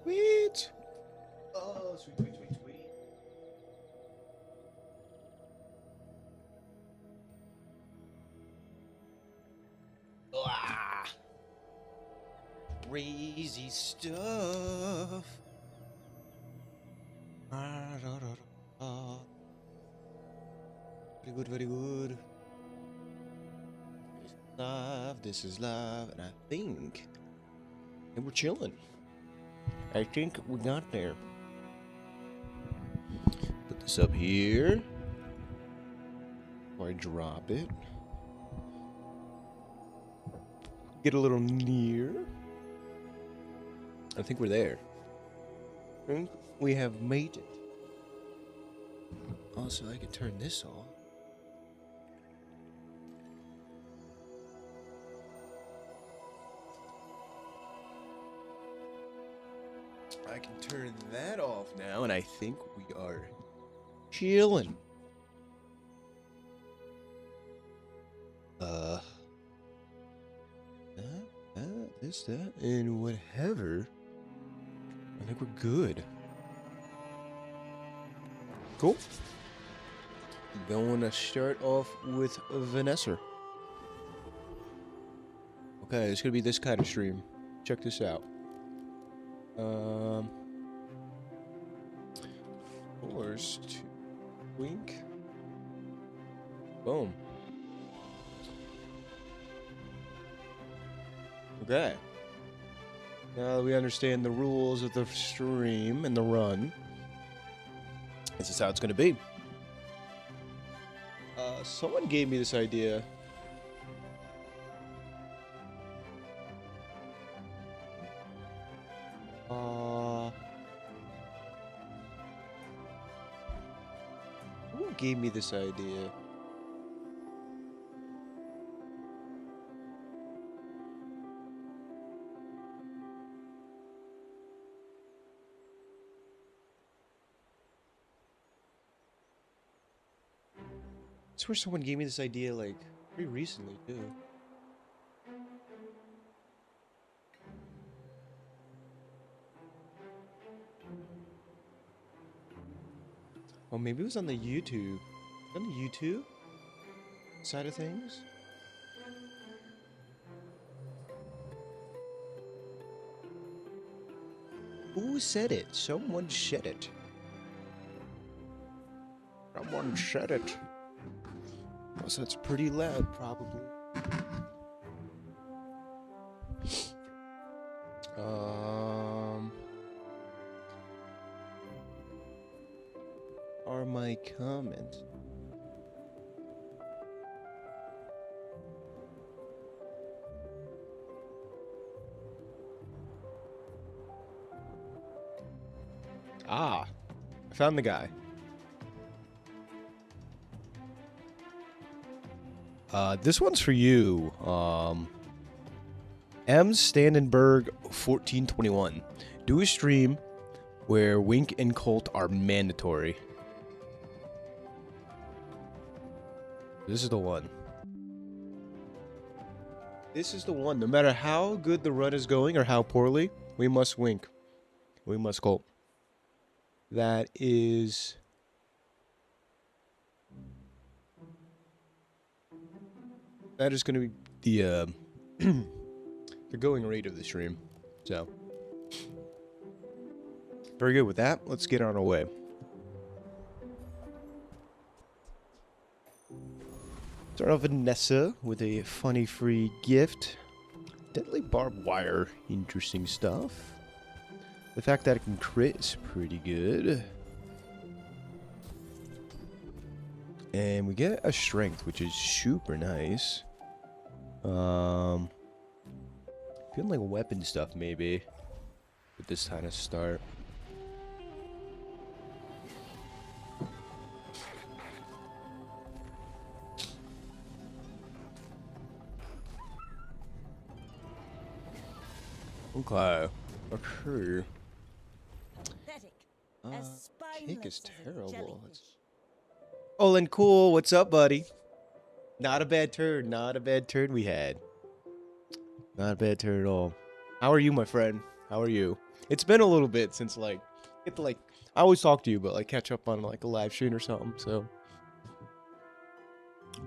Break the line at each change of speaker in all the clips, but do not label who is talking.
Sweet. Oh, sweet, sweet, sweet, sweet. Ah, crazy stuff. Very good, very good. This is live, and I think we're chilling. I think we got there. Put this up here. Or I drop it. Get a little near. I think we're there. I think we have made it. Also, I can turn this off. I can turn that off now, and I think we are chilling. This, that, and whatever. I think we're good. Cool. Going to start off with Vanessa. Okay, it's gonna be this kind of stream. Check this out. Forced to wink. Boom. Okay. Now that we understand the rules of the stream and the run, this is how it's going to be. Someone gave me this idea. Who gave me this idea? I swear someone gave me this idea, like, pretty recently, too. Oh, maybe it was on the YouTube. On the YouTube side of things? Who said it? Someone said it. Someone said it. So it's pretty loud, probably. Are my comments? Ah, I found the guy. This one's for you. M. Standenberg 1421. Do a stream where Wink and Colt are mandatory. This is the one. This is the one. No matter how good the run is going or how poorly, we must Wink. We must Colt. That is... That is going to be the the going rate of the stream. So, very good with that. Let's get on our way. Start off Vanessa with a funny free gift. Deadly barbed wire. Interesting stuff. The fact that it can crit is pretty good. And we get a strength, which is super nice. Feeling like weapon stuff maybe with this kind of start. Okay. Okay. Cake is terrible. Olin Cool, what's up, buddy? Not a bad turn. Not a bad turn we had. Not a bad turn at all. How are you, my friend? How are you? It's been a little bit since like get to like I always talk to you, but like catch up on like a live stream or something. So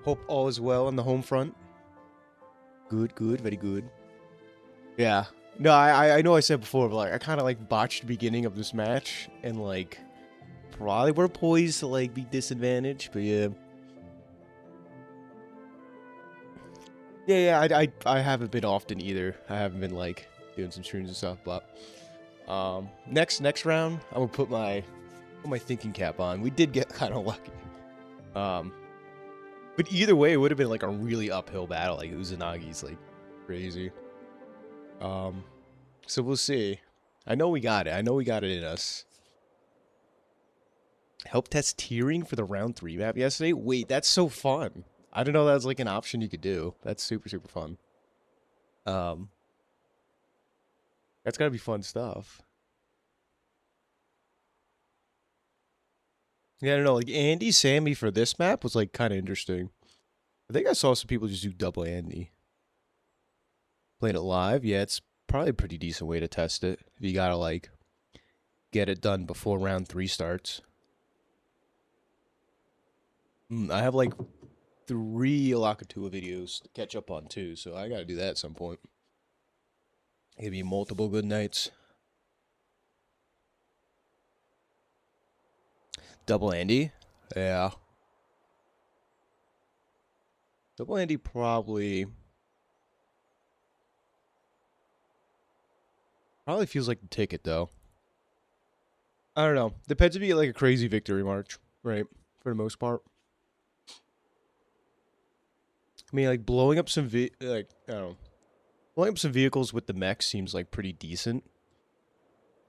hope all is well on the home front. Good, good, very good. Yeah. No, I know I said before, but like I kind of like botched the beginning of this match, and like probably we're poised to like be disadvantaged, but yeah. I haven't been often either. I haven't been like doing some streams and stuff, but next round I'm gonna put my thinking cap on. We did get kind of lucky. But either way, it would have been like a really uphill battle. Like Uzanagi's like crazy. So we'll see. I know we got it. I know we got it in us. Help test tiering for the round 3 map yesterday. Wait, that's so fun. I didn't know that was like an option you could do. That's super fun. That's gotta be fun stuff. Yeah, I don't know. Like Andy Sammy for this map was like kind of interesting. I think I saw some people just do double Andy. Playing it live, yeah, it's probably a pretty decent way to test it. If you gotta like get it done before round 3 starts. I have like 3 ALLOOOOOOOT videos to catch up on too, so I gotta do that at some point. Give you multiple good nights. Double Andy? Yeah. Double Andy probably feels like the ticket though. I don't know. Depends if you get like a crazy victory march, right? For the most part. I mean, like blowing up some I don't know. Blowing up some vehicles with the mech seems like pretty decent.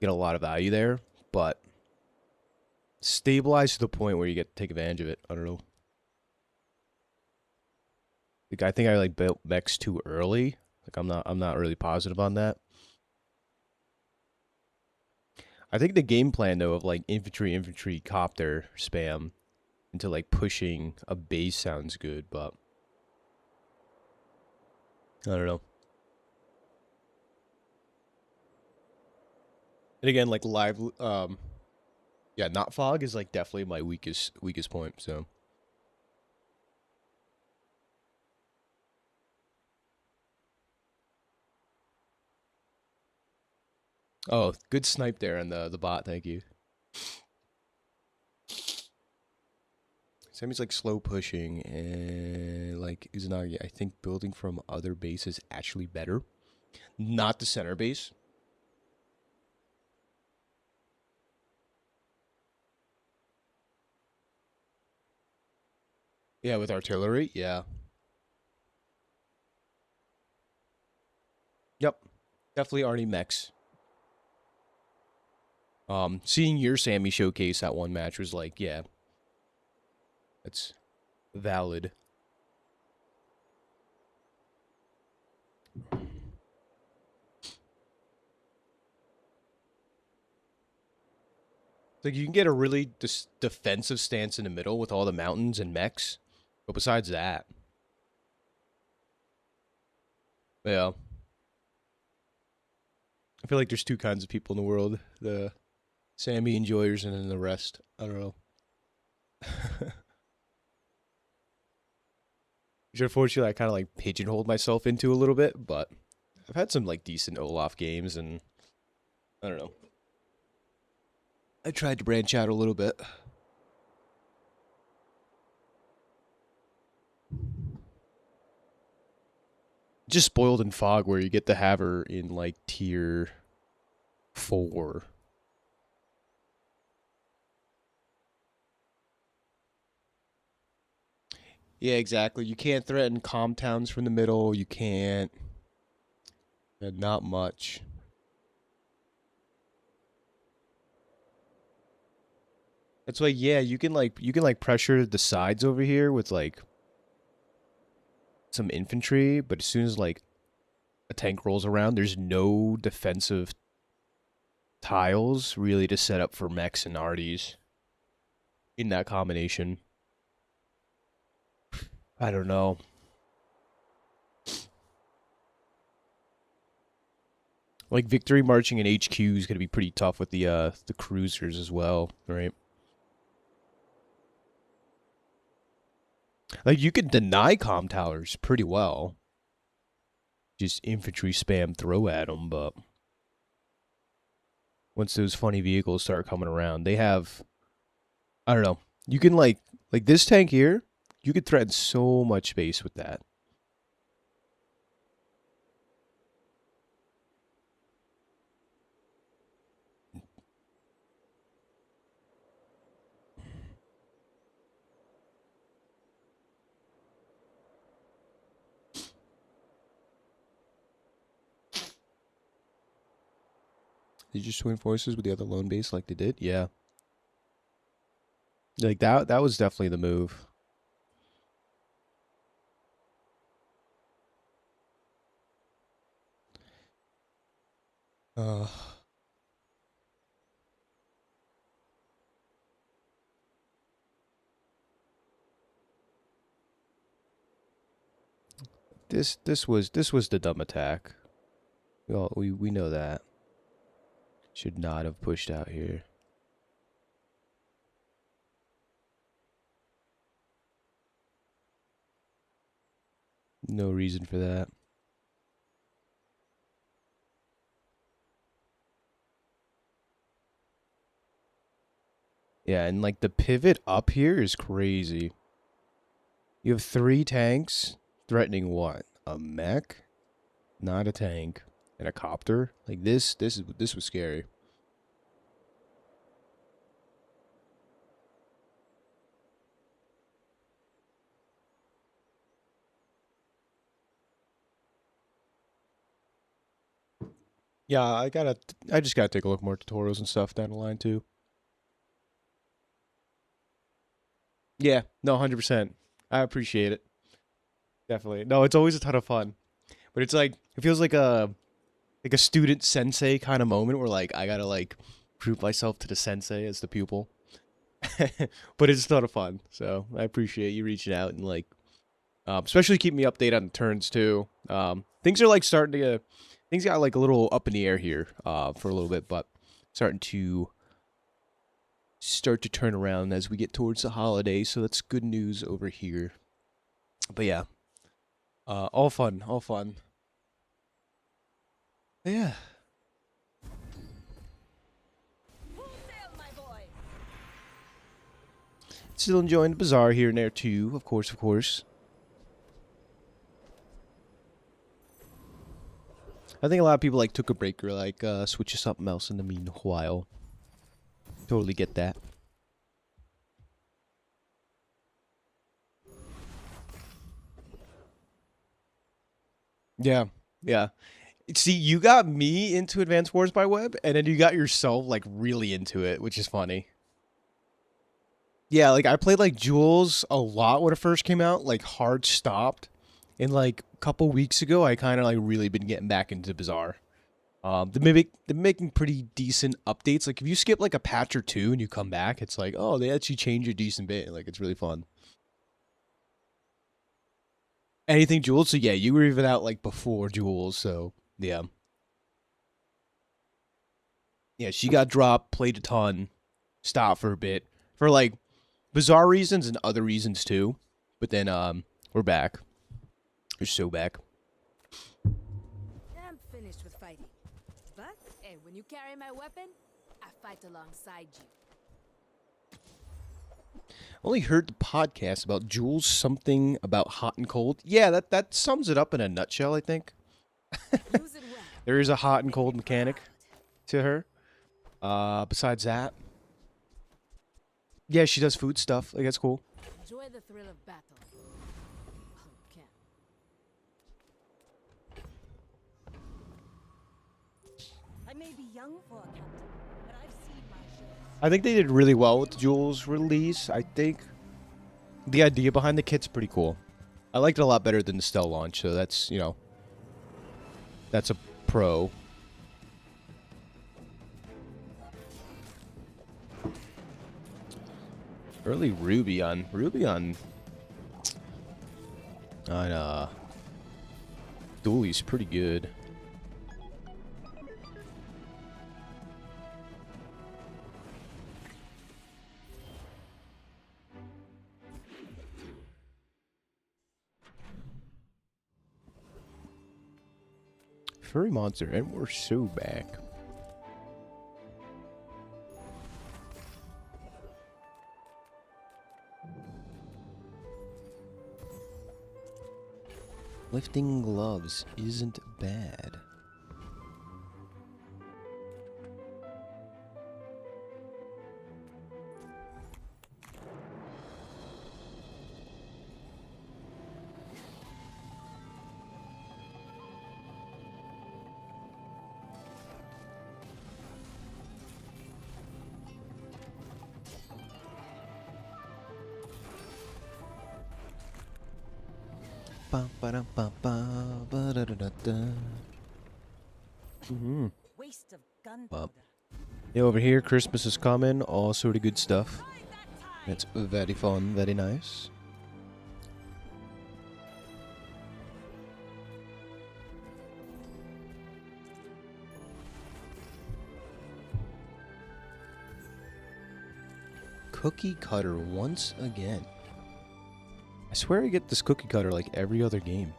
Get a lot of value there, but stabilize to the point where you get to take advantage of it. I don't know. Like I think I like built mechs too early. Like I'm not really positive on that. I think the game plan though of like infantry copter spam into like pushing a base sounds good, but I don't know. And again, like live yeah, not fog is like definitely my weakest point, so oh, good snipe there on the bot, thank you. Sammy's like slow pushing and like Uzanagi, I think building from other bases actually better. Not the center base. Yeah, with artillery, yeah. Yep. Definitely Arnie mechs. Seeing your Sammy showcase that one match was like, yeah. That's valid. Like you can get a really defensive stance in the middle with all the mountains and mechs, but besides that, yeah, I feel like there's 2 kinds of people in the world: the Sammy enjoyers and then the rest. I don't know. Which unfortunately I kind of like pigeonholed myself into a little bit, but I've had some like decent Olaf games, and I don't know. I tried to branch out a little bit. Just spoiled in fog where you get to have her in like tier 4. Yeah, exactly. You can't threaten calm towns from the middle. You can't. Not much. It's like, yeah, you can like pressure the sides over here with like some infantry, but as soon as like a tank rolls around, there's no defensive tiles really to set up for mechs and arties in that combination. I don't know. Like victory marching in HQ is gonna be pretty tough with the cruisers as well, right? Like you can deny comm towers pretty well. Just infantry spam throw at them, but once those funny vehicles start coming around, they have, I don't know. You can like this tank here, you could threaten so much space with that. Did you join forces with the other lone base like they did? Yeah. Like that was definitely the move. Uh this was the dumb attack. We know that. Should not have pushed out here. No reason for that. Yeah, and like the pivot up here is crazy. You have 3 tanks threatening what? A mech? Not a tank. And a copter? Like this was scary. Yeah, I just gotta take a look more tutorials and stuff down the line too. Yeah, no, 100%. I appreciate it. Definitely. No, it's always a ton of fun. But it's like it feels like a student sensei kind of moment where like I gotta like prove myself to the sensei as the pupil. But it's a ton of fun. So I appreciate you reaching out and like especially keep me updated on the turns too. Things are like starting to things got like a little up in the air here for a little bit, but starting to turn around as we get towards the holidays, so that's good news over here. But yeah, all fun, all fun. But yeah. Still enjoying the bazaar here and there too, of course, of course. I think a lot of people like took a break or like switch to something else in the meanwhile. Totally get that. Yeah, yeah. See, you got me into Advanced Wars by Web, and then you got yourself like really into it, which is funny. Yeah, like I played like Jules a lot when it first came out, like hard stopped. And like a couple weeks ago, I kind of like really been getting back into Bazaar. They're making pretty decent updates. Like if you skip like a patch or two and you come back, it's like, oh, they actually change a decent bit. Like it's really fun. Anything Jules? So yeah, you were even out like before Jules, so yeah. Yeah, she got dropped, played a ton, stopped for a bit. For like bizarre reasons and other reasons too. But then we're back. We're so back.
I'm finished with fighting. But hey, when you carry my weapon, I fight alongside you.
Only heard the podcast about Jules something about hot and cold. Yeah, that sums it up in a nutshell, I think.
Use it well.
There is a hot and cold mechanic to her. Besides that, yeah, she does food stuff. Like that's cool.
Enjoy the thrill of battle. Okay.
I may be young for a captain, but I've seen my share.
I think they did really well with the Jules release. I think the idea behind the kit's pretty cool. I liked it a lot better than the Stell launch, so that's, you know, that's a pro. Early Ruby on Dooley's pretty good. furry monster, and we're so back. Lifting gloves isn't bad.
Waste of gunpowder.
Yeah, over here, Christmas is coming, all sort of good stuff. It's very fun, very nice. Cookie cutter once again. I swear I get this cookie cutter like every other game.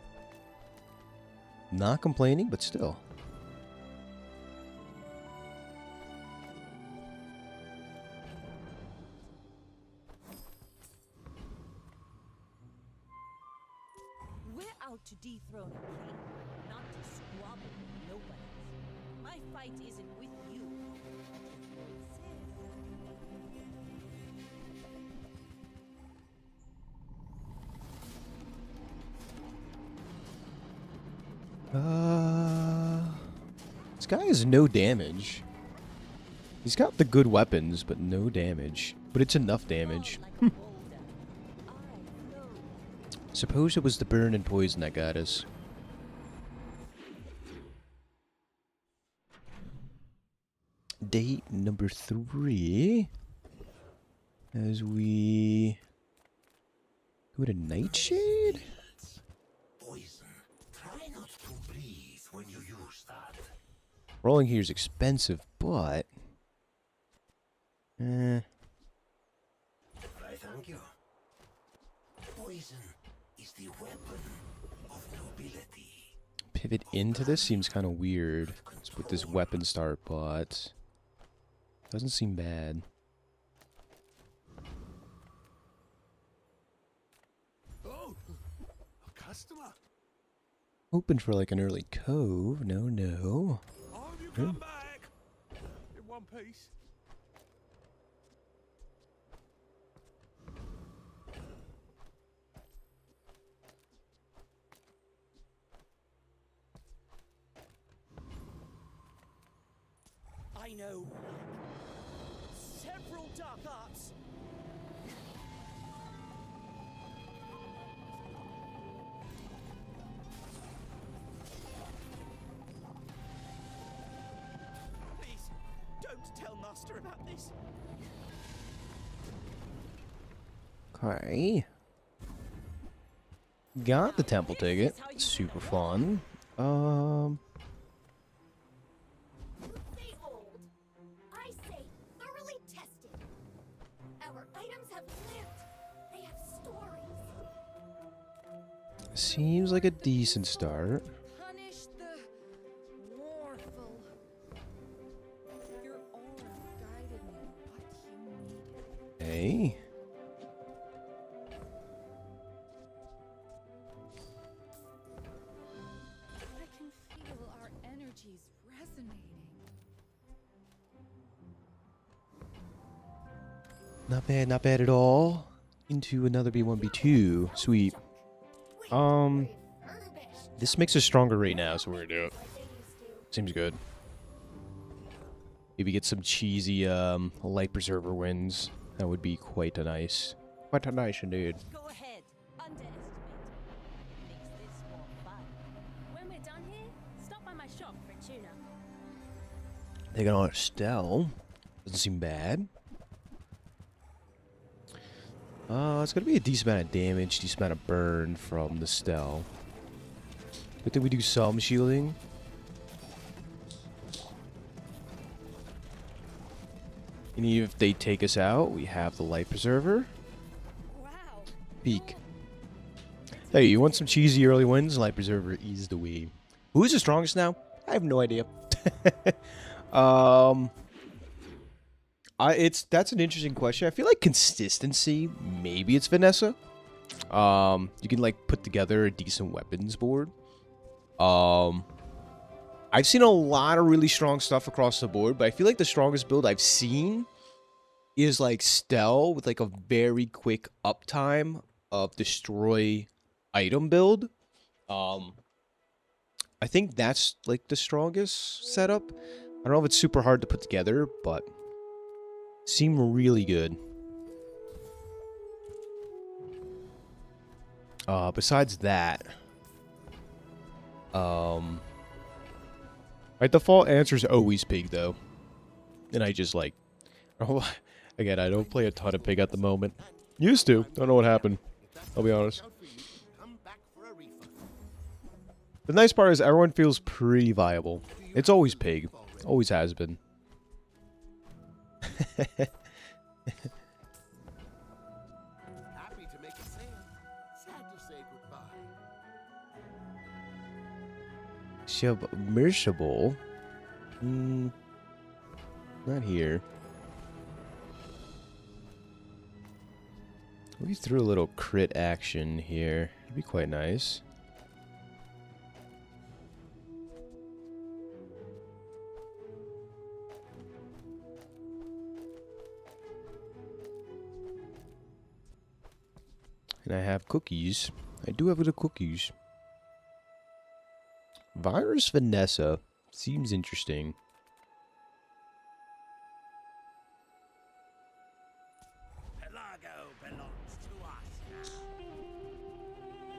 Not complaining, but still.
We're out to dethrone a king, not to squabble with nobody. My fight isn't with you.
This guy has no damage. He's got the good weapons, but no damage. But it's enough damage. Suppose it was the burn and poison that got us. Day number 3. As we go to Nightshade?
Poison. Try not to breathe when you use that.
Rolling here is expensive, but...
I thank you. Poison is the weapon of nobility.
Pivot into this seems kind of weird. Let's put this weapon start, but... doesn't seem bad.
Oh, a customer.
Hoping for like an early cove. No, no.
Oh, you come back in one piece.
I know several dark arts. Please, don't tell Master about this.
Okay. Got the temple ticket. Super fun.
Stay old. I say thoroughly tested. Our items have lived. They have stories.
Seems like a decent start.
Punish the warful. Your aura guided me what you needed.
Hey.
I can feel our energies resonating.
Not bad at all. Into another B1B2. Sweet. This makes us stronger right now, so we're gonna do it. Seems good. Maybe get some cheesy light preserver wins. That would be quite a nice indeed.
Go ahead, underestimate. It makes this more fun.
When we're done here, stop by my shop for tuna.
Taking on Estelle. Doesn't seem bad. It's gonna be a decent amount of damage, decent amount of burn from the Stell. Good thing we do some shielding. And even if they take us out, we have the light preserver.
Wow.
Peek. Hey, you want some cheesy early wins? Light preserver is the way. Who's the strongest now? I have no idea. That's an interesting question. I feel like consistency, maybe it's Vanessa. You can like put together a decent weapons board. I've seen a lot of really strong stuff across the board, but I feel like the strongest build I've seen is like Stell with like a very quick uptime of destroy item build. I think that's like the strongest setup. I don't know if it's super hard to put together, but seem really good. Besides that, my default answer is always pig though, and I just like, again, I don't play a ton of pig at the moment. Used to, don't know what happened. I'll be honest. The nice part is everyone feels pretty viable. It's always pig, always has been.
Happy to make a sale. Sad to say goodbye.
Submersible? Not here. We threw a little crit action here. It'd be quite nice. And I have cookies. I do have the cookies. Virus Vanessa seems interesting.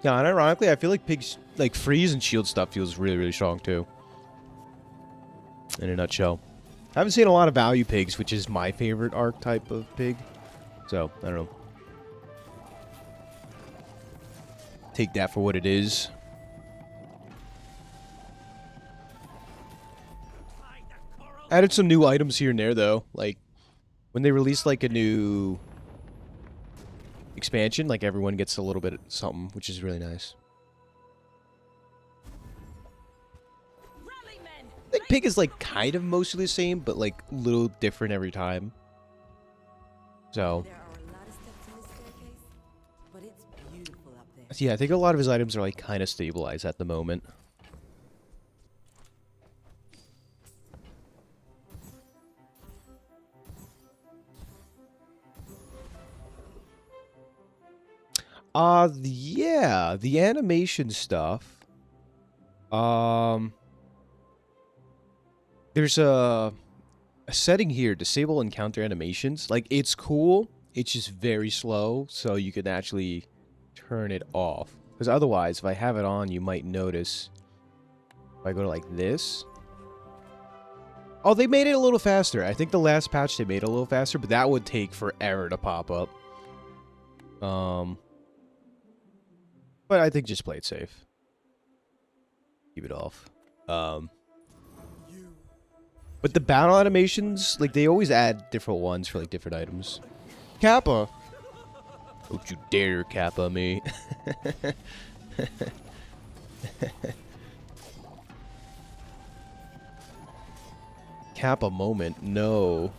Yeah, and ironically, I feel like Pig's like freeze and shield stuff feels really, really strong too. In a nutshell. I haven't seen a lot of value pigs, which is my favorite archetype of pig. So, I don't know. Take that for what it is. Added some new items here and there, though. Like, when they release, like, a new expansion, like, everyone gets a little bit of something, which is really nice. I think Pig is, like, kind of mostly the same, but, like, a little different every time. So... yeah, I think a lot of his items are like kind of stabilized at the moment. Yeah, the animation stuff. There's a setting here, disable encounter animations. Like, it's cool, it's just very slow, so you can actually turn it off, because otherwise if I have it on, you might notice if I go to like this. Oh, they made it a little faster. I think the last patch they made it a little faster, but that would take forever to pop up. But I think just play it safe, keep it off. But the battle animations, like, they always add different ones for like different items. Kappa, don't you dare Kappa me. Kappa moment, no.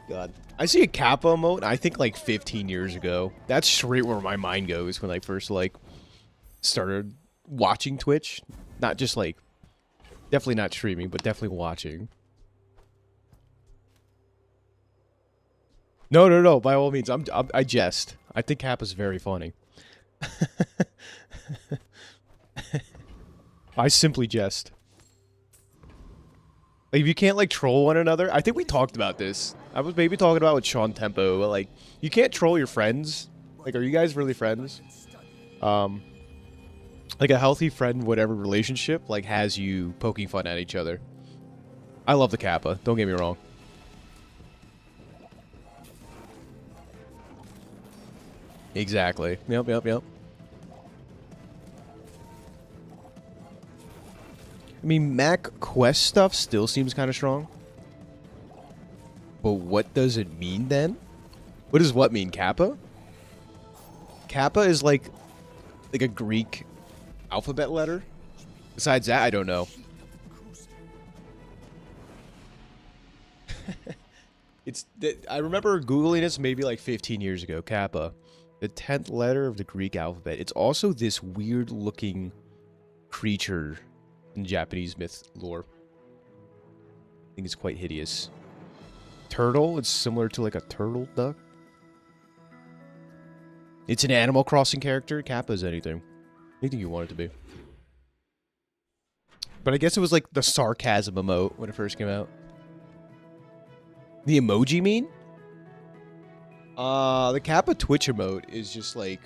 God. I see a Kappa emote, I think like 15 years ago. That's straight where my mind goes when I first like started watching Twitch. Not just like, definitely not streaming, but definitely watching. No, by all means, I jest. I think Kappa's very funny. I simply jest. Like, if you can't, like, troll one another, I think we talked about this. I was maybe talking about with Sean Tempo, but, like, you can't troll your friends. Like, are you guys really friends? Like, a healthy friend, whatever relationship, like, has you poking fun at each other. I love the Kappa, don't get me wrong. Exactly. Yep. I mean, Mac Quest stuff still seems kind of strong. But what does it mean then? What does what mean? Kappa? Kappa is like a Greek alphabet letter. Besides that, I don't know. I remember Googling this maybe like 15 years ago. Kappa. The 10th letter of the Greek alphabet. It's also this weird looking creature in Japanese myth lore. I think it's quite hideous. Turtle. It's similar to like a turtle duck. It's an Animal Crossing character. Kappa is anything. Anything you want it to be. But I guess it was like the sarcasm emote when it first came out. The emoji mean? The Kappa Twitch emote is just like...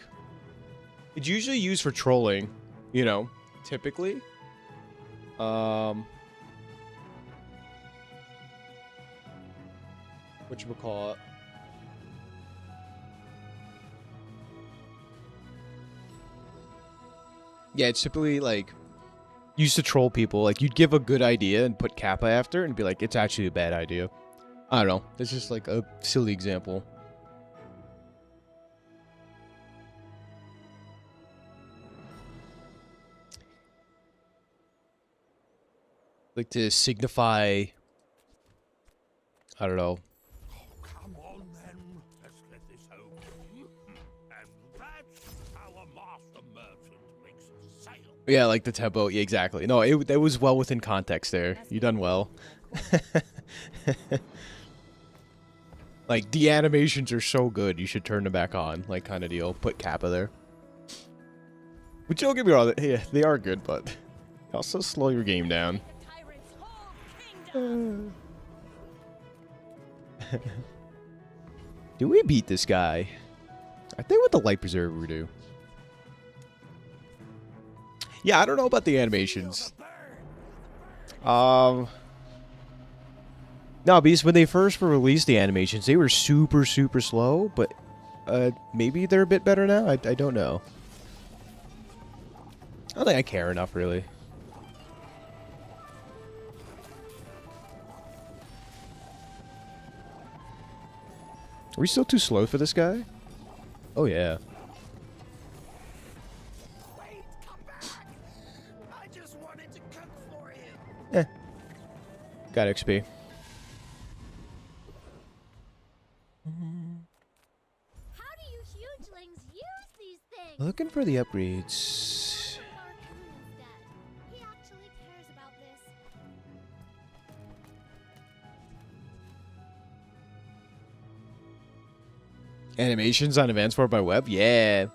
It's usually used for trolling, you know, typically. Whatchamacallit? Yeah, it's typically like... Used to troll people. Like, you'd give a good idea and put Kappa after and be like, it's actually a bad idea. I don't know. It's just like a silly example. Like to signify, I don't know.
Oh, come on then. Let's get this open. And that's how a master merchant makes a sale.
Yeah, like the tempo. Yeah, exactly. No, it was well within context there. You done well. Like, the animations are so good, you should turn them back on, like, kind of deal. Put Kappa there. Which, don't get me wrong, yeah, they are good, but also slow your game down. Do we beat this guy? I think with the Light Preserver we do. Yeah, I don't know about the animations. No, because when they first were released, the animations, they were super, super slow, but maybe they're a bit better now? I don't know. I don't think I care enough, really. Are we still too slow for this guy? Oh, yeah.
Wait, come back. I just wanted to cook for you.
Got XP.
How do you hugelings use these things?
Looking for the upgrades.
Our king instead. He actually cares about this.
Animations on Advanced Word by Web? Yeah.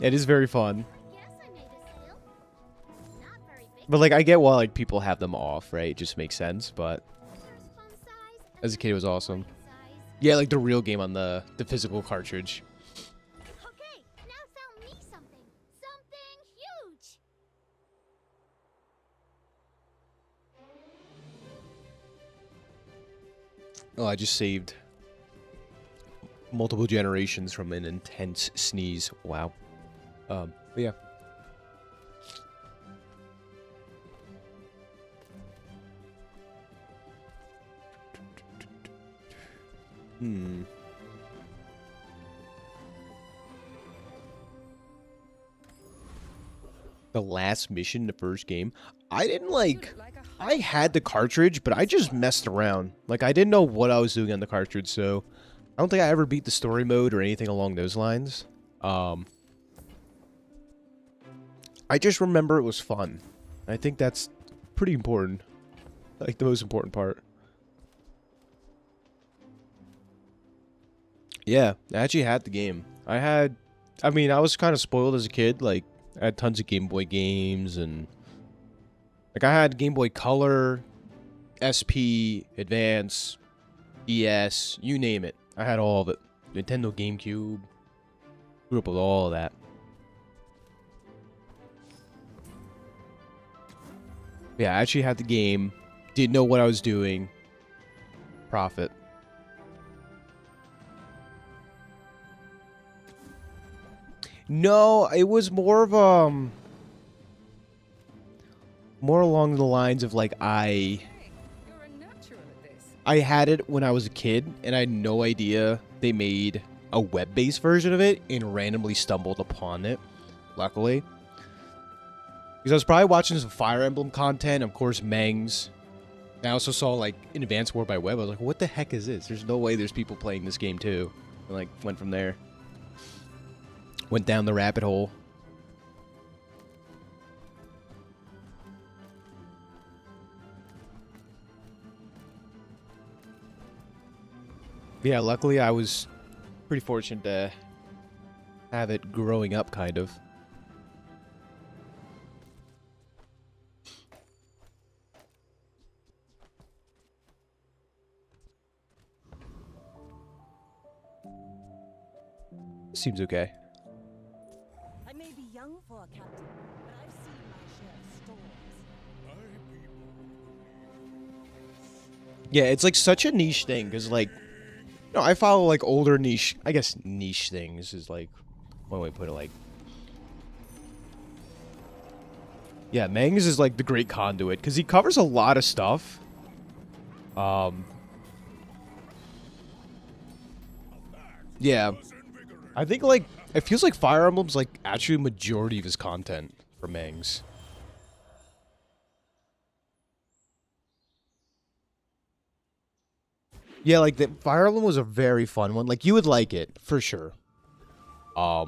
It is very fun.
Yes, I made a sale. Not very big.
But, like, I get why, like, people have them off, right? It just makes sense, but
There's fun size.
as a kid, it was awesome.
Size.
Yeah, like the real game on the physical cartridge.
Okay, now sell me something. Something huge.
Oh, I just saved multiple generations from an intense sneeze. Wow. But yeah. The last mission in the first game, I didn't like... I had the cartridge, but I just messed around. Like, I didn't know what I was doing on the cartridge, so... I don't think I ever beat the story mode or anything along those lines. I just remember it was fun. I think that's pretty important. Like, the most important part. Yeah, I actually had the game. I mean, I was kind of spoiled as a kid. Like, I had tons of Game Boy games, and... Like, I had Game Boy Color, SP, Advance, ES, you name it. I had all of it. Nintendo GameCube. Grew up with all of that. Yeah, I actually had the game. Didn't know what I was doing. Profit. No, it was more of more along the lines of like I had it when I was a kid and I had no idea they made a web-based version of it and randomly stumbled upon it, luckily. Because I was probably watching some Fire Emblem content, of course, Mangs. I also saw, like, in Advanced War by Web, I was like, what the heck is this? There's no way there's people playing this game, too. And, like, went from there. Went down the rabbit hole. Yeah, luckily I was pretty fortunate to have it growing up, kind of. Seems okay.
I may be young for a captain, but I've seen my share of storms.
Yeah, it's like such a niche thing, because, like, you know, I follow, like, older niche, I guess niche things is, like, one way to put it, like. Yeah, Mangs is, like, the great conduit, because he covers a lot of stuff. Yeah. I think, like, it feels like Fire Emblem's, like, actually a majority of his content for Mangs. Yeah, like, the Fire Emblem was a very fun one. Like, you would like it, for sure. I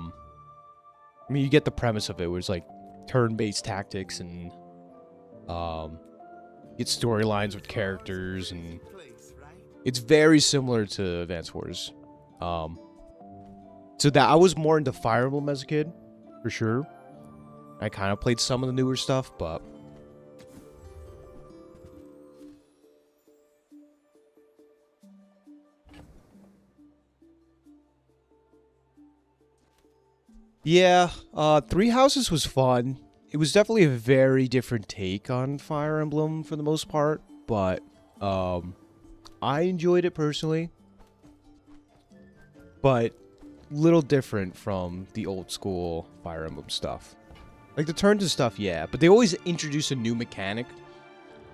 mean, you get the premise of it, where it's, like, turn-based tactics and, get storylines with characters, and it's very similar to Advance Wars. So that I was more into Fire Emblem as a kid, for sure. I kind of played some of the newer stuff, but yeah, Three Houses was fun. It was definitely a very different take on Fire Emblem for the most part, but I enjoyed it personally. But little different from the old school Fire Emblem stuff. Like the turns and stuff, yeah, but they always introduce a new mechanic.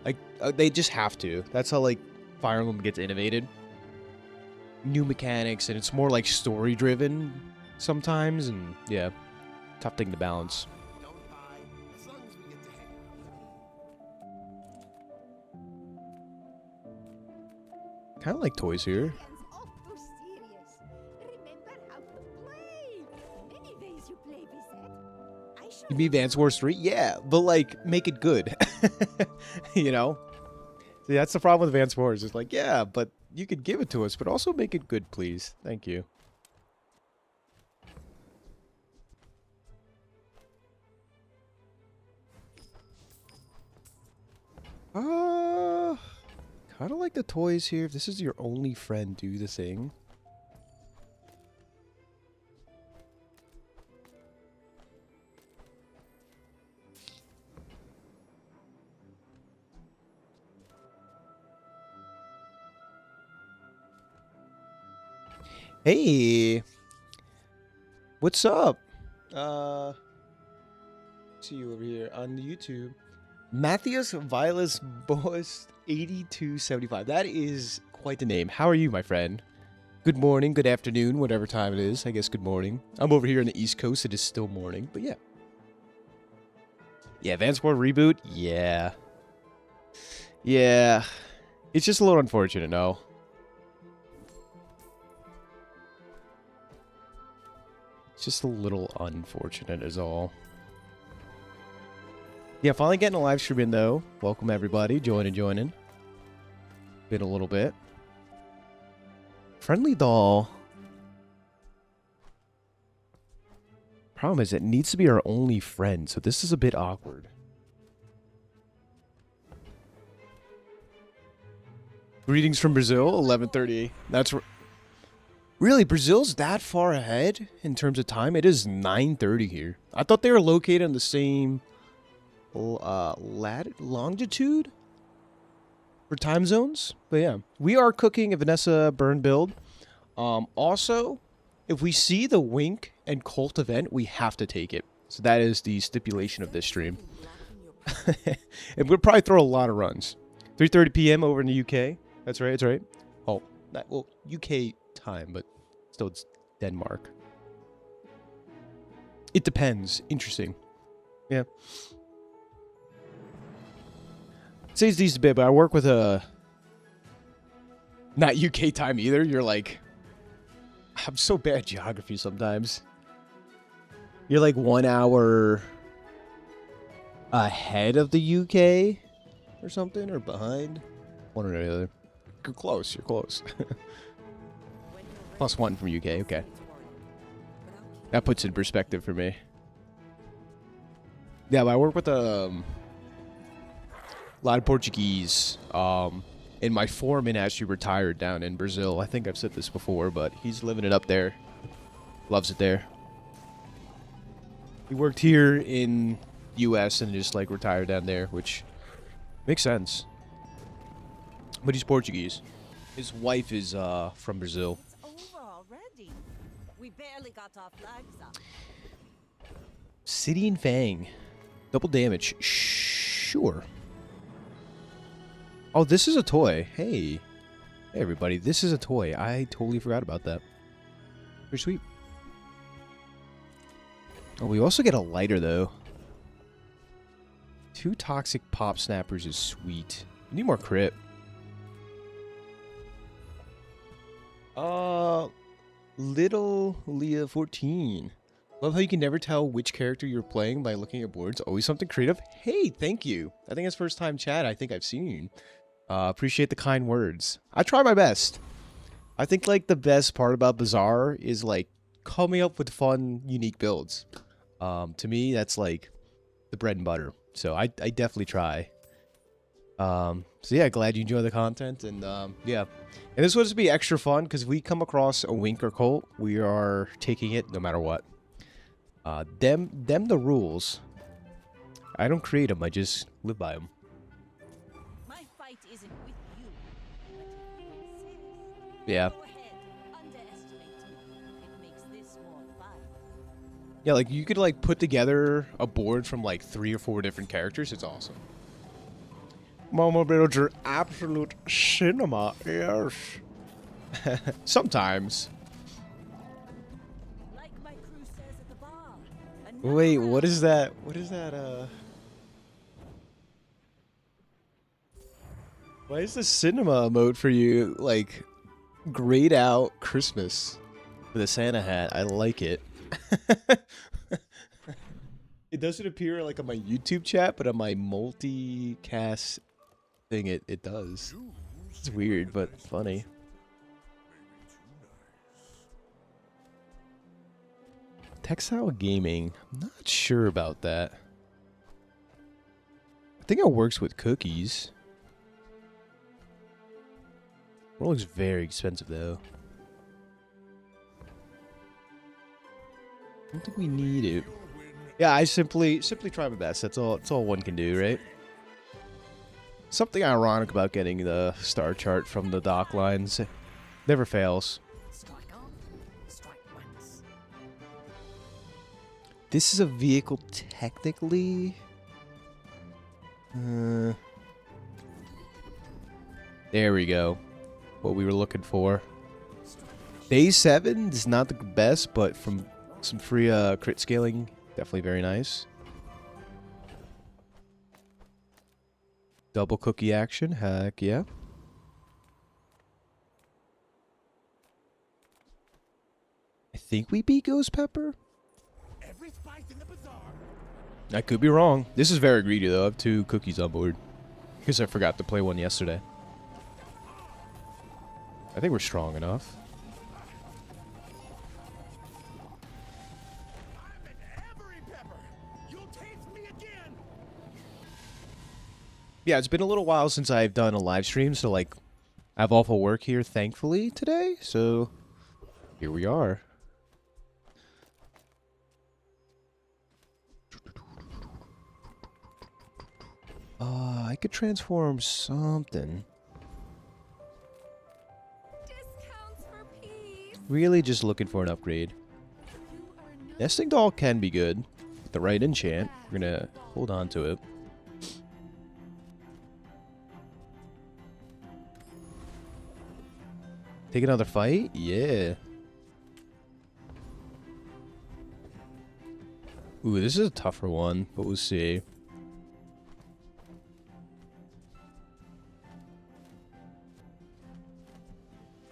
Like they just have to. That's how like Fire Emblem gets innovated. New mechanics, and it's more like story driven sometimes, and yeah, tough thing to balance. Kind of like toys here. You mean Advance Wars 3? Yeah, but like, make it good. You know? See, that's the problem with Advance Wars. It's like, yeah, but you could give it to us, but also make it good, please. Thank you. Kind of like the toys here. If this is your only friend, do the thing. Hey, what's up? See you over here on YouTube. Matthias Vilas Boas 8275. That is quite the name. How are you, my friend? Good morning, good afternoon, whatever time it is. I guess good morning. I'm over here on the East Coast. It is still morning, but yeah. Yeah, Advance War reboot. Yeah. Yeah. It's just a little unfortunate, no. It's just a little unfortunate is all. Yeah, finally getting a live stream in though. Welcome everybody, joining. Been a little bit. Friendly doll. Problem is it needs to be our only friend, so this is a bit awkward. Greetings from Brazil, 11:30. That's really, Brazil's that far ahead in terms of time? It is 9:30 here. I thought they were located on the same longitude for time zones. But yeah, we are cooking a Vanessa Burn build. Also, if we see the Wink and Colt event, we have to take it. So that is the stipulation of this stream. And we'll probably throw a lot of runs. 3:30 p.m. over in the UK. That's right, that's right. Oh, well, UK time, but still it's Denmark. It depends. Interesting. Yeah. says these a bit, but I work with a not UK time either. You're like, I'm so bad at geography sometimes. You're like 1 hour ahead of the UK or something, or behind. One or the other. You're close. You're close. +1 from UK. Okay, that puts it in perspective for me. Yeah, but I work with a lot of Portuguese. And my foreman actually retired down in Brazil. I think I've said this before, but he's living it up there. Loves it there. He worked here in U.S. and just like retired down there, which makes sense. But he's Portuguese. His wife is from Brazil.
It's over already. We barely got our flags up.
City and Fang. Double damage. Sure. Oh, this is a toy. Hey. Hey, everybody. This is a toy. I totally forgot about that. Pretty sweet. Oh, we also get a lighter, though. 2 toxic pop snappers is sweet. We need more crit. Little Leah 14. Love how you can never tell which character you're playing by looking at boards. Always something creative. Hey, thank you. I think that's first time chat I think I've seen. Appreciate the kind words. I try my best. I think like the best part about Bazaar is like coming up with fun, unique builds. To me, that's like the bread and butter. So I definitely try. So yeah, glad you enjoy the content, and yeah. And this will just be extra fun because if we come across a wink or cult, we are taking it no matter what. Them the rules. I don't create them, I just live by them.
My fight isn't with you, but if you insist,
Yeah.
go ahead, underestimate me. It makes this more fun.
Yeah, like you could like put together a board from like 3 or 4 different characters. It's awesome. MoMoVsTheBazaar absolute cinema, yes. Sometimes.
Like my crew says at the bar.
Wait, what is that? What is that, Why is the cinema mode for you, like, grayed out Christmas with a Santa hat? I like it. It doesn't appear, like, on my YouTube chat, but on my multicast thing, it does. It's weird, but funny. Textile gaming. I'm not sure about that. I think it works with cookies. It looks very expensive though. I don't think we need it. Yeah, I simply try my best. That's all one can do, right? Something ironic about getting the star chart from the dock lines. Never fails.
Strike on, strike once.
This is a vehicle technically. There we go. What we were looking for. Day 7 is not the best, but from some free crit scaling, definitely very nice. Double cookie action, heck yeah. I think we beat Ghost Pepper.
Every spice in the bazaar.
I could be wrong. This is very greedy though. I have 2 cookies on board. Because I forgot to play one yesterday. I think we're strong enough.
I'm an every pepper. You'll taste me again.
Yeah, it's been a little while since I've done a live stream, so like I have awful work here thankfully today, so here we are. I could transform something.
Discounts for peas.
Really just looking for an upgrade.
You are a new
Nesting doll can be good. With the right enchant, we're gonna hold on to it. Take another fight? Yeah. Ooh, this is a tougher one, but we'll see.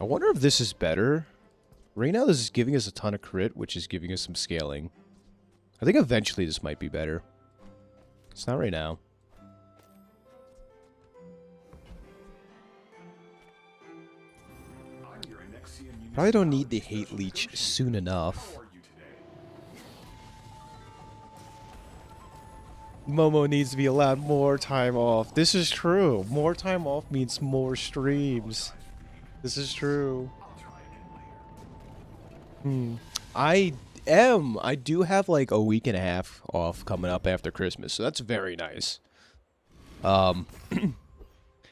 I wonder if this is better. Right now, this is giving us a ton of crit, which is giving us some scaling. I think eventually this might be better. It's not right now. Probably don't need the hate leech soon enough. Momo needs to be allowed more time off. This is true. More time off means more streams. This is true. I do have like a week and a half off coming up after Christmas, so that's very nice. I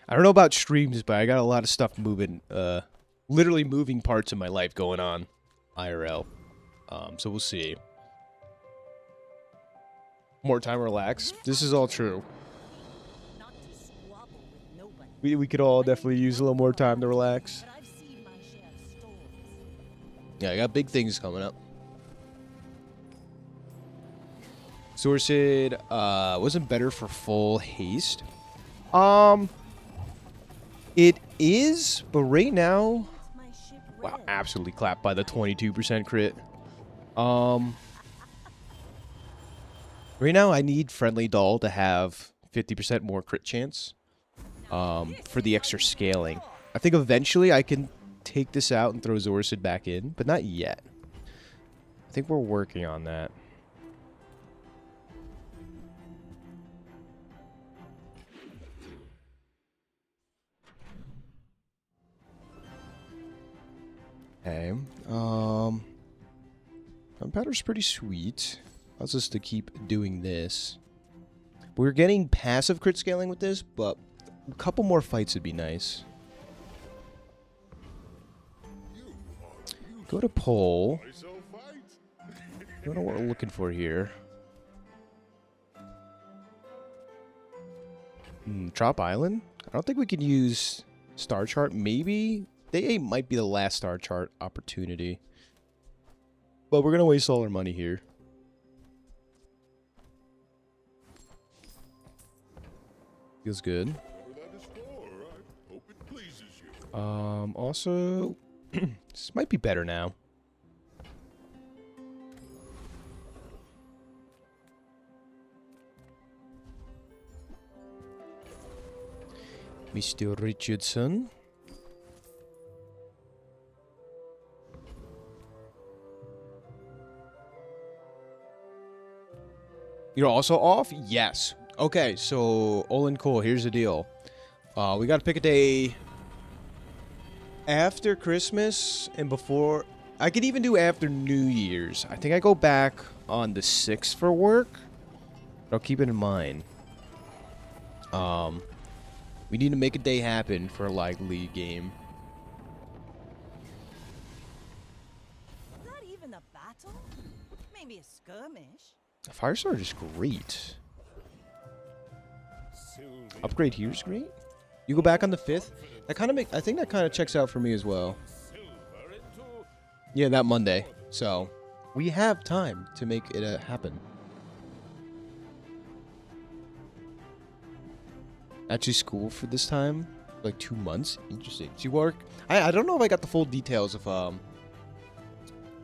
don't know about streams, but I got a lot of stuff moving, literally moving parts of my life going on IRL. So we'll see. More time to relax. This is all true.
Not to squabble with nobody.
We could all definitely use a little more time to relax.
But I've seen my share of storms.
Yeah, I got big things coming up. Sourced wasn't better for full haste. It is, but right now,
My ship
wow,
red.
absolutely clapped by the 22% crit. Right now I need Friendly Doll to have 50% more crit chance. For the extra scaling. I think eventually I can take this out and throw Zorcid back in, but not yet. I think we're working on that. Okay. Gunpowder's pretty sweet. Allows us to keep doing this. We're getting passive crit scaling with this, but a couple more fights would be nice. Go to pole. I don't know what we're looking for here. Drop Island? I don't think we can use Star Chart. Maybe. Day 8 might be the last Star Chart opportunity. But we're going to waste all our money here. Feels good. Also, this might be better now. Mr. Richardson. You're also off? Yes. Okay, so Olin Cole, here's the deal. We gotta pick a day after Christmas and before. I could even do after New Year's. I think I go back on the 6th for work. But I'll keep it in mind. We need to make a day happen for a league game.
Not even a battle? Maybe a skirmish.
Firestarter is great. Upgrade here is great. You go back on the 5th. That kind of I think that kind of checks out for me as well. Yeah, that Monday. So we have time to make it happen. Actually, school for this time, like 2 months. Interesting. So you work. I don't know if I got the full details of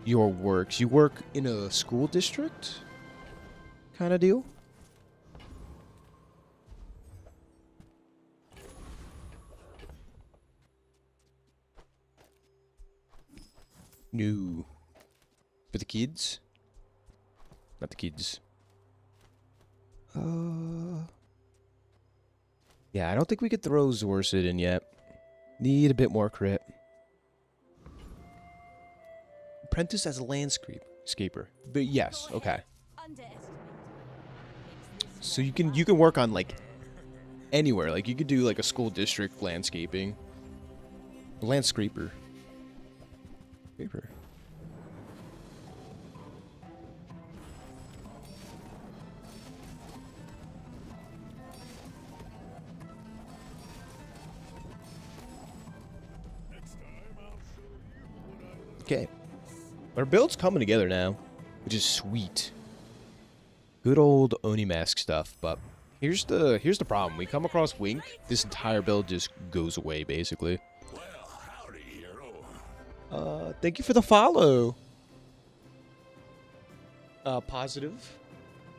your works. You work in a school district, kind of deal. No. For the kids? Not the kids. Yeah, I don't think we could throw Zorcid in yet. Need a bit more crit. Apprentice as a landscaper. But yes, okay. So you can work on like anywhere. Like you could do like a school district landscaping. Landscaper. Paper. Okay. Our build's coming together now, which is sweet. Good old Oni mask stuff, but here's the problem. We come across Wink, this entire build just goes away basically.
Well, howdy, hero.
Thank you for the follow. Positive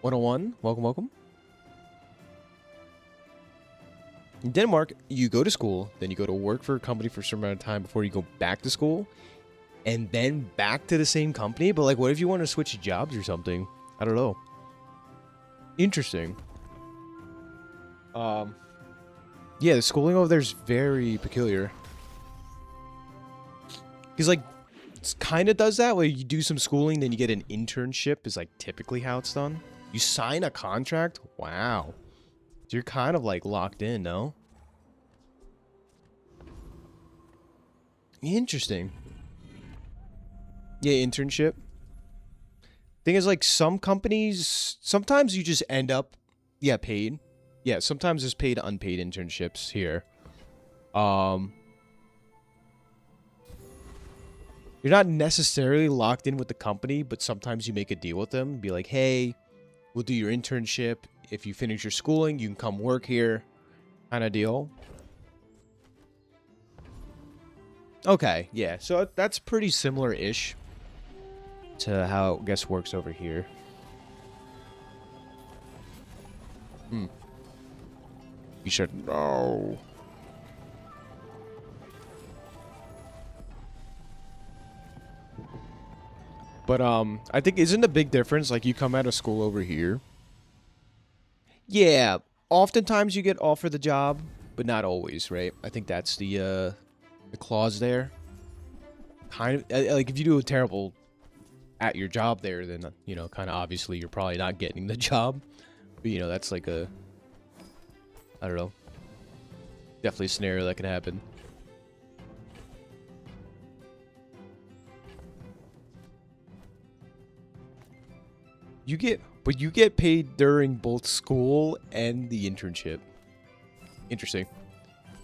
101. Welcome, welcome. In Denmark, you go to school, then you go to work for a company for a certain amount of time before you go back to school, and then back to the same company. But like, what if you want to switch jobs or something? I don't know. Interesting. Yeah, the schooling over there is very peculiar. Because like, it kind of does that where you do some schooling, then you get an internship. Is like typically how it's done. You sign a contract. Wow. So you're kind of like locked in, no? Interesting. Yeah, internship. Thing is, like, some companies, sometimes you just end up, yeah, paid. Yeah, sometimes there's paid, unpaid internships here. You're not necessarily locked in with the company, but sometimes you make a deal with them. Be like, hey, we'll do your internship. If you finish your schooling, you can come work here. Kind of deal. Okay, yeah. So that's pretty similar-ish to how it, I guess, works over here. You should know. But, I think, isn't the big difference, like, you come out of school over here? Yeah, oftentimes you get offered the job, but not always, right? I think that's the clause there. Kind of, like, if you do a terrible at your job there, then, you know, kind of obviously you're probably not getting the job. But, you know, that's like a, I don't know, definitely a scenario that can happen. You get paid during both school and the internship. Interesting.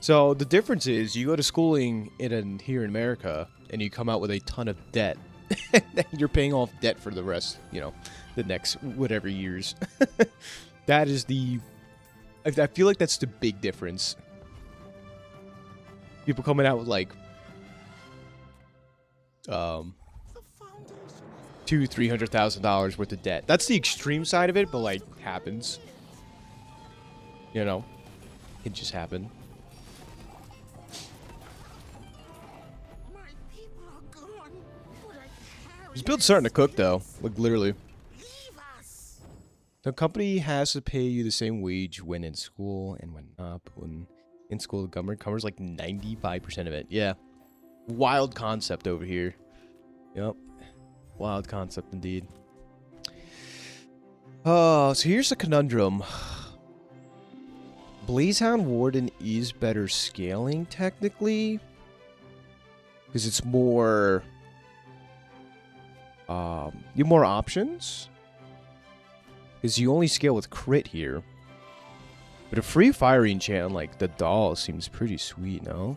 So the difference is you go to schooling here in America and you come out with a ton of debt. You're paying off debt for the rest, you know, the next whatever years. That is I feel like that's the big difference. People coming out with like $200,000-$300,000 worth of debt. That's the extreme side of it, but like happens. You know, it just happened. This build's starting to cook though, like literally. The company has to pay you the same wage when in school and when not. But when in school, the government covers like 95% of it. Yeah, wild concept over here. Yep. Wild concept indeed. Oh, so here's the conundrum. Blazehound Warden is better scaling, technically. Because it's more... you have more options. Because you only scale with crit here. But a free firing chant like the doll seems pretty sweet, no?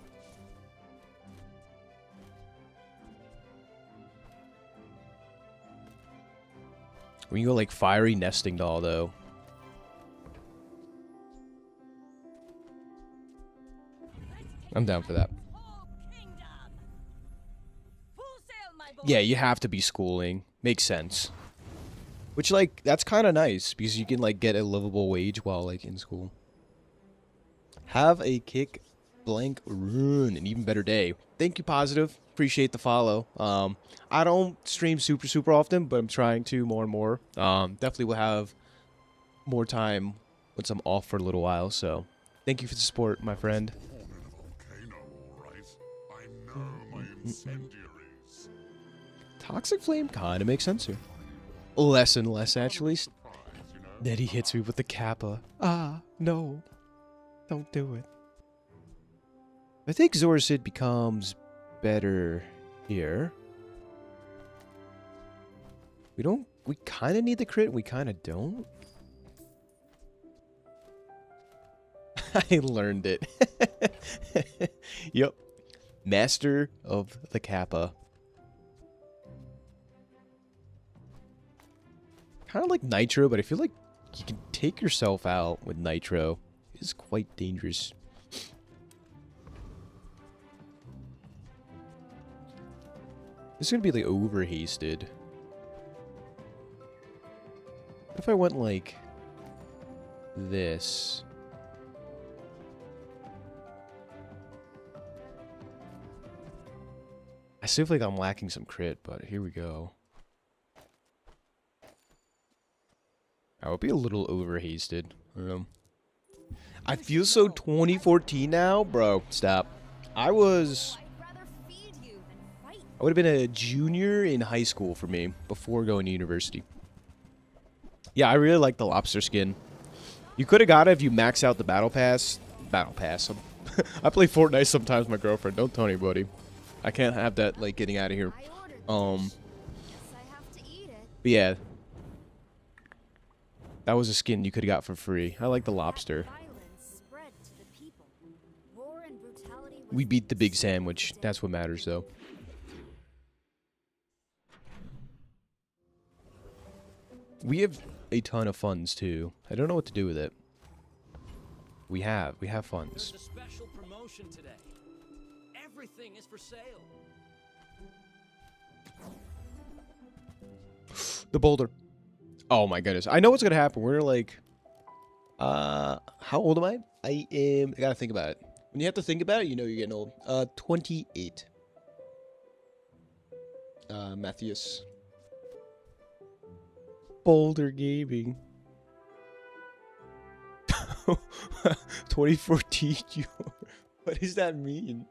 When you go like fiery nesting doll though. I'm down for that. Yeah, you have to be schooling. Makes sense. Which like that's kind of nice because you can like get a livable wage while like in school. Have a kick blank rune, an even better day. Thank you, Positive. Appreciate the follow. I don't stream super often, but I'm trying to more and more. Definitely will have more time once I'm off for a little while. So, thank you for the support, my friend. Toxic Flame kind of makes sense here. Less and less, actually. Then he hits me with the Kappa. Ah, no. Don't do it. I think Zorsid becomes better here. We kind of need the crit, we kind of don't. I learned it. Yep. Master of the Kappa. Kind of like Nitro, but I feel like you can take yourself out with Nitro. It is quite dangerous. This is gonna be like over hasted. What if I went like this? I still feel like I'm lacking some crit, but here we go. I would be a little over hasted. I don't know. I feel so 2014 now, bro. Stop. I would have been a junior in high school for me before going to university. Yeah, I really like the lobster skin. You could have got it if you max out the battle pass. Battle pass. I play Fortnite sometimes, my girlfriend. Don't tell anybody. I can't have that like getting out of here. But yeah. That was a skin you could have got for free. I like the lobster. We beat the big sandwich. That's what matters, though. We have a ton of funds, too. I don't know what to do with it. We have funds.
There's a special promotion today. Everything is for sale.
The boulder. Oh my goodness. I know what's gonna happen. We're like... how old am I? I gotta think about it. When you have to think about it, you know you're getting old. 28. Matthias. Boulder Gaming. 2014. What does that mean?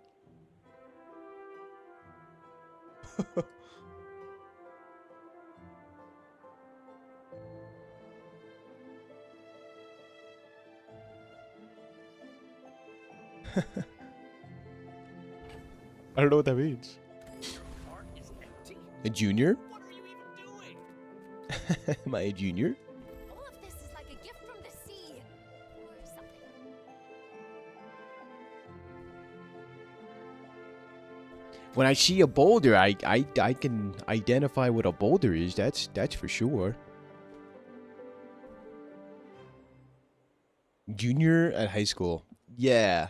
I don't know what that means.
Heart is empty.
A junior?
What are you even doing?
Am I a junior?
All of this is like a gift from the sea. Or something.
When I see a boulder, I can identify what a boulder is. That's for sure. Junior at high school. Yeah.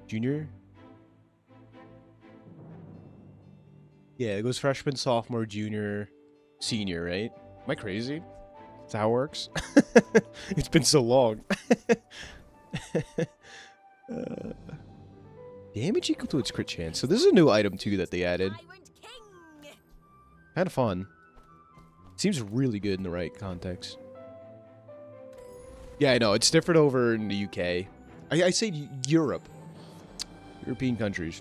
Junior? Yeah, it goes freshman, sophomore, junior, senior, right? Am I crazy? That's how it works? It's been so long. Damage equal to its crit chance. So this is a new item, too, that they added. Kind of fun. Seems really good in the right context. Yeah, I know. It's different over in the UK. I say Europe. European countries.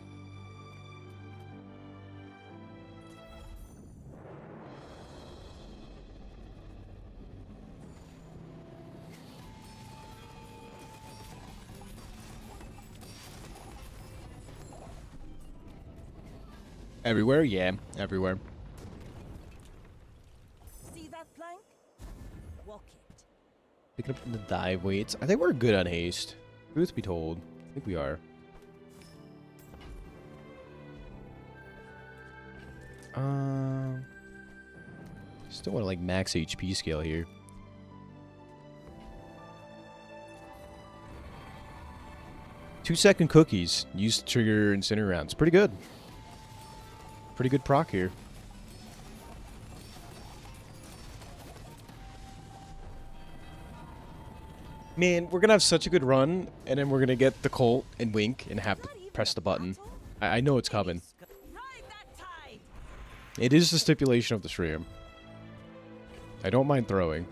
Everywhere? Yeah, everywhere.
See that plank? Walk it.
Picking up the dive weights. I think we're good on haste. Truth be told. I think we are. Still want to like max HP scale here. Two-second cookies. Use to trigger Incinerator rounds. Pretty good. Pretty good proc here. Man, we're gonna have such a good run, and then we're gonna get the Colt and Wink and have to press the button. I know it's coming.
Ride that tide.
It is the stipulation of the stream. I don't mind throwing.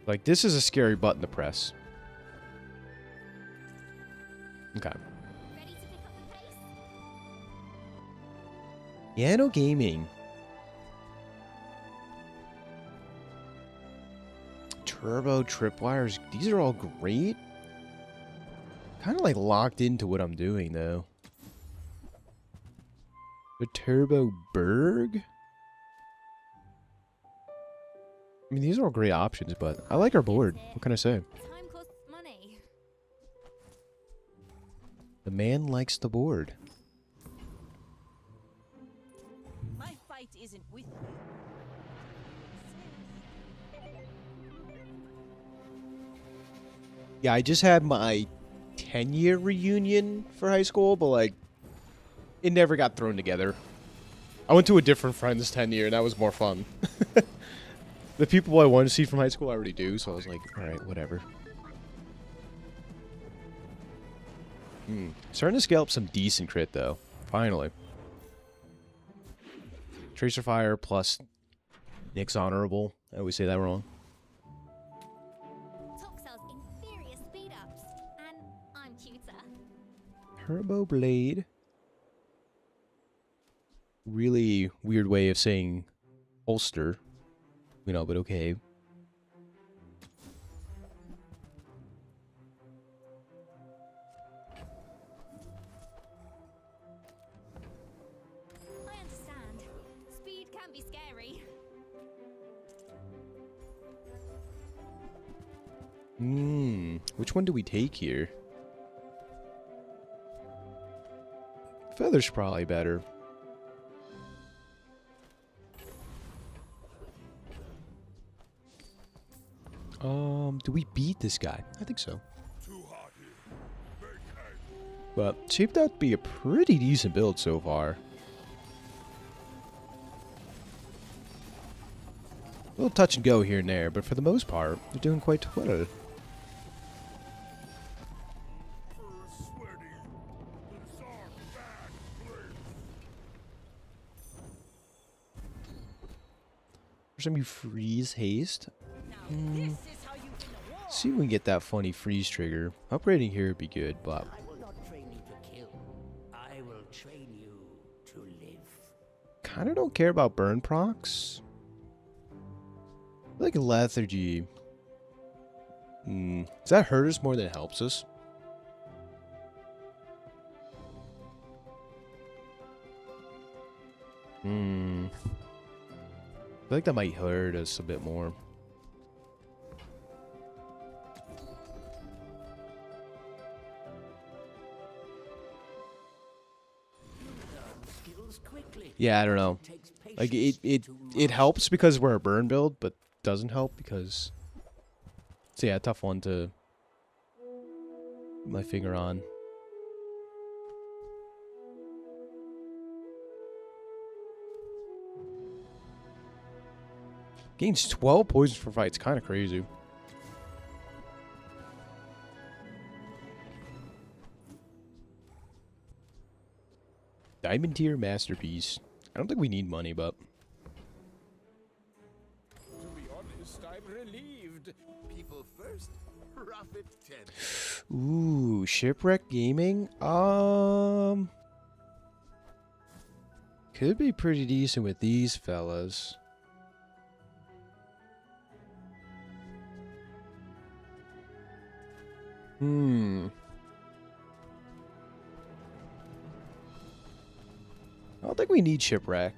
Like, this is a scary button to press. Okay.
Ready to pick up the pace?
Piano gaming. Turbo tripwires. These are all great. Kind of like locked into what I'm doing, though. The Turbo Berg? I mean, these are all great options, but I like our board. What can I say?
Time costs money.
The man likes the board.
My fight isn't with you.
Yeah, I just had my 10-year reunion for high school, but like, it never got thrown together. I went to a different friend's 10-year, and that was more fun. The people I wanted to see from high school I already do, so I was like, alright, whatever. Starting to scale up some decent crit, though. Finally. Tracer Fire plus Nick's Honorable. I always say that wrong.
Toxel's inferior speed ups, and I'm cuter.
Turbo Blade. Really weird way of saying holster. You know, but okay.
I understand. Speed can be scary.
Which one do we take here? Feather's probably better. Do we beat this guy? I think so. But shaped out to be a pretty decent build so far. A little touch and go here and there, but for the most part, they're doing quite well. First time you freeze haste.
This is how you win a war.
See if we can get that funny freeze trigger. Upgrading here would be good, but
I will not train you to kill. I will train you to live.
kind of don't care about burn procs. I like lethargy. Does that hurt us more than it helps us? I feel like that might hurt us a bit more.
Skills quickly.
Yeah, I don't know.
Takes
Like
patience
it
to
helps because we're a burn build, but doesn't help because it's a tough one to put my finger on. Gains 12 poisons for fights, kind of crazy. Diamond tier masterpiece. I don't think we need money, but
To be honest, I'm relieved. People first, profit 10.
ooh, shipwreck gaming. Could be pretty decent with these fellas. I don't think we need shipwreck.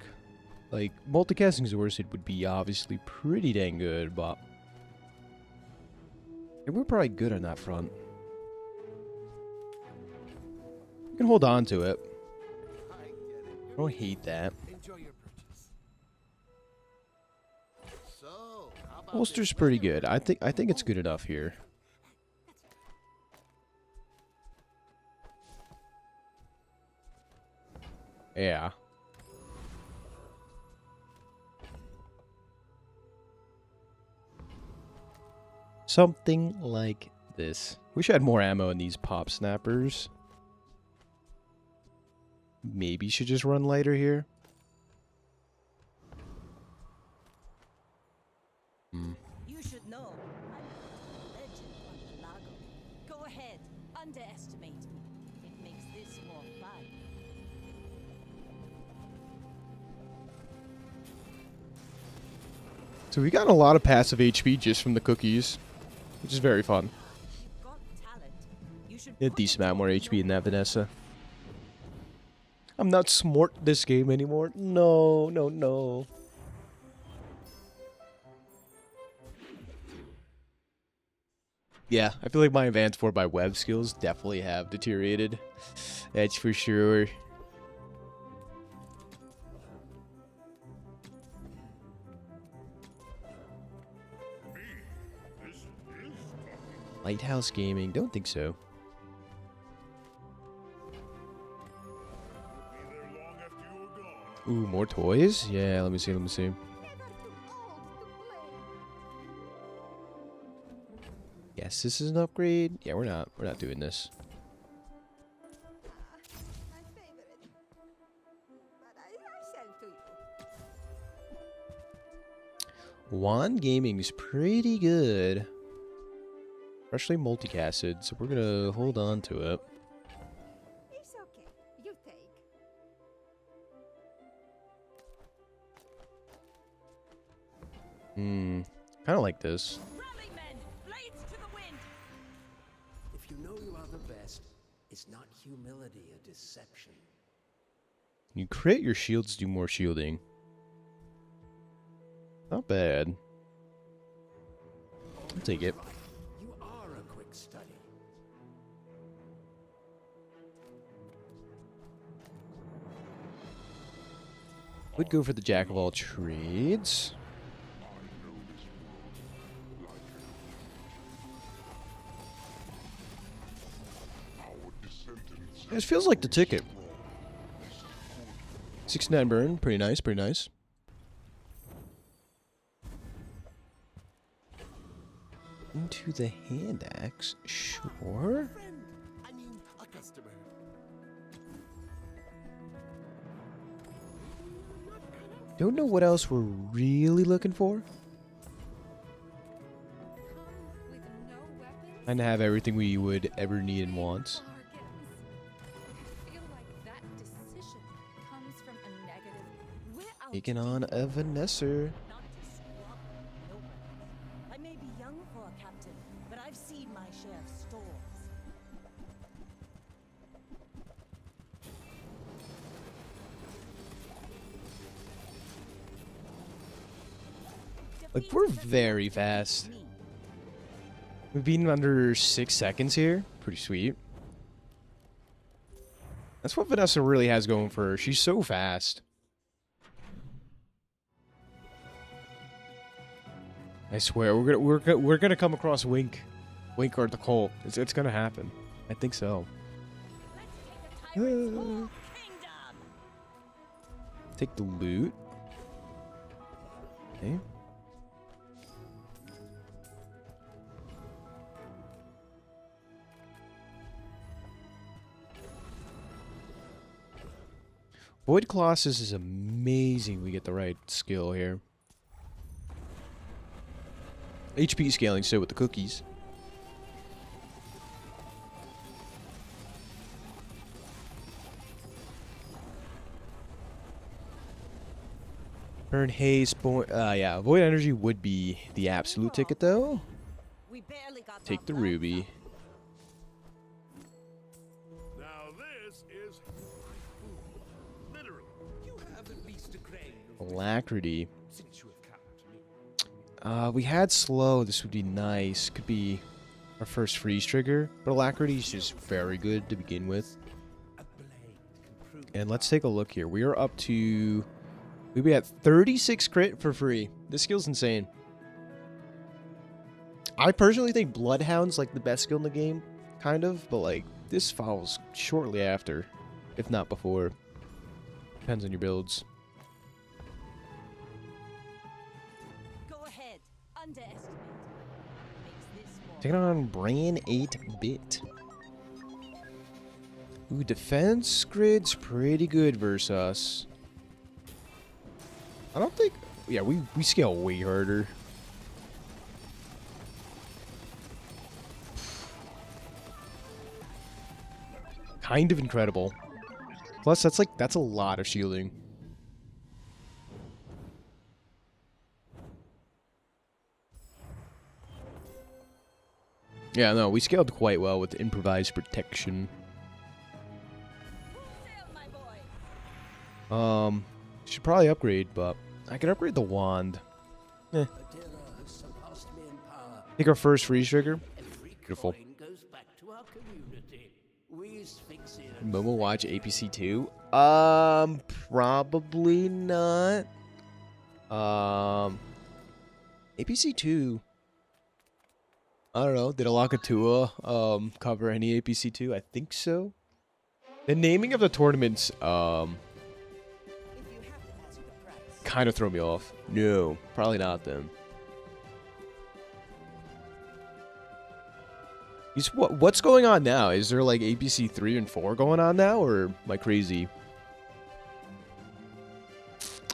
Like, multicasting Zorsid would be obviously pretty dang good, but and we're probably good on that front. We can hold on to it.
I get it.
I don't hate that.
Enjoy your purchase. So, how about
Holster's
this
pretty
weather?
good. I think it's good enough here. Yeah. Something like this. Wish I had more ammo in these pop snappers. Maybe should just run lighter here.
You should know. I'm a legend on the Lago. Go ahead, underestimate me. It makes this more fun.
So we got a lot of passive HP just from the cookies, which is very fun.
You've got talent. You should
A
put
decent
it
amount more
to
HP than
your
that, Vanessa. I'm not smart this game anymore. No, no, no. Yeah, I feel like my advanced 4x web skills definitely have deteriorated. That's for sure. Lighthouse Gaming, don't think so. Ooh, more toys? Yeah, let me see, let me see.
Never too old to play.
Yes, this is an upgrade. Yeah, we're not doing this.
My favorite. But I sell to you.
Wand Gaming is pretty good. Especially multicasted, so we're gonna hold on to it.
It's okay. You take.
Kind of like this.
Rally, men! Blades to the wind!
If you know you are the best, is not humility a deception?
You crit, your shields do more shielding. Not bad. I'll take it.
You are a quick study.
Would go for the jack of all trades. This feels like the ticket. 69 burn, pretty nice, pretty nice. Into the hand axe, sure.
I mean, a customer.
Don't know what else we're really looking for.
With no weapons?
And have everything we would ever need and want.
Bargains. I feel like that decision comes from a negative.
We're out
Taking
to
on
dinner,
a Vanessa.
not to squabble. No weapons. I may be young for a captain, but I've seen my share of storms.
Like, we're very fast. We've been under 6 seconds here. Pretty sweet. That's what Vanessa really has going for her. She's so fast. I swear, we're gonna come across Wink or the Colt. It's gonna happen. I think so.
Let's take a tyrant's whole kingdom!
Take the loot. Okay. Void Colossus is amazing. We get the right skill here. HP scaling, so with the cookies. Burn haste, yeah, Void Energy would be the absolute ticket though.
We barely got
Take
our
the
plans
ruby.
up.
Now this is literally.
You have at least a grain of
Alacrity.
since you have come to me.
We had slow. This would be nice. Could be our first freeze trigger, but Alacrity is just very good to begin with.
A blade can prove
And let's take a look here. We are up to... We'll be at 36 crit for free. This skill's insane. I personally think Bloodhound's like the best skill in the game, kind of, but like this follows shortly after, if not before. Depends on your builds.
Go ahead. Underestimate. Makes this more.
Taking on Brain 8-bit. Ooh, defense grid's pretty good versus us. I don't think... Yeah, we scale way harder. Kind of incredible. Plus, that's a lot of shielding. Yeah, no, we scaled quite well with improvised protection.
Sail, my boy.
Should probably upgrade, but I could upgrade the wand.
Adira has surpassed me in power.
Take our first freeze trigger.
Every
Beautiful.
coin goes back to our community. We fix it.
Momo watch APC 2? Probably not. APC 2. I don't know. Did Alakatua cover any APC 2? I think so. The naming of the tournaments,
If you have
kind of throw me off. No, probably not then. What's going on now? Is there like APC 3 and 4 going on now, or am I crazy?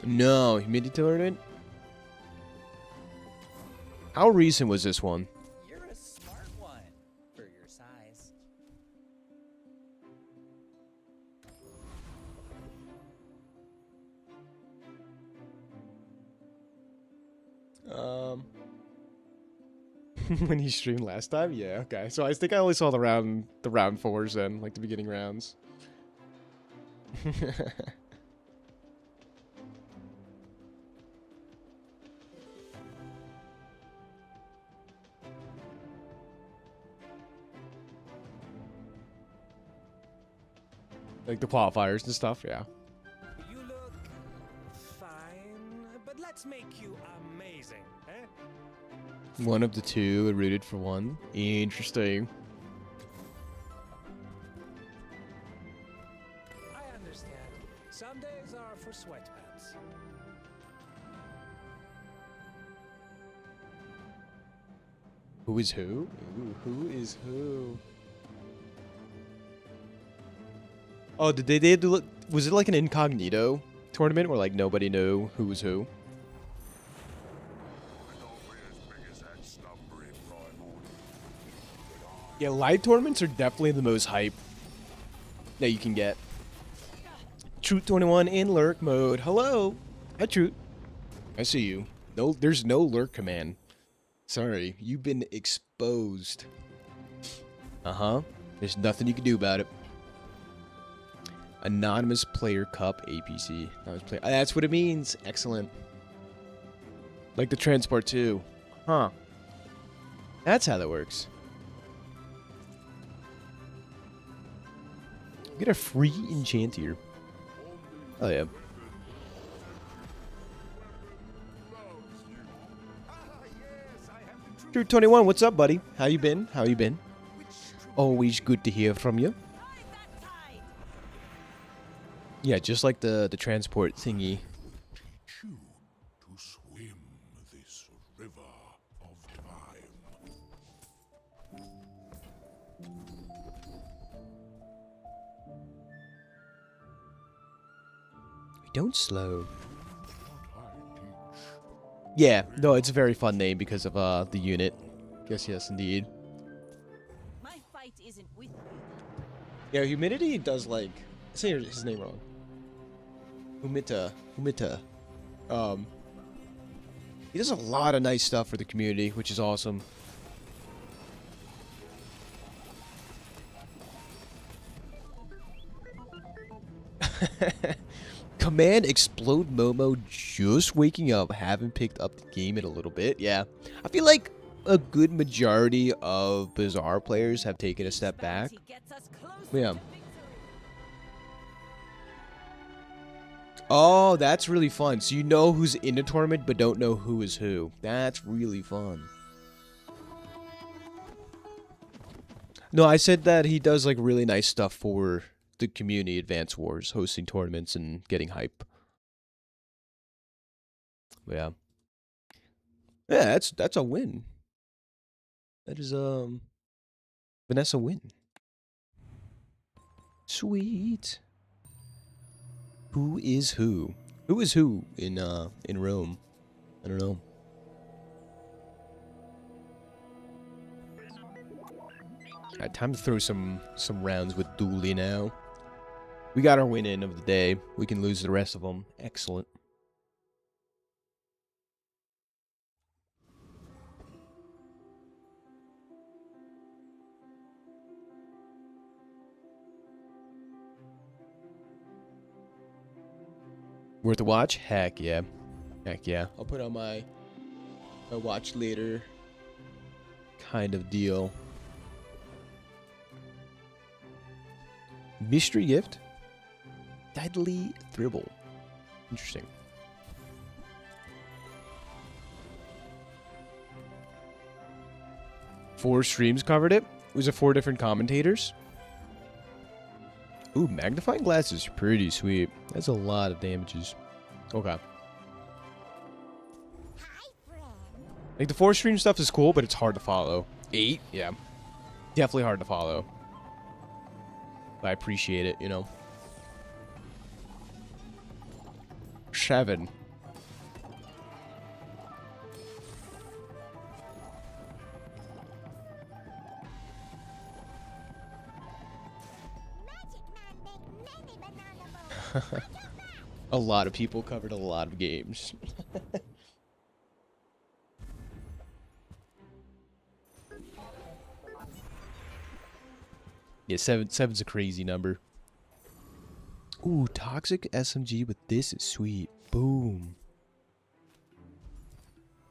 No, humidity tournament? How recent was this one?
You're a smart one for your size.
When he streamed last time? Yeah, okay. So I think I only saw the round fours then, like the beginning rounds. Like the qualifiers and stuff, yeah.
You look fine, but let's make you amazing, eh?
One of the two rooted for one. Interesting.
I understand. Some days are for sweatpants.
Who is who? Ooh, who is who? Oh, did they do? Was it like an incognito tournament where like nobody knew who was who? Yeah, live tournaments are definitely the most hype that you can get. Truth21 in lurk mode. Hello. Hi, Truth. I see you. No, there's no lurk command. Sorry, you've been exposed. Uh-huh. There's nothing you can do about it. Anonymous Player Cup APC. Anonymous player. That's what it means. Excellent. Like the transport too. Huh. That's how that works. Get a free enchant here. Oh yeah. Truth21, what's up, buddy? How you been? How you been? Always good to hear from you. Yeah, just like the transport thingy.
You to swim this river of time.
Don't slow. Yeah, no, it's a very fun name because of the unit. Yes, indeed.
My fight isn't with you.
Yeah, Humidity does like say his name wrong. Humita. He does a lot of nice stuff for the community, which is awesome. Command explode Momo just waking up, haven't picked up the game in a little bit. Yeah, I feel like a good majority of Bazaar players have taken a step back. Yeah. Oh, that's really fun. So you know who's in the tournament, but don't know who is who. That's really fun. No, I said that he does like really nice stuff for the community, Advance Wars, hosting tournaments and getting hype. Yeah. Yeah, that's a win. That is Vanessa win. Sweet. Who is who? Who is who in Rome? I don't know. Alright, time to throw some rounds with Dooley now. We got our win in of the day. We can lose the rest of them. Excellent. Worth a watch? Heck yeah. Heck yeah. I'll put on my watch later kind of deal. Mystery gift? Deadly Thribble. Interesting. Four streams covered it. Was it 4 different commentators? Ooh, magnifying glasses. Pretty sweet. That's a lot of damages. Okay. Like, the 4-stream stuff is cool, but it's hard to follow. 8? Yeah. Definitely hard to follow. But I appreciate it, you know. 7. A lot of people covered a lot of games. Yeah, 7's a crazy number. Ooh, toxic SMG with this is sweet. Boom.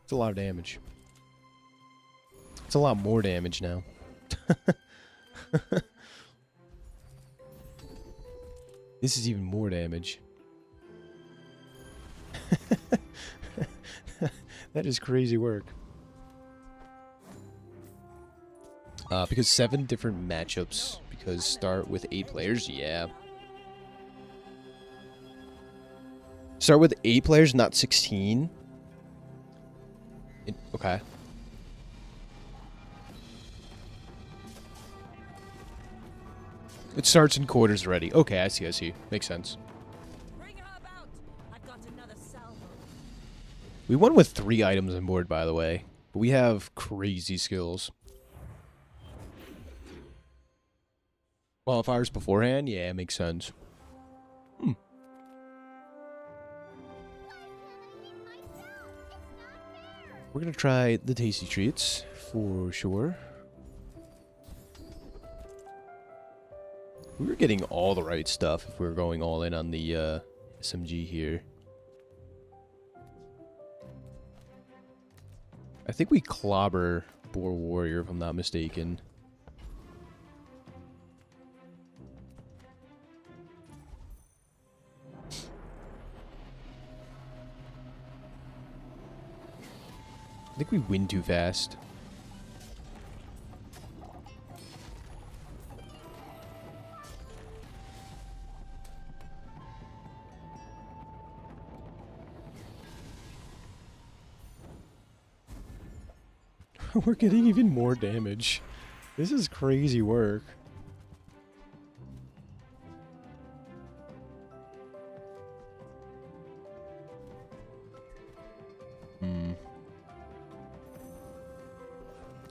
It's a lot of damage. It's a lot more damage now. This is even more damage. That is crazy work. Because 7 different matchups. Because start with 8 players, yeah. Start with 8 players, not 16. Okay. It starts in quarters already. Okay, I see. Makes sense.
Bring her about. I've got another salvo.
We won with 3 items on board, by the way. But we have crazy skills. Qualifiers beforehand? Yeah, makes sense. We're gonna try the tasty treats for sure. We were getting all the right stuff if we were going all in on the SMG here. I think we clobber Boar Warrior if I'm not mistaken. I think we win too fast. We're getting even more damage. This is crazy work.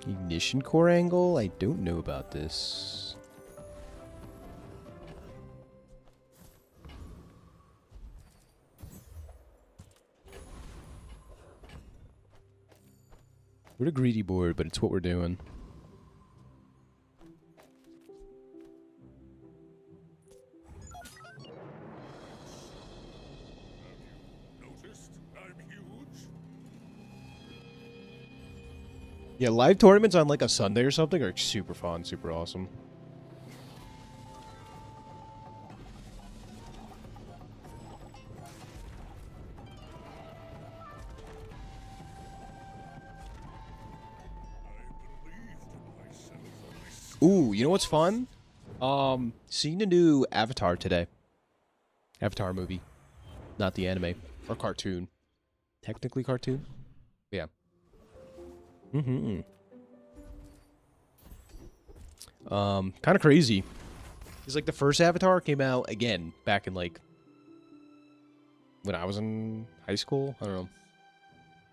Ignition core angle? I don't know about this. We're a greedy board, but it's what we're doing.
Noticed I'm huge?
Yeah, live tournaments on like a Sunday or something are super fun, super awesome. Ooh, you know what's fun? Seeing the new Avatar today. Avatar movie. Not the anime. Or cartoon. Technically cartoon? Yeah. Kind of crazy. It's like the first Avatar came out, again, back in like... when I was in high school? I don't know.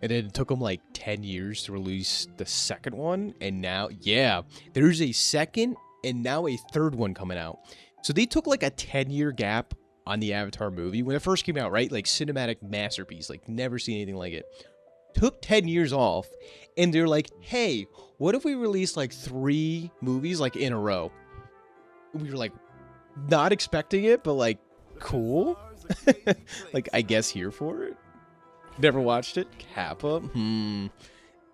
And then it took them like 10 years to release the second one. And now, yeah, there's a second and now a third one coming out. So they took like a 10-year gap on the Avatar movie. When it first came out, right? Like cinematic masterpiece. Like never seen anything like it. Took 10 years off. And they're like, hey, what if we release like 3 movies like in a row? We were like, not expecting it, but like, cool. Like, I guess here for it. Never watched it? Kappa? I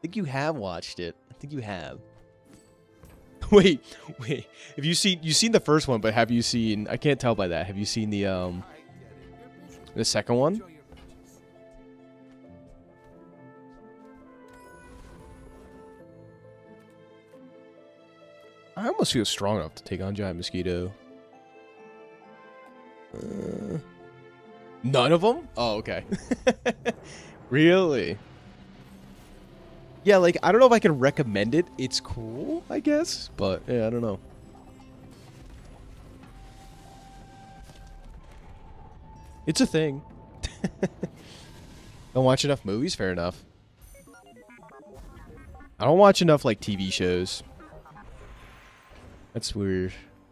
think you have watched it. I think you have. Wait. Have you seen the first one, but have you seen... I can't tell by that. Have you seen the second one? I almost feel strong enough to take on Giant Mosquito. None of them? Oh, okay. Really? Yeah, like, I don't know if I can recommend it. It's cool, I guess. But, yeah, I don't know. It's a thing. Don't watch enough movies? Fair enough. I don't watch enough, like, TV shows. That's where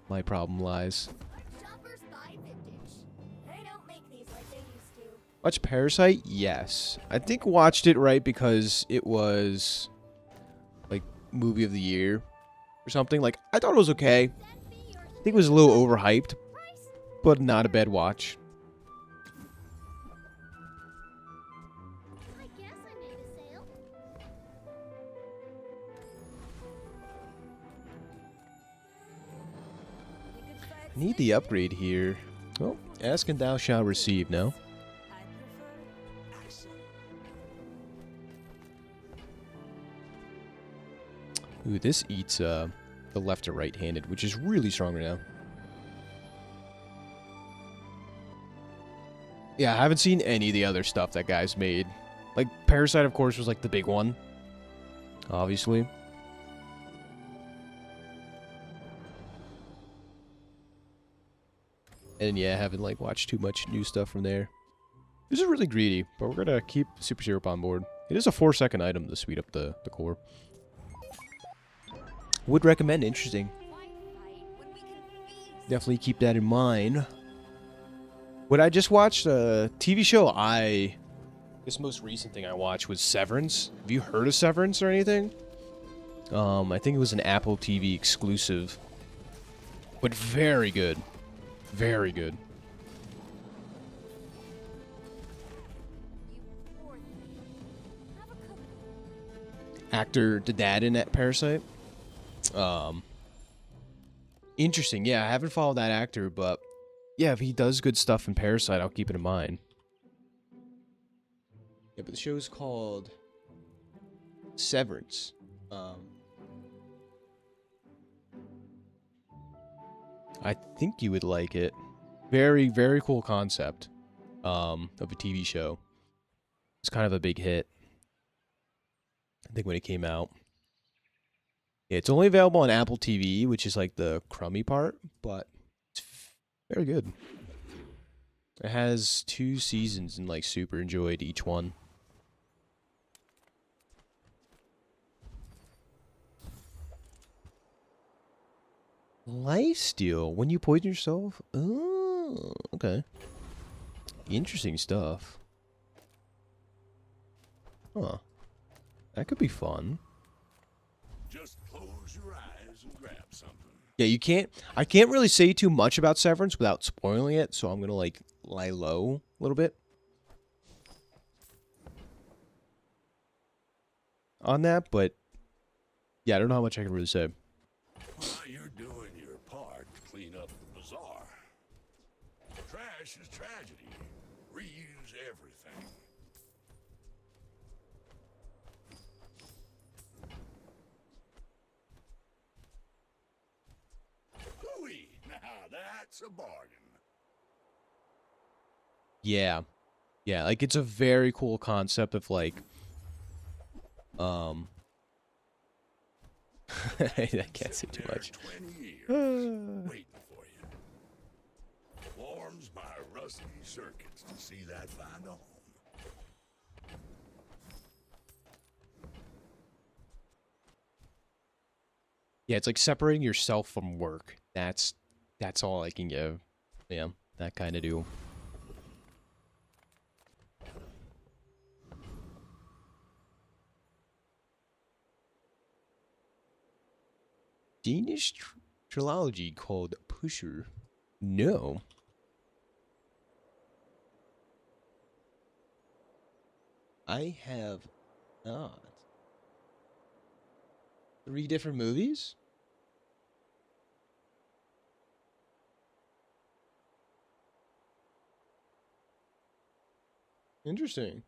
my problem lies.
Shoppers buy vintage. They don't make these like they used to.
Watch Parasite? Yes. I think watched it right because it was, like, movie of the year or something. Like, I thought it was okay. I think it was a little overhyped, but not a bad watch.
I guess I made a sale.
I need the upgrade here. Well, ask and thou shalt receive, no?
I prefer action.
Ooh, this eats the left or right-handed, which is really strong right now. Yeah, I haven't seen any of the other stuff that guy's made. Like, Parasite, of course, was like the big one. Obviously. And yeah, I haven't like watched too much new stuff from there. This is really greedy, but we're gonna keep Super Syrup on board. It is a 4-second item to speed up the core. Would recommend, interesting. Definitely keep that in mind. What I just watched, a TV show, this most recent thing I watched was Severance. Have you heard of Severance or anything? I think it was an Apple TV exclusive. But very good. Very good. Actor, the dad in that Parasite. Interesting. Yeah, I haven't followed that actor, but yeah, if he does good stuff in Parasite, I'll keep it in mind. Yeah, but the show's called Severance. I think you would like it. Very, very cool concept of a TV show. It's kind of a big hit, I think, when it came out. Yeah, it's only available on Apple TV, which is like the crummy part, but it's very good. It has 2 seasons and like super enjoyed each one. Lifesteal. When you poison yourself? Oh, okay. Interesting stuff. Huh. That could be fun.
Just close your eyes and grab something.
Yeah, I can't really say too much about Severance without spoiling it, so I'm gonna like lie low a little bit on that, but yeah, I don't know how much I can really say.
While you're doing your part to clean up the bazaar, trash is tragedy. Reuse everything. Hooey! Now that's a bargain.
Yeah. Yeah, like it's a very cool concept of like I can't say too much.
20 years waiting for you. Warms my rusty circuits to see that find a home.
Yeah, it's like separating yourself from work. That's all I can give. Yeah, that kind of do. Danish trilogy called Pusher. No. I have not. 3 different movies? Interesting.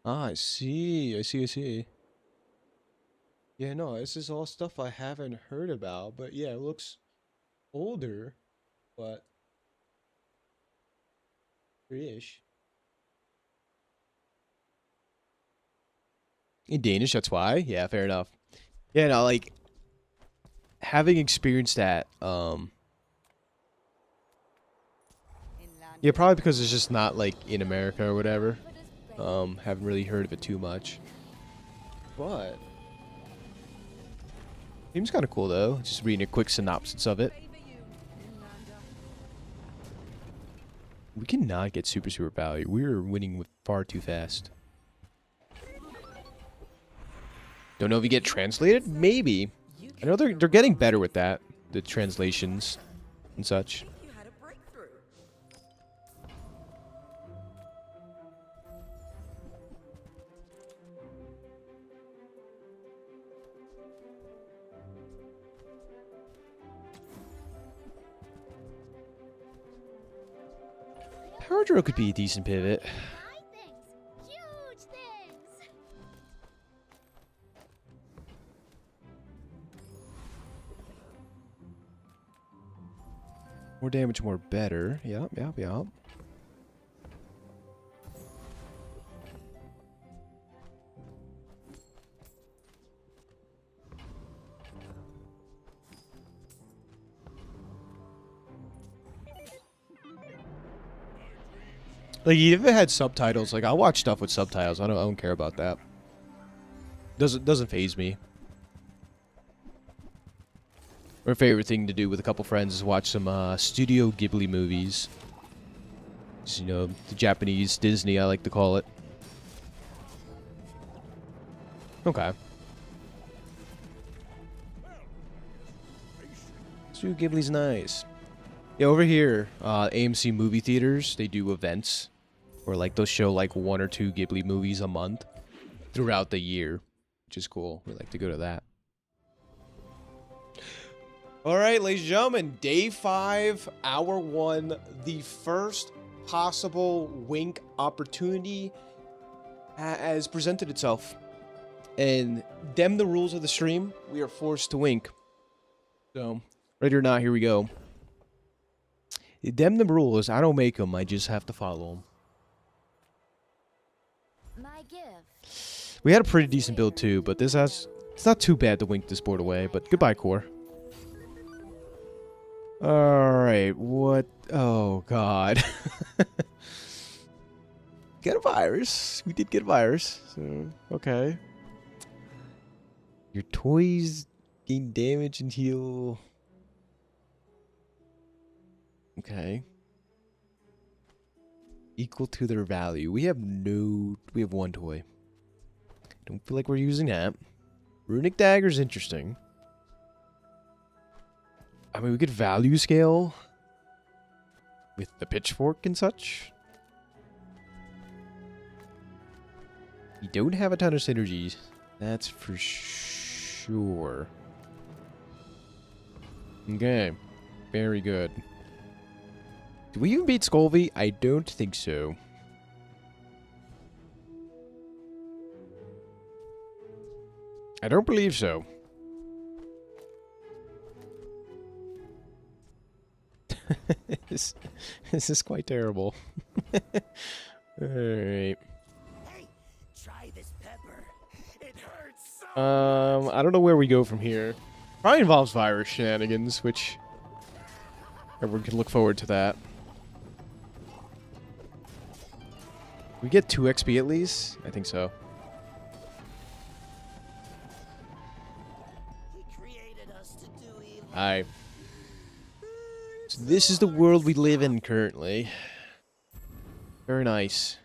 Ah, I see. I see. Yeah, no, this is all stuff I haven't heard about, but yeah, it looks older, but ish. In Danish, that's why. Yeah, fair enough. Yeah, no, like having experienced that, yeah, probably because it's just not like in America or whatever. Haven't really heard of it too much. But seems kind of cool though. Just reading a quick synopsis of it. We cannot get super value. We're winning with far too fast. Don't know if you get translated? Maybe. I know they're getting better with that. The translations and such.
You had a breakthrough.
Power drill could be a decent pivot.
Buy things. Huge things.
More damage, more better. Yep. Like, if it had subtitles, like, I'll watch stuff with subtitles. I don't care about that. Doesn't faze me. My favorite thing to do with a couple friends is watch some Studio Ghibli movies. Just, you know, the Japanese Disney, I like to call it. Okay. Studio Ghibli's nice. Yeah, over here, AMC movie theaters, they do events where, like, they'll show, like, 1 or 2 Ghibli movies a month throughout the year, which is cool. We like to go to that. All right, ladies and gentlemen, day 5, hour 1, the first possible wink opportunity has presented itself. And dem the rules of the stream, we are forced to wink. So, ready or not, here we go. Dem the rules, I don't make them, I just have to follow them.
My gift.
We had a pretty decent build too, but this has... It's not too bad to wink this board away, but goodbye, core. Alright, what... Oh, God. Get a virus. We did get a virus, so... Okay. Your toys gain damage and heal... Okay. Equal to their value. We have 1 toy. Don't feel like we're using that. Runic Dagger's interesting. I mean, we could value scale with the pitchfork and such. We don't have a ton of synergies. That's for sure. Okay. Very good. Do we even beat Scolvy? I don't think so. I don't believe so. This is quite terrible. Alright.
Hey, try this pepper. It hurts so
I don't know where we go from here. Probably involves virus shenanigans, which everyone can look forward to that. We get 2 XP at least? I think so.
He created us to do evil.
Alright. So this is the world we live in currently. Very nice.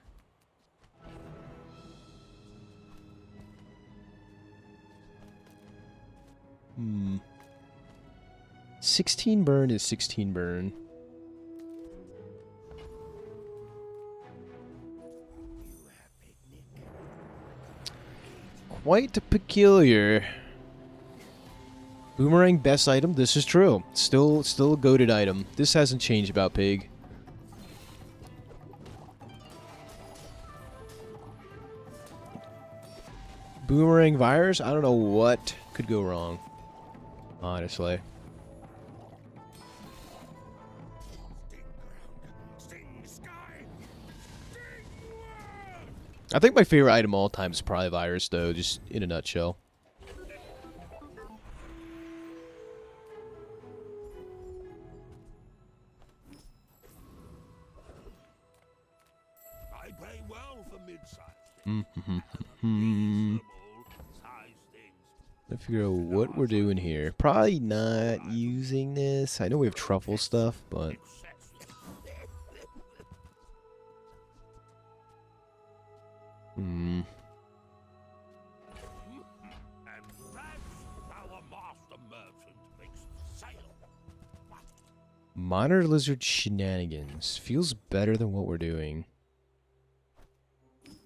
Hmm. 16 burn is 16 burn. Quite peculiar. Boomerang best item. This is true. Still a goated item. This hasn't changed about Pig. Boomerang virus? I don't know what could go wrong. Honestly. I think my favorite item all time is probably virus, though, just in a nutshell.
I pay well for mid-sized
Let's figure out what we're doing here. Probably not using this. I know we have truffle stuff, but...
And that's our master merchant makes a sale.
Monitor lizard shenanigans. Feels better than what we're doing.
Look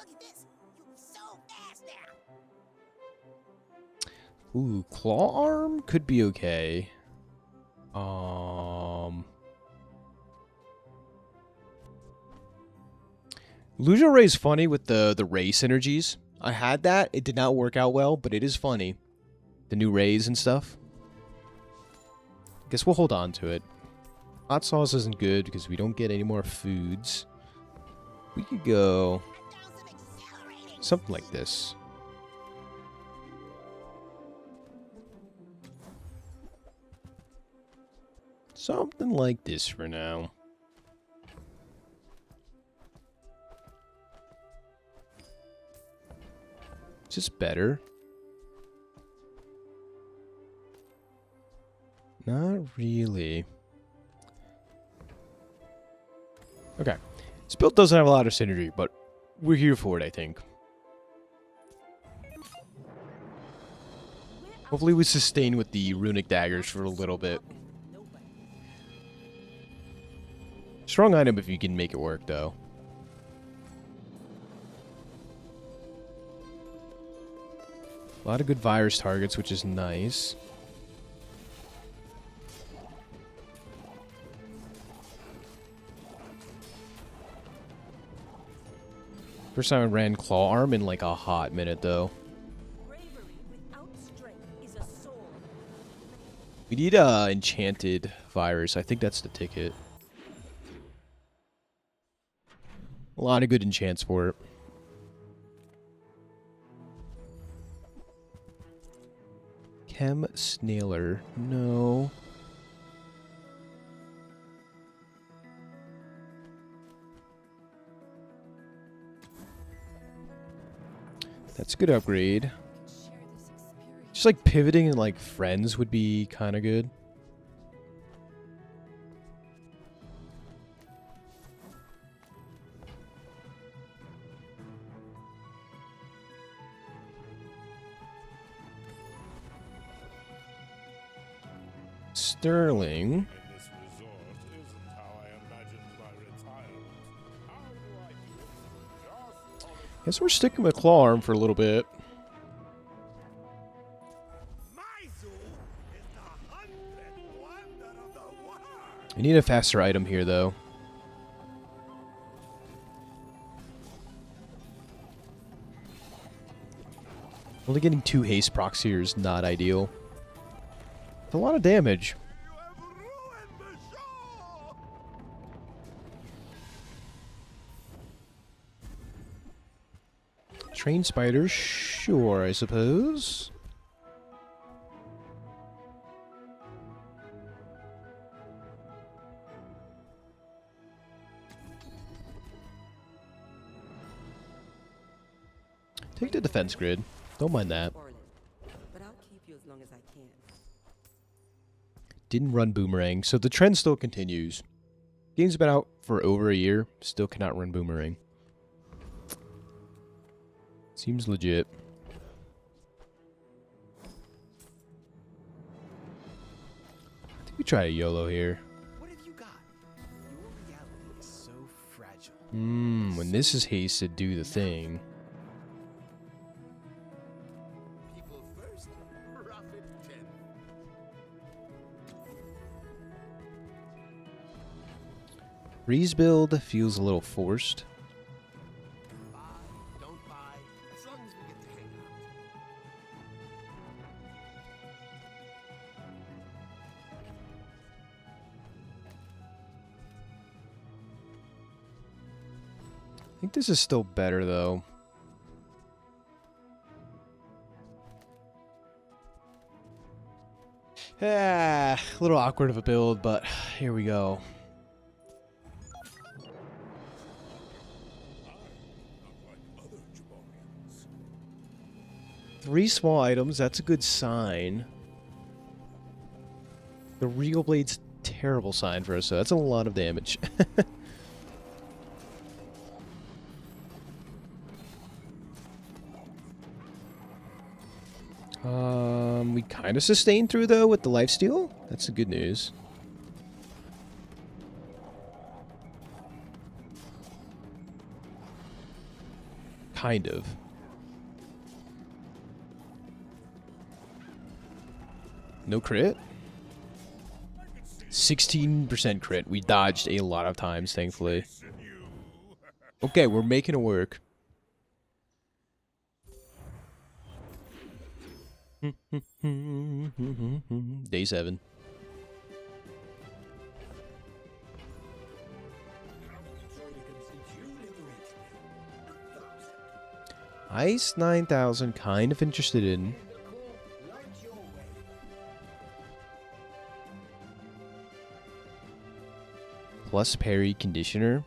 at this. You're so fast now.
Ooh, claw arm could be okay. Illusion Ray is funny with the ray synergies. I had that. It did not work out well, but it is funny. The new rays and stuff. Guess we'll hold on to it. Hot sauce isn't good because we don't get any more foods. We could go something like this. Something like this for now. Just better. Not really. Okay. This build doesn't have a lot of synergy, but we're here for it, I think. Hopefully we sustain with the runic daggers for a little bit. Strong item if you can make it work, though. A lot of good virus targets, which is nice. First time I ran claw arm in like a hot minute, though.
Bravery without strength is a sword.
We need enchanted virus. I think that's the ticket. A lot of good enchants for it. Chem Snailer. No. That's a good upgrade. Just like pivoting and like friends would be kind of good. Sterling.
This resort isn't how I imagined my retirement. How do I do it? Just on a
Guess we're sticking with claw arm for a little bit.
My zoo is the 100th wonder of the world.
We need a faster item here, though. Only getting 2 haste procs here is not ideal. It's a lot of damage.
You have ruined the show.
Train spiders, sure, I suppose. Take the defense grid. Don't mind that.
Orland, but I'll keep you as long as I can.
Didn't run boomerang, so the trend still continues. Game's been out for over a year, still cannot run boomerang. Seems legit. I think we try a YOLO here.
What have you got? Your reality is so fragile.
When this is hasted, do the thing.
People first, profit 10.
Reese build feels a little forced.
Buy, don't buy,
think this is still better, though. A little awkward of a build, but here we go. Three small items, that's a good sign. The Regal Blade's a terrible sign for us, so that's a lot of damage. We kind of sustained through, though, with the lifesteal. That's the good news. Kind of. No crit? 16% crit. We dodged a lot of times, thankfully. Okay, we're making it work. Day 7. Ice 9000, kind of interested in. Plus parry conditioner.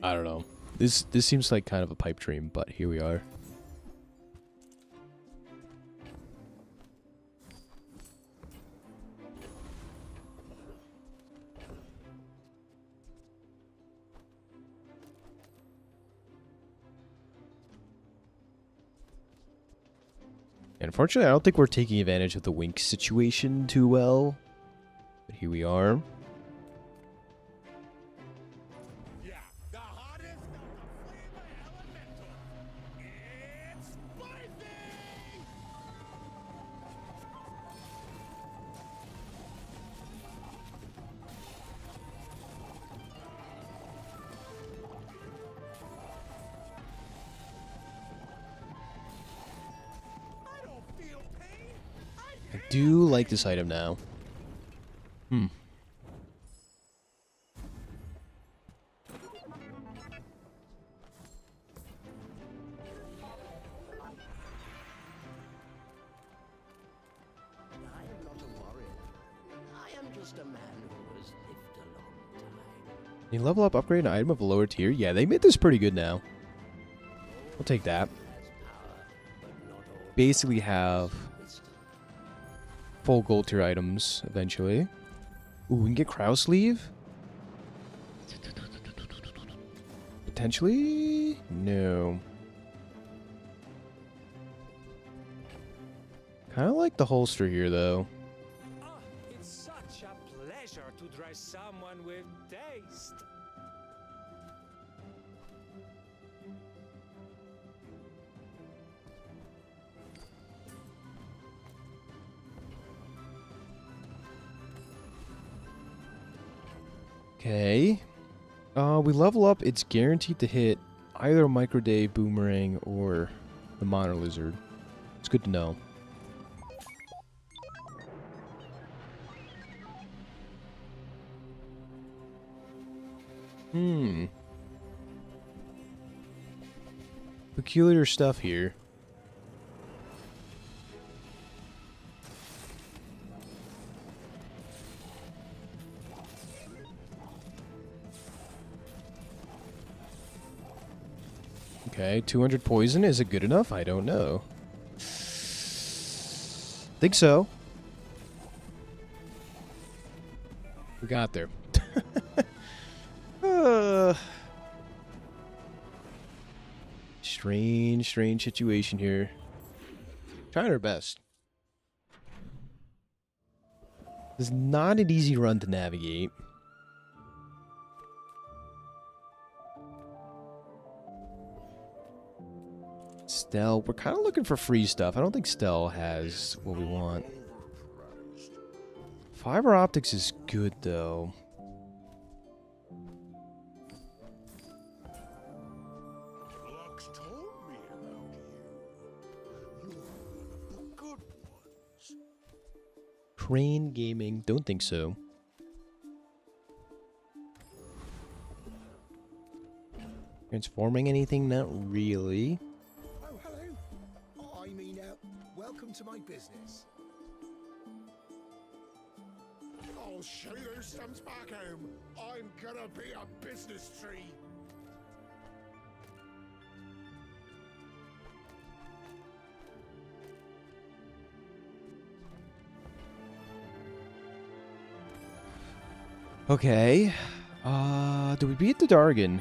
I don't know. This seems like kind of a pipe dream, but here we are. And unfortunately, I don't think we're taking advantage of the wink situation too well. But here we are. I do like this item now. Can you level up, upgrade an item of a lower tier? Yeah, they made this pretty good now. I'll take that. Basically have full gold tier items eventually. Ooh, we can get Crow Sleeve? Potentially? No. Kind of like the holster here, though.
Oh, it's such a pleasure to dress someone with taste.
Okay. We level up, it's guaranteed to hit either a Micro Day Boomerang or the Monitor Lizard. It's good to know. Peculiar stuff here. Okay, 200 poison, is it good enough? I don't know. Think so. We got there. Strange situation here. Trying our best. This is not an easy run to navigate. Stell, we're kind of looking for free stuff. I don't think Stell has what we want. Fiber optics is good, though.
Lux told me about you. You're the good ones.
Crane Gaming. Don't think so. Transforming anything? Not really.
Oh, hello. I mean, welcome to my business. I'll show you those stumps back home. I'm gonna be a business tree.
Okay. Do we beat the Dargan?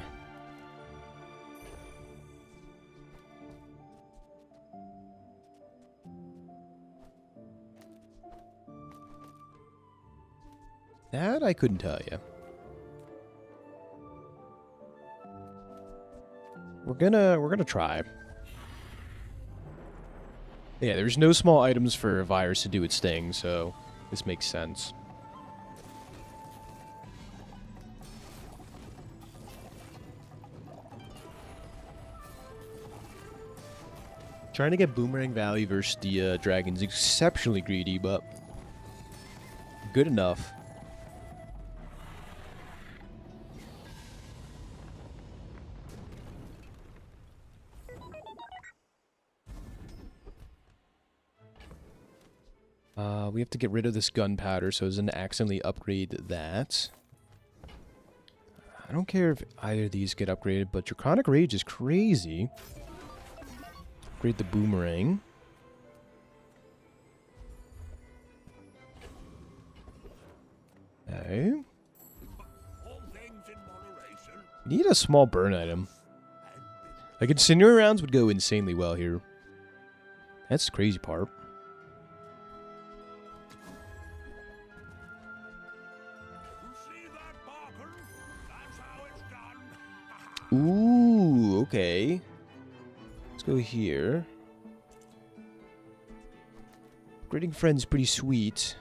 That I couldn't tell you. We're gonna try. Yeah, there's no small items for a virus to do its thing, so this makes sense. Trying to get boomerang value versus the dragon's exceptionally greedy, but good enough. We have to get rid of this gunpowder so it doesn't accidentally upgrade that. I don't care if either of these get upgraded, but Draconic Rage is crazy. Upgrade the boomerang. Okay. Need a small burn item. Like incendiary rounds would go insanely well here. That's the crazy part. Ooh, okay. Let's go here. Grading friend's pretty sweet.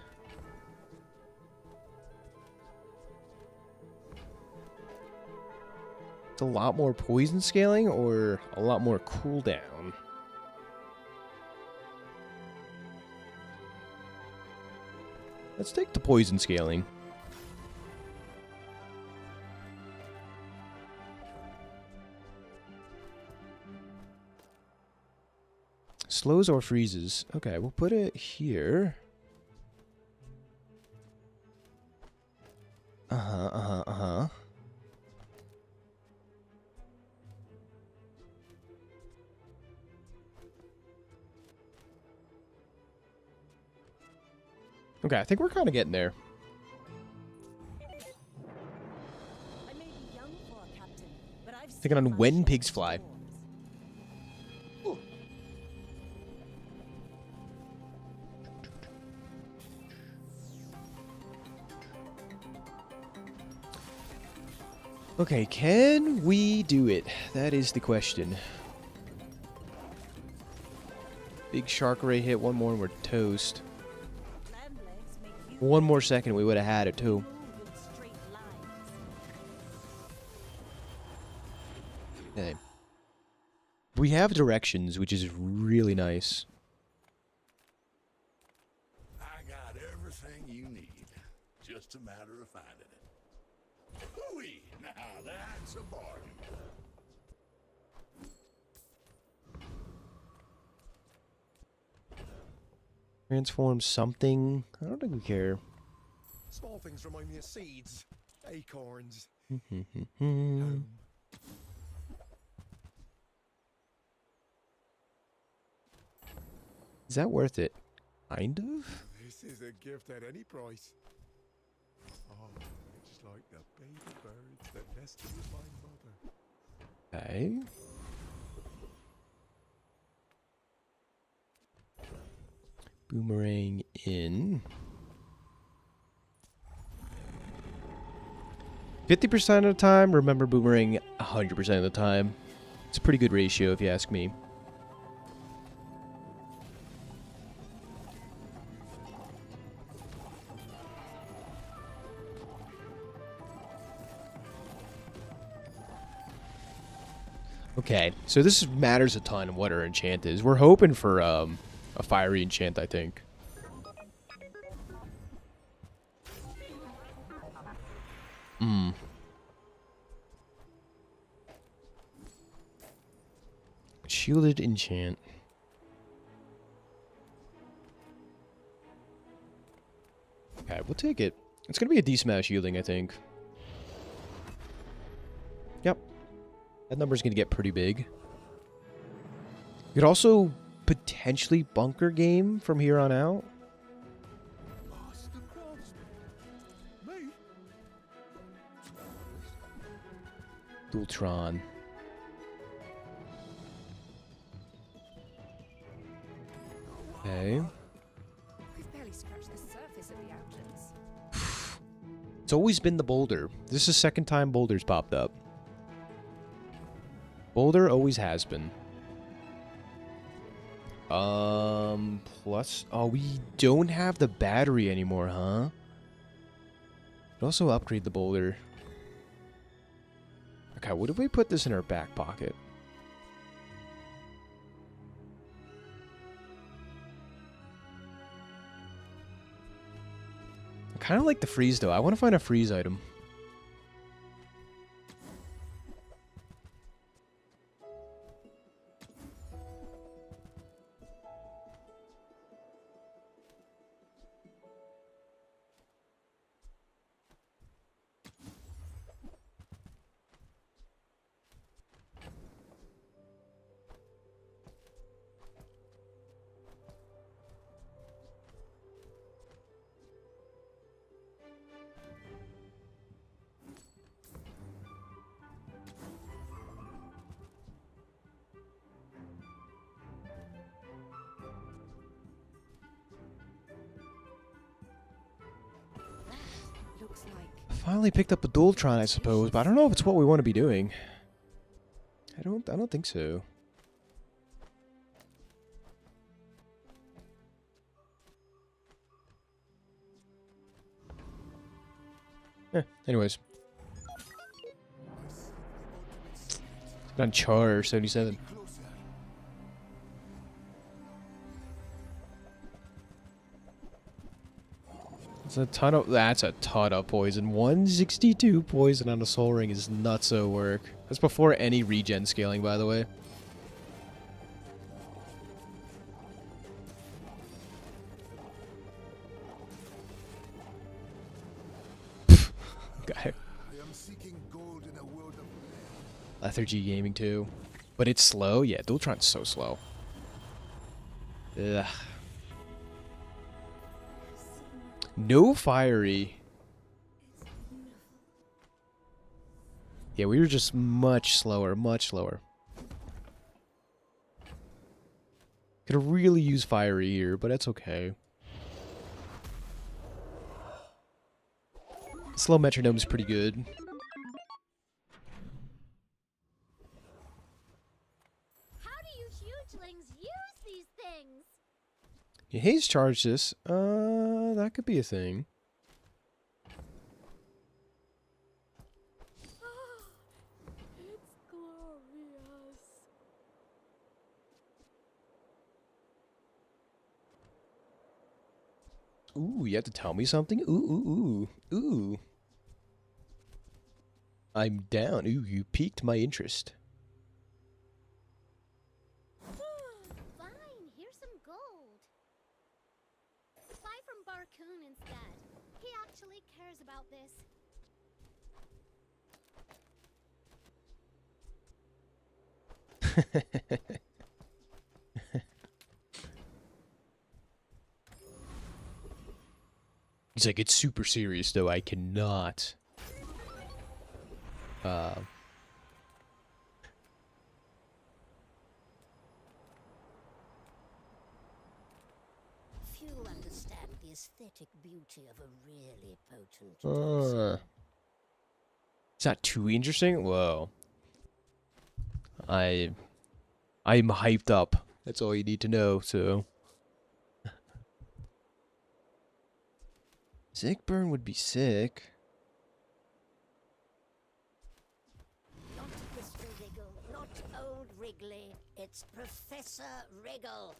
It's a lot more poison scaling or a lot more cooldown. Let's take the poison scaling. Slows or freezes. Okay, we'll put it here. Uh-huh. Okay, I think we're kind of getting there.
I may be young for a captain, but I've
Thinking on when pigs fly. Okay, can we do it? That is the question. Big shark ray hit, one more and we're toast. One more second, we would have had it too. Okay. We have directions, which is really nice.
I got everything you need. Just a matter of finding it. Hooey! Now that's a bargain.
Transform something. I don't think we care.
Small things remind me of seeds, acorns.
Is that worth it? Kind of?
This is a gift at any price. Oh, it's like the baby birds that nested with my mother.
Okay. Boomerang in. 50% of the time, remember boomerang 100% of the time. It's a pretty good ratio if you ask me. Okay, so this matters a ton what our enchant is. We're hoping for a fiery enchant, I think. Hmm. Shielded enchant. Okay, we'll take it. It's gonna be a decent amount of shielding, I think. Yep. That number's gonna get pretty big. You could also potentially bunker game from here on out.
Master craftsman. Me?
Dultron. Okay.
We've barely scratched the surface of the outlands.
It's always been the boulder. This is the second time boulders popped up. Boulder always has been. Plus... Oh, we don't have the battery anymore, huh? Could also upgrade the boulder. Okay, what if we put this in our back pocket? I kind of like the freeze, though. I want to find a freeze item.
Looks like
Finally picked up a Dultron, I suppose, but I don't know if it's what we want to be doing. I don't think so. Anyways. On Char 77. That's a ton of poison. 162 poison on a soul ring is nutso work. That's before any regen scaling, by the way. Okay. Lethargy gaming too. But it's slow? Yeah, Dultron's so slow. Ugh. No fiery. Yeah, we were just much slower, much slower. Could really use fiery here, but that's okay. Slow metronome is pretty good.
How do you hugelings use these things?
Yeah, Hayes charged this. That could be a thing.
It's glorious.
Ooh, you have to tell me something? Ooh, ooh, ooh, ooh. I'm down. Ooh, you piqued my interest.
Fine, here's some gold. Buy from Barcoon instead. He actually cares about this.
He's like, it's super serious, though. I cannot.
Few understand the aesthetic beauty of a really potent
It's not too interesting? Whoa. I'm hyped up. That's all you need to know, so. Sick burn would be sick.
Not Mr. Wriggle, not old Wrigley. It's Professor Wriggle.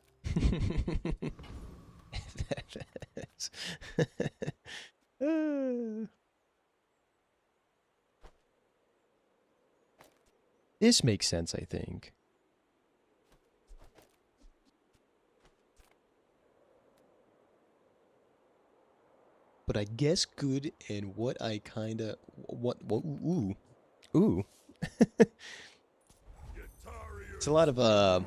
This makes sense, I think. But I guess good and what I kinda... ooh. Ooh. It's a lot of,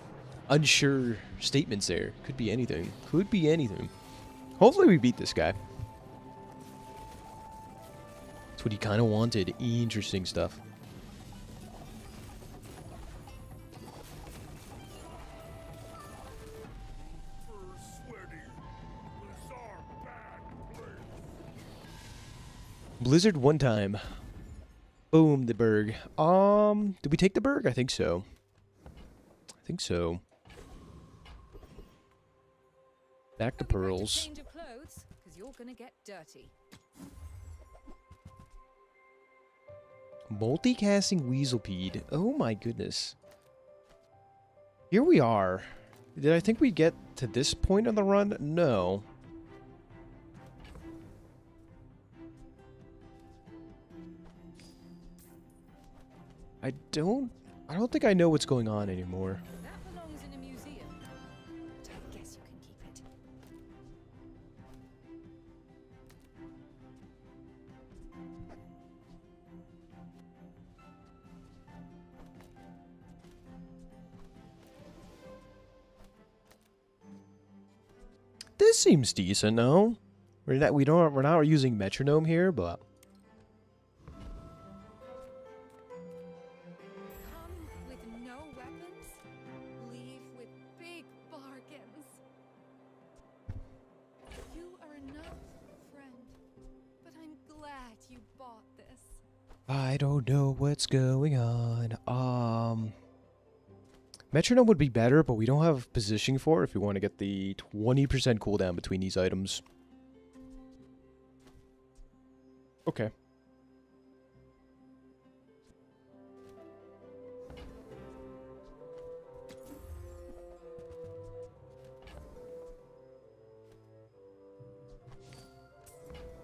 unsure statements there. Could be anything. Could be anything. Hopefully we beat this guy. That's what he kind of wanted. Interesting stuff. Blizzard one time. Boom, the berg. Did we take the berg? I think so. I think so. Back to pearls.
Change of clothes, 'cause you're gonna get dirty.
Multicasting Weaselpede. Oh my goodness. Here we are. Did I think we'd get to this point of the run? No. I don't think I know what's going on anymore.
That belongs in a museum. But I guess you can keep it.
This seems decent, no? We're not using metronome here, but
Come with no weapons, leave with big bargains. You are enough, friend, but I'm glad you bought this.
I don't know what's going on. Metronome would be better, but we don't have positioning for it if we want to get the 20% cooldown between these items. Okay.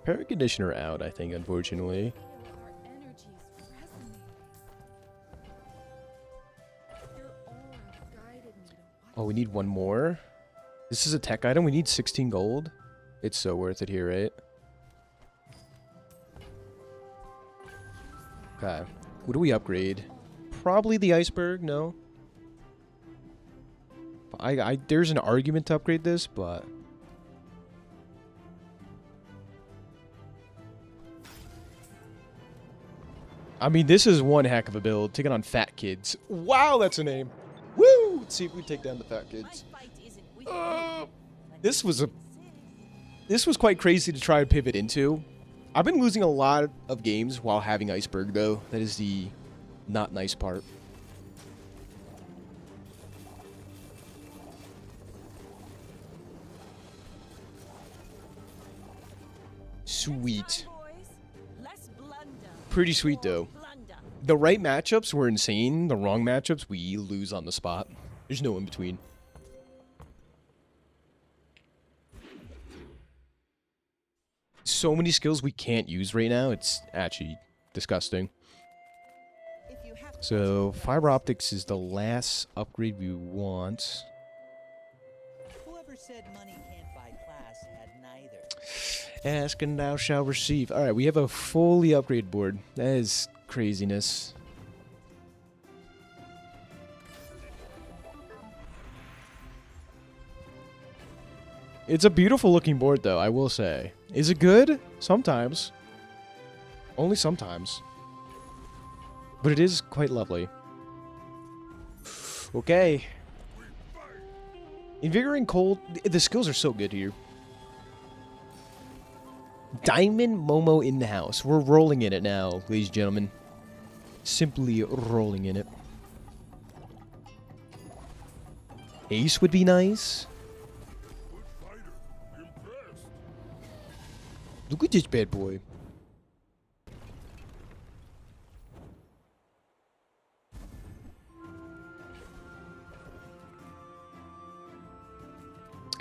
Air conditioner out, I think, unfortunately.
Our energies resonating. Your aura guided me to
Oh, we need one more. This is a tech item. We need 16 gold. It's so worth it here, right? Okay. What do we upgrade? Probably the iceberg, no? There's an argument to upgrade this, but... I mean, this is one heck of a build. Taking on fat kids. Wow, that's a name. Woo! Let's see if we take down the fat kids. This was quite crazy to try and pivot into. I've been losing a lot of games while having iceberg, though. That is the not nice part. Sweet. Pretty sweet, though. The right matchups were insane. The wrong matchups, we lose on the spot. There's no in between. So many skills we can't use right now. It's actually disgusting. So, fiber optics is the last upgrade we want.
Whoever said money can't buy class had neither.
Ask and thou shalt receive. Alright, we have a fully upgrade board. That is craziness. It's a beautiful looking board, though, I will say. Is it good? Sometimes. Only sometimes. But it is quite lovely. Okay. Invigorating Cold. The skills are so good here. Diamond Momo in the house. We're rolling in it now, ladies and gentlemen. Simply rolling in it. Ace would be nice. Look at this bad boy.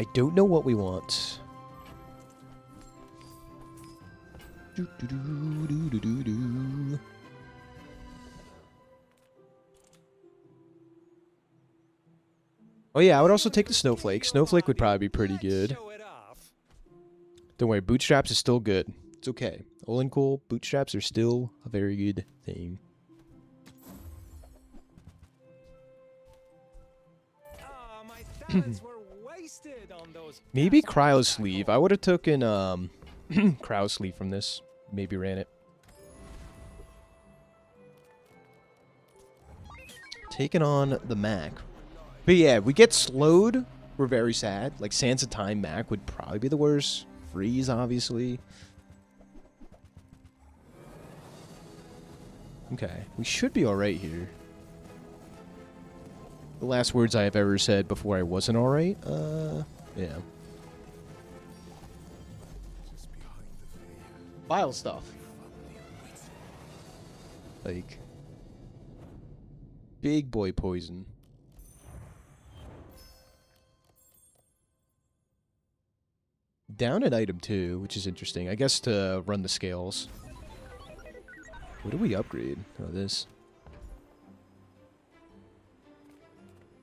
I don't know what we want. Oh yeah, I would also take the Snowflake. Snowflake would probably be pretty good.
Show it off.
Don't worry, Bootstraps is still good. It's okay. Olin Cool, Bootstraps are still a very good thing.
Ah, my talents were wasted on those.
Maybe Cryo Sleeve. I would have taken Cryo Sleeve from this. Maybe ran it. Taking on the Mac. But yeah, we get slowed. We're very sad. Like Sands of Time Mac would probably be the worst. Freeze, obviously. Okay, we should be alright here. The last words I have ever said before I wasn't alright? Yeah. Vile stuff. Like, big boy poison. Down at item 2, which is interesting. I guess to run the scales. What do we upgrade? Oh, this.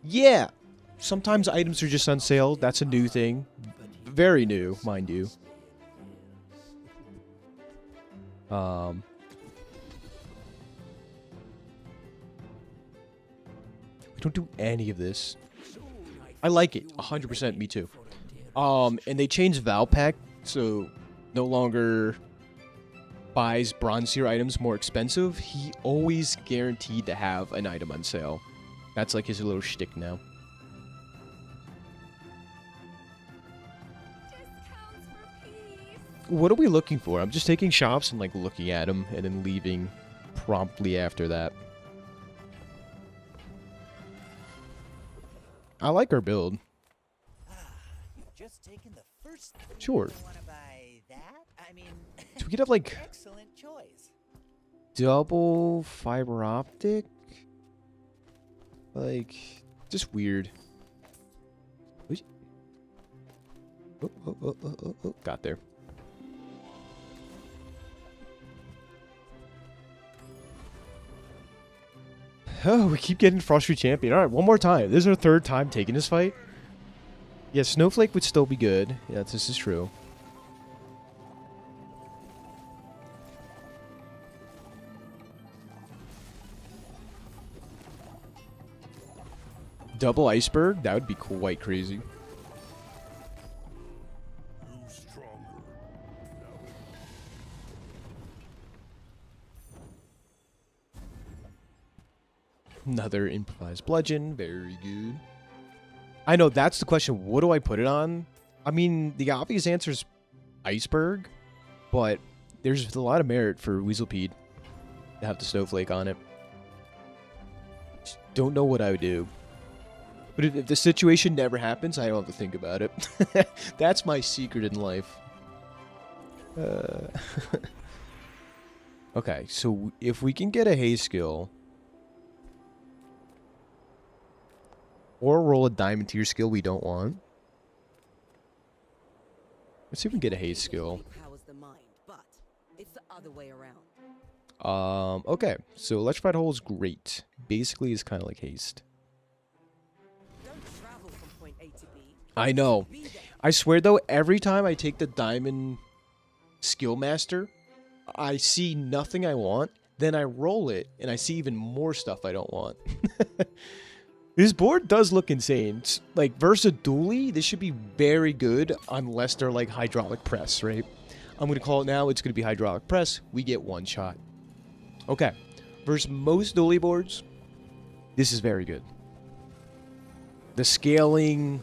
Yeah! Sometimes items are just on sale. That's a new thing. Very new, mind you. We don't do any of this. I like it. 100% me too. And they changed Valpak, so no longer buys bronze tier items more expensive. He always guaranteed to have an item on sale. That's like his little shtick now. What are we looking for? I'm just taking shops and like looking at them and then leaving promptly after that. I like our build.
You've just taken the first thing.
Sure.
You want to buy that? I mean,
So we could have like
excellent choice.
double fiber optic. Like, just weird. Oh, got there. Oh, we keep getting Frostry Champion. Alright, one more time. This is our third time taking this fight. Yeah, Snowflake would still be good. Yeah, this is true. Double Iceberg? That would be quite crazy.
Who's stronger?
Another improvised bludgeon. Very good. I know, that's the question. What do I put it on? I mean, the obvious answer is Iceberg, but there's a lot of merit for Weaselpede to have the Snowflake on it. Just don't know what I would do. But if the situation never happens, I don't have to think about it. That's my secret in life. Okay, so if we can get a Haze skill, or roll a diamond tier skill we don't want. Let's see if we can get a Haze skill.
Powers the mind, but it's the other way around.
Okay, so Electrified Hole is great. Basically, it's kind of like Haste.
Don't travel from point A to B.
I know.
Be there.
I swear though, every time I take the Diamond Skill Master, I see nothing I want. Then I roll it, and I see even more stuff I don't want. This board does look insane. It's like, versus Dually, this should be very good unless they're like Hydraulic Press, right? I'm going to call it now. It's going to be Hydraulic Press. We get one shot. Okay. Versus most Dually boards, this is very good. The scaling,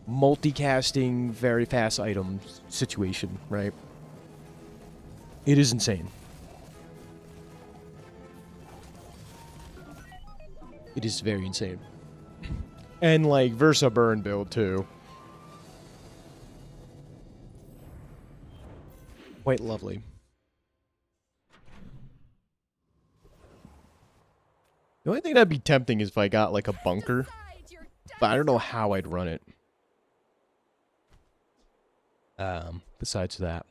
multicasting, very fast item situation, right? It is insane. It is very insane. And like Versa Burn build too. Quite lovely. The only thing that'd be tempting is if I got like a bunker. But I don't know how I'd run it. Besides that.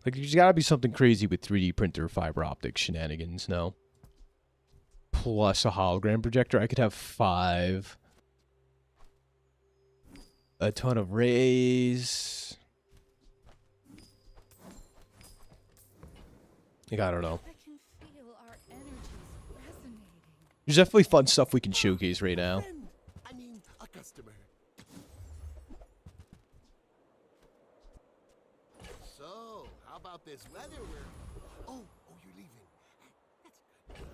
Like, there's gotta be something crazy with 3D printer fiber optic shenanigans, no? Plus a hologram projector. I could have 5. A ton of rays. Like, I don't know.
I can feel our energies resonating.
There's definitely fun stuff we can showcase right now.
Friend, I mean, a customer. So, how about this weather? Oh, you're leaving. That's good.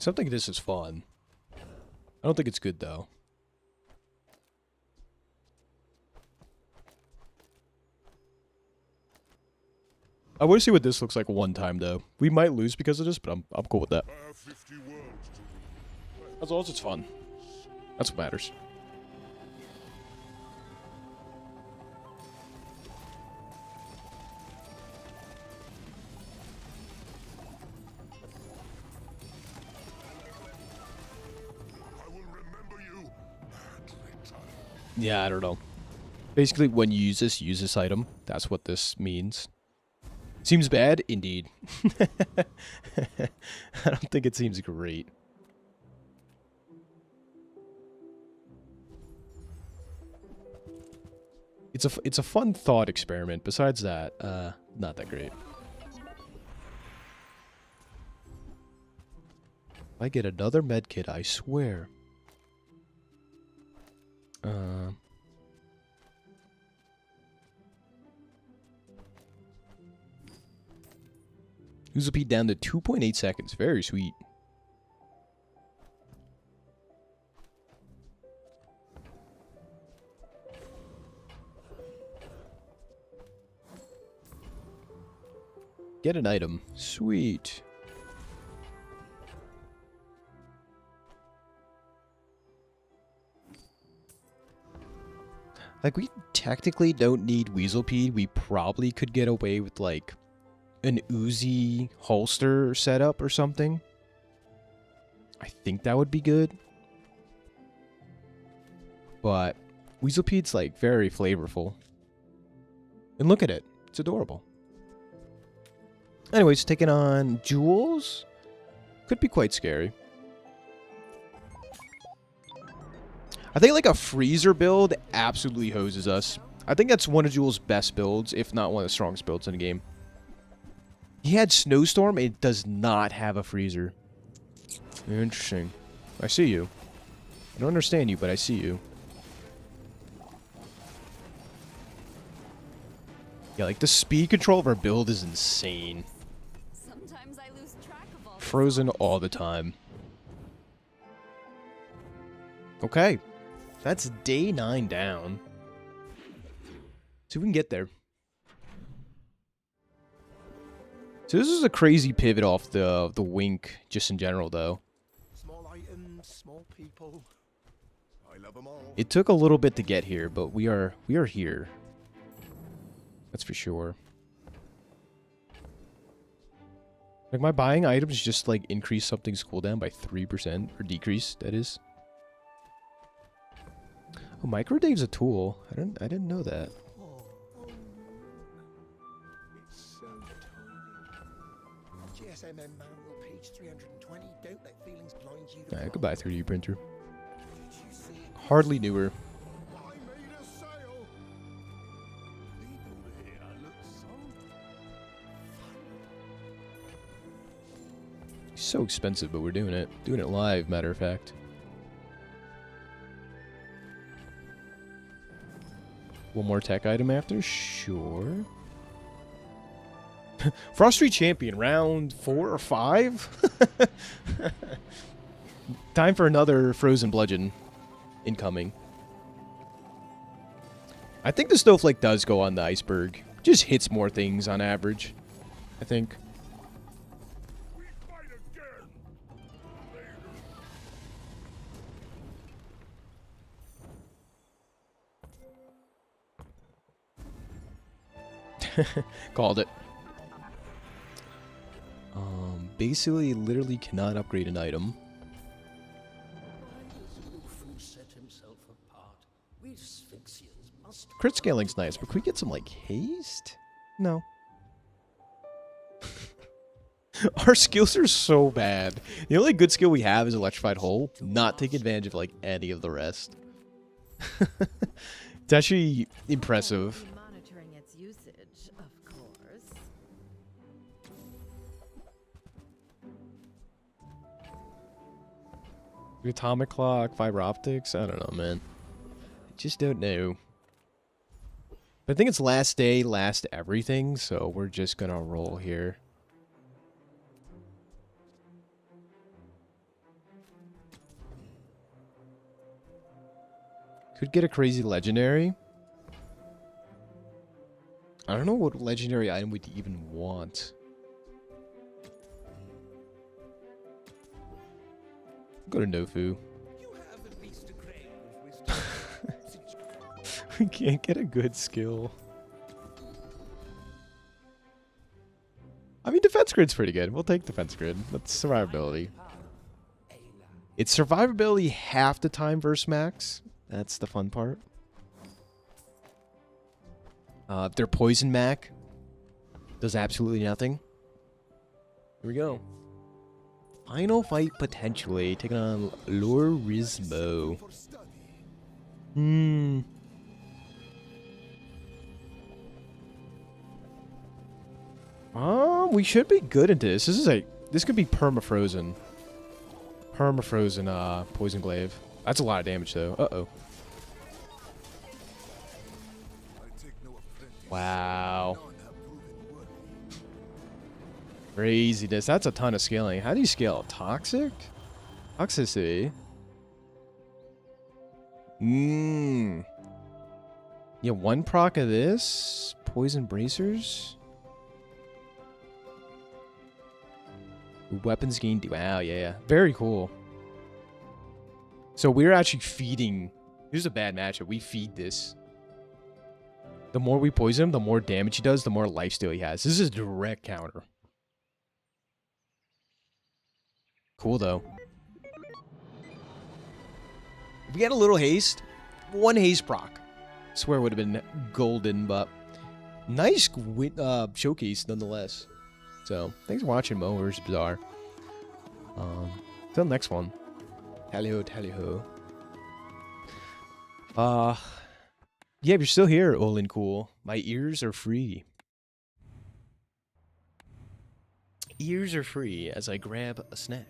Something like this is fun. I don't think it's good, though. I want to see what this looks like one time, though. We might lose because of this, but I'm cool with that. As long as it's fun. That's what matters. Yeah, I don't know. Basically, when you use this item. That's what this means. Seems bad? Indeed. I don't think it seems great. It's a fun thought experiment. Besides that, not that great. I get another med kit, I swear. Uzip down to 2.8 seconds. Very sweet. Get an item. Sweet. Like, we technically don't need Weaselpede. We probably could get away with, like, an Uzi holster setup or something. I think that would be good. But Weaselpede's, like, very flavorful. And look at it. It's adorable. Anyways, taking on Jules. Could be quite scary. I think, like, a freezer build absolutely hoses us. I think that's one of Jules' best builds, if not one of the strongest builds in the game. He had Snowstorm, it does not have a freezer. Interesting. I see you. I don't understand you, but I see you. Yeah, like, the speed control of our build is insane.
Sometimes I lose track of all
Frozen all the time. Okay. That's day 9 down. See if we can get there. So this is a crazy pivot off the wink, just in general, though.
Small items, small people. I love them all.
It took a little bit to get here, but we are here. That's for sure. Like, my buying items just, like, increase something's cooldown by 3%, or decrease, that is. Oh, Microdave's a tool. I didn't know that.
It's so tiny. GSMM manual, page 320. Don't let feelings blind you.
Alright, I could buy a 3D printer.
Did you see it?
Hardly newer.
I made a sale. People here look so
It's so expensive, but we're doing it. Doing it live, matter of fact. One more tech item after? Sure. Frost Street Champion, round 4 or 5? Time for another Frozen Bludgeon incoming. I think the Snowflake does go on the iceberg. Just hits more things on average, I think.
We fight again.
Called it. basically literally cannot upgrade an item.
Set himself apart. We Sphinxians must.
Crit scaling's nice, but could we get some, like, haste? No. Our skills are so bad. The only good skill we have is Electrified Hole. Not take advantage of, like, any of the rest. It's actually impressive.
Monitoring its usage, of course.
Atomic clock, fiber optics. I don't know, man. I just don't know. But I think it's last day, last everything. So we're just gonna roll here. Could get a crazy legendary. I don't know what legendary item we'd even want. Go to Nofu. We can't get a good skill. I mean, defense grid's pretty good. We'll take defense grid. That's survivability. It's survivability half the time versus max. That's the fun part. Their poison mac does absolutely nothing. Here we go. Final fight potentially taking on Lorismo. We should be good into this. This could be perma-frozen. Perma-frozen poison glaive. That's a lot of damage though. Uh-oh. Wow. Craziness. That's a ton of scaling. How do you scale? Toxic? Toxicity. Yeah, one proc of this. Poison bracers. Weapons gained. Wow, yeah. Very cool. So we're actually feeding. Here's a bad matchup. We feed this. The more we poison him, the more damage he does, the more lifesteal he has. This is a direct counter. Cool, though. If we had a little haste, one haste proc. I swear it would have been golden, but nice showcase nonetheless. So, thanks for watching MoMoVsTheBazaar. Till the next one. Tally-ho, tally-ho. Yeah, if you're still here, Olin Cool, my ears are free. Ears are free as I grab a snack.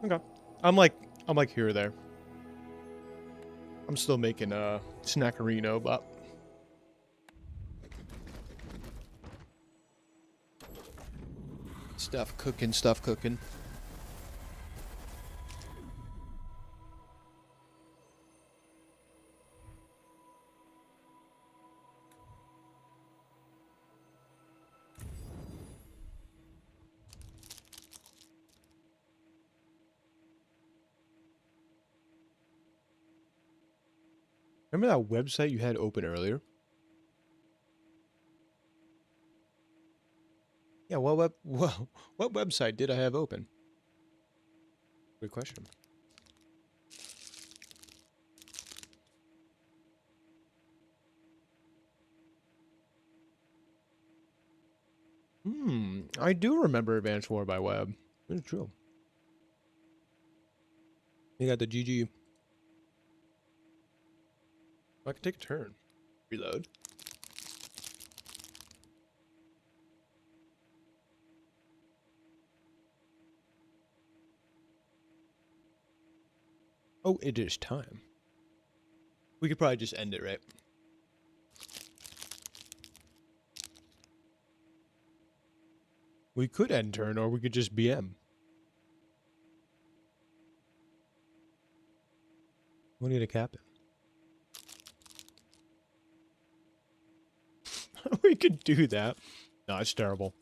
Okay. I'm like here or there. I'm still making Snackerino, but Stuff cooking, stuff cooking. Remember that website you had open earlier? Yeah, what website did I have open? Good question. I do remember Advanced War by Web. It's true. You got the GG. I can take a turn. Reload. Oh, it is time. We could probably just end it, right? We could end turn, or we could just BM. We need a captain. We could do that. No, it's terrible.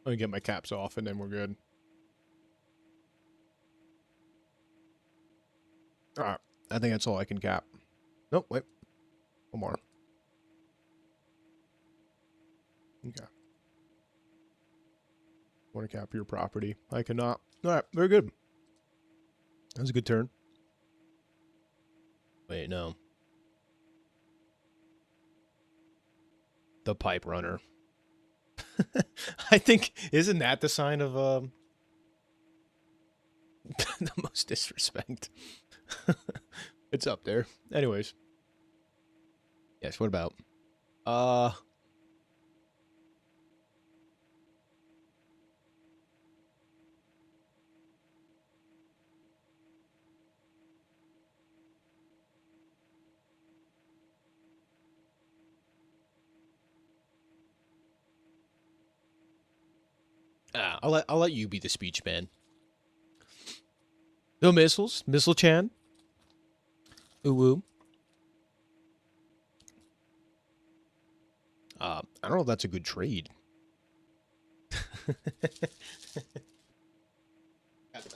Let me get my caps off, and then we're good. Alright, I think that's all I can cap. Nope, wait. One more. Okay. Want to cap your property. I cannot. Alright, very good. That was a good turn. Wait, no. The pipe runner. I think, isn't that the sign of, the most disrespect? It's up there. Anyways. Yes, what about? I'll let you be the speech man. No missiles, Missile Chan. Ooh woo. I don't know if that's a good trade. I got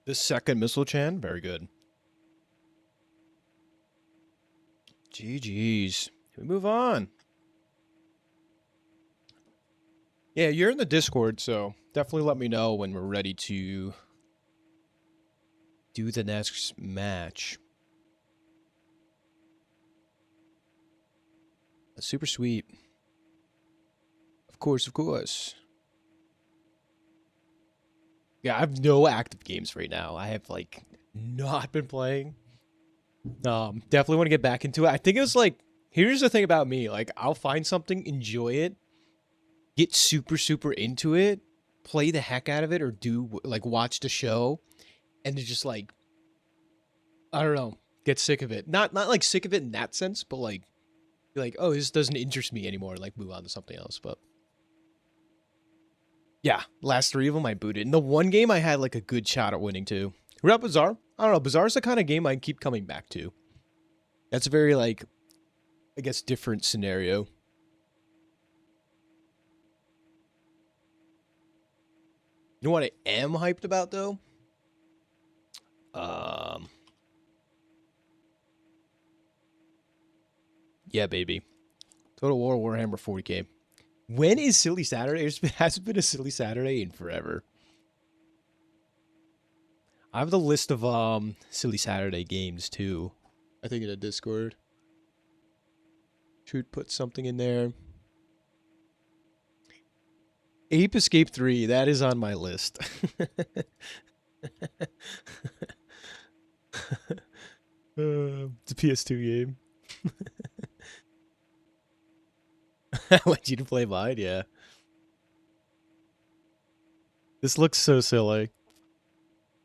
the second Missile Chan, very good. GG's. Can we move on? Yeah, you're in the Discord, so definitely let me know when we're ready to do the next match. That's super sweet. Of course, of course. Yeah, I have no active games right now. I have, like, not been playing. Definitely want to get back into it. I think it was, like, here's the thing about me. Like, I'll find something, enjoy it, get super, super into it, play the heck out of it, or do, like, watch the show, and then just, like, I don't know, get sick of it. Not like, sick of it in that sense, but, like, oh, this doesn't interest me anymore, like, move on to something else, but... Yeah, last 3 of them I booted. In the one game, I had, like, a good shot at winning, too. What up, Bazaar? I don't know, Bazaar's the kind of game I keep coming back to. That's a very, like, I guess, different scenario. You know what I am hyped about, though? Yeah, baby. Total War Warhammer 40k. When is Silly Saturday? It hasn't been a Silly Saturday in forever. I have the list of Silly Saturday games too. I think in a Discord. Should put something in there. Ape Escape 3, that is on my list. It's a PS2 game. I want you to play mine, yeah. This looks so silly.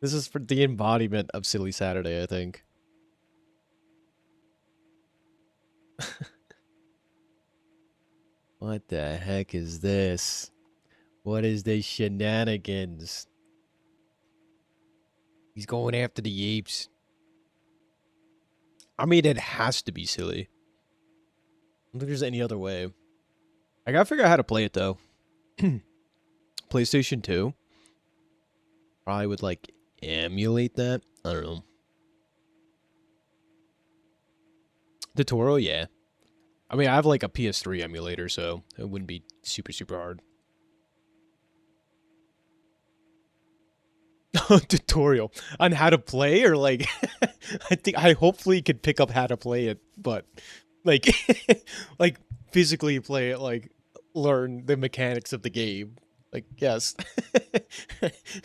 This is for the embodiment of Silly Saturday, I think. What the heck is this? What is this shenanigans? He's going after the apes. I mean, it has to be silly. I don't think there's any other way. I gotta figure out how to play it, though. PlayStation 2. Probably would, like, emulate that. I don't know. Tutorial, yeah. I mean, I have, like, a PS3 emulator, so it wouldn't be super, super hard. Tutorial on how to play, or like I hopefully could pick up how to play it, but like like physically play it, like learn the mechanics of the game. Like, yes.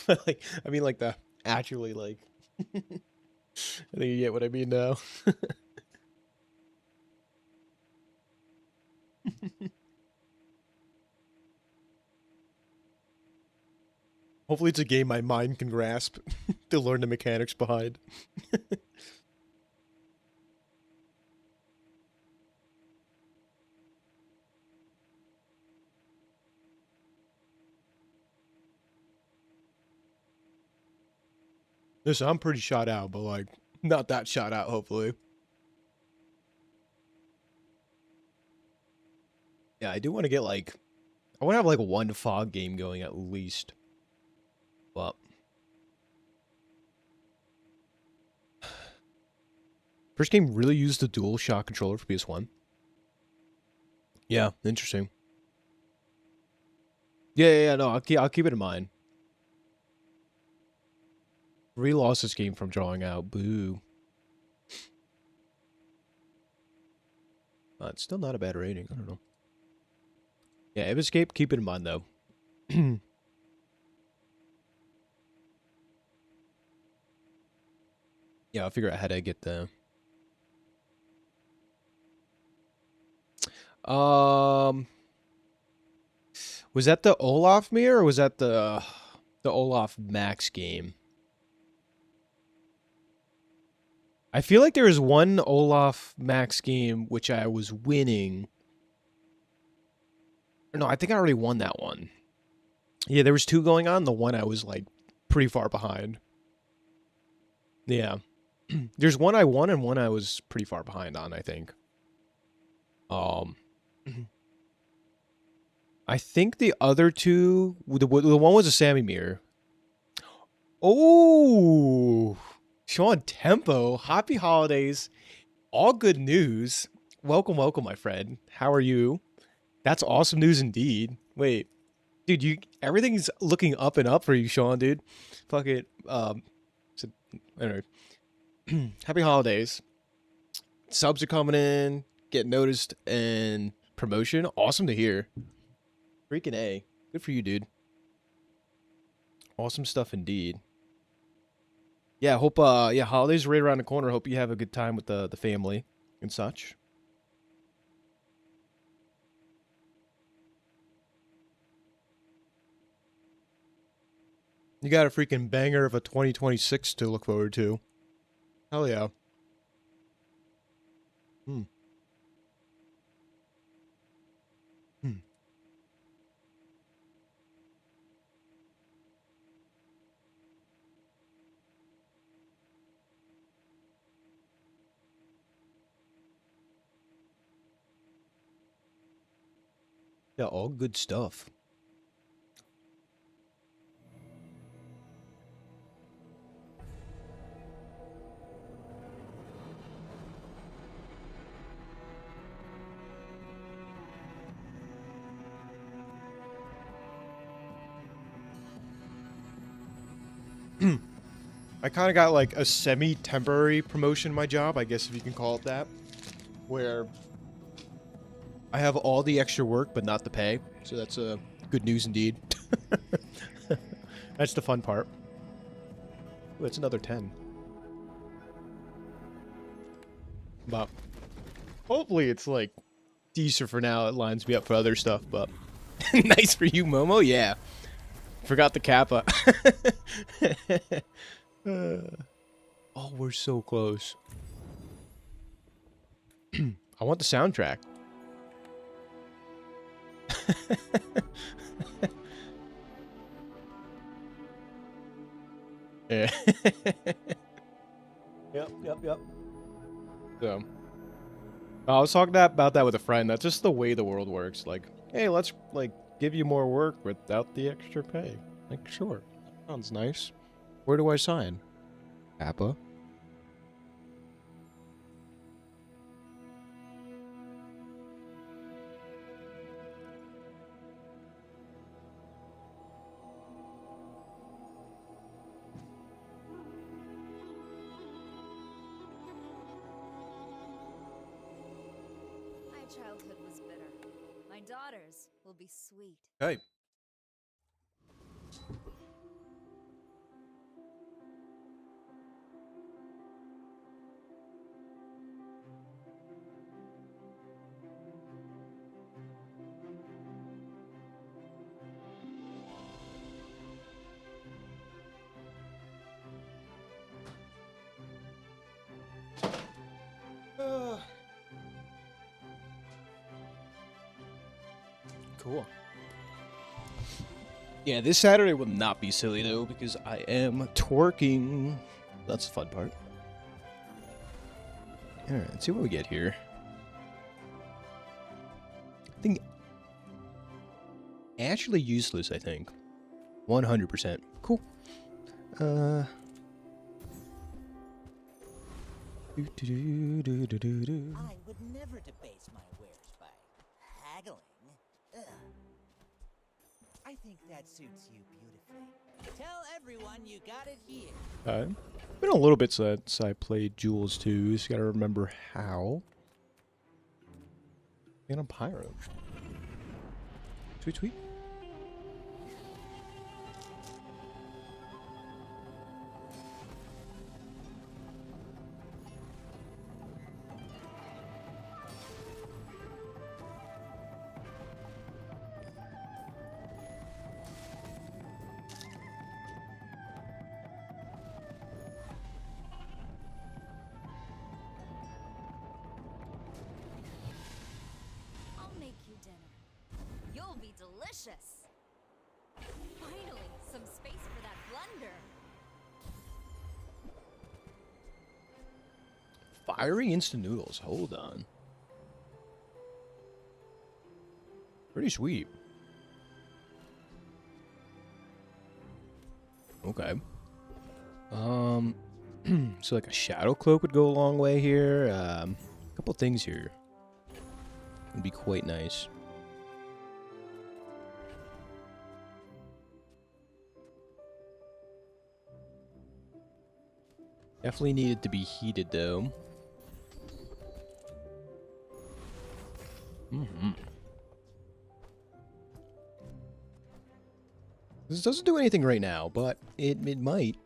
But like, I mean, like the actually, like I think you get what I mean now. Hopefully it's a game my mind can grasp to learn the mechanics behind. Listen, I'm pretty shot out, but like, not that shot out, hopefully. Yeah, I do want to get like, I want to have like one fog game going at least. But first game really used the dual shock controller for PS1. Yeah, interesting. Yeah, no, I'll keep it in mind. 3 losses came from drawing out. Boo. It's still not a bad rating. I don't know. Yeah, Ape Escape, keep it in mind though. Yeah, I'll figure out how to get the... Was that the Olaf mirror, or was that the Olaf Max game? I feel like there was one Olaf Max game which I was winning. No, I think I already won that one. Yeah, there was 2 going on. The one I was like pretty far behind. Yeah. There's one I won and one I was pretty far behind on, I think. I think the other 2, the one was a Sammy mirror. Oh, Sean Tempo, happy holidays. All good news. Welcome, welcome, my friend. How are you? That's awesome news indeed. Wait, dude, everything's looking up and up for you, Sean, dude. Fuck it. Anyway. Happy holidays. Subs are coming in, getting noticed, and promotion. Awesome to hear. Freaking A. Good for you, dude. Awesome stuff indeed. Yeah, hope yeah, holidays are right around the corner. Hope you have a good time with the family and such. You got a freaking banger of a 2026 to look forward to. Hell yeah. Yeah, all good stuff. I kind of got like a semi-temporary promotion in my job, I guess if you can call it that, where I have all the extra work but not the pay. So that's good news indeed. That's the fun part. Ooh, that's another 10. But hopefully it's like decent for now. It lines me up for other stuff, but nice for you, Momo. Yeah. Forgot the kappa. Oh, we're so close. I want the soundtrack. Yeah. Yep. So, I was talking about that with a friend. That's just the way the world works. Like, hey, let's like give you more work without the extra pay. Like, sure, sounds nice. Where do I sign? Appa.
My childhood was bitter. My daughters will be sweet.
Hey. Cool. Yeah, this Saturday will not be silly though because I am twerking. That's the fun part. Alright, let's see what we get here. I think actually useless, I think. 100%. Cool. I
would never debase my wares by haggling. Ugh. I think that suits you beautifully. Tell everyone you got it here.
Been a little bit since I played Jules 2, just gotta remember how. And I'm Pyro. Sweet.
You'll be delicious. Finally, some space for that blunder.
Fiery instant noodles. Hold on. Pretty sweet. Okay. So like a shadow cloak would go a long way here. A couple things here would be quite nice. Definitely needed to be heated though. This doesn't do anything right now, but it might.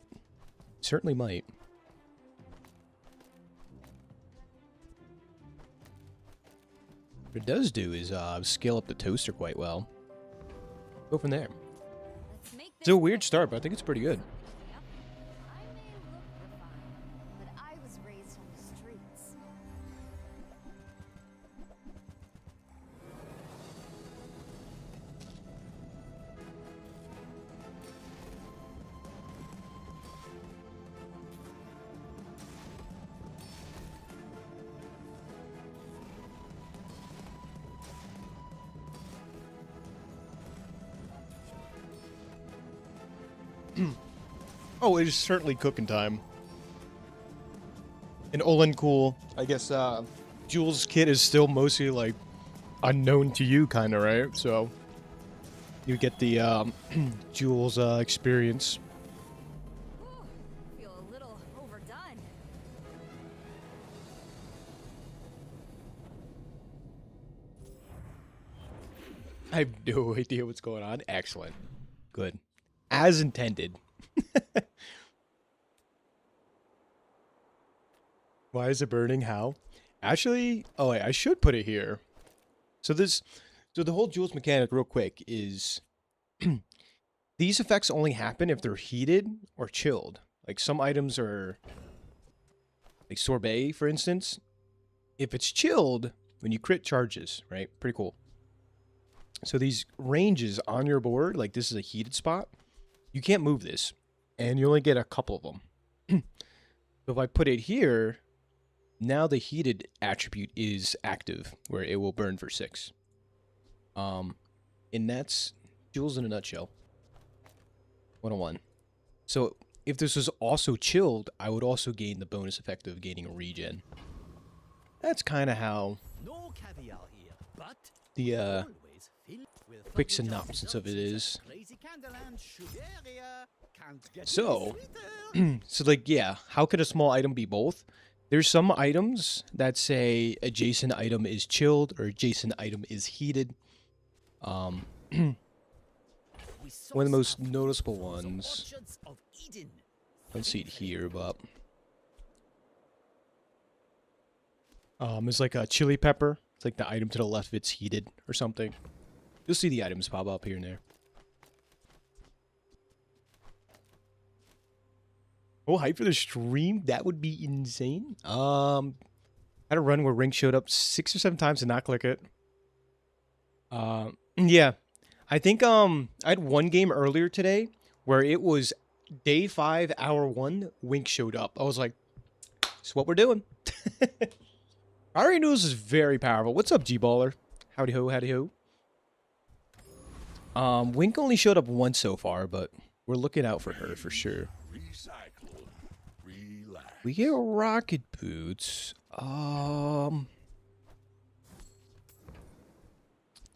Certainly might. What it does do is scale up the toaster quite well. Go from there. It's a weird start, but I think it's pretty good.
I may look refined, but I was raised on the streets.
Oh, it is certainly cooking time. And Olin cool. I guess Jules' kit is still mostly like unknown to you, kind of, right? So you get the Jules experience.
Feel a
I have no idea what's going on. Excellent. Good. As intended. Why is it burning? How? Actually, oh wait, I should put it here. So the whole Jules mechanic real quick is these effects only happen if they're heated or chilled. Like some items are like sorbet, for instance. If it's chilled, when you crit charges, right? Pretty cool. So these ranges on your board, like this is a heated spot, you can't move this, and you only get a couple of them. So if I put it here, now the heated attribute is active, where it will burn for 6. And that's Jules in a nutshell. 101. So if this was also chilled, I would also gain the bonus effect of gaining a regen. That's kind of how
No caviar here, but
the
always fill with
quick synopsis of it is.
crazy candle and sugar area. Can't get
So,
any sweeter.
so like, yeah, how could a small item be both? There's some items that say adjacent item is chilled or adjacent item is heated. One of the most noticeable ones, let's see it here, but is like a chili pepper. It's like the item to the left of it's heated or something. You'll see the items pop up here and there. Oh, hype for the stream? That would be insane. Had a run where Ring showed up 6 or 7 times and not click it. Yeah. I think I had one game earlier today where it was day 5, hour 1, Wink showed up. I was like, that's what we're doing. I already knew this is very powerful. What's up, G-Baller? Howdy ho, howdy ho. Wink only showed up once so far, but we're looking out for her for sure.
Recycle. Relax.
We get rocket boots.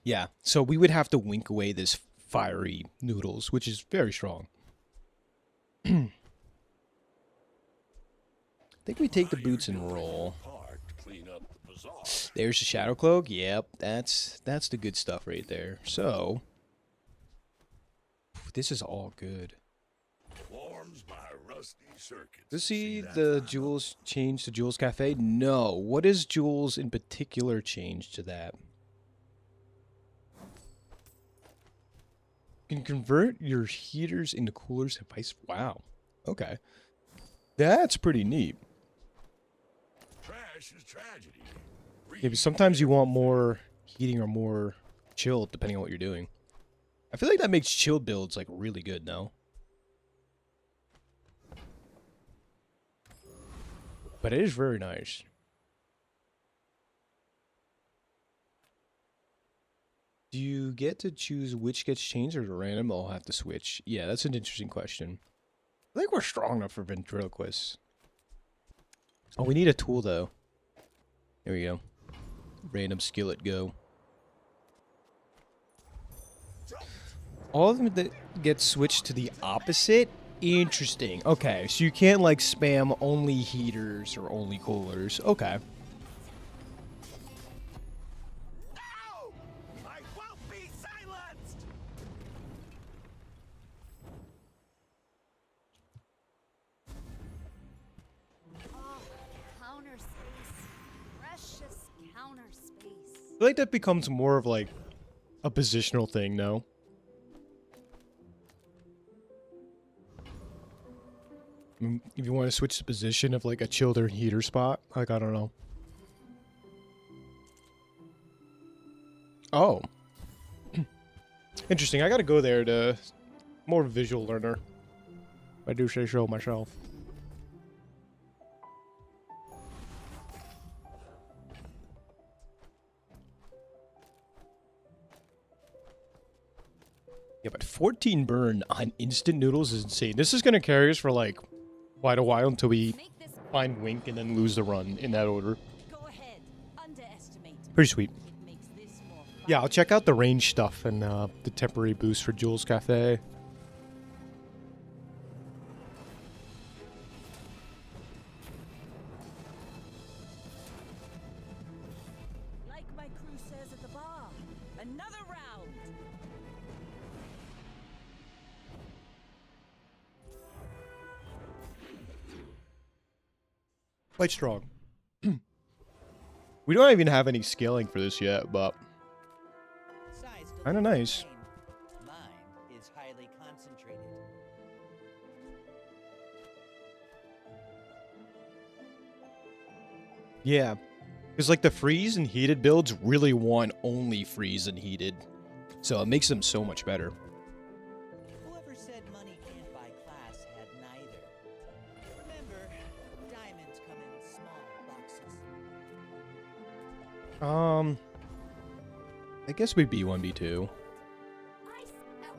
Yeah, so we would have to wink away this fiery noodles, which is very strong. I think we take the boots and roll.
Hard to clean up the bazaar.
There's the shadow cloak. Yep, that's the good stuff right there. So this is all good.
Warms my rusty circuits.
Does see
that
the
fire?
Jules change to Jules Cafe? No. What is Jules in particular change to that? You can convert your heaters into coolers and vice. Wow. Okay. That's pretty neat.
Trash is tragedy.
Yeah, but sometimes you want more heating or more chilled, depending on what you're doing. I feel like that makes chilled builds like really good now. But it is very nice. Do you get to choose which gets changed or is it random? I'll have to switch. Yeah, that's an interesting question. I think we're strong enough for ventriloquists. Oh, we need a tool though. There we go. Random skillet go. All of them that get switched to the opposite? Interesting. Okay, so you can't like spam only heaters or only coolers. Okay.
No! I won't be silenced!
Oh, counter space. Precious counter space.
I feel like that becomes more of like a positional thing, no? If you want to switch the position of like a chilled or heater spot, like I don't know. Oh. Interesting. I gotta go there to more visual learner. I do say so myself. Yeah, but 14 burn on instant noodles is insane. This is gonna carry us for like quite a while until we
Make this
find Wink and then lose the run in that order.
go ahead. Underestimate.
Pretty sweet.
It makes this more fun.
Yeah, I'll check out the range stuff and the temporary boost for Jules Cafe.
Like my crew says at the bar, Another round.
Quite strong. We don't even have any scaling for this yet, but
Size still
kind of
looks the
nice.
same. Mine is highly concentrated.
Yeah. Because, like, the freeze and heated builds really want only freeze and heated. So it makes them so much better.
Whoever said money can't buy class had neither. Remember, diamonds come in small boxes.
I guess we B1, B2.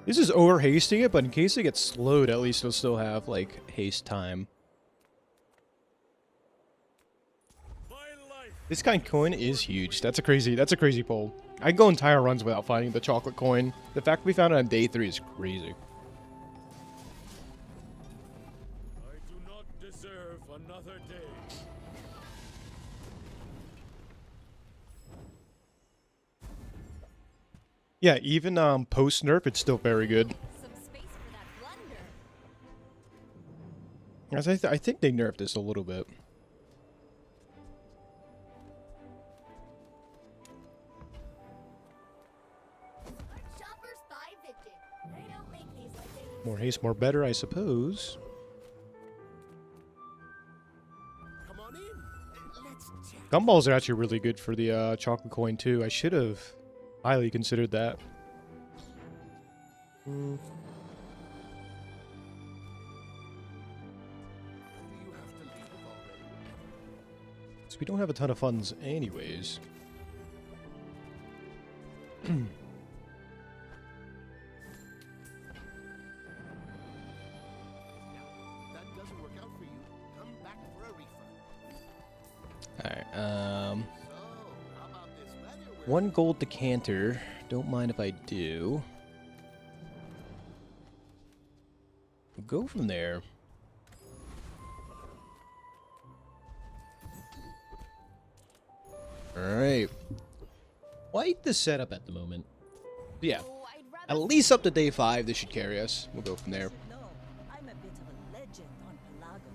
This is over hasting it, but in case it gets slowed, at least it'll still have, like, haste time. This kind of coin is huge. That's a crazy pull. I can go entire runs without finding the chocolate coin. The fact we found it on day 3 is crazy.
I do not deserve another day.
Yeah, even post nerf, it's still very good.
Some space for that blunder.
As I think they nerfed this a little bit.
Shoppers buy Victor. They don't make these like they
More haste, more better, I suppose.
Come on in. Let's chat.
Gumballs are actually really good for the chocolate coin too. I should have highly considered that.
Do you have to leave already?
So we don't have a ton of funds anyways.
That doesn't work out for you. Come back for a refund.
Alright,
So, how about this weather?
1 gold decanter. Don't mind if I do. We'll go from there. Alright. Quite the setup at the moment. But yeah,
Oh, I'd rather
at least up to day 5, this should carry us. We'll go from there.
You should know, I'm a bit of a legend on Pelago.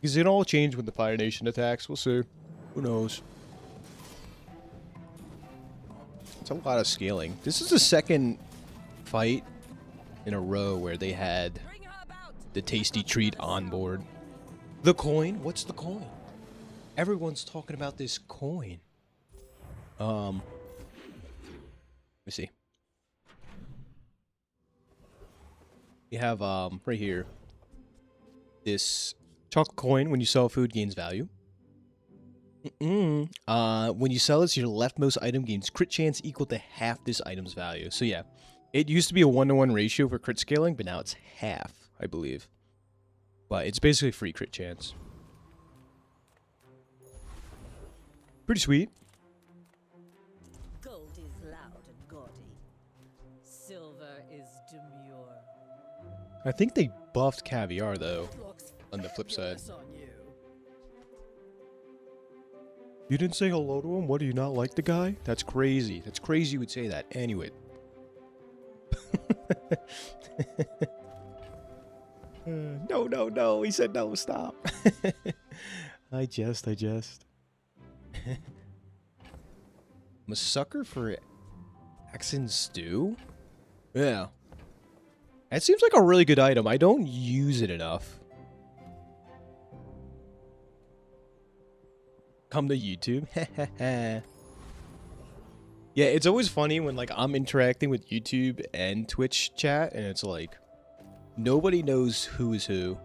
Because it all changed when the Fire Nation attacks. We'll see. Who knows? It's a lot of scaling. This is the second fight in a row where they had
Bring her about.
the tasty treat on board. The coin? What's the coin? Everyone's talking about this coin. Let me see. We have right here this chocolate coin. When you sell food, gains value. When you sell this, your leftmost item gains crit chance equal to half this item's value. So yeah, it used to be a 1-to-1 ratio for crit scaling, but now it's half, I believe. But it's basically free crit chance. Pretty sweet.
Gold is loud and gaudy. Silver is demure.
I think they buffed caviar though. On the flip side. You didn't say hello to him? What, do you not like the guy? That's crazy. That's crazy you would say that. Anyway. No. He said no, stop. I jest. I'm a sucker for Axon Stew? Yeah. That seems like a really good item. I don't use it enough. Come to YouTube. Yeah, it's always funny when like I'm interacting with YouTube and Twitch chat and it's like nobody knows who is who.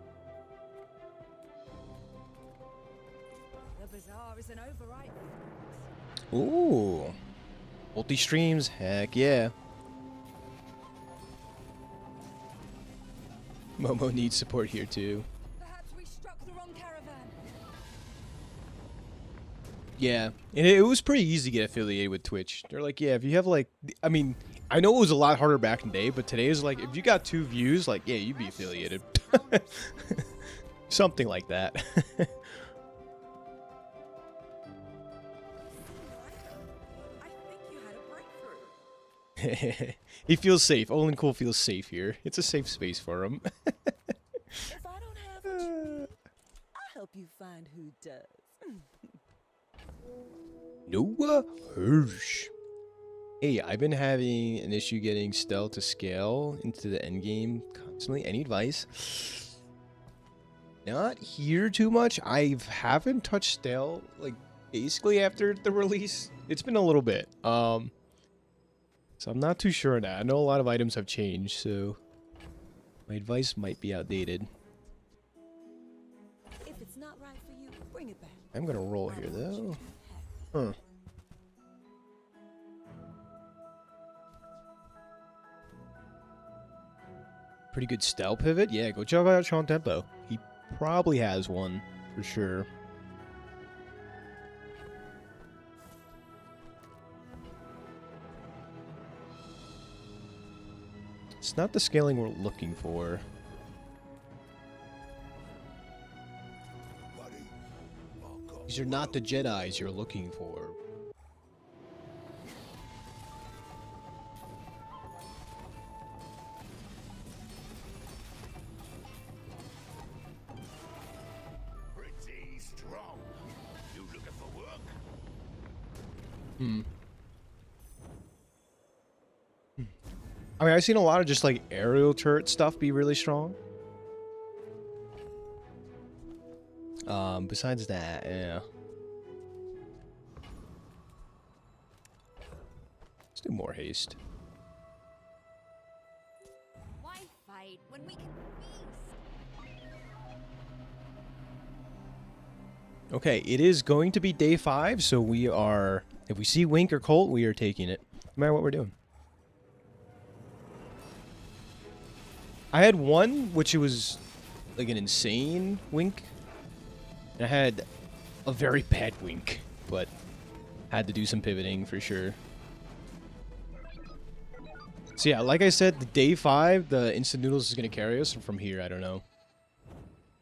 The bazaar is an overripe.
Ooh. Multi-streams, heck yeah. Momo needs support here too.
Perhaps we struck the wrong caravan.
Yeah, and it was pretty easy to get affiliated with Twitch. They're like, yeah, if you have like, I mean, I know it was a lot harder back in the day, but today is like, if you got 2 views, like, yeah, you'd be affiliated. Something like that. He feels safe. Olin Cool feels safe here. It's a safe space for him.
If I don't have what you need, I'll help you find who does.
Noah Hirsch. Hey, I've been having an issue getting stealth to scale into the end game constantly. Any advice? Not here too much. I haven't touched stealth like basically after the release. It's been a little bit. So I'm not too sure on that. I know a lot of items have changed, so my advice might be outdated.
If it's not right for you, bring it back.
I'm gonna roll here though. Huh. Pretty good stealth pivot. Yeah, go check out Sean Tempo. He probably has one for sure. It's not the scaling we're looking for. These are not the Jedis you're looking for.
Pretty strong. You looking for work?
I mean, I've seen a lot of just like aerial turret stuff be really strong. Besides that, yeah. Let's do more haste.
Why fight when we can feast?
Okay, it is going to be day 5, so we are... If we see Wink or Colt, we are taking it. No matter what we're doing. I had one, which it was like an insane Wink. And I had a very bad Wink, but had to do some pivoting for sure. So yeah, like I said, the day 5, the instant noodles is going to carry us. And from here, I don't know.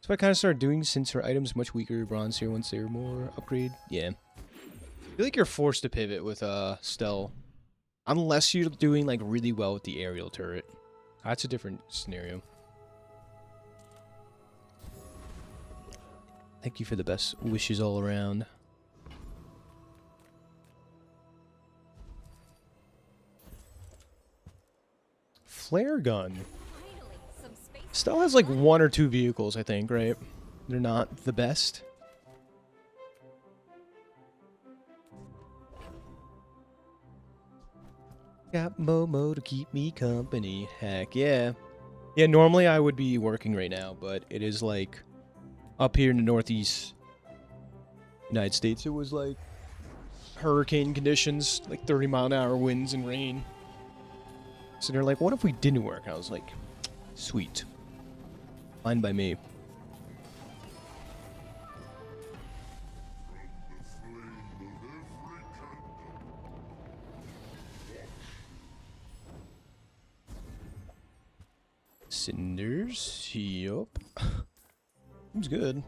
So I kind of started doing since her items much weaker. Bronze here once they're more upgrade. Yeah. I feel like you're forced to pivot with Stell. Unless you're doing like really well with the aerial turret. That's a different scenario. Thank you for the best wishes all around. Flare gun. Stell has like 1 or 2 vehicles, I think, right? They're not the best. Got Momo to keep me company. Heck yeah. Yeah, normally I would be working right now, but it is like up here in the northeast United States, it was like hurricane conditions, like 30-mile-an-hour winds and rain. So they're like, what if we didn't work? And I was like, sweet. Fine by me. Cinders, yup. Seems good.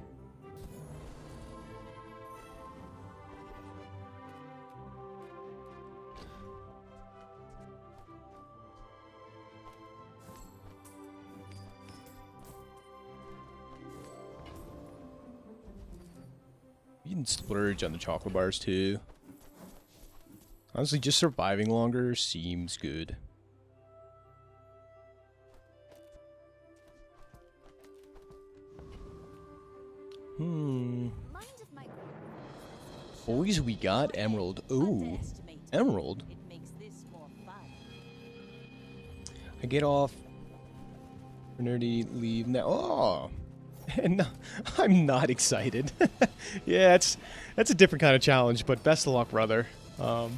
You can splurge on the chocolate bars too. Honestly, just surviving longer seems good. Boys, we got Emerald. Ooh, Emerald. I get off for nerdy leave now. Oh, and I'm not excited. Yeah, that's a different kind of challenge, but best of luck, brother. Oh,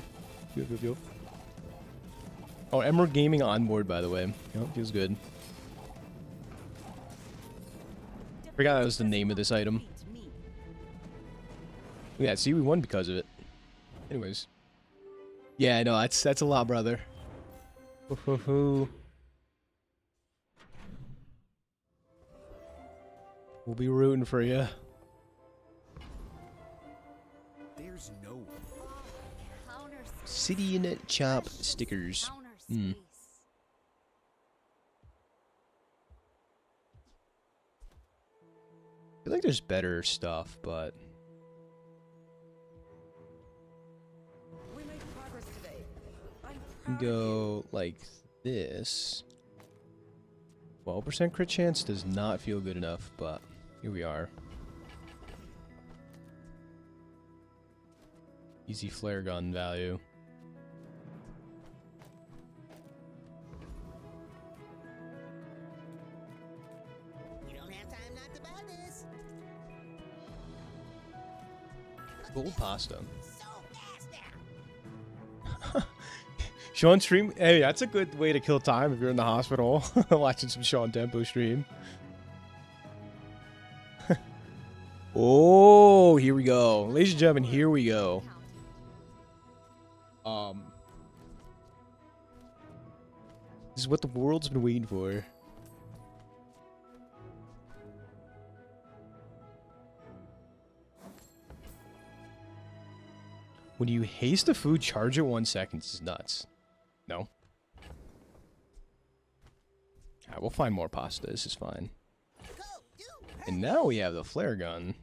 Emerald Gaming on board, by the way. Yep, feels good. Forgot that was the name of this item. Yeah, see, we won because of it. Anyways. Yeah, I know, that's a lot, brother. We'll be rooting for you.
There's no
City Unit Chop stickers. Hmm.
space.
I feel like there's better stuff, but
We made progress today. I'm
we
proud
can
of you.
go like this. 12% crit chance does not feel good enough, but here we are. Easy flare gun value.
We don't have time not to buy this.
Gold pasta.
So fast now.
Sean stream. Hey, that's a good way to kill time if you're in the hospital watching some Sean Tempo stream. Oh, here we go. Ladies and gentlemen, here we go. This is what the world's been waiting for. When you haste a food, charge it 1 second. This is nuts. No. Alright, we'll find more pasta. This is fine. And now we have the flare gun.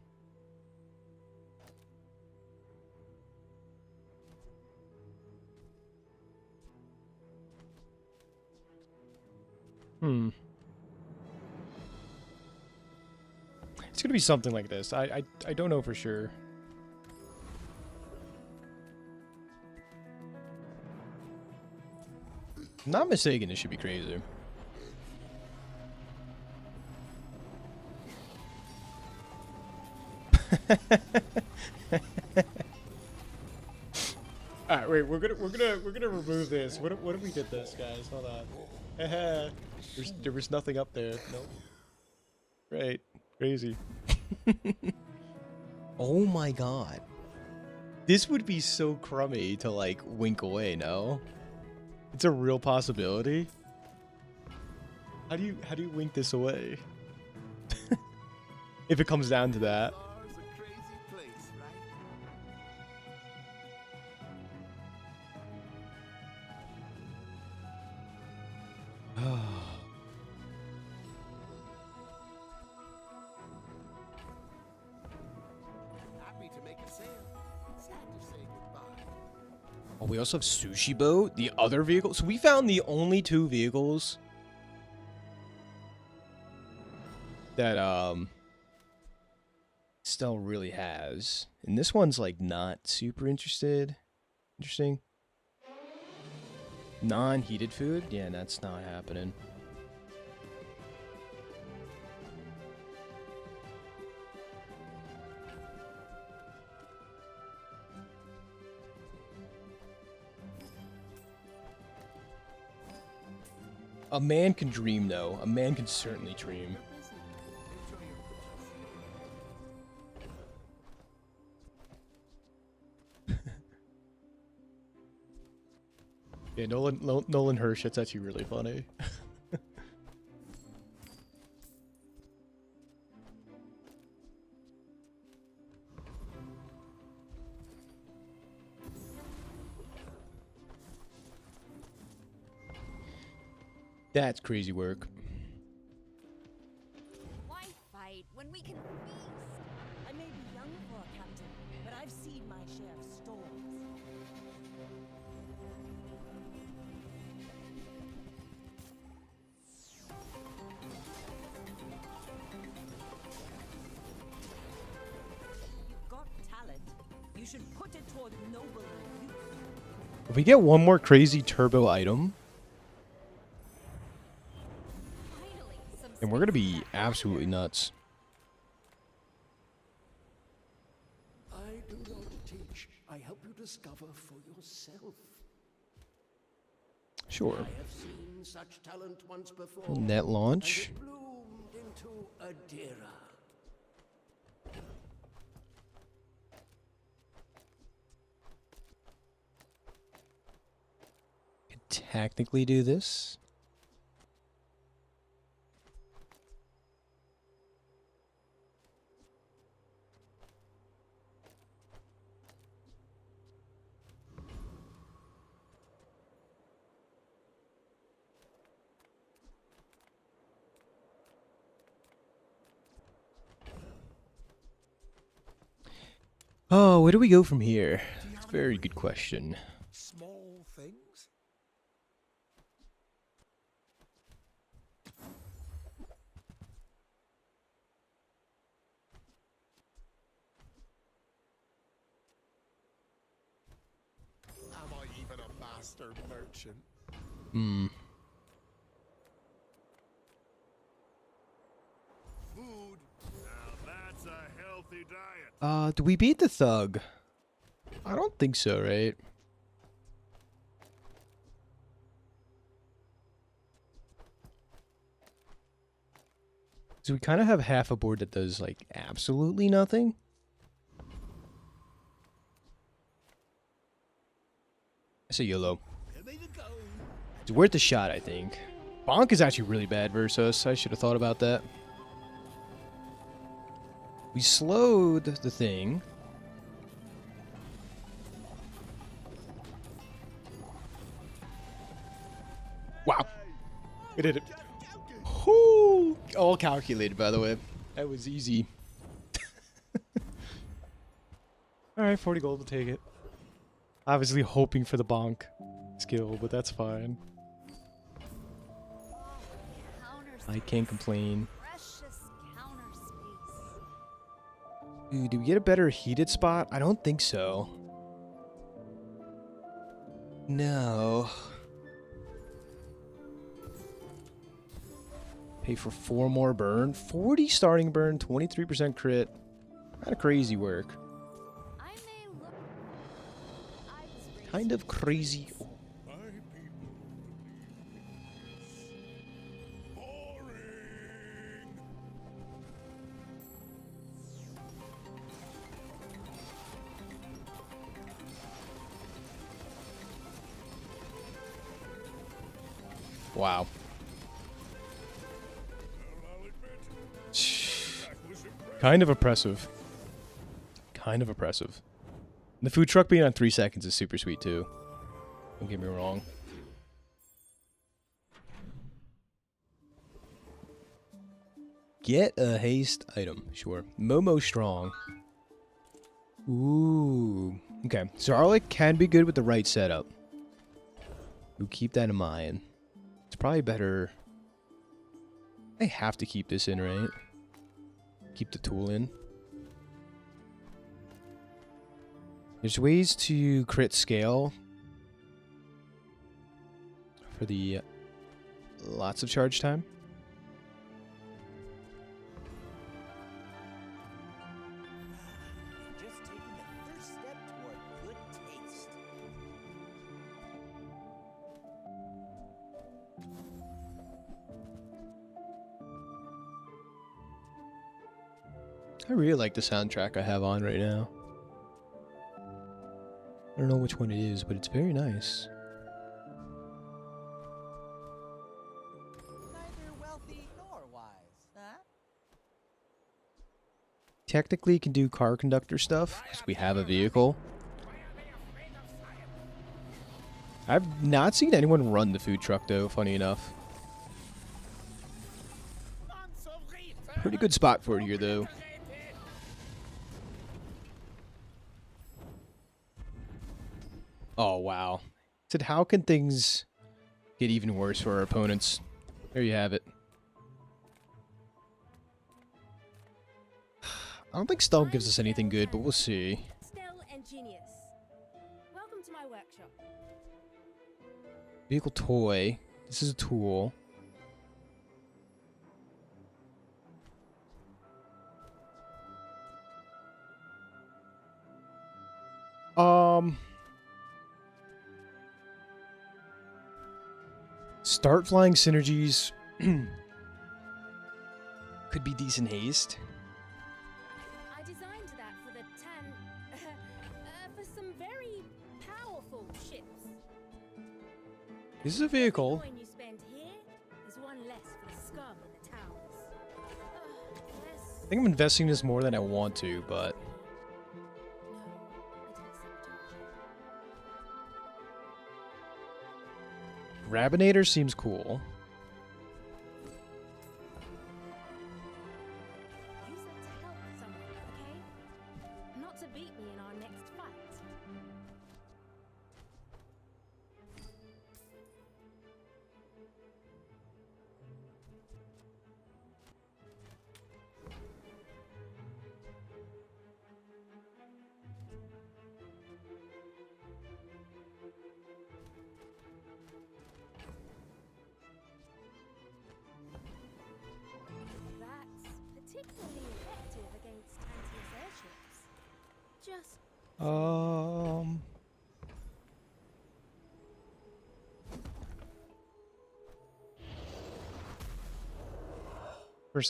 It's gonna be something like this. I don't know for sure. If I'm not mistaken, it should be crazy. All right, wait. We're gonna remove this. What if we did this, guys? Hold on. there was nothing up there. Nope. Right. Crazy. Oh my god. This would be so crummy to like wink away. No. It's a real possibility. How do you wink this away? If it comes down to that.
Ours a crazy place, right? Happy to make a sale. Sad to say goodbye.
Oh, we also have Sushi Boat, the other vehicle. So we found the only two vehicles that Stell really has. And this one's like not super interesting. Non-heated food? Yeah, that's not happening. A man can dream, though. A man can certainly dream. Yeah, Nolan Hirsch, that's actually really funny. That's crazy work.
Why fight when we can feast?
I may be young for a captain, but I've seen my share of storms. You've got talent. You should put it toward nobler use.
If we get one more crazy turbo item,
Finally, some
and we're gonna
space
be
in that
absolutely nuts.
I do not teach. I help you discover for yourself.
Sure.
I have seen such talent once before.
Net launch.
And it bloomed into Adira.
Could technically do this. Oh, where do we go from here? It's a very good question.
Small things? Am I even a master merchant?
Hmm.
Food. Now that's a healthy diet.
Do we beat the thug? I don't think so, right? So we kind of have half a board that does, like, absolutely nothing. I say YOLO. It's worth a shot, I think. Bonk is actually really bad versus us. I should have thought about that. We slowed the thing. Wow. We did it. Whoo! All calculated, by the way. That was easy. Alright, 40 gold, we'll take it. Obviously hoping for the bonk skill, but that's fine. I can't complain. Ooh, do we get a better heated spot? I don't think so. No. Pay for 4 more burn. 40 starting burn, 23% crit. Kind of crazy work. Kind of crazy. Wow. Kind of oppressive. Kind of oppressive. And the food truck being on 3 seconds is super sweet too. Don't get me wrong. Get a haste item. Sure. Momo strong. Ooh. Okay. So Arlic can be good with the right setup. We'll keep that in mind. It's probably better. I have to keep this in, right? Keep the tool in. There's ways to crit scale for the lots of charge time.
Just taking the first step toward good taste.
I really like the soundtrack I have on right now. I don't know which one it is, but it's very nice.
Neither wealthy nor wise, huh?
Technically can do car conductor stuff, because we have a vehicle. I've not seen anyone run the food truck though, funny enough. Pretty good spot for it here though. Oh, wow. Said, how can things get even worse for our opponents? There you have it. I don't think stealth gives us anything good, but we'll see.
Stealth and genius. Welcome to my workshop.
Vehicle toy. This is a tool. Start flying synergies. Could be decent haste.
I designed that for the for some very powerful ships.
This is a vehicle.
Coin you spend here is one less for the scum in the towns.
I think I'm investing this more than I want to, but Rabinator seems cool.
Use that to help someone, okay? Not to beat me in
First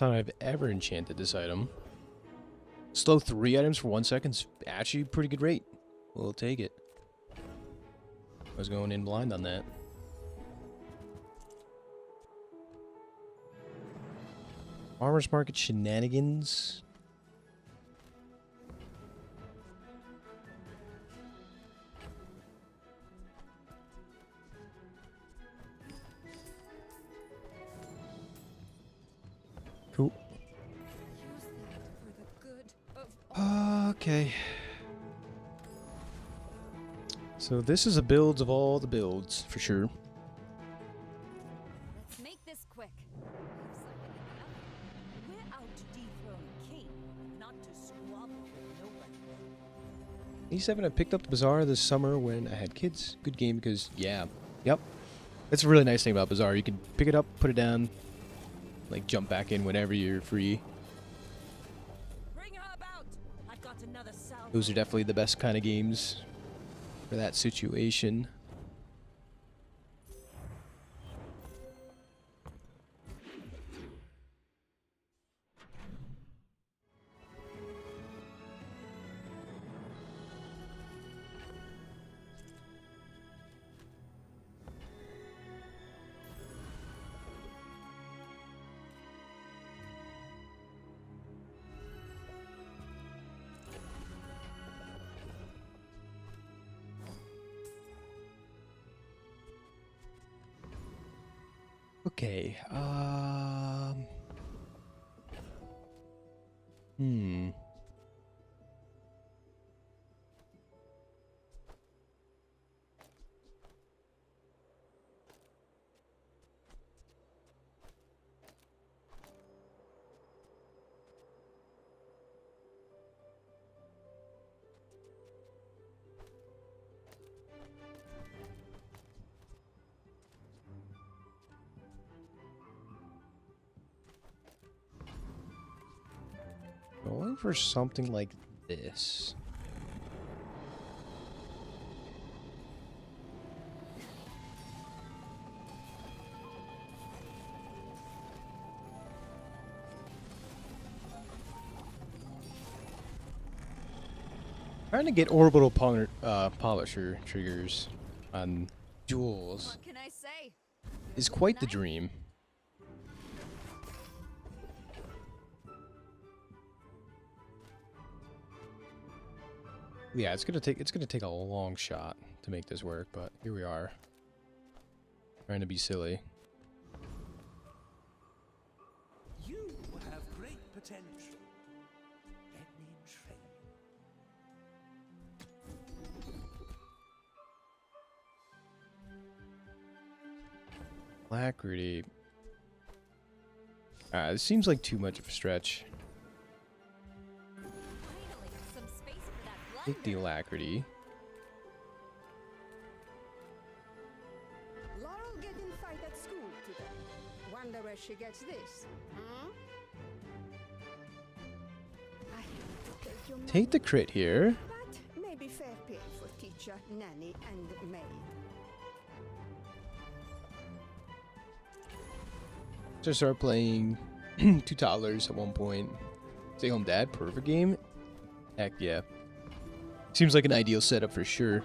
time I've ever enchanted this item. Slow 3 items for 1 second's actually a pretty good rate. We'll take it. I was going in blind on that. Farmers market shenanigans. Cool. Okay. So this is a build of all the builds, for sure.
Let's make this quick. We're out to dethrone a king, not to squabble with nobody.
87, I picked up the Bazaar this summer when I had kids. Good game because, yeah. Yep. That's a really nice thing about Bazaar. You can pick it up, put it down, like jump back in whenever you're free.
Bring her about. I've got another salvo.
Those are definitely the best kind of games for that situation. Okay, going for something like this. Trying to get orbital polisher triggers on jewels
What can I say?
is quite the dream. Yeah, it's gonna take a long shot to make this work, but here we are. Trying to be silly.
You have great potential. Let me train
Alacrity. This seems like too much of a stretch.
Finally, some space for that
Take the alacrity.
Laurel getting fight at school today. Wonder where she gets this. I have to take your
Take the crit here.
but maybe fair pay for teacher, nanny, and maid.
Just start playing 2 toddlers at one point. Stay home dad, perfect game. Heck yeah. Seems like an ideal setup for sure.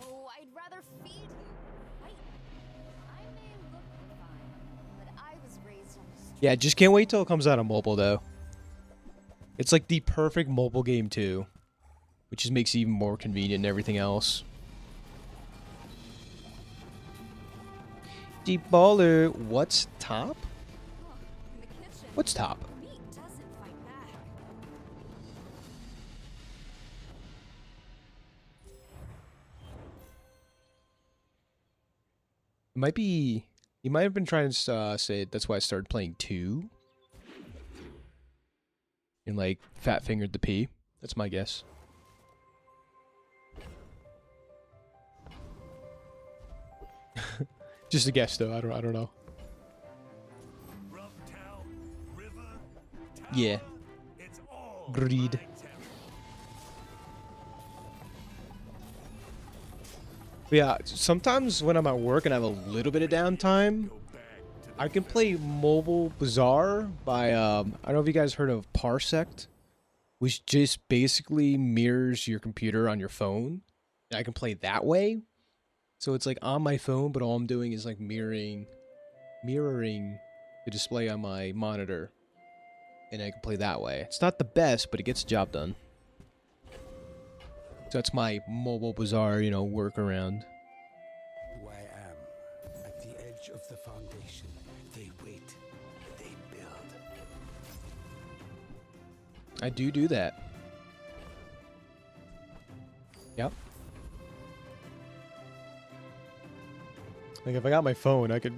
Oh, I'd rather feed you. Wait, I may look fine, but I was raised on the street.
Yeah, just can't wait till it comes out on mobile though. It's like the perfect mobile game too, which just makes it even more convenient and everything else. Deep baller, what's top?
Oh, in the kitchen.
What's top?
Meat doesn't fight back.
It might be. You might have been trying to say that's why I started playing 2. And like fat fingered the P. That's my guess. Just a guess though. I don't know.
Rough town, river, tower,
Yeah.
it's all
Greed.
my territory.
But yeah, sometimes when I'm at work and I have a little bit of downtime, I can play MoMoVsTheBazaar by, I don't know if you guys heard of Parsect, which just basically mirrors your computer on your phone. And I can play that way. So it's like on my phone, but all I'm doing is like mirroring the display on my monitor. And I can play that way. It's not the best, but it gets the job done. So that's my MoMoVsTheBazaar, you know, workaround.
Who I am, at the edge of the foundation, they wait, they build.
I do that. Yep. Like if I got my phone, I could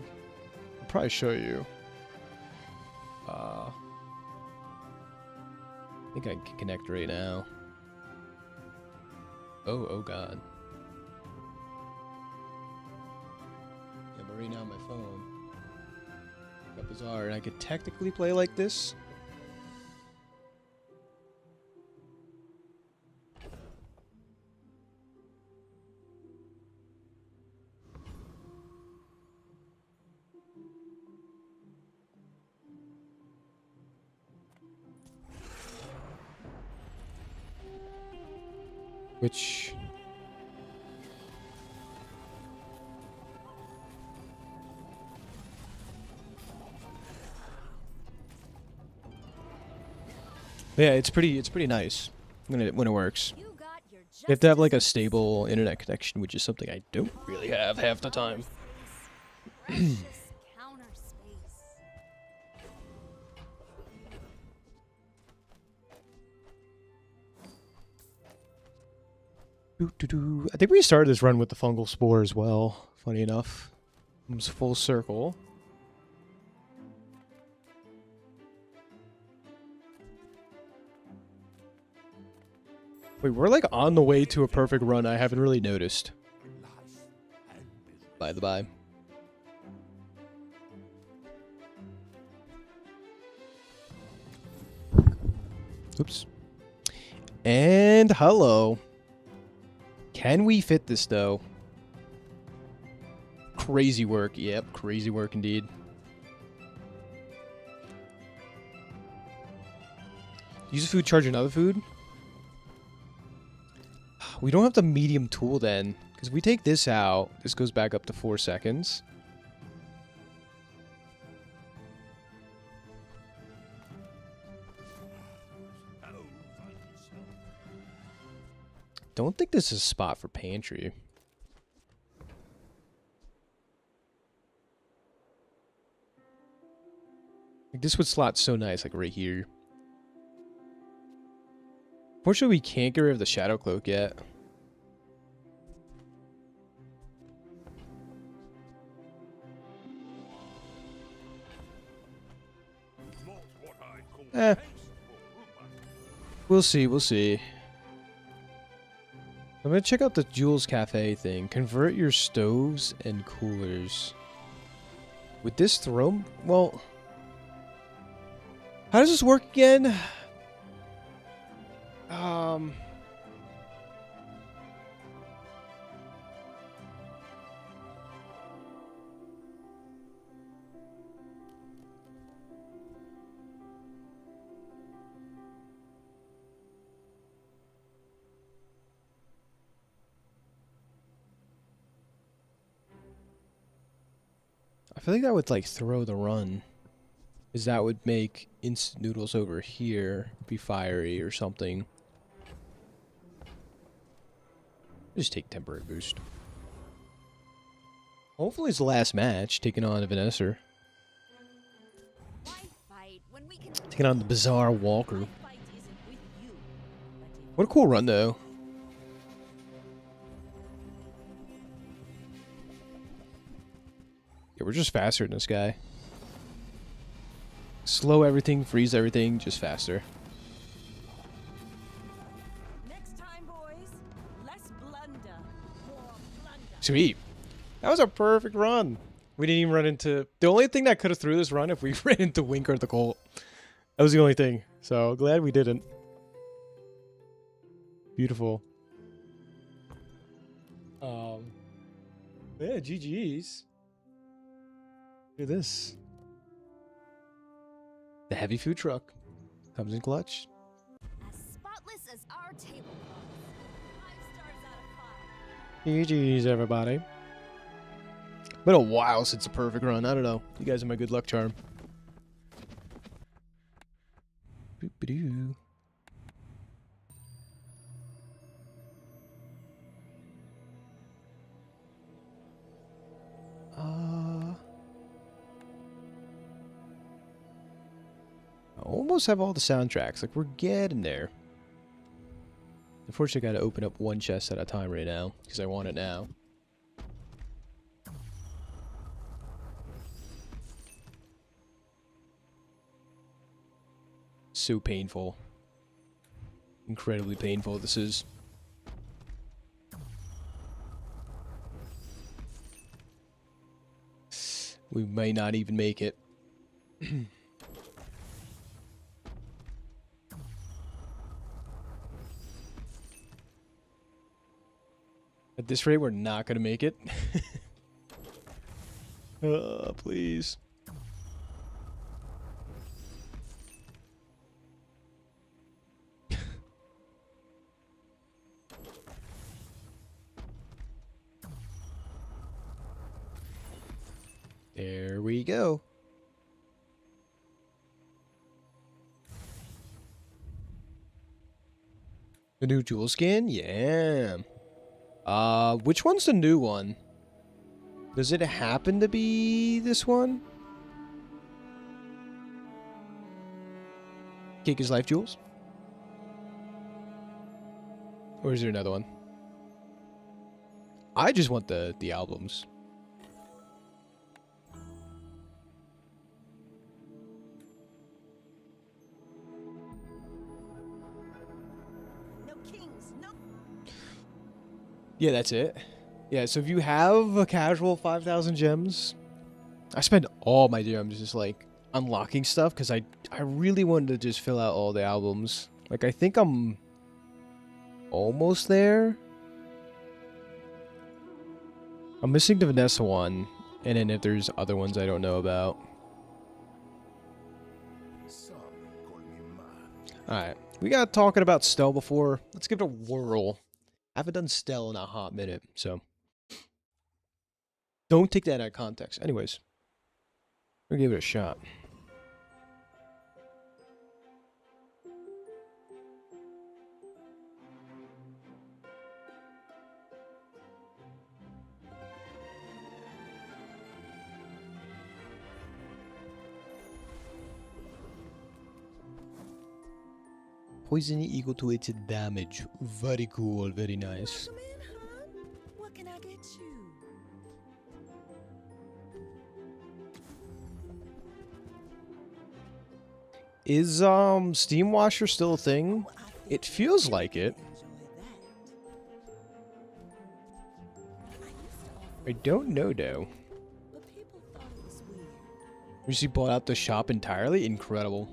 probably show you. I think I can connect right now. Oh god. Yeah, but right now on my phone, got Bazaar, and I could technically play like this. Which yeah, it's pretty nice when it works. You have to have like a stable internet connection, which is something I don't really have half the time. I think we started this run with the fungal spore as well, funny enough. It was full circle. Wait, we're like on the way to a perfect run. I haven't really noticed. By the by. Oops. And hello. Can we fit this, though? Crazy work. Yep, crazy work indeed. Use a food, charge another food? We don't have the medium tool then. Because if we take this out, this goes back up to 4 seconds. Don't think this is a spot for pantry. Like this would slot so nice, like right here. Fortunately, we can't get rid of the shadow cloak yet. We'll see, we'll see. I'm gonna check out the Jules Cafe thing. Convert your stoves and coolers. Would this throw? Well, how does this work again? I feel like that would like throw the run. Because that would make instant noodles over here be fiery or something. Just take temporary boost. Hopefully it's the last match, taking on Vanessa. Taking on the Bazaar Walker. What a cool run though. Yeah, we're just faster than this guy. Slow everything, freeze everything, just faster.
Next time, boys, less blunder, more plunder.
Sweet. That was a perfect run. We didn't even run into... The only thing that could have threw this run if we ran into Winker the Colt. That was the only thing. So, glad we didn't. Beautiful. Yeah, GG's. Look at this. The heavy food truck comes in clutch.
As spotless as our tablecloth. 5 stars out of 5.
GG's, everybody. Been a while since a perfect run. I don't know. You guys are my good luck charm. Boop-a-doo. I almost have all the soundtracks. Like, we're getting there. Unfortunately, I gotta open up one chest at a time right now, because I want it now. So painful. Incredibly painful this is. We may not even make it. At this rate, we're not gonna make it. Please. There we go. The new jewel skin? Yeah. Which one's the new one? Does it happen to be this one? Cake is life jewels? Or is there another one? I just want the albums. Yeah, that's it. Yeah, so if you have a casual 5,000 gems, I spend all my gems just like unlocking stuff because I really wanted to just fill out all the albums. Like, I think I'm almost there. I'm missing the Vanessa one, and then if there's other ones I don't know about. Alright, we got talking about Stell before. Let's give it a whirl. I haven't done Stell in a hot minute, so don't take that out of context. Anyways, we're gonna give it a shot. Poison equal to its damage. Very cool, very nice.
Come in, hon. What can I get you?
Is Steam Washer still a thing? It feels like it. I don't know though. You see, bought out the shop entirely? Incredible.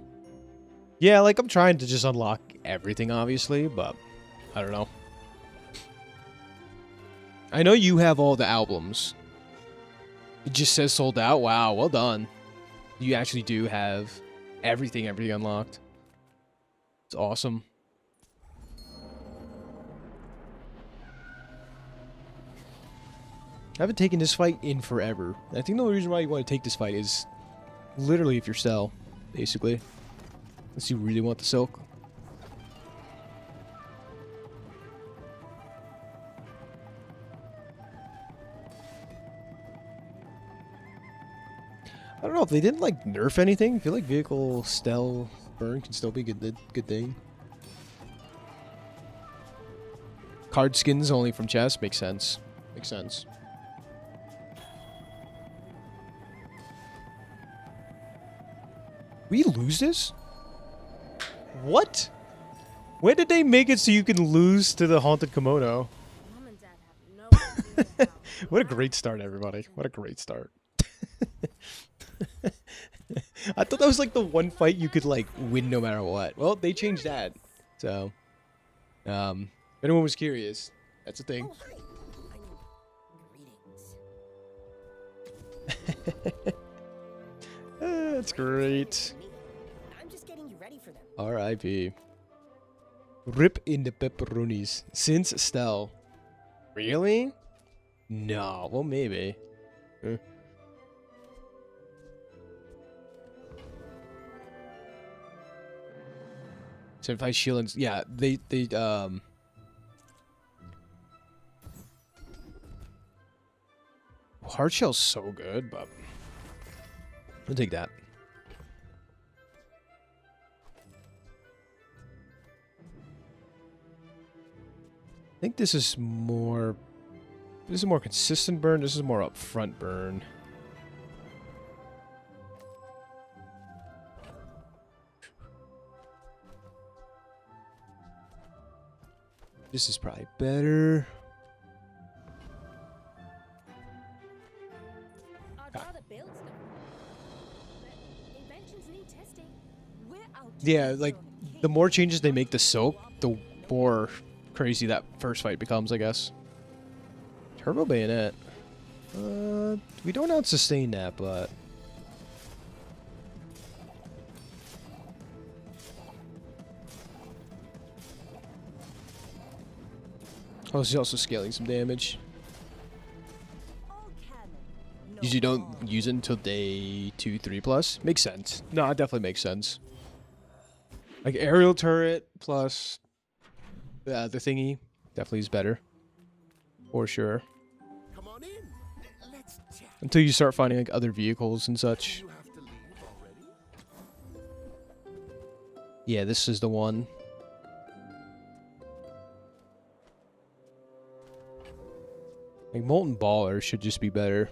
Yeah, like, I'm trying to just unlock everything, obviously, but I don't know. I know you have all the albums. It just says sold out. Wow, well done. You actually do have everything unlocked. It's awesome. I haven't taken this fight in forever. I think the only reason why you want to take this fight is literally if you're Stell, basically. Unless you really want the silk. I don't know if they didn't like nerf anything. I feel like vehicle Stell burn can still be a good thing. Card skins only from chest makes sense. Makes sense. We lose this? What? When did they make it so you can lose to the Haunted Kimono?
Mom and Dad have no idea.
What a great start, everybody. What a great start. I thought that was like the one fight you could like win no matter what. Well, they changed that. So, if anyone was curious, that's a thing.
Greetings.
That's great.
I'm just getting you ready for them.
R.I.P. Rip in the pepperonis. Since Stell. Really? No. Well, maybe. Huh. So if I shield and yeah, they hard shell's so good, but I'll take that. I think this is more consistent burn. This is more upfront burn. This is probably better.
I'd rather build stuff. But inventions need testing.
We're out.
Yeah, like the more changes they make to soap, the more crazy that first fight becomes, I guess. Turbo bayonet. We don't out-sustain that, but oh, he's also scaling some damage. Usually don't use it until day 2, 3 plus. Makes sense. No, it definitely makes sense. Like aerial turret plus the thingy definitely is better. For sure.
Come on in. Let's chat.
Until you start finding like other vehicles and such.
You have to leave already?
Yeah, this is the one. Like Molten Baller should just be better.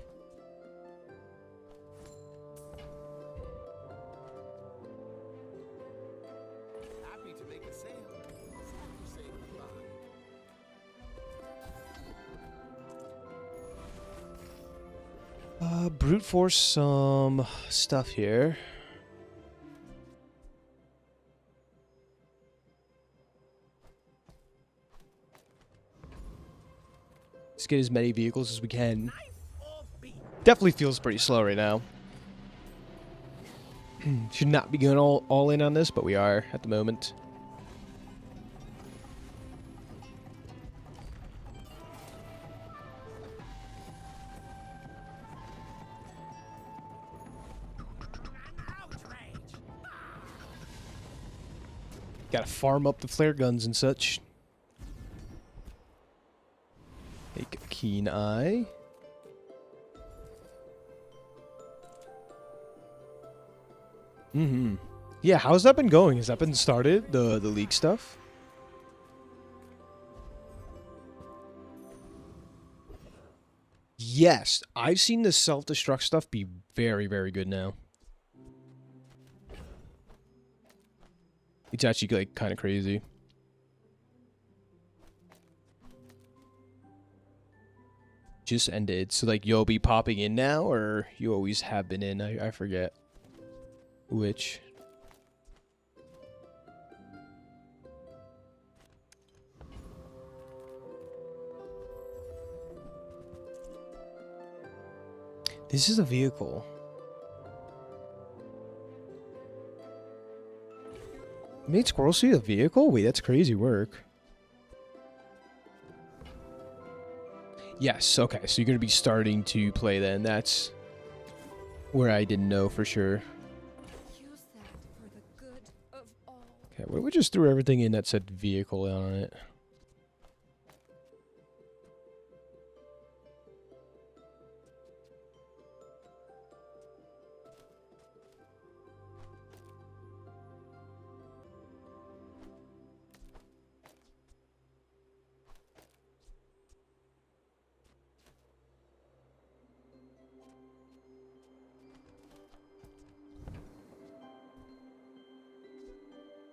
Happy to make a sale. Time to say goodbye.
Brute force some stuff here. Let's get as many vehicles as we can. Definitely feels pretty slow right now. Should not be going all in on this, but we are at the moment. Gotta farm up the flare guns and such. Take a keen eye. Yeah, how's that been going? Has that been started? The league stuff? Yes, I've seen the self-destruct stuff be very, very good now. It's actually like kind of crazy. Just ended. So like you'll be popping in now, or you always have been in? I forget. Which? This is a vehicle. Made Squirrel see a vehicle? Wait, that's crazy work. Yes, okay, so you're going to be starting to play then. That's where I didn't know for sure.
Use that for the good of all.
Okay, what if we just threw everything in that said vehicle on it?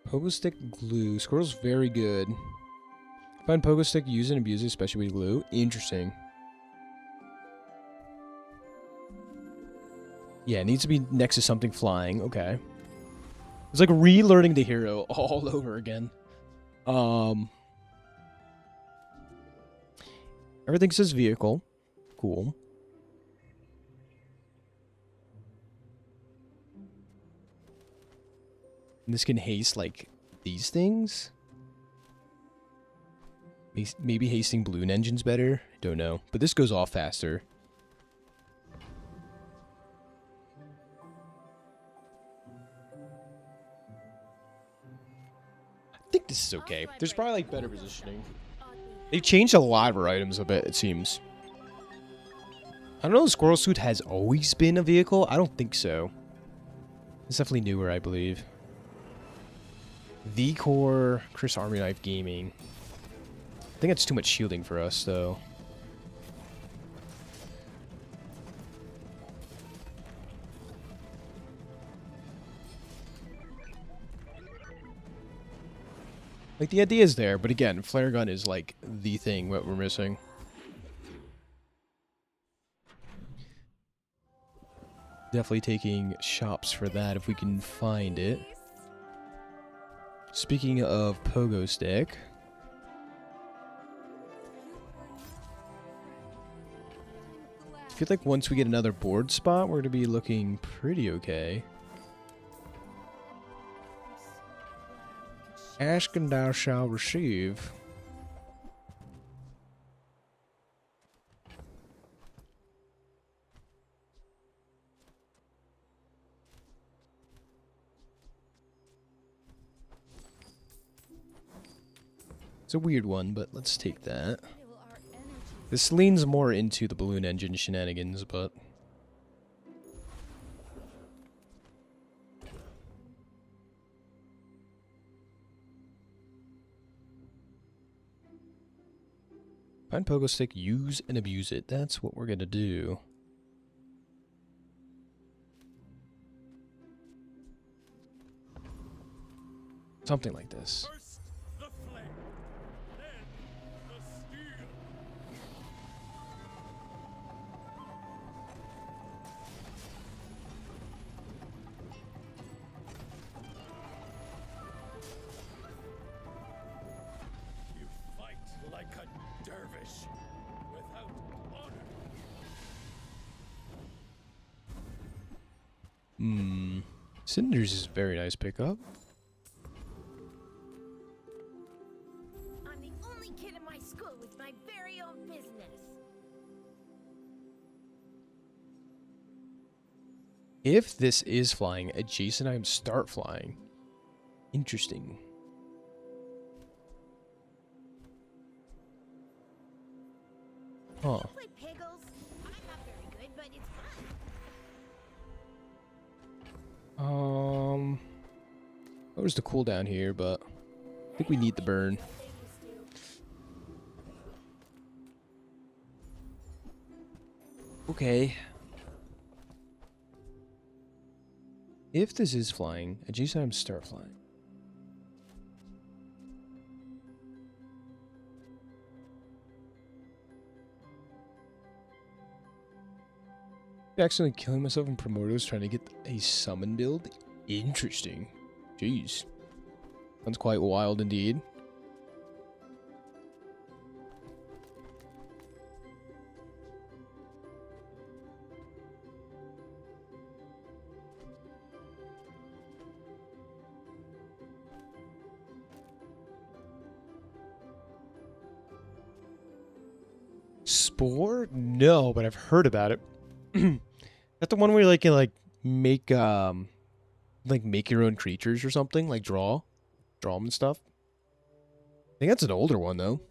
Pogo stick glue. Squirrel's very good. Find pogo stick, use it and abuse it, especially with glue. Interesting. Yeah, it needs to be next to something flying. Okay. It's like relearning the hero all over again. Everything says vehicle. Cool. And this can haste, like, these things? Maybe hasting balloon engines better? Don't know. But this goes off faster. I think this is okay. There's probably, like, better positioning. They've changed a lot of our items a bit, it seems. I don't know if the squirrel suit has always been a vehicle. I don't think so. It's definitely newer, I believe. The Core, Chris Army Knife Gaming. I think that's too much shielding for us, though. Like, the idea is there, but again, flare gun is, like, the thing that we're missing. Definitely taking shops for that if we can find it. Speaking of pogo stick. I feel like once we get another board spot, we're going to be looking pretty okay. Ask and thou shalt receive. It's a weird one, but let's take that. This leans more into the balloon engine shenanigans, but... Find pogo stick, use and abuse it. That's what we're gonna do. Something like this. Cinders is a very nice pickup.
I'm the only kid in my school with my very own business.
If this is flying, adjacent items start flying. Interesting. Huh.
Play Piggles. I'm not very good, but it's fun.
What was the cooldown here, but I think we need the burn. Okay. If this is flying, adjacent items start flying. Accidentally killing myself in Promotos trying to get a summon build? Interesting. Jeez. Sounds quite wild indeed. Spore? No, but I've heard about it. That's the one where you can make make your own creatures or something, like draw them and stuff. I think that's an older one though.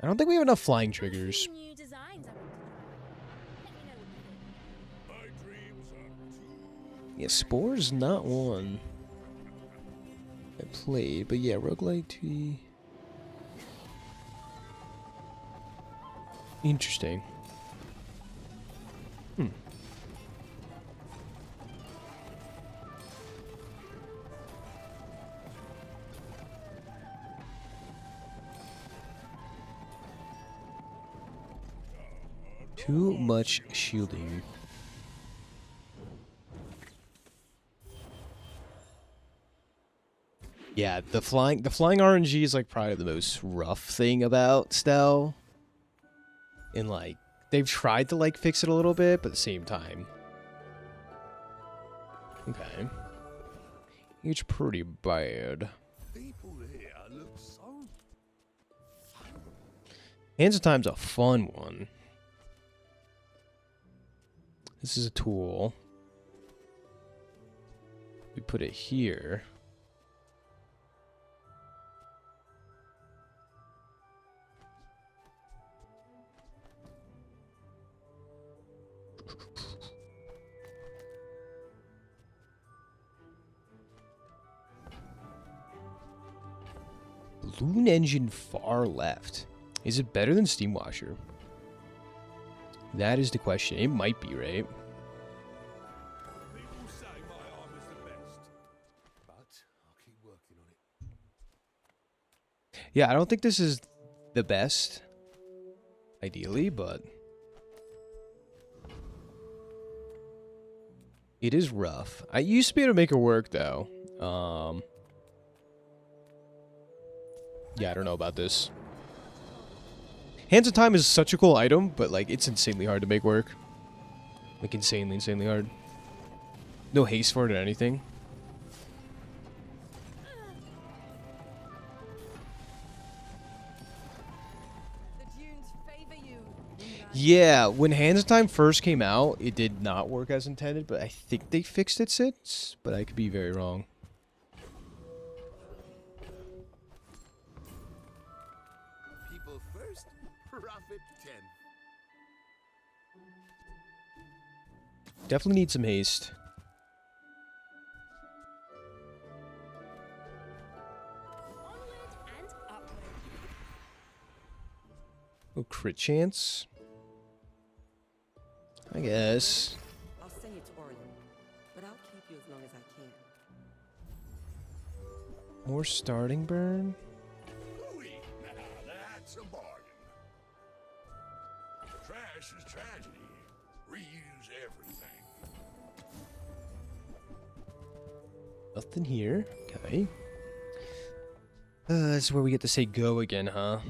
I don't think we have enough flying triggers.
New designs I want to try. Let me know what you think.
Yeah, Spore's not one I played, but yeah, roguelite tree. Interesting. Too much shielding. Yeah, the flying RNG is like probably the most rough thing about Stell. And like they've tried to like fix it a little bit, but at the same time. Okay. It's pretty bad.
People here look so fun.
Hands of Time's a fun one. This is a tool. We put it here. Balloon engine far left. Is it better than Steam Washer? That is the question. It might be, right?
People say my arm is the best, but I'll keep working on it.
Yeah, I don't think this is the best, ideally, but it is rough. I used to be able to make it work, though. Yeah, I don't know about this. Hands of Time is such a cool item, but like it's insanely hard to make work. Like insanely hard. No haste for it or anything.
The dunes favor you.
Yeah, when Hands of Time first came out, it did not work as intended, but I think they fixed it since, but I could be very wrong.
People first, profit 10.
Definitely need some haste.
Onward and upward.
Oh, crit chance? I guess.
I'll send you to Orlin, but I'll keep you as long as I can.
More starting burn?
Ooh-wee, now that's a bargain. Trash is tragedy. Reuse everything.
Nothing here. Okay. This is where we get to say go again, huh?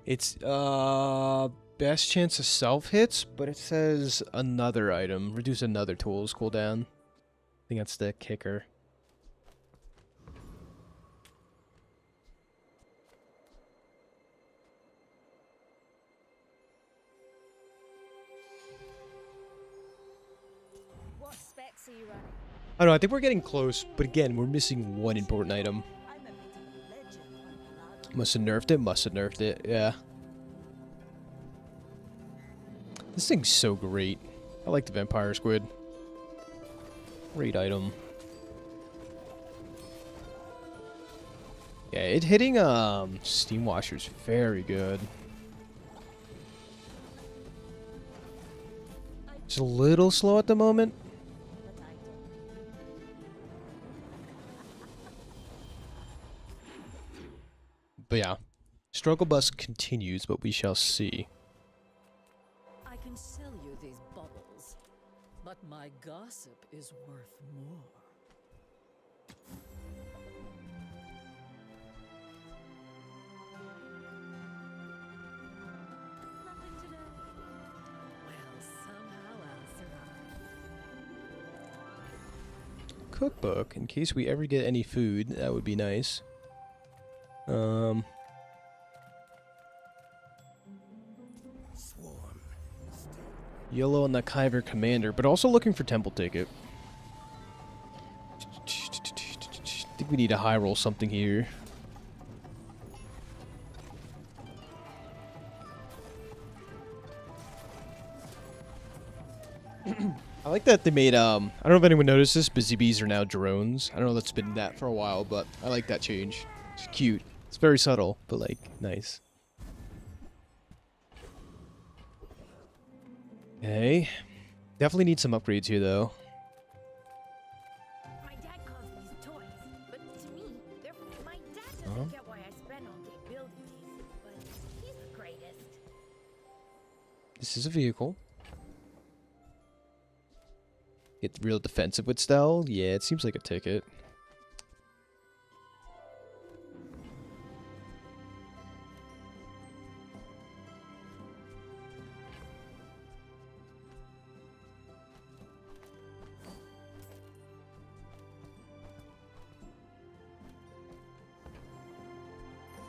It's best chance of self hits, but it says another item. Reduce another tool's cooldown. I think that's the kicker.
What specs are you running?
I don't know, I think we're getting close, but again, we're missing one important item.
I'm a bit of a legend on the Lago.
Must have nerfed it, must have nerfed it, yeah. This thing's so great. I like the Vampire Squid. Great item. Yeah, it hitting Steam Washer's very good. It's a little slow at the moment. But yeah, struggle bus continues, but we shall see.
I can sell you these bubbles, but my gossip is worth more. Nothing today. Well, somehow I'll survive.
Cookbook, in case we ever get any food, that would be nice.
Swarm.
Yellow on the Kyver Commander, but also looking for Temple Ticket. I think we need to high roll something here. I like that they made, I don't know if anyone noticed this, Busy Bees are now drones. I don't know if that's been that for a while, but I like that change. It's cute. It's very subtle, but like, nice. Okay. Definitely need some upgrades here, though.
My dad calls these toys, but to me, they're my dad doesn't get why I spend all day building these, but he's the greatest.
This is a vehicle. Get real defensive with Stell? Yeah, it seems like a ticket.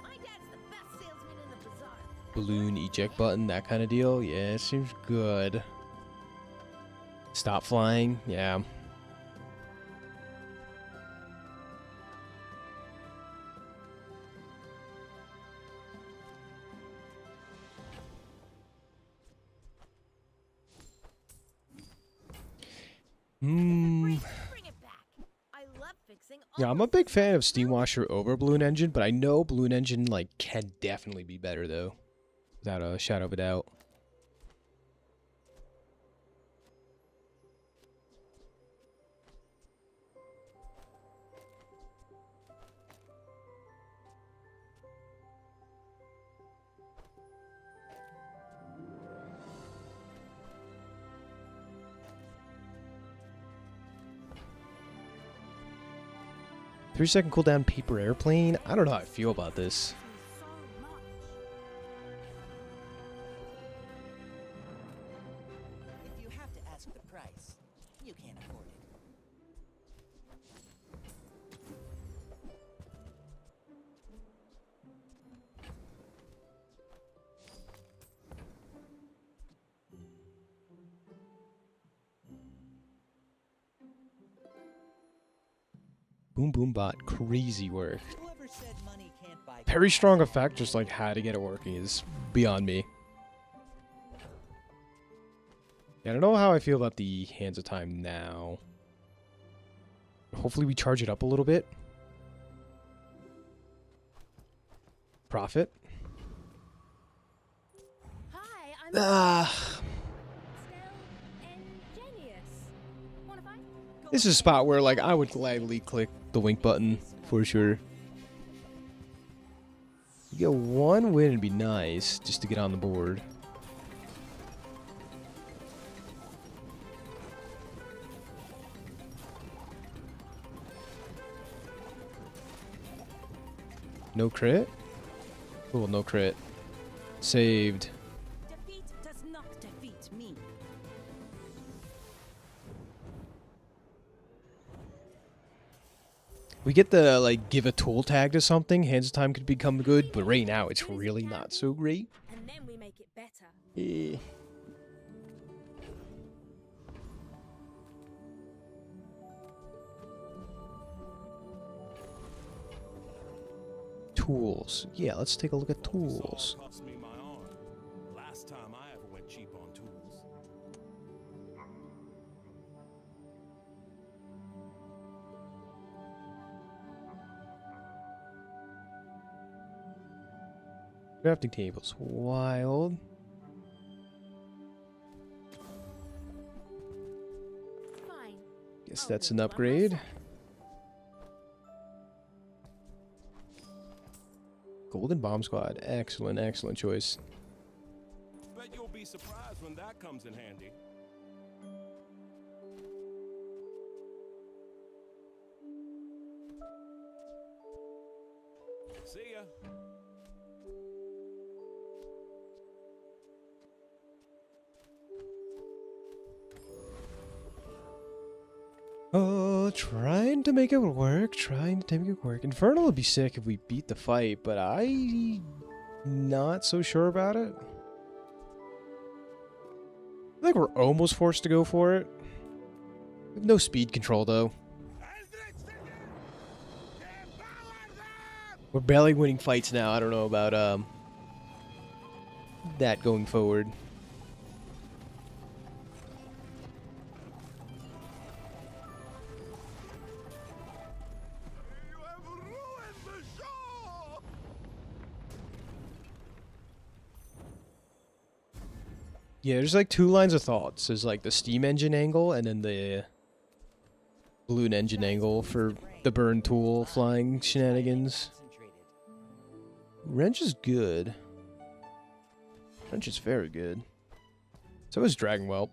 My dad's the best salesman in the bazaar.
Balloon eject button, that kind of deal. Yeah, it seems good. Stop flying. Yeah.
Bring it back. I love fixing all
Yeah, I'm a big fan of Steam Washer over Balloon Engine, but I know Balloon Engine like can definitely be better though, without a shadow of a doubt. 3-second cooldown paper airplane. I don't know how I feel about this.
If you have to ask the price, you can't afford it.
Boom Boom Bot, crazy work.
Whoever said money can't buy
Very strong effect, just like how to get it working is beyond me. Yeah, I don't know how I feel about the Hands of Time now. Hopefully we charge it up a little bit. Profit.
Hi, I'm
Ah.
ingenious. Wanna fight?
This is a spot where like I would gladly click the wink button for sure. You get one win would be nice just to get on the board. No crit? Cool, no crit. Saved.
Defeat does not defeat me.
We get the, like, give a tool tag to something, Hands of Time could become good, but right now it's really not so great.
And then we make it better.
Eh. Tools. Yeah, let's take a look at tools.
Cost me my arm. Last time I ever went cheap on tools.
Crafting tables. Wild.
Fine.
Guess
I'll
that's
build
an
one
upgrade.
myself.
Golden Bomb Squad. Excellent, excellent choice.
Bet you'll be surprised when that comes in handy. See ya.
Oh, trying to make it work. Trying to make it work. Infernal would be sick if we beat the fight, but I not so sure about it. I think we're almost forced to go for it. We have no speed control though. We're barely winning fights now. I don't know about that going forward. Yeah, there's like two lines of thoughts. There's like the steam engine angle and then the balloon engine angle for the burn tool flying shenanigans. Wrench is good. Wrench is very good. So is Dragon Whelp.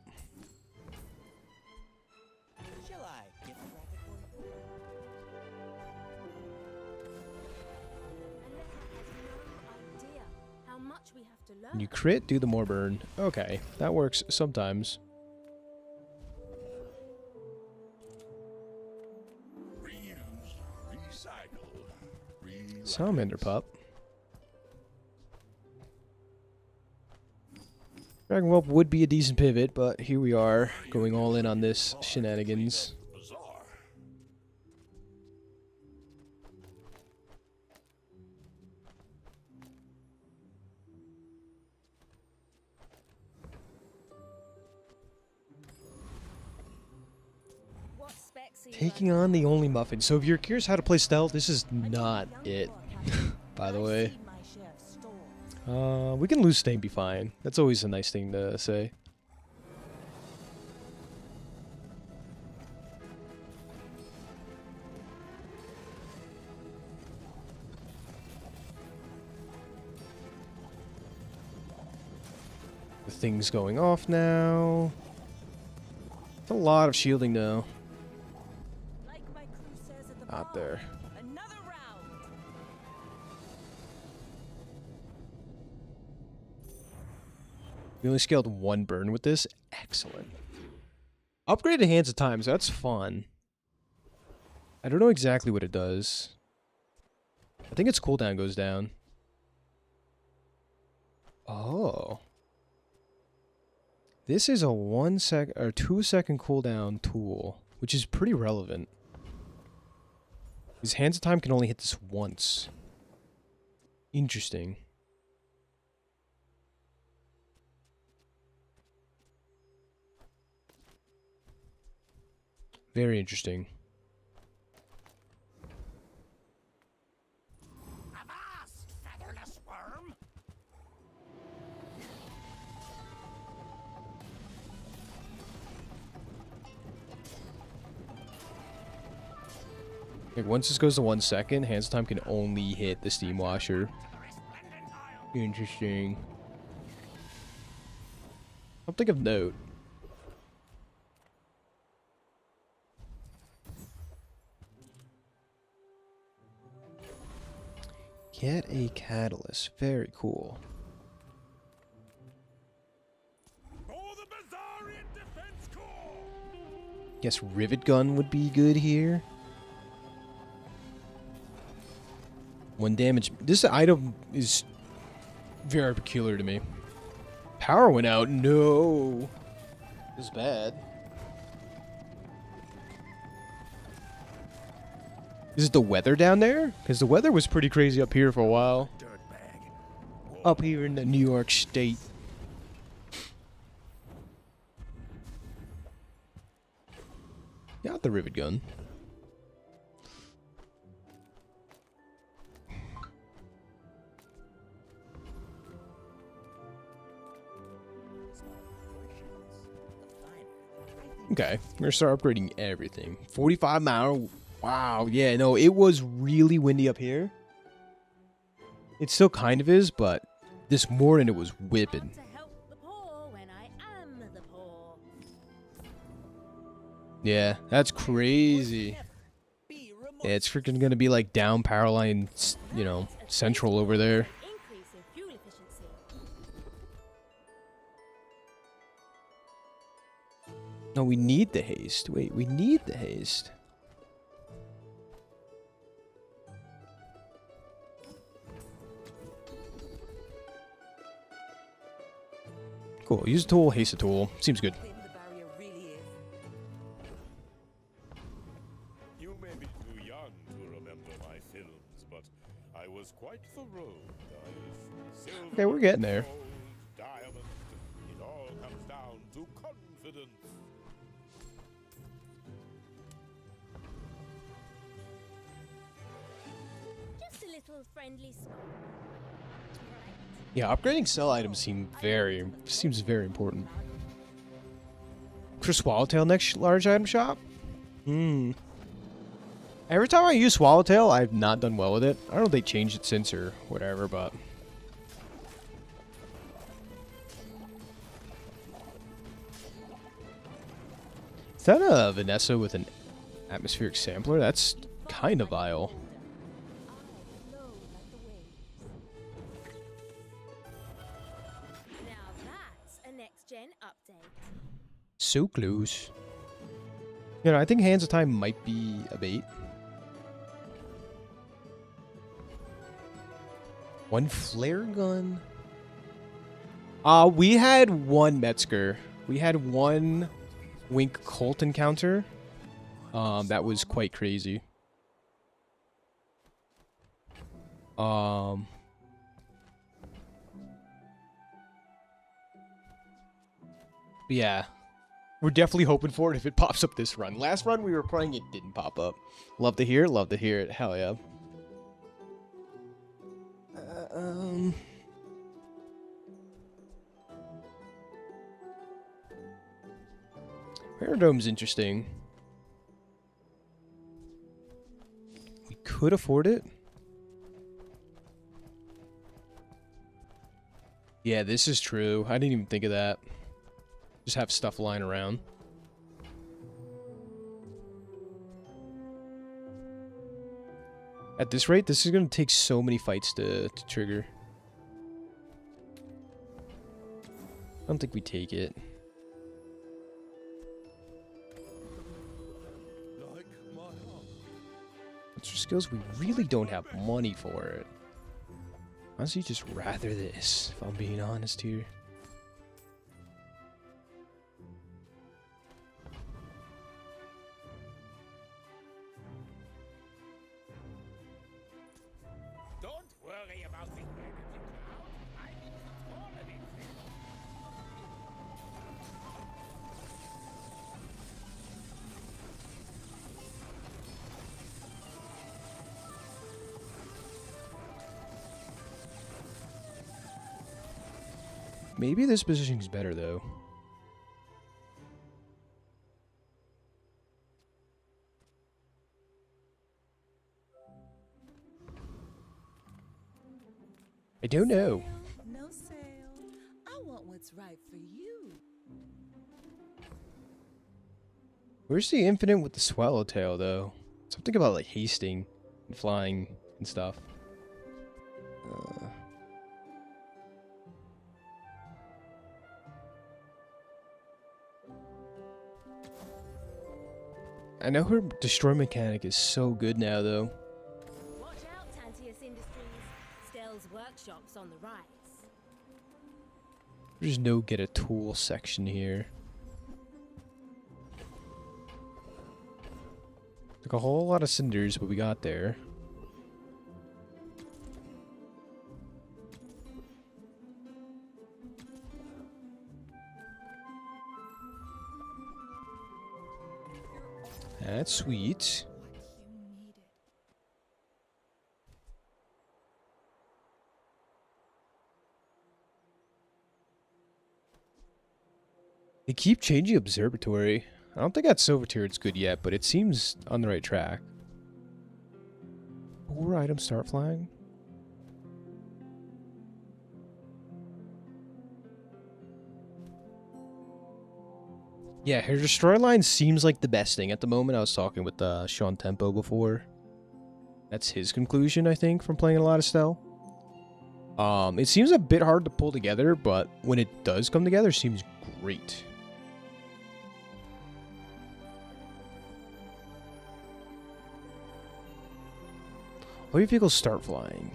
learn.
You crit, do the more burn. Okay, that works sometimes.
Reuse, recycle,
Salamander pup. Dragon Whelp would be a decent pivot, but here we are, going all in on this shenanigans.
Bazaar.
What specs are you
Taking on the only muffin. So if you're curious how to play stealth, this is not it, by the way.
my share of stores.
We can lose Stain, be fine. That's always a nice thing to say. The thing's going off now. It's a lot of shielding though.
Like my crew says at the
Out
bar,
there.
another round.
We only scaled one burn with this. Excellent. Upgraded Hands of Time, so that's fun. I don't know exactly what it does. I think its cooldown goes down. Oh. This is a 1 sec or 2 second cooldown tool, which is pretty relevant. Because Hands of Time can only hit this once. Interesting. Very interesting.
Avast, featherless worm!
Like once this goes to 1 second, Hands of Time can only hit the Steam Washer. Interesting. Something of note. Get a catalyst. Very cool.
For the Bazarian Defense Corps!
Guess Rivet Gun would be good here. 1 damage. This item is very peculiar to me. Power went out. No. This is bad. Is it the weather down there? Because the weather was pretty crazy up here for a while. Up here in the New York State. Got the Rivet Gun. Okay, we're gonna start upgrading everything. 45 mile. Wow, yeah, no, it was really windy up here. It still kind of is, but this morning it was whipping.
To help the poor when I am the poor.
Yeah, that's crazy. Yeah, it's freaking gonna be like down power line, you know, central over there.
Increase in fuel efficiency.
No, we need the haste. Wait, we need the haste. Cool. Use a tool, haste a tool. Seems good.
You may be too young to remember my films, but I was quite the road, guys. Silver,
Okay, we're getting there.
gold, diamond. It all comes down to confidence.
Just a little friendly smile.
Yeah, upgrading sell items seems very important. For Swallowtail next large item shop? Every time I use Swallowtail, I've not done well with it. I don't know if they changed it since or whatever, but... Is that a Vanessa with an atmospheric sampler? That's kind of vile. So close. You know, I think Hands of Time might be a bait. One flare gun. We had one Metzger. We had one Wink Colt encounter. That was quite crazy. Yeah. We're definitely hoping for it if it pops up this run. Last run we were playing, it didn't pop up. Love to hear it, love to hear it. Hell yeah. Paradome's interesting. We could afford it. Yeah, this is true. I didn't even think of that. Just have stuff lying around. At this rate, this is going to take so many fights to trigger. I don't think we take it. Extra skills, we really don't have money for it. Honestly, just rather this, if I'm being honest here.
Don't worry about the energy cloud. I didn't control anything.
Maybe this positioning's better, though. I don't know.
No sale. I want what's right for you.
Where's the infinite with the swallowtail, though? Something about, like, hasting and flying and stuff. I know her destroy mechanic is so good now, though.
Watch out, Tantius Industries. Stell's workshop's on the rise.
There's no get a tool section here. Took a whole lot of cinders, but we got there. That's sweet. They keep changing observatory. I don't think that silver turret's good yet, but it seems on the right track. 4 items start flying. Yeah, her destroy line seems like the best thing at the moment. I was talking with Sean Tempo before. That's his conclusion, I think, from playing a lot of Stell. It seems a bit hard to pull together, but when it does come together, it seems great. All your vehicles start flying.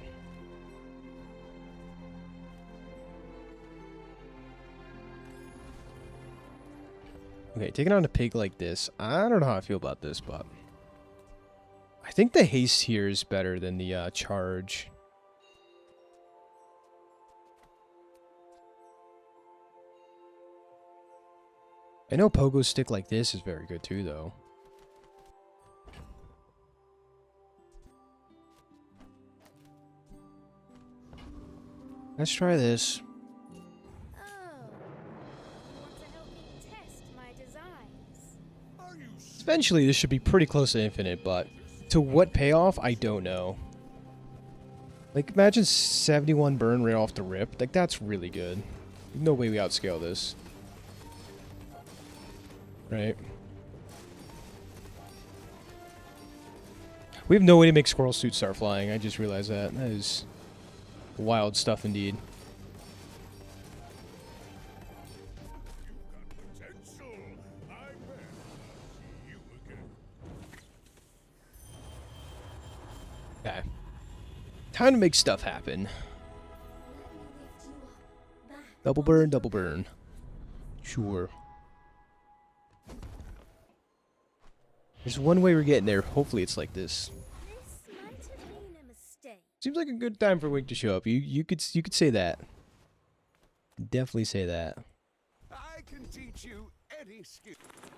Okay, taking on a pig like this, I don't know how I feel about this, but I think the haste here is better than the charge. I know pogo stick like this is very good too, though. Let's try this. Eventually, this should be pretty close to infinite, but to what payoff, I don't know. Like, imagine 71 burn right off the rip. Like, that's really good. No way we outscale this. Right? We have no way to make Squirrel Suit start flying. I just realized that. That is wild stuff indeed. Okay. Time to make stuff happen. Double burn, double burn. Sure. There's one way we're getting there. Hopefully it's like this.
This might have been a mistake.
Seems like a good time for Wink to show up. You could say that. Definitely say that.
I can teach you any skill.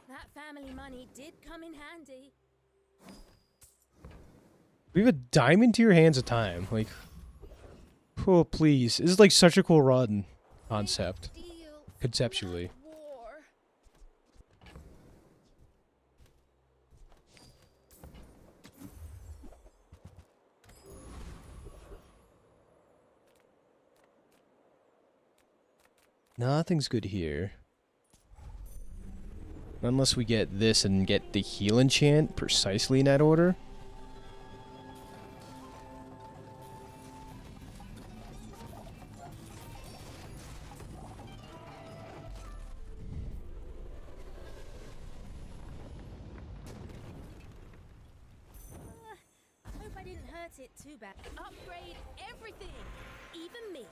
That family money did come in handy.
We have a diamond to your hands a time. Like, oh please. This is like such a cool run concept. Conceptually. Nothing's good here. Unless we get this and get the heal enchant precisely in that order.
I hope I didn't hurt it too bad. Upgrade everything, even me.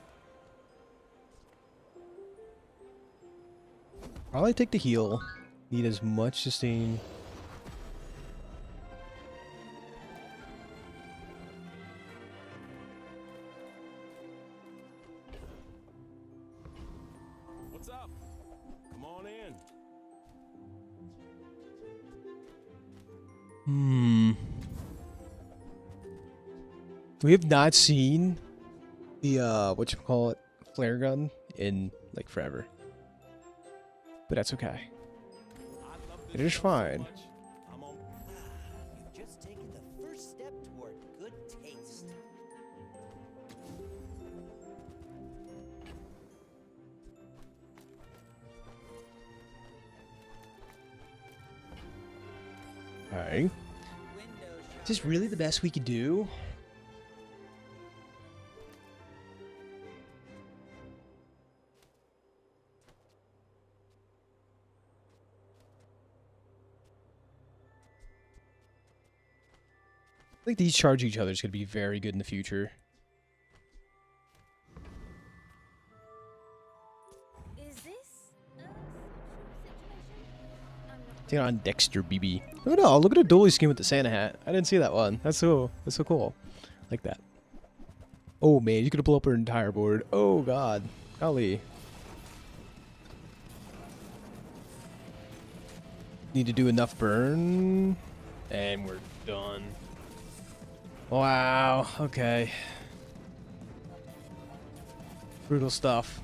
Probably take the heal. Need as much sustain.
What's up? Come on in.
We have not seen the whatchamacallit flare gun in like forever. But that's okay. It is fine.
You've just taken the first step toward good taste.
Alright. Is this really the best we could do? I think these charge each other is going to be very good in the future.
Is this
Take on Dexter BB. Look at a Dolly skin with the Santa hat. I didn't see that one. That's so cool. Like that. Oh man, he's gonna blow up her entire board. Oh god. Golly. Need to do enough burn. And we're done. Wow, okay. Brutal stuff.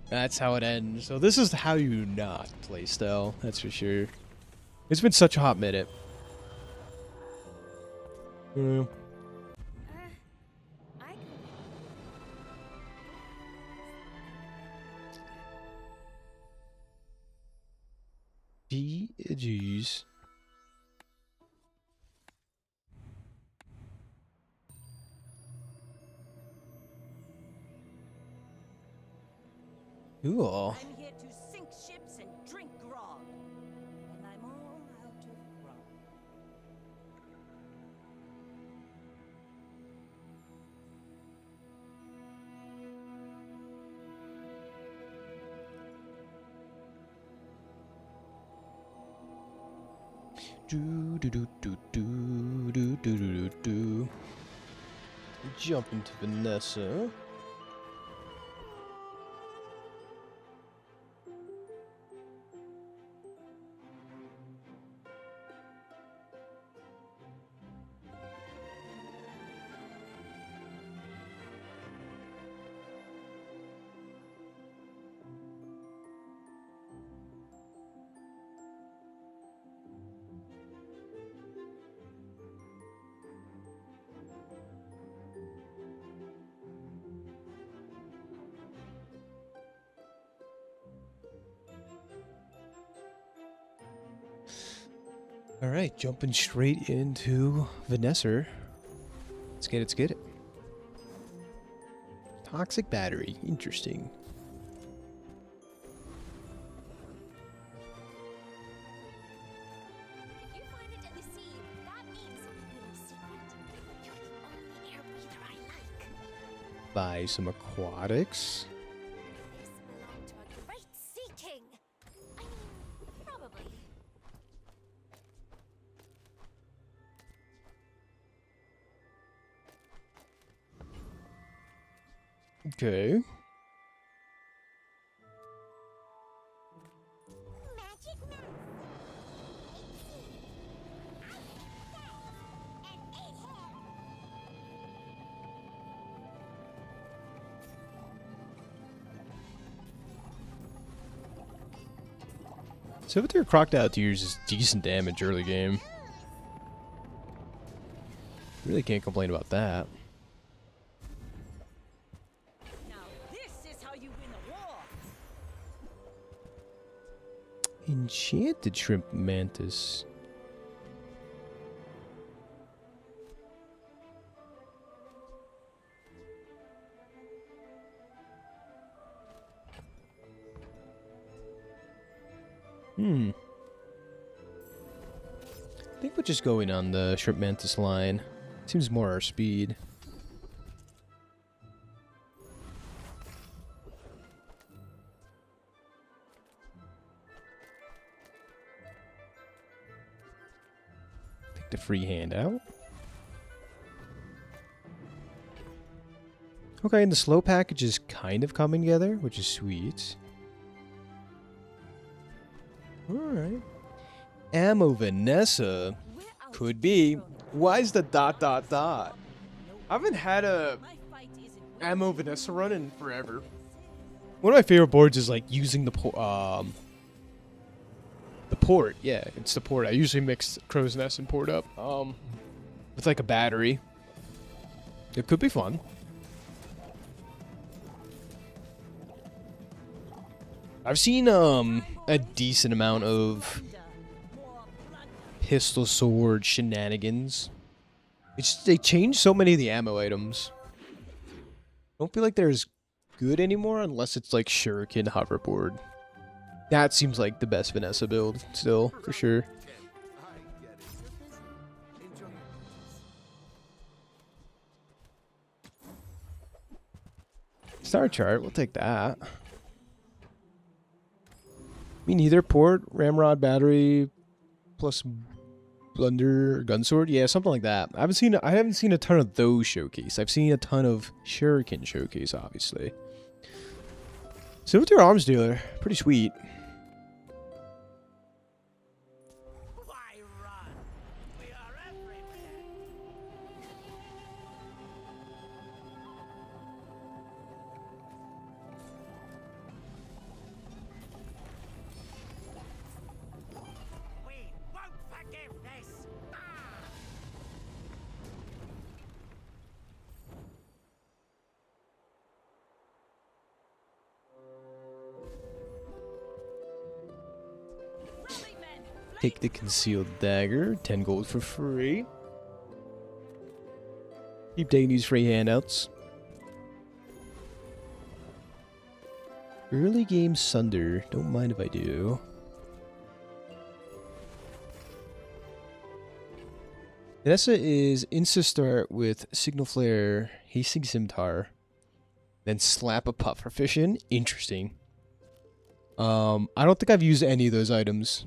That's how it ends. So this is how you not play style, that's for sure. It's been such a hot minute. Jeez. Cool.
I'm here to sink ships and drink grog. And I'm all out of rum.
Do do do do do do do do do. Jump into Vanessa. Alright, jumping straight into Vanessa. Let's get it, let's get it. Toxic battery, interesting.
If you find it and deceive, that
buy some aquatics.
This belonged to a great sea king. I mean, probably.
Okay.
Magic mouse.
Silvertail Crocodile Tears is decent damage early game. Really can't complain about that.
Now this is how you win a war.
Enchanted Shrimp Mantis. I think we'll just go in on the Shrimp Mantis line. Seems more our speed. Take the free handout. Okay, and the slow package is kind of coming together, which is sweet. Alright. Ammo Vanessa. Could be. Why is the ... I haven't had a Ammo Vanessa run in forever. One of my favorite boards is like using the port. Yeah, it's the port. I usually mix Crow's Nest and port up. With like a battery. It could be fun. I've seen a decent amount of pistol sword shenanigans. It's they changed so many of the ammo items. I don't feel like they're as good anymore unless it's like Shuriken hoverboard. That seems like the best Vanessa build still, for sure. Star chart, we'll take that. I mean, either port, ramrod, battery, plus blunder, gun sword, yeah, something like that. I haven't seen a ton of those showcase. I've seen a ton of Shuriken showcase, obviously. Silvertail Arms Dealer, pretty sweet.
Why run? We are everywhere. We won't forgive this.
Take the concealed dagger, 10 gold for free. Keep taking these free handouts. Early game Sunder, don't mind if I do. Vanessa is insta start with Signal Flare, Hasting Scimitar, then Slap a Putt for fishing. Interesting. I don't think I've used any of those items.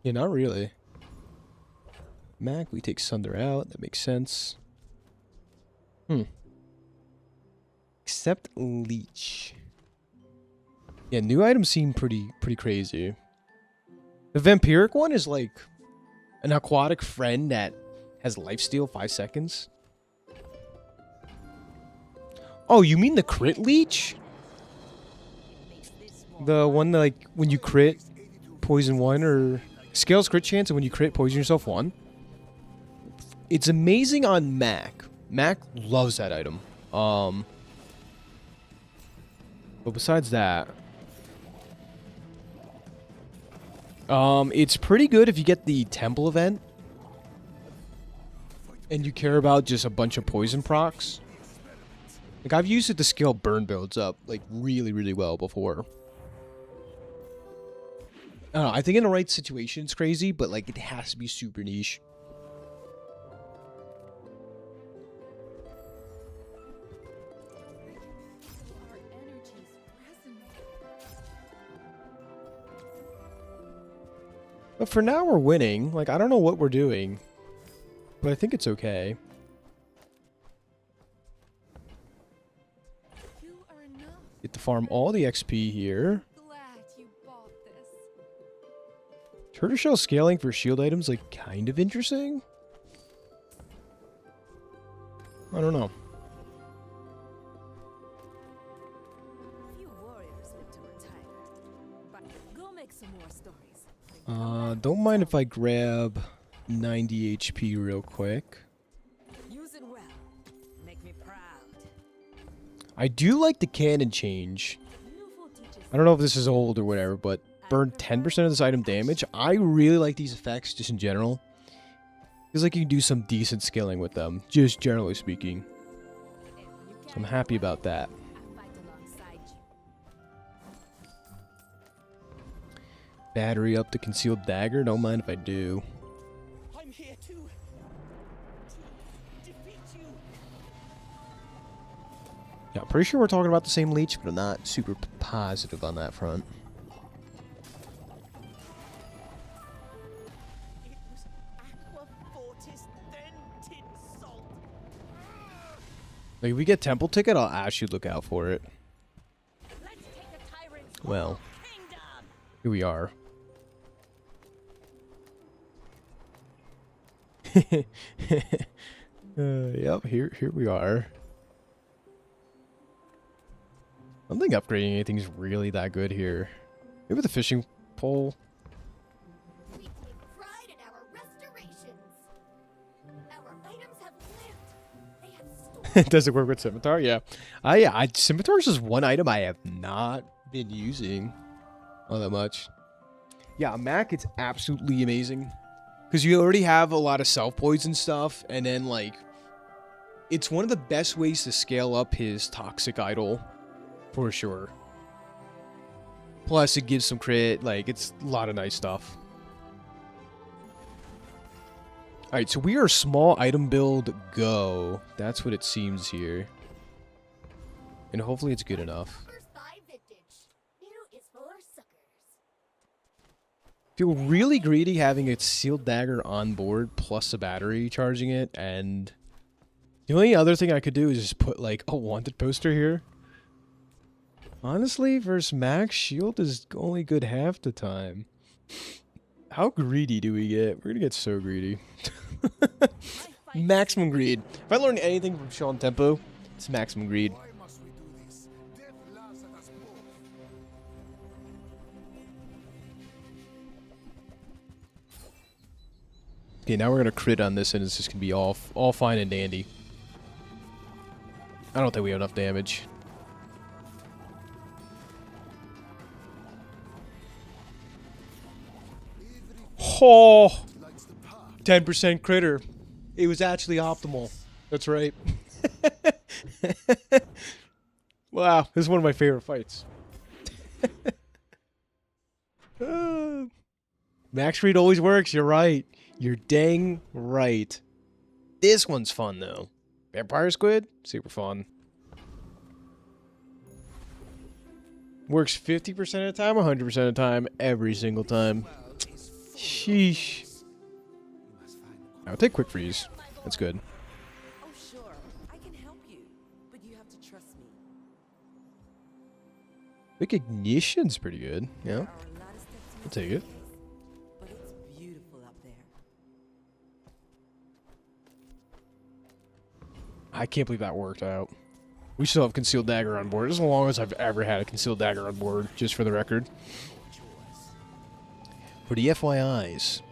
Yeah, not really. Mac, we take Sunder out. That makes sense. Except Leech. Yeah, new items seem pretty crazy. The Vampiric one is like an aquatic friend that has lifesteal 5 seconds. Oh, you mean the crit leech? The one that, like, when you crit, poison 1 or scales crit chance, and when you crit, poison yourself 1? It's amazing on Mac. Mac loves that item. But besides that, it's pretty good if you get the temple event and you care about just a bunch of poison procs. Like, I've used it to scale burn builds up, like, really, really well before. I don't know, I think in the right situation it's crazy, but, like, it has to be super niche.
Our energies resonate.
But for now, we're winning. Like, I don't know what we're doing, but I think it's okay.
You are enough.
Get to farm all the XP here.
Glad you bought this.
Tortoiseshell scaling for shield items, like, kind of interesting. I don't know.
Few warriors live to retire. But go make some more stories.
Don't mind if I grab 90 HP real quick.
Use it well. Make me proud.
I do like the cannon change. I don't know if this is old or whatever, but burn 10% of this item damage. I really like these effects just in general. Feels like you can do some decent scaling with them, just generally speaking. So I'm happy about that. Battery up to concealed dagger. Don't mind if I do.
I'm here to defeat you.
Yeah, I'm pretty sure we're talking about the same leech, but I'm not super positive on that front.
It was Aqua Fortis, then Tin Salt.
Like, if we get temple ticket, I'll actually look out for it.
Let's take the tyrant's
Well,
kingdom.
here we are. Yep, here we are. I don't think upgrading anything's really that good here. Maybe the fishing pole.
We take pride in our restorations. Our items have lived. They have stored.
Does it work with scimitar? Yeah. Scimitar is just one item I have not been using all that much. Yeah, Mac, it's absolutely amazing. Because you already have a lot of self-poise and stuff, and then, like, it's one of the best ways to scale up his toxic idol, for sure. Plus, it gives some crit, like, it's a lot of nice stuff. Alright, so we are small item build go. That's what it seems here. And hopefully it's good enough.
First buy vintage. New is for suckers.
Feel really greedy having a sealed dagger on board plus a battery charging it, and the only other thing I could do is just put like a wanted poster here. Honestly, versus max shield is only good half the time. How greedy do we get? We're gonna get so greedy. Maximum greed. If I learned anything from Sean Tempo, it's maximum greed.
Why must we do this? Death laughs at us both.
Okay, now we're gonna crit on this, and it's just gonna be all fine and dandy. I don't think we have enough damage. Oh, 10% critter. It was actually optimal. That's right. Wow, this is one of my favorite fights. Max read always works. You're right. You're dang right. This one's fun, though. Vampire Squid? Super fun. Works 50% of the time, 100% of the time, every single time. Sheesh. I'll take quick freeze. That's good.
Oh, sure. I can help you, but you have to trust me.
Quick ignition's pretty good. Yeah.
There are a lot of steps
I'll take it.
but it's beautiful up there.
I can't believe that worked out. We still have concealed dagger on board. As long as I've ever had a concealed dagger on board, just for the record. For the FYIs.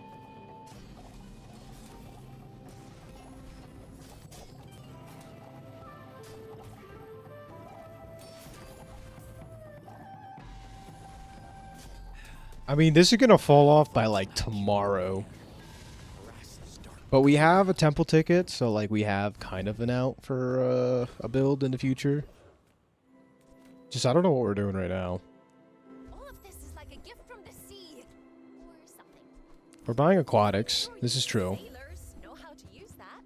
I mean, this is gonna fall off by like tomorrow. But we have a temple ticket, so like we have kind of an out for a build in the future. Just I don't know what we're doing right now.
All of this is like a gift from the sea. Or something.
We're buying aquatics. This is true.
Sailors know how to use that.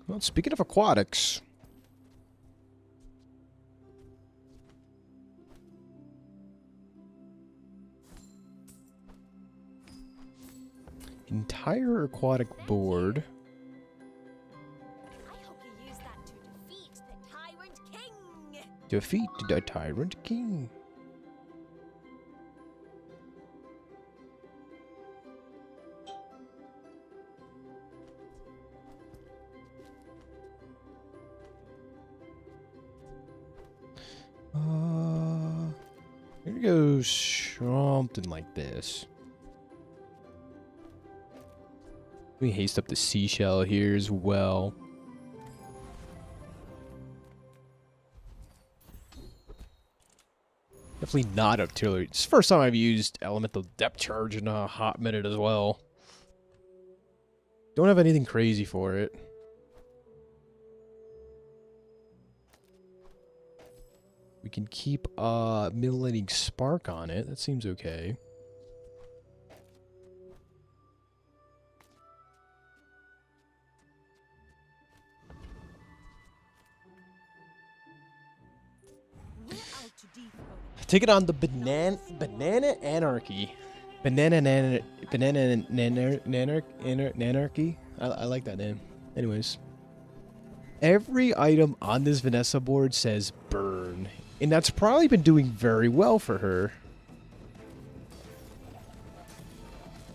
Well, speaking of aquatics. Entire aquatic board.
I hope you use that to defeat the Tyrant King.
Defeat the Tyrant King. Here we go, something like this. Let me haste up the seashell here as well. Definitely not artillery. It's the first time I've used elemental depth charge in a hot minute as well. Don't have anything crazy for it. We can keep mutilating spark on it. That seems okay. Take it on the banana anarchy. Banana nanarchy. I like that name. Anyways, every item on this Vanessa board says burn, and that's probably been doing very well for her.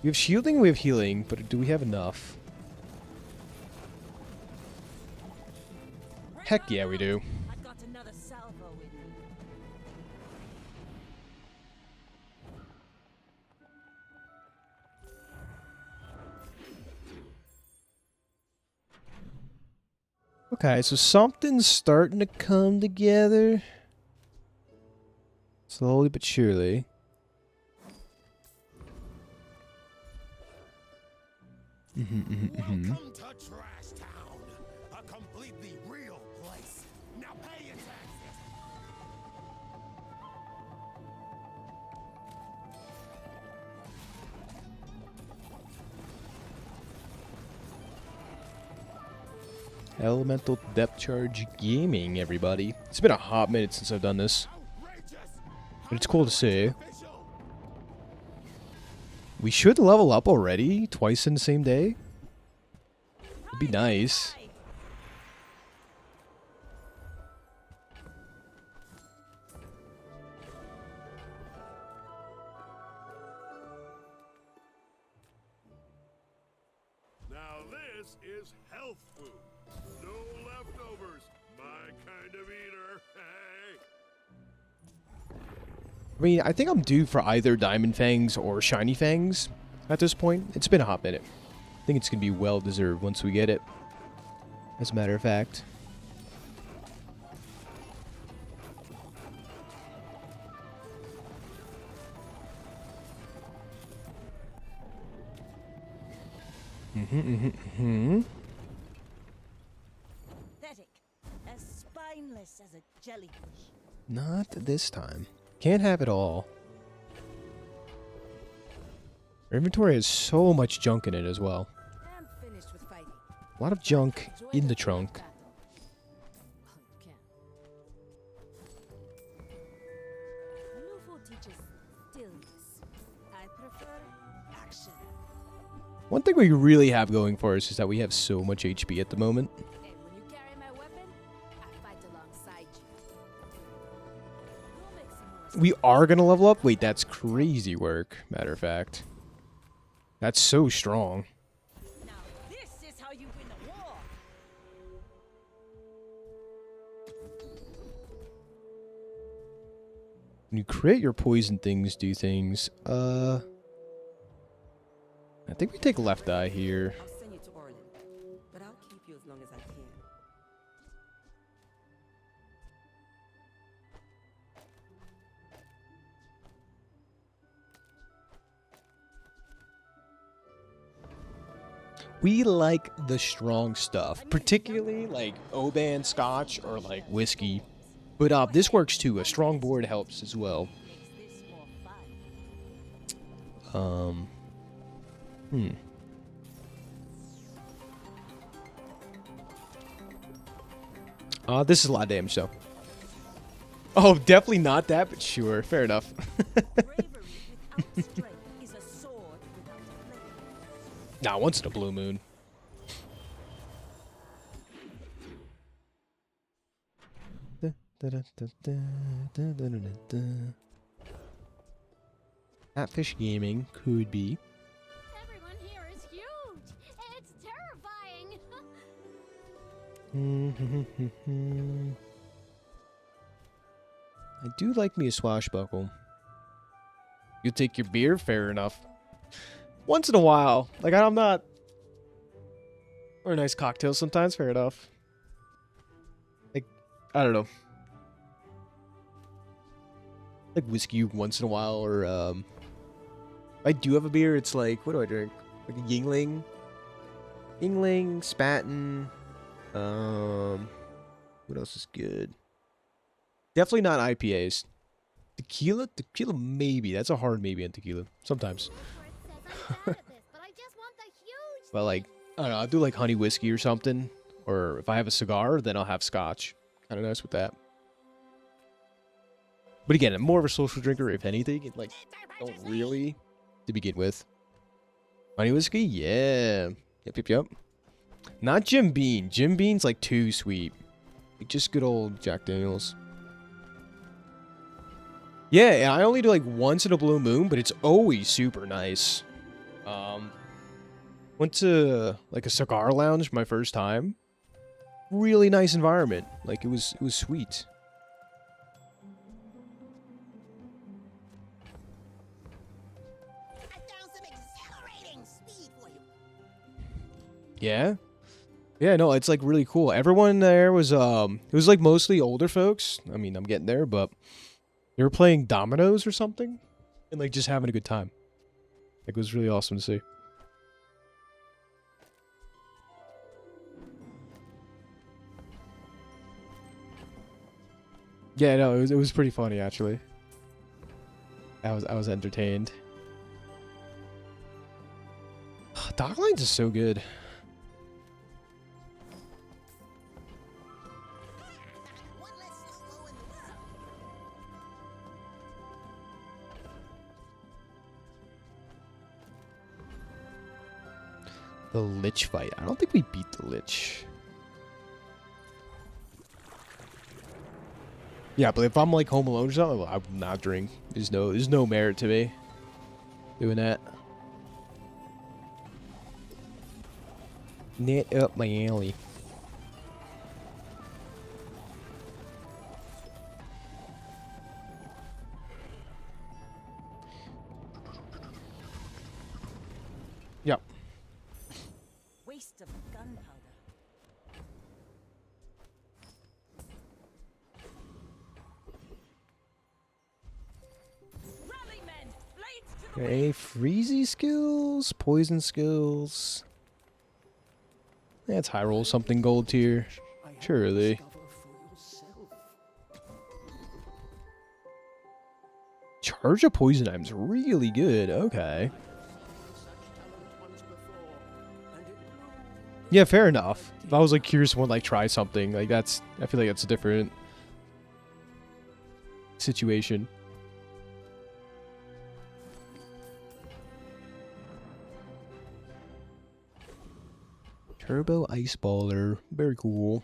We have shielding, we have healing, but do we have enough? Heck yeah, we do.
I've got another salvo with me.
Okay, so something's starting to come together. Slowly but surely.
Welcome to Trash Town, a completely real place. Now pay your taxes.
Elemental depth charge gaming, everybody. It's been a hot minute since I've done this, but it's cool to see. We should level up already, twice in the same day. It'd be nice.
Now this is health food. No leftovers. My kind of eater. Hey.
I mean, I think I'm due for either Diamond Fangs or Shiny Fangs at this point. It's been a hot minute. I think it's going to be well deserved once we get it, as a matter of fact.
Pathetic. As spineless as a jellyfish.
Not this time. Can't have it all. Our inventory has so much junk in it as well.
I'm finished with fighting.
A lot of junk in the trunk.
Lufo teaches stillness. I prefer action.
One thing we really have going for us is that we have so much HP at the moment.
And when you carry my weapon, I fight alongside you. We'll make some more
We are going to level up? Wait, that's crazy work, matter of fact. That's so strong.
Now this is how you win a war.
When you create your poison things, do things. I think we take left eye here.
I'll send you to Orlin, but I'll keep you as long as I can.
We like the strong stuff, particularly like Oban Scotch or like whiskey. But this works too. A strong board helps as well. This is a lot of damage though. Oh, definitely not that, but sure, fair enough. Nah, once in a blue moon. Catfish Gaming could be.
Everyone here is huge. It's terrifying.
I do like me a swashbuckle. You take your beer, fair enough. Once in a while, like I'm not. Or a nice cocktail sometimes, fair enough. Like, I don't know. Like whiskey once in a while, or I do have a beer. It's like, what do I drink? Like a Yingling, Spaten. What else is good? Definitely not IPAs. Tequila, maybe. That's a hard maybe on tequila. Sometimes. But like, I don't know. I'll do like honey whiskey or something. Or if I have a cigar, then I'll have scotch. Kind of nice with that. But again, I'm more of a social drinker, if anything. Like, don't really to begin with. Honey whiskey? Yeah. Yep. Not Jim Beam. Jim Beam's like too sweet. Like, just good old Jack Daniels. Yeah, I only do like once in a blue moon, but it's always super nice. Went to like a cigar lounge my first time. Really nice environment. Like it was sweet. Yeah. Yeah, no, it's like really cool. Everyone there was it was like mostly older folks. I mean, I'm getting there, but they were playing dominoes or something and like just having a good time. Like it was really awesome to see. Yeah, no, it was pretty funny actually. I was entertained. Doglines is so good. The Lich fight. I don't think we beat the Lich. Yeah, but if I'm like home alone or something, I will not drink. There's no merit to me doing that. Net up my alley. Yep.
Waste of gunpowder. Rally men, blades to the
Okay, freezy skills, poison skills. That's high roll something gold tier. Surely. Charge of poison items really good. Okay. Yeah, fair enough. If I was like curious to want like try something, like that's I feel like that's a different situation. Turbo Ice Baller. Very cool.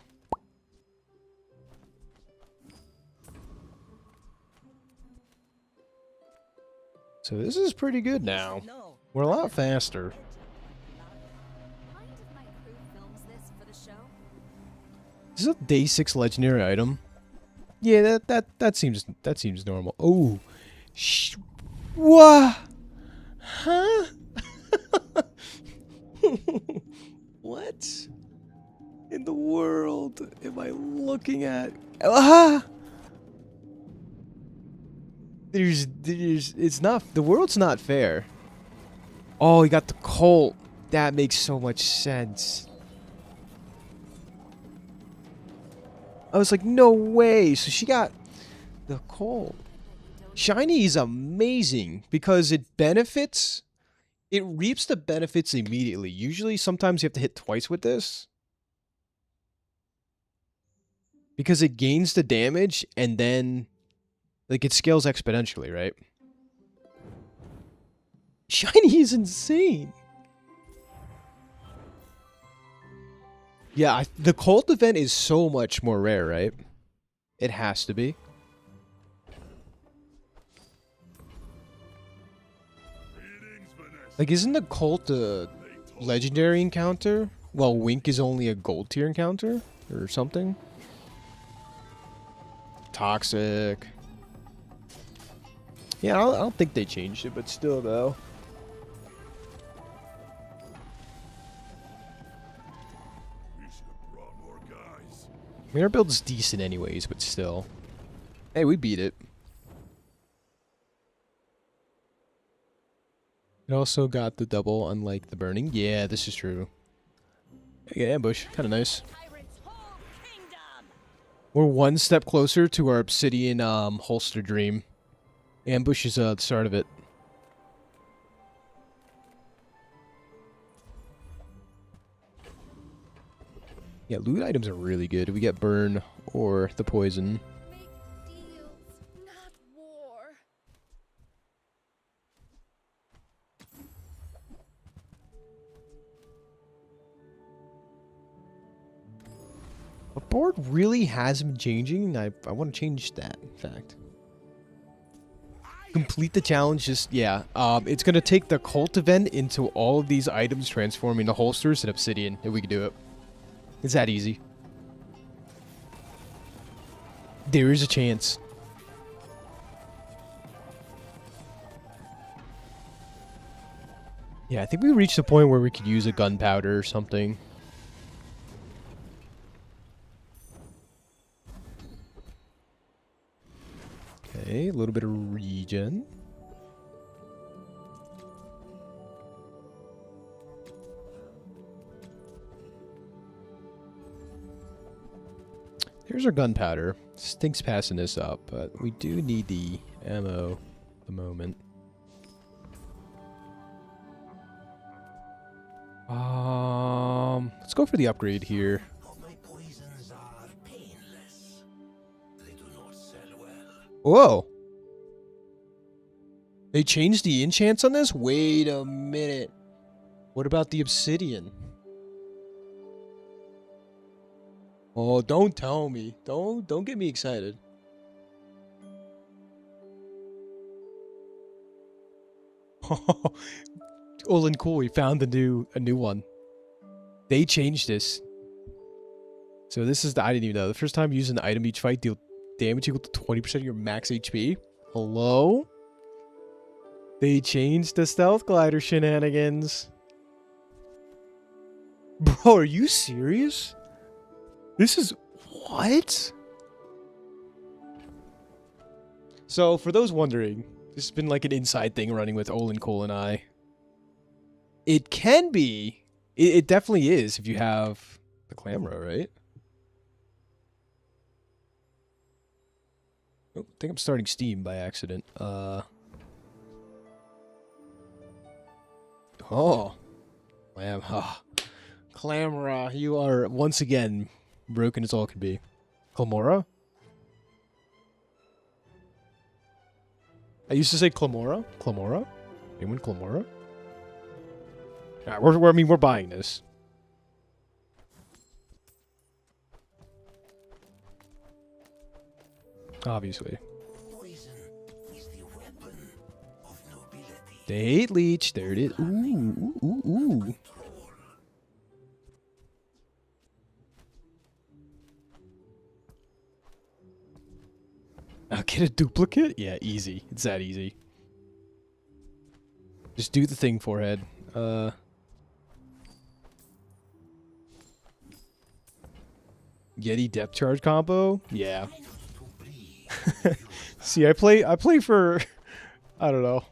So this is pretty good now. We're a lot faster. Is this a day 6 legendary item? Yeah, that seems normal. Oh, what? Huh? What in the world am I looking at? Ah! It's not, the world's not fair. Oh, he got the Colt. That makes so much sense. I was like, no way. So she got the coal. Shiny is amazing because it benefits. It reaps the benefits immediately. Usually, sometimes you have to hit twice with this. Because it gains the damage and then, like, it scales exponentially, right? Shiny is insane. Yeah, the Colt event is so much more rare, right? It has to be. Like, isn't the Colt a legendary encounter? While Wink is only a gold tier encounter? Or something? Toxic. Yeah, I don't think they changed it, but still, though. I mean, our build's decent anyways, but still. Hey, we beat it. It also got the double, unlike the burning. Yeah, this is true. Yeah, ambush. Kind of nice. We're one step closer to our obsidian holster dream. Ambush is the start of it. Yeah, loot items are really good. We get burn or the poison. The board really has been changing, and I want to change that, in fact. Complete the challenge, just, yeah. It's going to take the cult event into all of these items, transforming the holsters and obsidian, if we can do it. It's that easy. There is a chance. Yeah, I think we reached the point where we could use a gunpowder or something. Okay, a little bit of regen. Here's our gunpowder. Stinks passing this up, but we do need the ammo at the moment. Let's go for the upgrade here. Whoa! They changed the enchants on this? Wait a minute. What about the obsidian? Oh, don't tell me. Don't get me excited. Olin cool, we found a new one. They changed this. So this is the I didn't even know. The first time using the item each fight deal damage equal to 20% of your max HP. Hello? They changed the stealth glider shenanigans. Bro, are you serious? This is... what? So, for those wondering, this has been like an inside thing running with Olin Cole and I. It can be. It definitely is if you have the Clamra, right? Oh, I think I'm starting Steam by accident. Oh. Clam. Oh. Clamra, you are once again broken as all can be. Clamora? I used to say Clamora. Clamora? Anyone Clamora? Alright, I mean, we're buying this. Obviously.
Poison is the weapon of nobility.
They hate leech. There it is. Ooh, ooh, ooh, ooh. I'll get a duplicate? Yeah, easy. It's that easy. Just do the thing, forehead. Yeti depth charge combo? Yeah. See, I play for I don't know.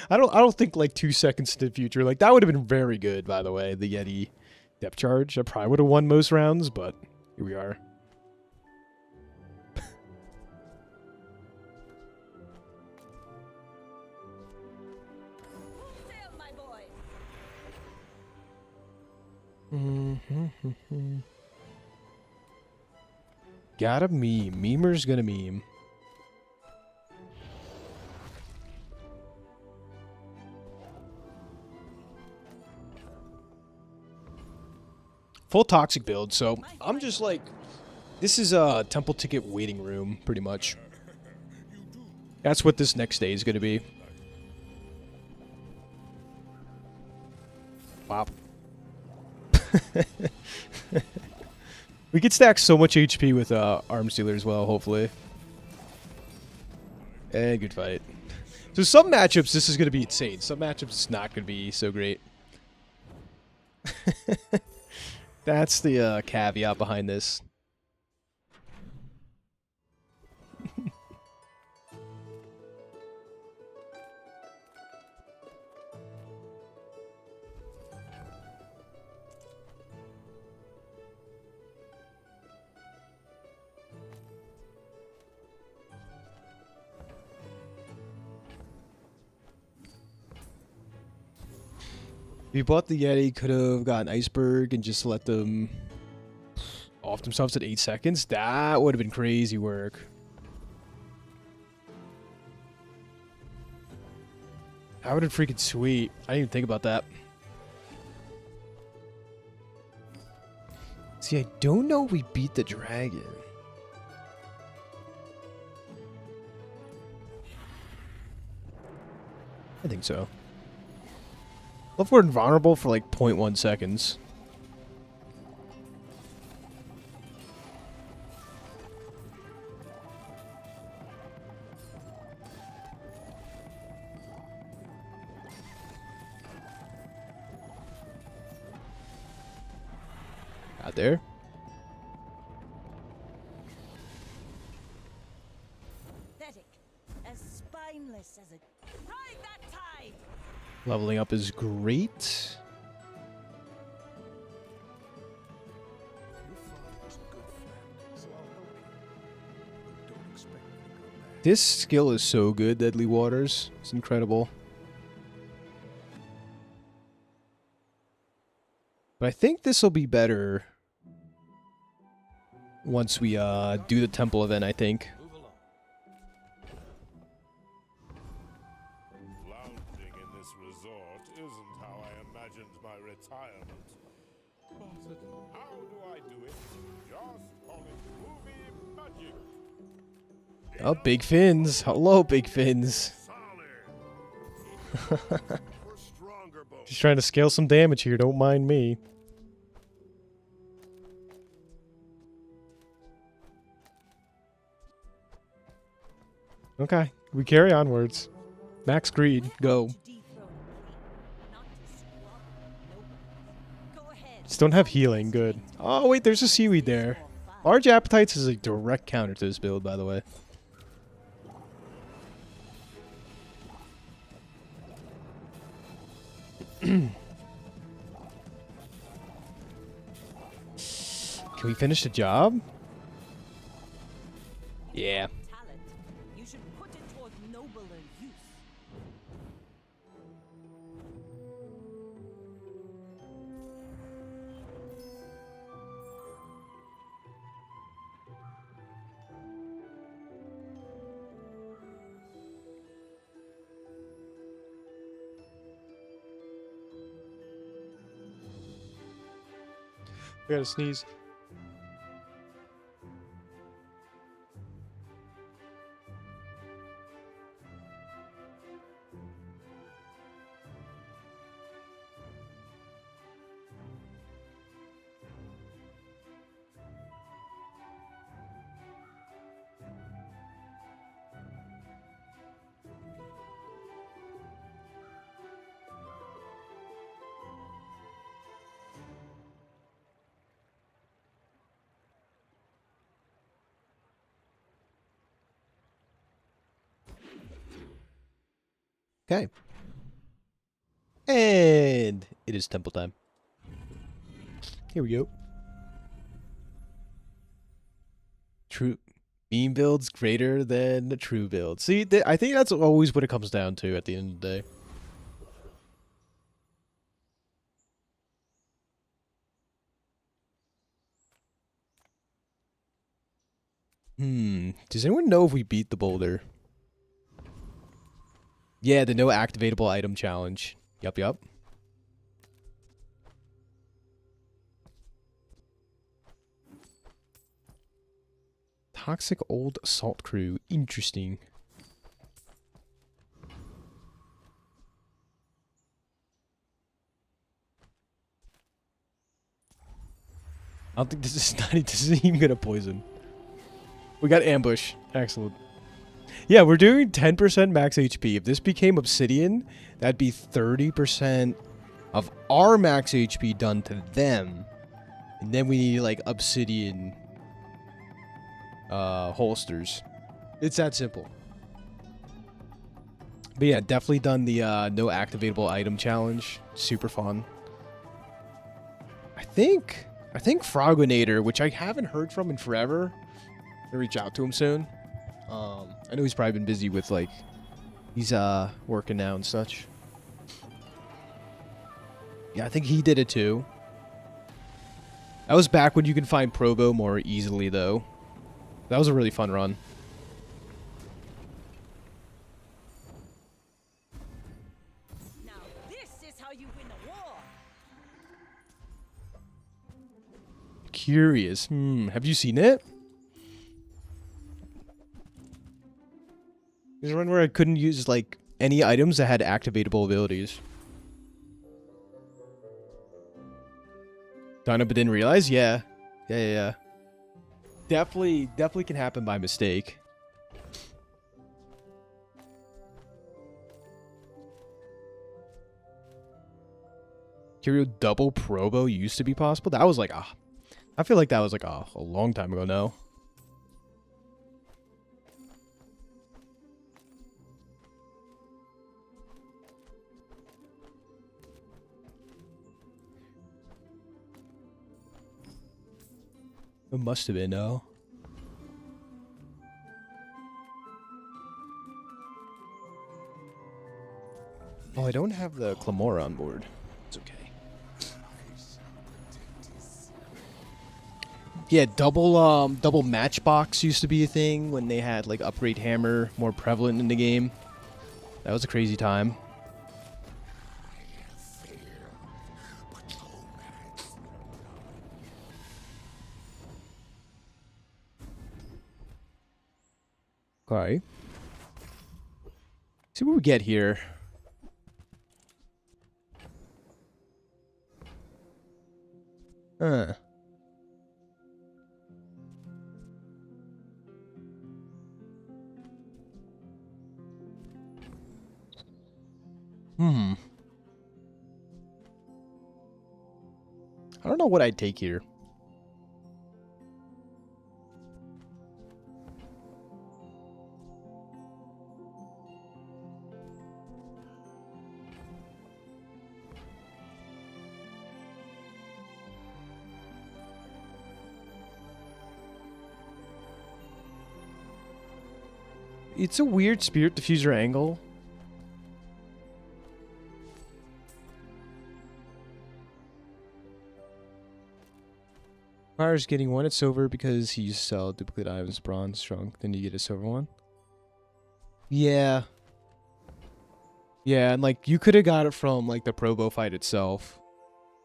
I don't think like 2 seconds to the future. Like that would have been very good, by the way, the Yeti depth charge. I probably would have won most rounds, but here we are.
Sail, my boy.
Gotta meme. Memer's gonna meme. Full toxic build, so I'm just like, this is a temple ticket waiting room, pretty much. That's what this next day is gonna be. Wow. We could stack so much HP with Arm Stealer as well, hopefully. And good fight. So some matchups, this is going to be insane. Some matchups, it's not going to be so great. That's the caveat behind this. If you bought the Yeti, could have gotten Iceberg and just let them off themselves at 8 seconds. That would have been crazy work. That would have been freaking sweet. I didn't even think about that. See, I don't know if we beat the dragon. I think so. Love we're invulnerable for like 0.1 seconds. Out there.
Pathetic. As spineless as a... Ride that tide!
Leveling up is great. This skill is so good, Deadly Waters. It's incredible. But I think this will be better once we do the temple event, I think.
Lounging in this resort isn't how I imagined my retirement. But how do I do it? Just call it movie magic.
Oh, Big Fins. Hello, Big Fins. Just trying to scale some damage here. Don't mind me. Okay, we carry onwards. Max greed, go. Just don't have healing, good. Oh wait, there's a seaweed there. Large appetites is a direct counter to this build, by the way. Can we finish the job? Yeah.
Talent. You should put it toward nobler use.
I gotta sneeze. Okay. And it is temple time. Here we go. True beam builds greater than the true build. See, I think that's always what it comes down to at the end of the day. Does anyone know if we beat the boulder? Yeah, the no activatable item challenge. Yup. Toxic old assault crew. Interesting. I don't think this is even gonna poison. We got ambush. Excellent. Yeah, we're doing 10% max HP. If this became obsidian, that'd be 30% of our max HP done to them. And then we need like obsidian holsters. It's that simple. But yeah, definitely done the no activatable item challenge. Super fun. I think Froginator, which I haven't heard from in forever. I'll reach out to him soon. I know he's probably been busy with like he's working now and such. Yeah, I think he did it too. That was back when you can find Probo more easily though. That was a really fun run.
Now this is how you win a war.
Curious. Have you seen it? There's a run where I couldn't use like any items that had activatable abilities. Done it but didn't realize? Yeah. Definitely can happen by mistake. Curio double Probo used to be possible? That was like I feel like that was like a long time ago now. It must have been, no. Oh, I don't have the Clamora on board. It's okay. Yeah, double matchbox used to be a thing when they had like upgrade hammer more prevalent in the game. That was a crazy time. Okay. See what we get here. I don't know what I'd take here. It's a weird spirit diffuser angle. Fire's getting one at silver because he used to sell duplicate items, bronze, shrunk. Then you get a silver one. Yeah. Yeah, and like you could have got it from like the Probo fight itself.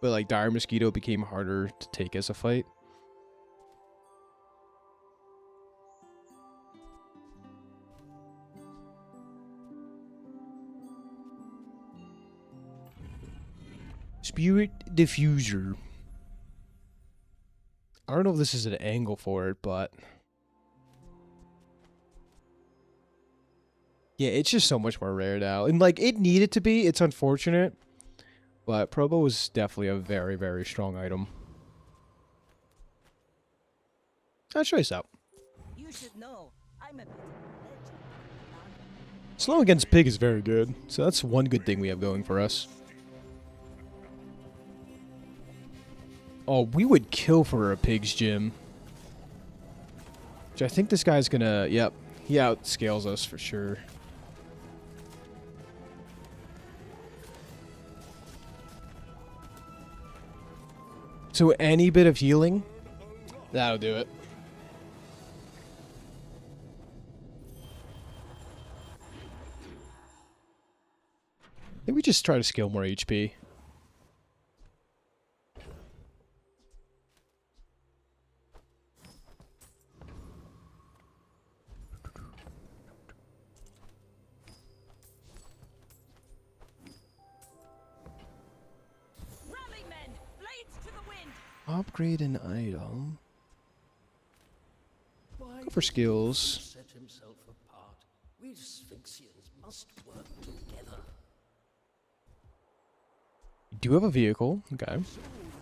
But like Dire Mosquito became harder to take as a fight. Spirit diffuser. I don't know if this is an angle for it, but yeah, it's just so much more rare now. And like it needed to be. It's unfortunate. But Probo was definitely a very, very strong item. I'll try this out.
You should know I'm a bit of a legend.
Slow against pig is very good. So that's one good thing we have going for us. Oh, we would kill for a pig's gym. Which I think this guy's gonna... Yep. He outscales us for sure. So any bit of healing, that'll do it. I think we just try to scale more HP.
Rally, men! Blades to the wind!
Upgrade an item. Go for skills.
Set himself apart. We Sphinxians must work together.
You do have a vehicle. Okay.
Soon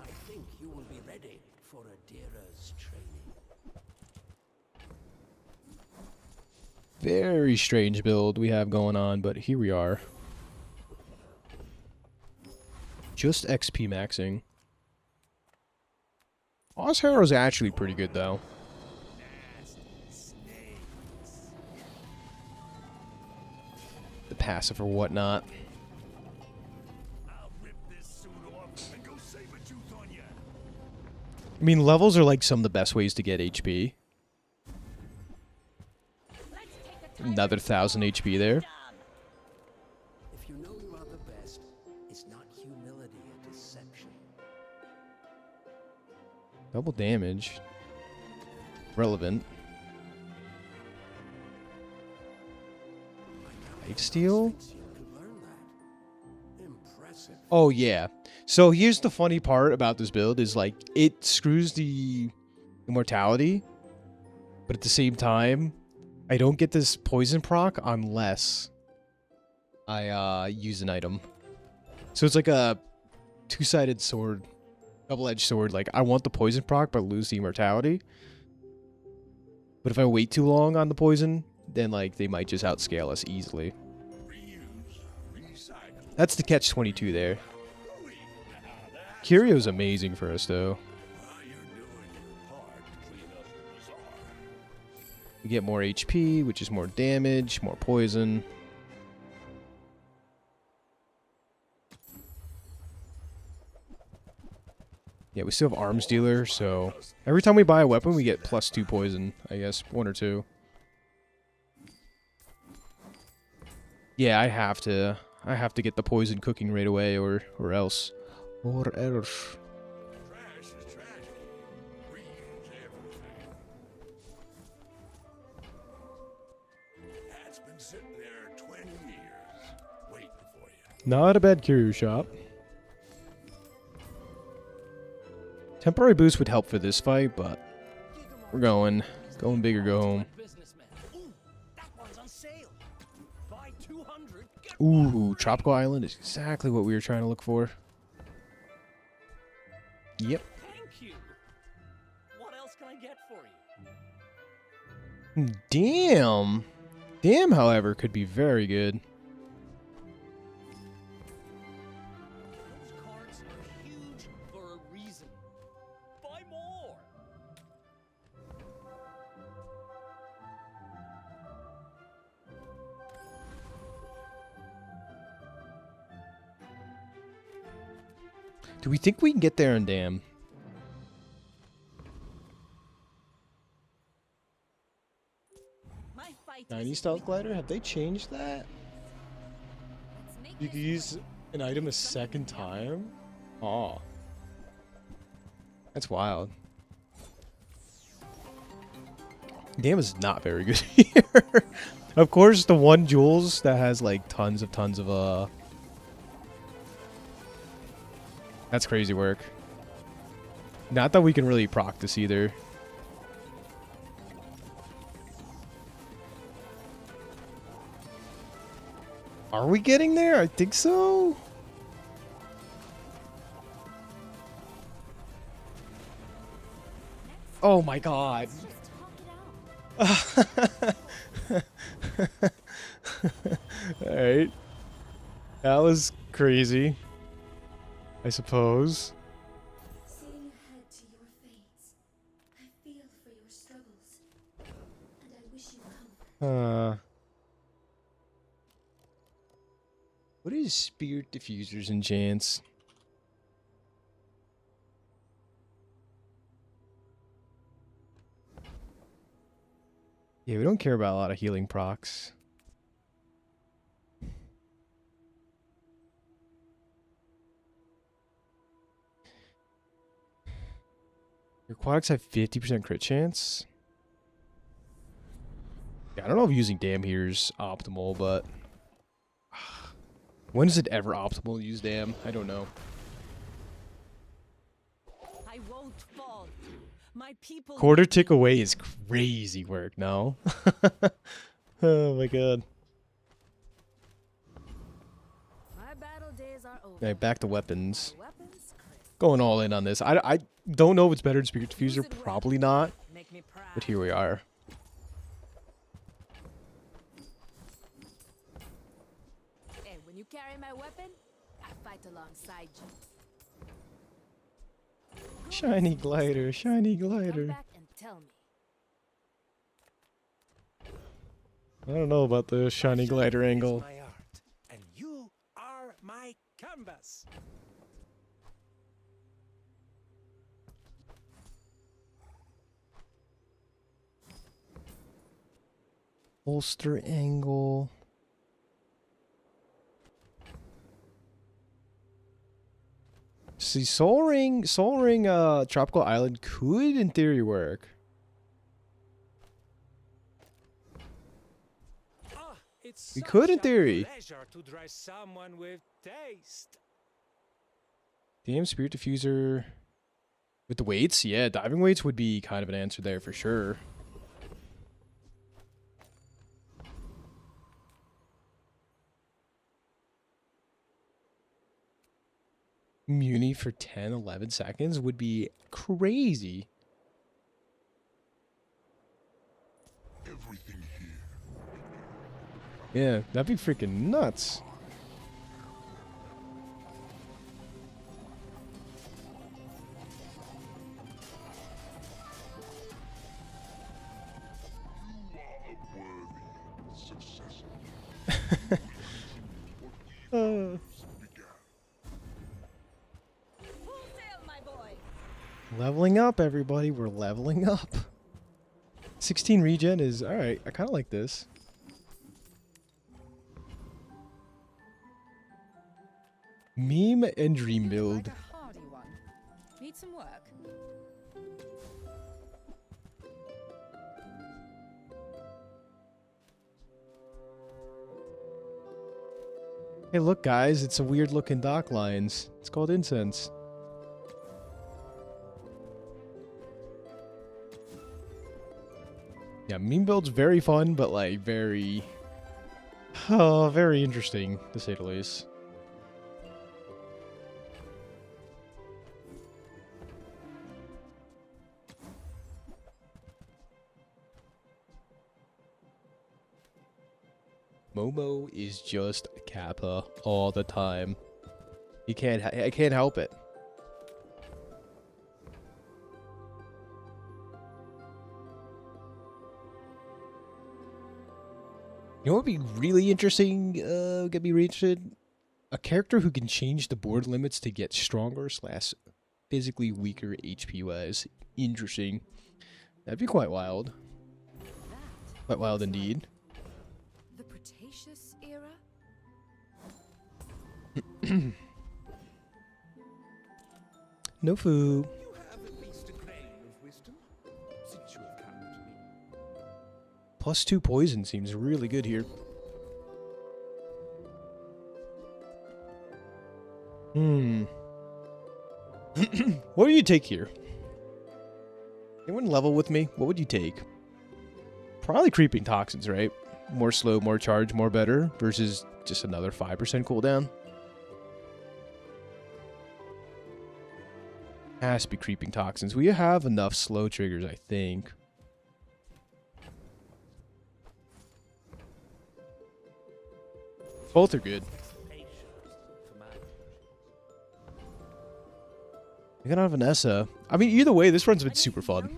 I think you will be ready for Adira's training.
Very strange build we have going on, but here we are. Just XP maxing. Oz Harrow's actually pretty good though. The passive or whatnot. I mean, levels are like some of the best ways to get HP. Another 1,000 HP there.
If you know you are the best, is not humility a deception?
Double damage. Relevant. Lifesteal? Oh yeah. So here's the funny part about this build is like it screws the immortality, but at the same time, I don't get this poison proc unless I use an item. So it's like a two-sided sword, double-edged sword. Like I want the poison proc but lose the immortality. But if I wait too long on the poison, then like they might just outscale us easily. That's the catch-22 there. Curio's amazing for us though. We get more HP, which is more damage, more poison. Yeah, we still have arms dealer, so every time we buy a weapon, we get +2 poison, I guess, 1 or 2. Yeah, I have to get the poison cooking right away, or else. Or else.
That's been sitting there 20 years, waiting for you.
Not a bad curio shop. Temporary boost would help for this fight, but we're going big or go home. Ooh, Tropical Island is exactly what we were trying to look for. Yep.
Thank you. What else can I get for you?
Damn. Damn, however, could be very good.
Those cards are huge for a reason. Buy more.
Do we think we can get there in Dam? 90 stealth glider? Have they changed that? You can use an item a second time? Oh. That's wild. Dam is not very good here. Of course, the one Jules that has like tons of That's crazy work. Not that we can really proc this either. Are we getting there? I think so. Oh my god. Alright. That was crazy. I suppose.
Seeing ahead to your fates, I feel for your struggles, and I wish you comfort.
What is spirit diffusers and chants? Yeah, we don't care about a lot of healing procs. Your aquatics have 50% crit chance. Yeah, I don't know if using dam here is optimal, but when is it ever optimal to use dam? I don't know.
I won't fall. My people.
Quarter tick away is crazy work, no? Oh my god.
My battle days are over.
Alright, back to weapons.
My weapons crisp.
Going all in on this. I don't know if it's better than Spirit Diffuser. Probably not.
Make me proud.
But here we are.
Hey, when you carry my weapon, I fight alongside you.
Shiny glider, shiny
Come
glider.
back and tell me.
I don't know about the shiny glider angle.
My art, and you are my canvas.
Holster angle. See, Soul Ring, Tropical Island could, in theory, work.
It's
We could, in
such a
theory.
pleasure to dress someone with taste.
Damn, Spirit Diffuser. With the weights? Yeah, diving weights would be kind of an answer there for sure. Muni for 10, 11 seconds would be crazy.
Everything here.
Yeah, that'd be freaking nuts.
Full sail, my boy.
Leveling up, everybody. We're leveling up. 16 regen is alright. I kind of like this. Meme and dream build.
Like a hardy one. Need some work.
Hey, look, guys. It's a weird looking dock lines. It's called incense. Yeah, meme build's very fun, but like very interesting to say the least. Momo is just Kappa all the time. I can't help it. You know what would be really interesting? Get me really interested? A character who can change the board limits to get stronger / physically weaker HP wise. Interesting. That'd be quite wild. Quite wild indeed.
The Cretaceous era?
No food.
You have at least a grain of wisdom, since you have come to me.
+2 poison seems really good here. What do you take here? Anyone level with me? What would you take? Probably Creeping Toxins, right? More slow, more charge, more better, versus just another 5% cooldown. Has to be Creeping Toxins. We have enough slow triggers, I think. Both are good. I got out of Vanessa. I mean, either way, this run's been super fun.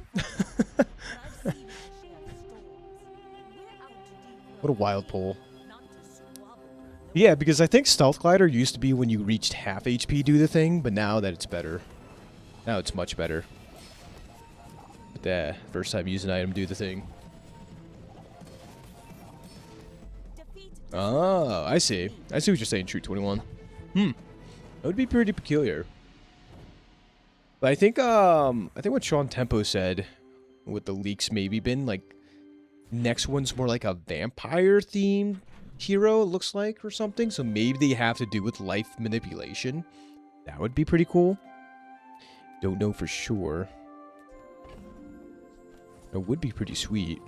What a wild pull. Yeah, because I think Stealth Glider used to be when you reached half HP do the thing, but now that it's better. Now it's much better. But first time using item do the thing. Oh, I see. I see what you're saying, True 21. That would be pretty peculiar. But I think what Sean Tempo said with the leaks maybe been like next one's more like a vampire themed hero, it looks like, or something. So maybe they have to do with life manipulation. That would be pretty cool. Don't know for sure. It would be pretty sweet.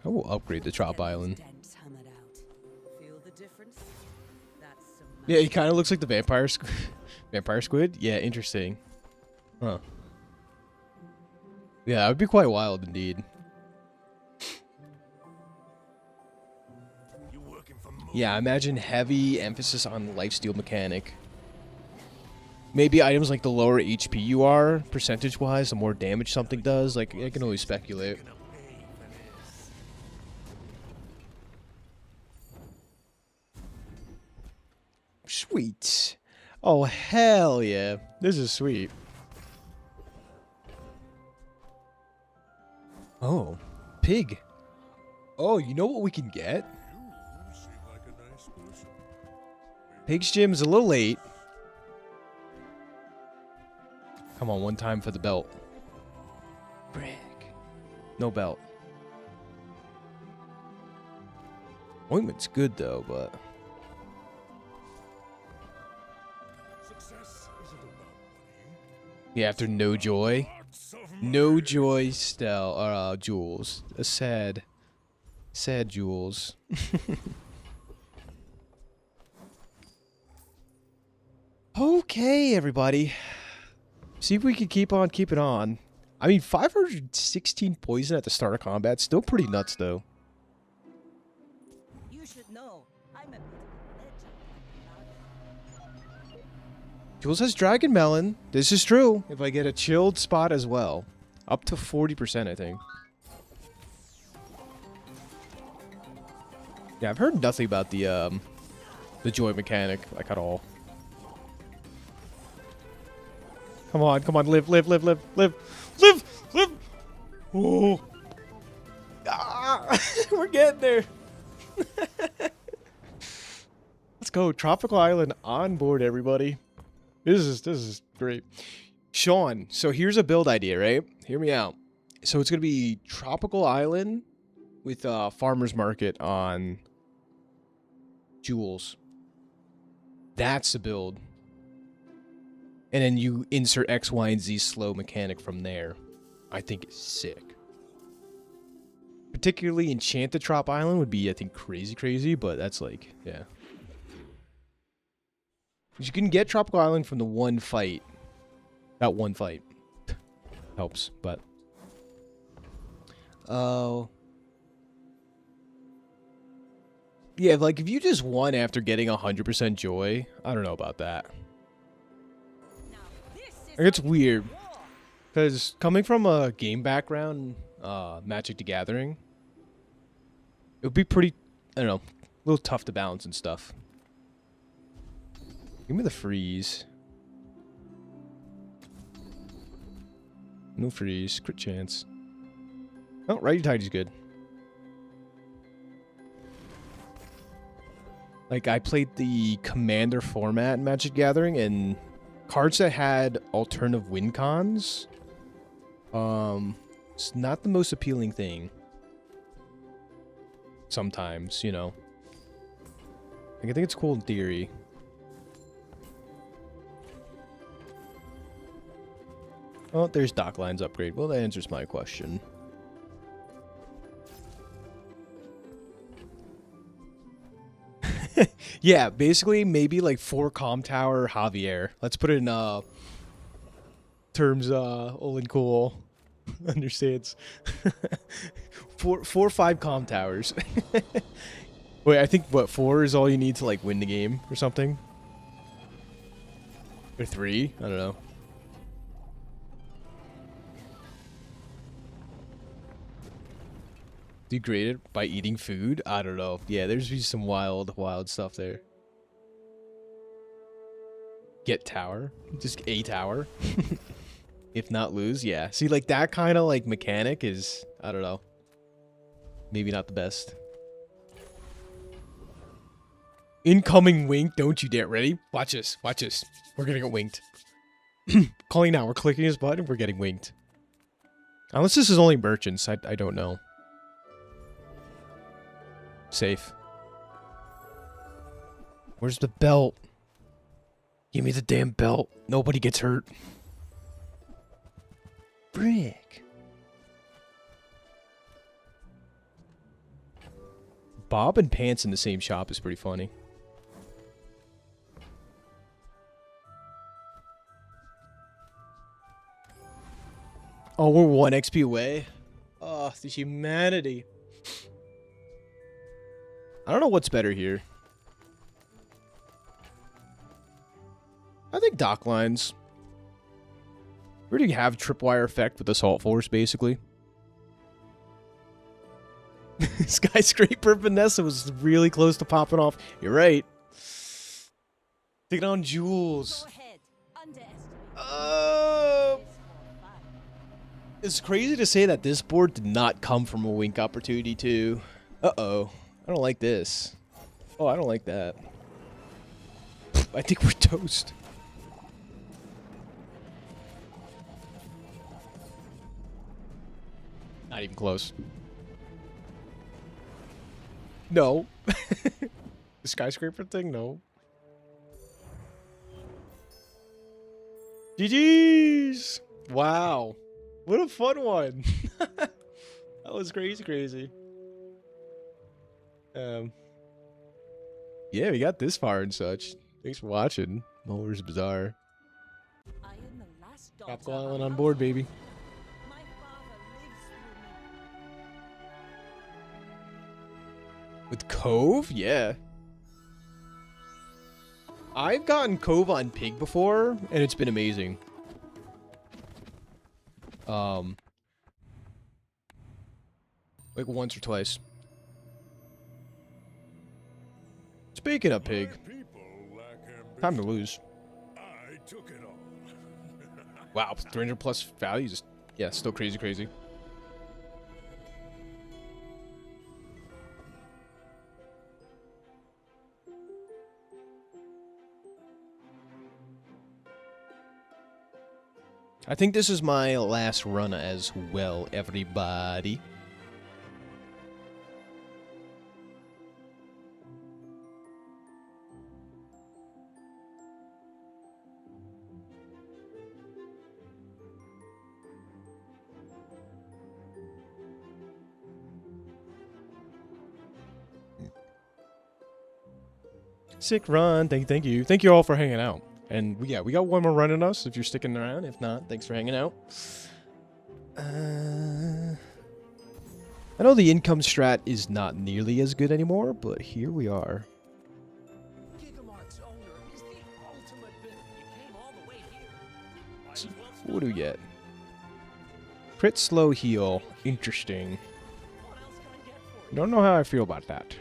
I will upgrade the Trop Island. Yeah, he kind of looks like the vampire squid. Yeah, interesting. Huh. Yeah, that would be quite wild indeed. Yeah, imagine heavy emphasis on lifesteal mechanic. Maybe items like the lower HP you are, percentage-wise, the more damage something does. Like, I can only speculate. Sweet. Oh, hell yeah. This is sweet. Oh, pig. Oh, you know what we can get? Pig's Gym is a little late. Come on, one time for the belt. Brick. No belt. Ointment's good though, but... Yeah, after No Joy. No Joy Jules. A sad Jules. Okay, everybody. See if we can keep on keeping on. I mean, 516 poison at the start of combat. Still pretty nuts, though.
You should know. I'm a
Jules has Dragon Melon. This is true. If I get a chilled spot as well. Up to 40%, I think. Yeah, I've heard nothing about the joy mechanic, like, at all. Come on, come on, live. Oh. Ah, we're getting there. Let's go. Tropical Island on board, everybody. This is great. Sean, so here's a build idea, right? Hear me out. So it's going to be Tropical Island with Farmer's Market on Jules. That's the build. And then you insert X, Y, and Z slow mechanic from there. I think it's sick. Particularly Enchanted Trop Island would be, I think, crazy, but that's like, yeah. You can get Tropical Island from the one fight. That one fight. Helps, but... Oh... Yeah, like, if you just won after getting 100% joy, I don't know about that. It's weird, because coming from a game background, Magic the Gathering, it would be pretty, I don't know, a little tough to balance and stuff. Give me the freeze. No freeze, crit chance. Oh, Righty Tidy's good. Like, I played the Commander format in Magic the Gathering, and... cards that had alternative win cons, it's not the most appealing thing. Sometimes, you know. Like, I think it's cool in theory. Oh, there's Dockline's upgrade. Well, that answers my question. Yeah, basically maybe like 4 Calm Tower Javier. Let's put it in terms Olin Cool understands. 4 or 5 Calm Towers. Wait, I think what 4 is all you need to like win the game or something? Or 3? I don't know. Degraded by eating food? I don't know. Yeah, there's be some wild stuff there. Get tower? Just a tower? If not lose, yeah. See, like that kind of like mechanic is, I don't know. Maybe not the best. Incoming wink, don't you dare. Ready? Watch this, watch this. We're gonna get winked. Calling now, we're clicking his button, we're getting winked. Unless this is only merchants, I don't know. Safe. Where's the belt? Give me the damn belt. Nobody gets hurt. Brick. Bob and Pants in the same shop is pretty funny. Oh, we're 1 XP away. Oh, the humanity. I don't know what's better here. I think dock lines. We already have tripwire effect with Assault Force, basically. Skyscraper Vanessa was really close to popping off. You're right. Take it on Jules. It's crazy to say that this board did not come from a wink opportunity, too. Uh-oh. I don't like this. Oh, I don't like that. I think we're toast. Not even close. No. The skyscraper thing? No. GG's! Wow. What a fun one. That was crazy. Yeah, we got this far and such. Thanks for watching. MoMoVsTheBazaar. Tropical Island on board, baby. With Cove? Yeah. I've gotten Cove on Pig before, and it's been amazing. Like once or twice. Speaking of Pig, time to lose.
I took it all.
Wow, 300 plus values. Yeah, still crazy. I think this is my last run as well, everybody. Sick run. Thank you. Thank you all for hanging out. And yeah, we got one more run in us if you're sticking around. If not, thanks for hanging out. I know the income strat is not nearly as good anymore, but here we are. What do we get? Crit slow heal. Interesting. Don't know how I feel about that.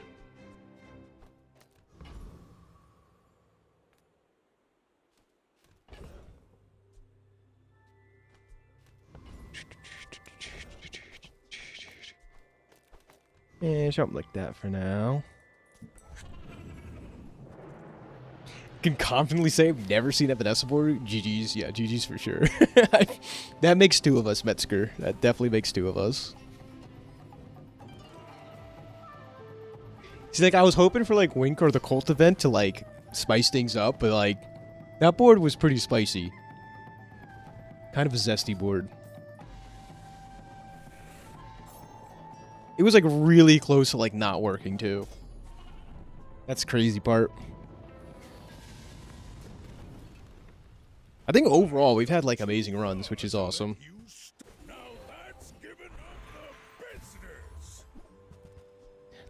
Something like that for now. Can confidently say I've never seen a Vanessa board. GG's, yeah, GG's for sure. That makes 2 of us, Metzger. That definitely makes 2 of us. See, like, I was hoping for, like, Wink or the Cult event to, like, spice things up, but, like, that board was pretty spicy. Kind of a zesty board. It was, like, really close to, like, not working, too. That's the crazy part. I think overall we've had like amazing runs, which is awesome.
Now that's giving up the business.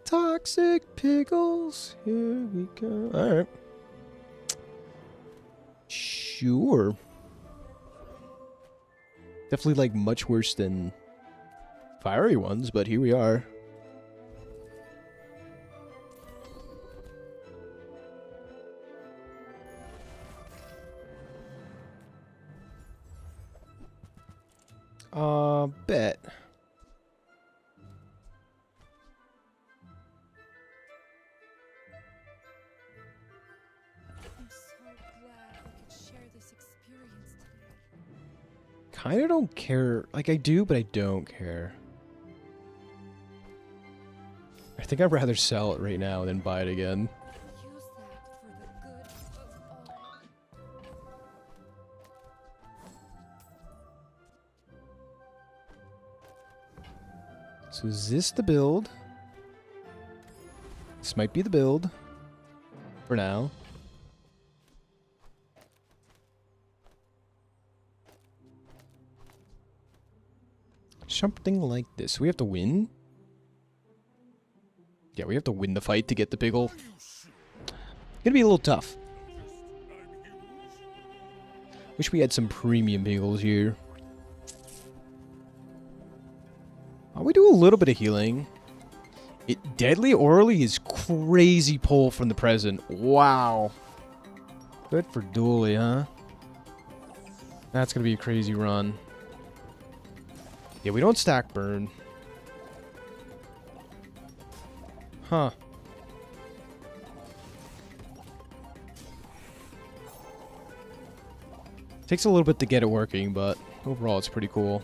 Toxic pickles, here we go. All right. Sure. Definitely like much worse than fiery ones, but here we are. Bet.
I'm so glad we could share this experience today.
Kinda don't care. Like, I do, but I don't care. I think I'd rather sell it right now than buy it again.
Use that for the good of all.
So is this the build? This might be the build. For now. Something like this. We have to win? Yeah, we have to win the fight to get the pickle. Gonna be a little tough. Wish we had some premium pickles here. We do a little bit of healing. Deadly Orally is crazy pull from the present. Wow. Good for Dooley, huh? That's gonna be a crazy run. Yeah, we don't stack burn. Huh. Takes a little bit to get it working, but overall it's pretty cool.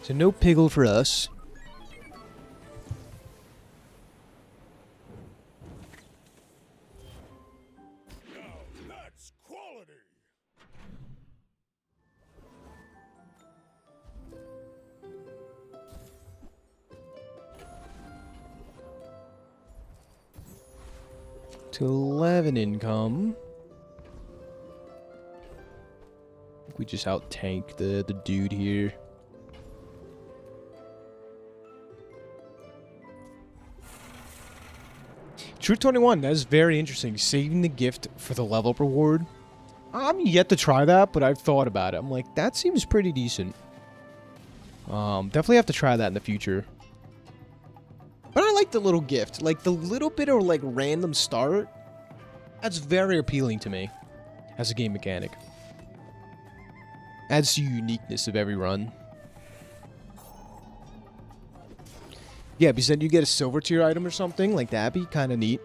So no piggle for us.
Now that's quality.
To 11 income. I think we just out tank the dude here. True 21, that is very interesting. Saving the gift for the level up reward. I'm yet to try that, but I've thought about it. I'm like, that seems pretty decent. Definitely have to try that in the future. But I like the little gift. Like, the little bit of, like, random start. That's very appealing to me as a game mechanic. Adds to the uniqueness of every run. Yeah, because then you get a silver tier item or something. Like, that'd be kind of neat.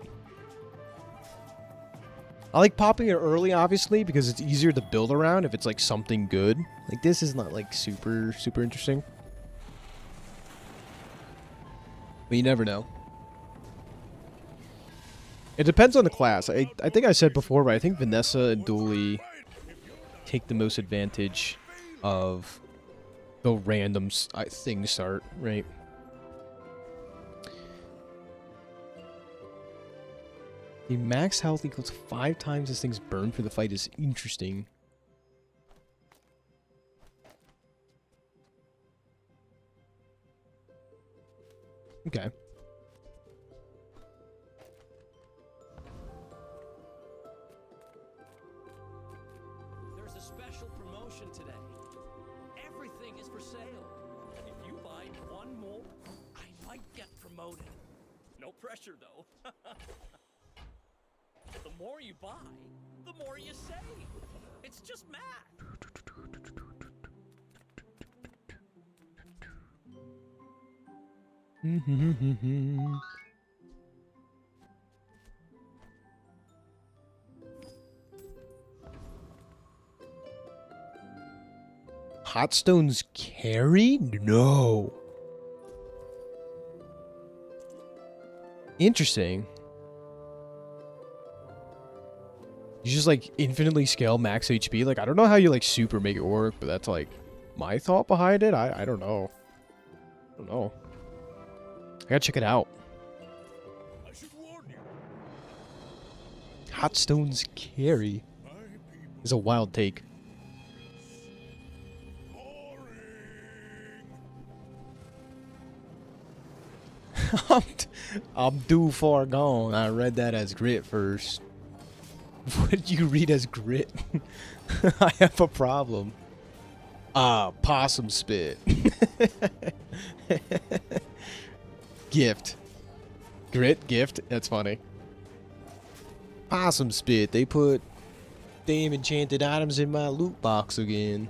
I like popping it early, obviously, because it's easier to build around if it's, like, something good. Like, this is not, like, super interesting. But you never know. It depends on the class. I think I said before, but I think Vanessa and Dooley take the most advantage of the random thing start, right? The max health equals 5 times this thing's burn for the fight is interesting. Okay.
There's a special promotion today. Everything is for sale. If you buy one more, I might get promoted. No pressure, though. The more you buy, the more you save. It's just math.
Hot Stones carry? No. Interesting. You just like infinitely scale max HP. Like, I don't know how you like super make it work, but that's like my thought behind it. I don't know. don't know. I gotta check it out.
I should warn you.
Hot stones carry is a wild take. I'm too far gone. I read that as grit first. What did you read as grit? I have a problem. Possum spit. Gift. Grit, gift. That's funny. Possum spit. They put damn enchanted items in my loot box again.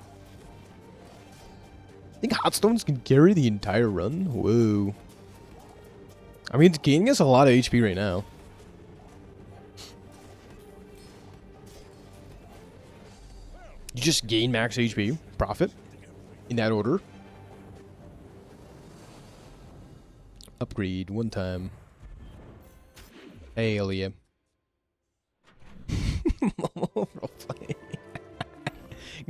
I think hot stones can carry the entire run. Whoa. I mean, it's gaining us a lot of HP right now. You just gain max HP, profit, in that order. Upgrade one time. Hell yeah. Roleplay.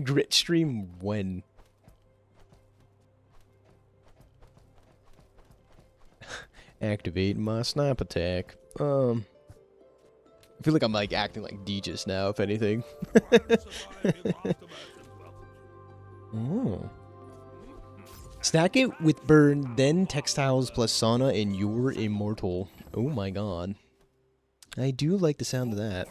Grit stream when? Activate my snipe attack. I feel like I'm like acting like Deegis now, if anything. Oh. Stack it with burn, then textiles plus sauna, and you're immortal. Oh my god. I do like the sound of that.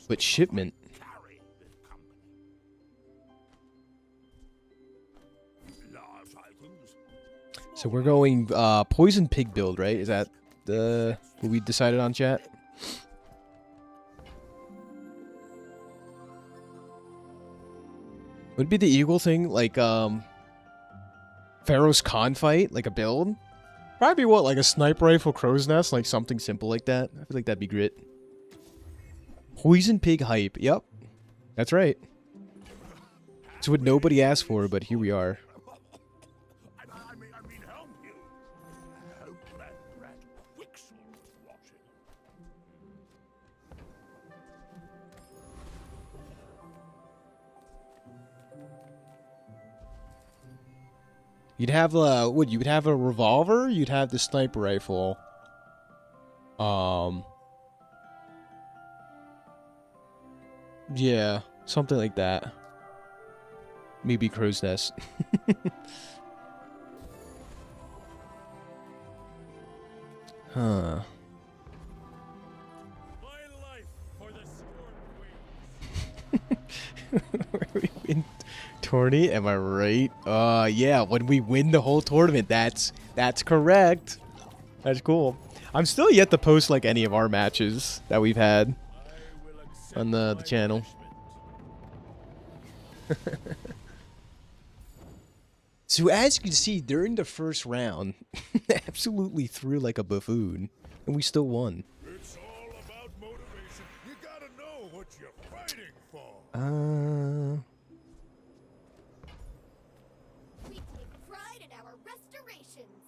But shipment. So we're going poison pig build, right? Is that the what we decided on, chat? Would it be the eagle thing, like Pharaoh's Khan fight, like a build? Probably what, like a sniper rifle, crow's nest, like something simple like that. I feel like that'd be great. Poison pig hype. Yep, that's right. It's what nobody asked for, but here we are. You'd have what? You would have a revolver. You'd have the sniper rifle. Yeah, something like that. Maybe crow's nest. Huh. We win tourney, am I right? Yeah, when we win the whole tournament, that's correct. That's cool. I'm still yet to post like any of our matches that we've had on the channel. So as you can see, during the first round, absolutely threw like a buffoon, and we still won.
It's all about motivation. You gotta know what you're fighting for.
We take pride in our restorations.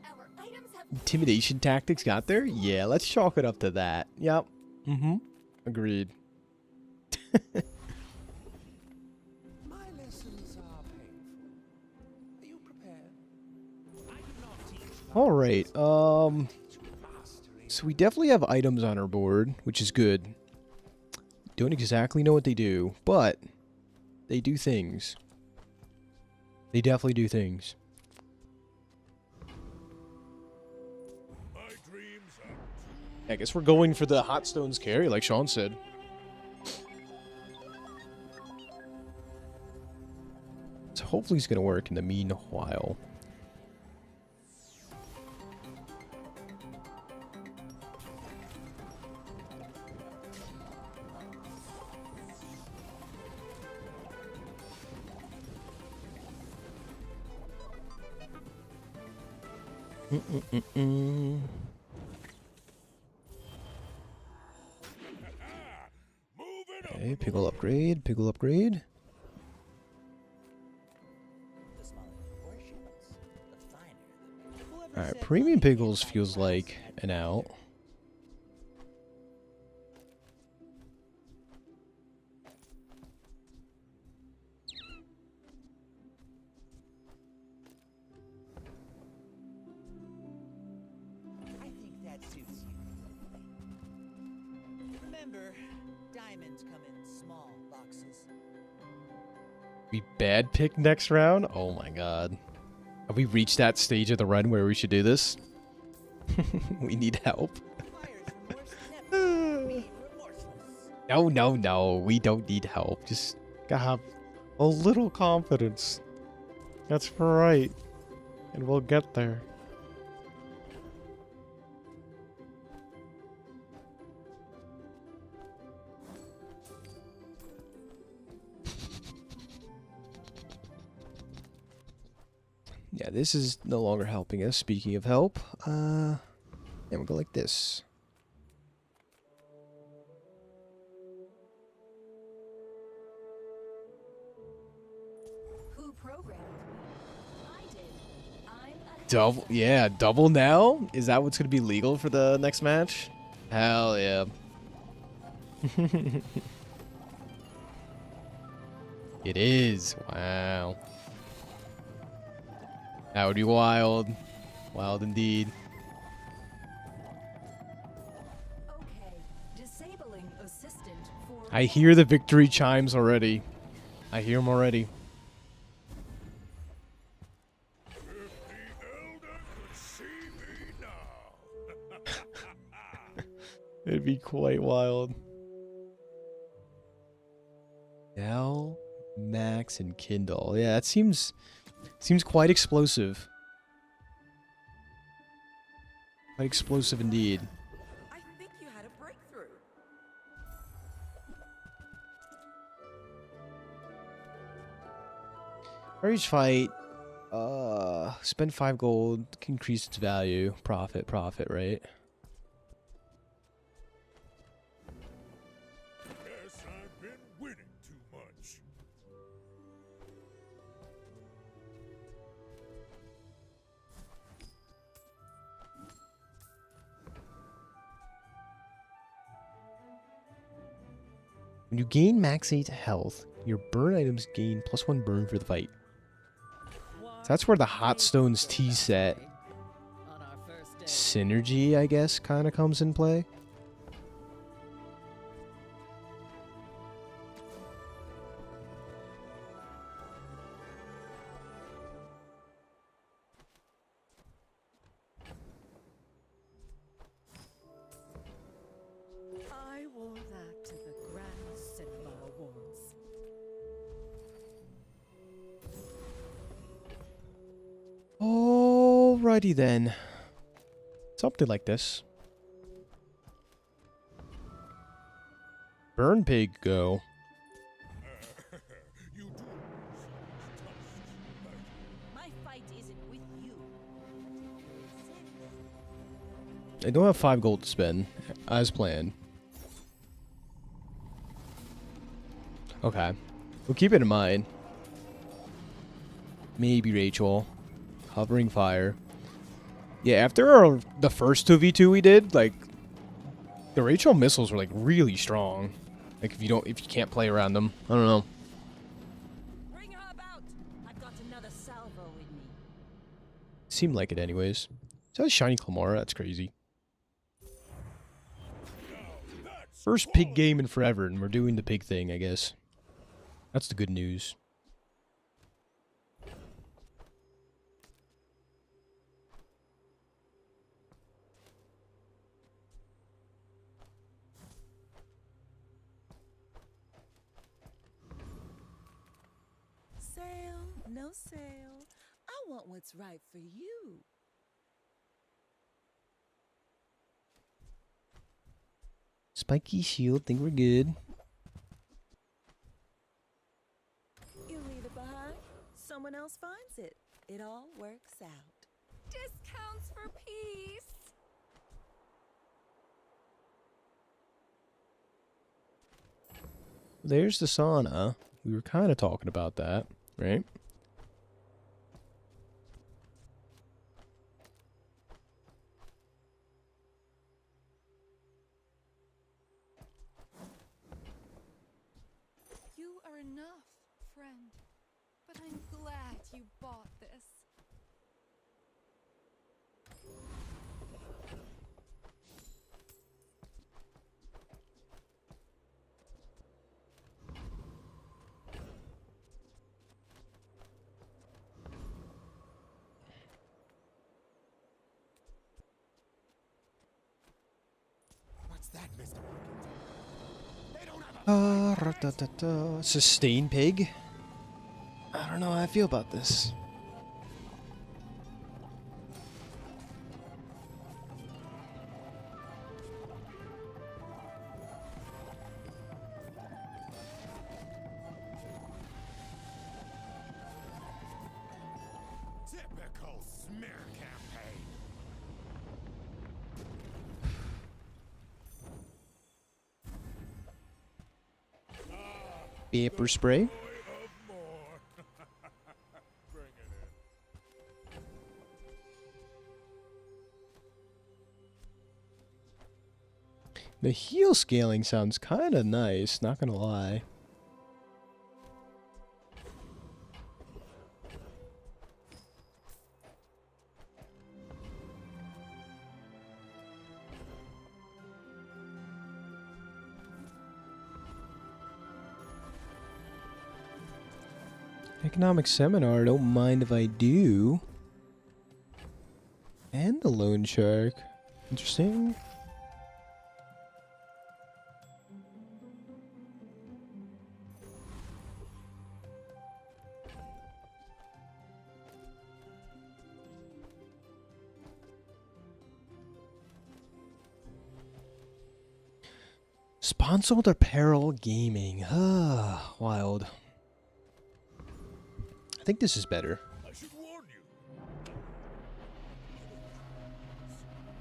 Our items have
Intimidation tactics got there? Yeah, let's chalk it up to that. Yep. Agreed.
My lessons are painful. Are you prepared? I do not teach.
All right. So we definitely have items on our board, which is good. Don't exactly know what they do, but they do things. They definitely do things. I guess we're going for the hot stones carry, like Sean said. So hopefully it's gonna work in the meanwhile. Okay, pickle upgrade, pickle upgrade. Alright, Premium Pickles feels like an out.
I think that suits you. Remember, diamonds come in small boxes.
We bad pick next round? Oh my god. Have we reached that stage of the run where we should do this? We need help. No, no, no. We don't need help. Just gotta have a little confidence. That's right. And we'll get there. Yeah, this is no longer helping us. Speaking of help, and we'll go like this.
Who programmed me? I did. I'm a
Double, yeah, double now? Is that what's gonna be legal for the next match? Hell yeah. It is. Wow. That would be wild. Wild indeed.
okay. Disabling assistant for
I hear the victory chimes already. I hear them already.
If the elder could see me now.
It'd be quite wild. Al, Max, and Kindle. Yeah, that seems quite explosive. Quite explosive indeed.
I think you had a breakthrough.
For each fight, spend 5 gold, increase its value. Profit, right?
Guess I've been winning too much.
When you gain max 8 health, your burn items gain +1 burn for the fight. So that's where the Hot Stones tea set synergy, I guess, kind of comes in play.
I wore that to the Grand Cinema Awards.
Alrighty then. Something like this. Burn pig go.
My fight isn't with you.
I don't have 5 gold to spend, as planned. Okay. We'll keep it in mind. Maybe Rachel. Hovering fire. Yeah, after the first 2v2 we did, like, the Rachel missiles were, like, really strong. Like, if you can't play around them. I don't know.
Bring her about. I've got another salvo in me.
Seemed like it anyways. So that's shiny Clamora, that's crazy. First pig game in forever, and we're doing the pig thing, I guess. That's the good news.
Sale, no sale. I want what's right for you.
Spiky shield, think we're good.
You leave it behind, someone else finds it. It all works out.
Discounts for peace.
There's the sauna. We were kind of talking about that, right?
friend, but I'm glad you bought this.
What's that, Mr.
Sustain pig? I don't know how I feel about this.
Typical smear campaign.
Pepper spray? The heal scaling sounds kind of nice, not gonna lie. Economic seminar, don't mind if I do. And the loan shark. Interesting. Sponsored apparel gaming. Ah, wild. I think this is better.
I should warn you.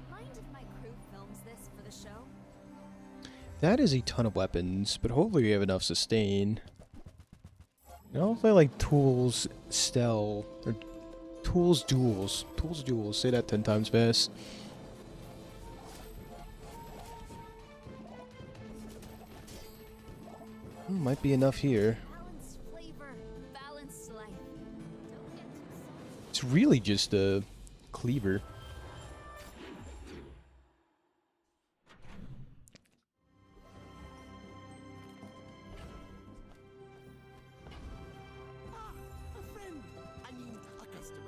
Mind if my crew films this for the show?
That is a ton of weapons, but hopefully we have enough sustain. And hopefully like tools, or tools duels. Tools duels, say that 10 times fast. Might be enough here.
Balanced flavor, balanced life. Don't get too salty.
It's really just a cleaver.
A friend. I mean, a customer.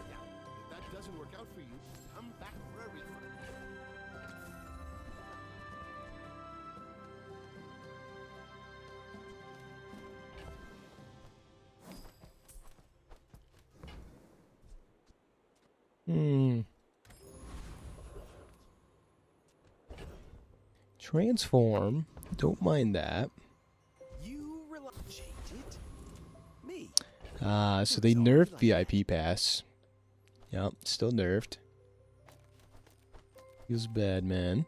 Now, if that doesn't work out for you, come back for a refund.
Transform. Don't mind that.
You cheated? Me?
So they nerfed VIP pass. Yep, still nerfed. Feels bad, man.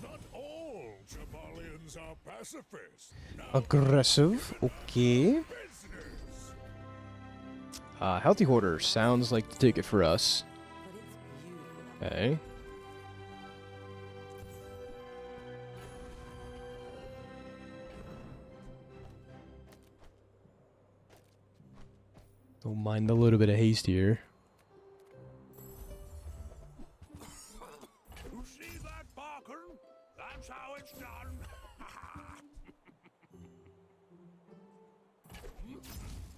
Not all Jamalians are pacifists. Now
Aggressive. Okay.
business.
Healthy Hoarder sounds like the ticket for us. Okay. Don't mind a little bit of haste here.
You see that, Barker? That's how it's done.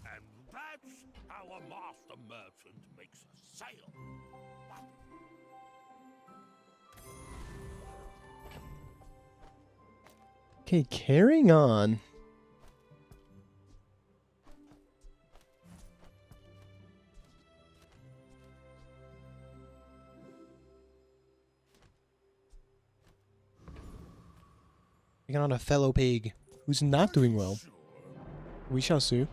And that's how a master merchant makes a sale.
Okay, carrying on. Taking on a fellow pig who's not doing well. We shall see.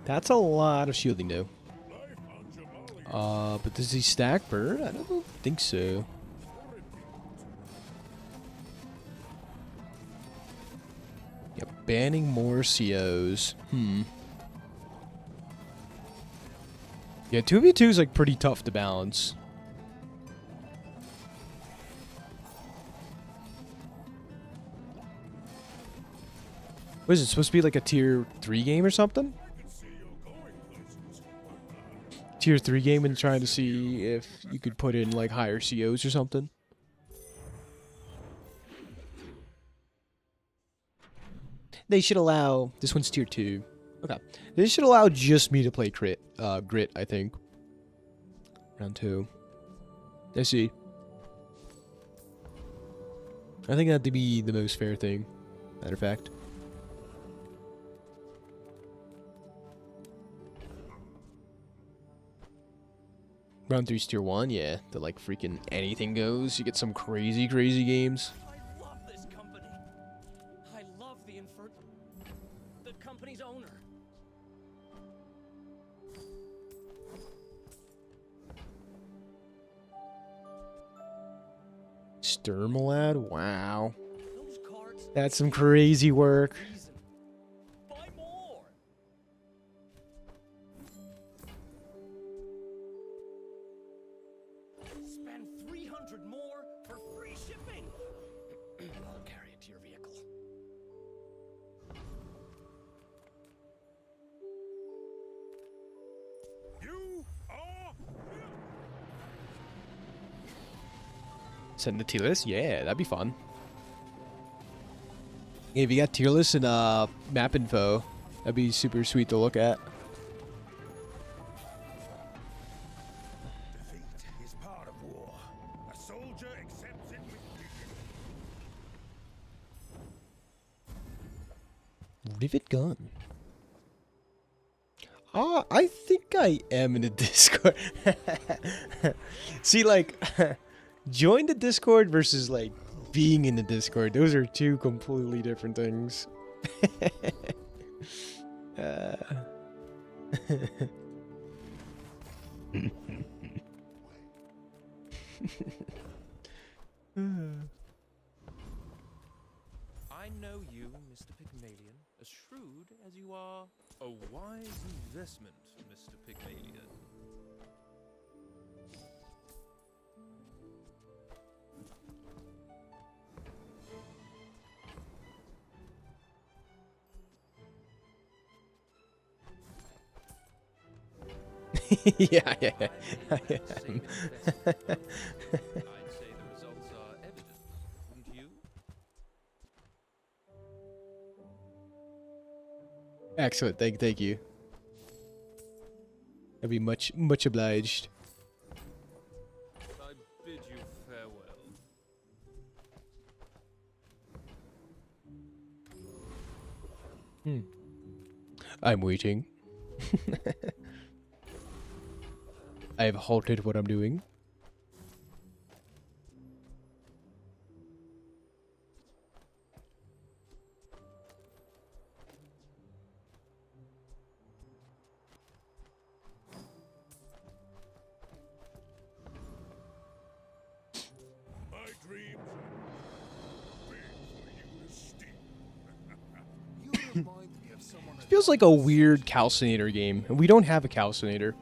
That's a lot of shielding though. But does he stack bird? I don't think so. Yeah, banning more COs. Yeah, 2v2 is like pretty tough to balance. What is it supposed to be, like a tier 3 game or something? Tier 3 game and trying to see if you could put in like higher COs or something. They should allow, this one's tier 2. Okay. They should allow just me to play grit, I think. Round 2. Let's see. I think that'd be the most fair thing. Matter of fact. Round 3's tier 1, yeah. The like freaking anything goes. You get some crazy, crazy games.
I love this company. I love the company's owner.
Sturmalad? Wow. That's some crazy work.
Buy more. Spend 300 more for free shipping. I'll carry it to your vehicle.
You are
Send the tier list? Yeah, that'd be fun. Yeah, if you got tier lists and map info, that'd be super sweet to look at.
defeat is part of war. A soldier accepts it with dignity.
Rivet gun. I think I am in the Discord. See, like, join the Discord versus, like, being in the Discord. Those are two completely different things.
I know you, Mr. Pygmalion, as shrewd as you are a wise investment, Mr. Pygmalion.
yeah.
I'd say the results are evident, wouldn't you?
Excellent. Thank you. I'd be much obliged.
I bid you farewell.
I'm waiting. I have halted what I'm doing.
My dreams are big for you to steal.
You remind me of someone.
Feels like a weird calcinator game, and we don't have a calcinator.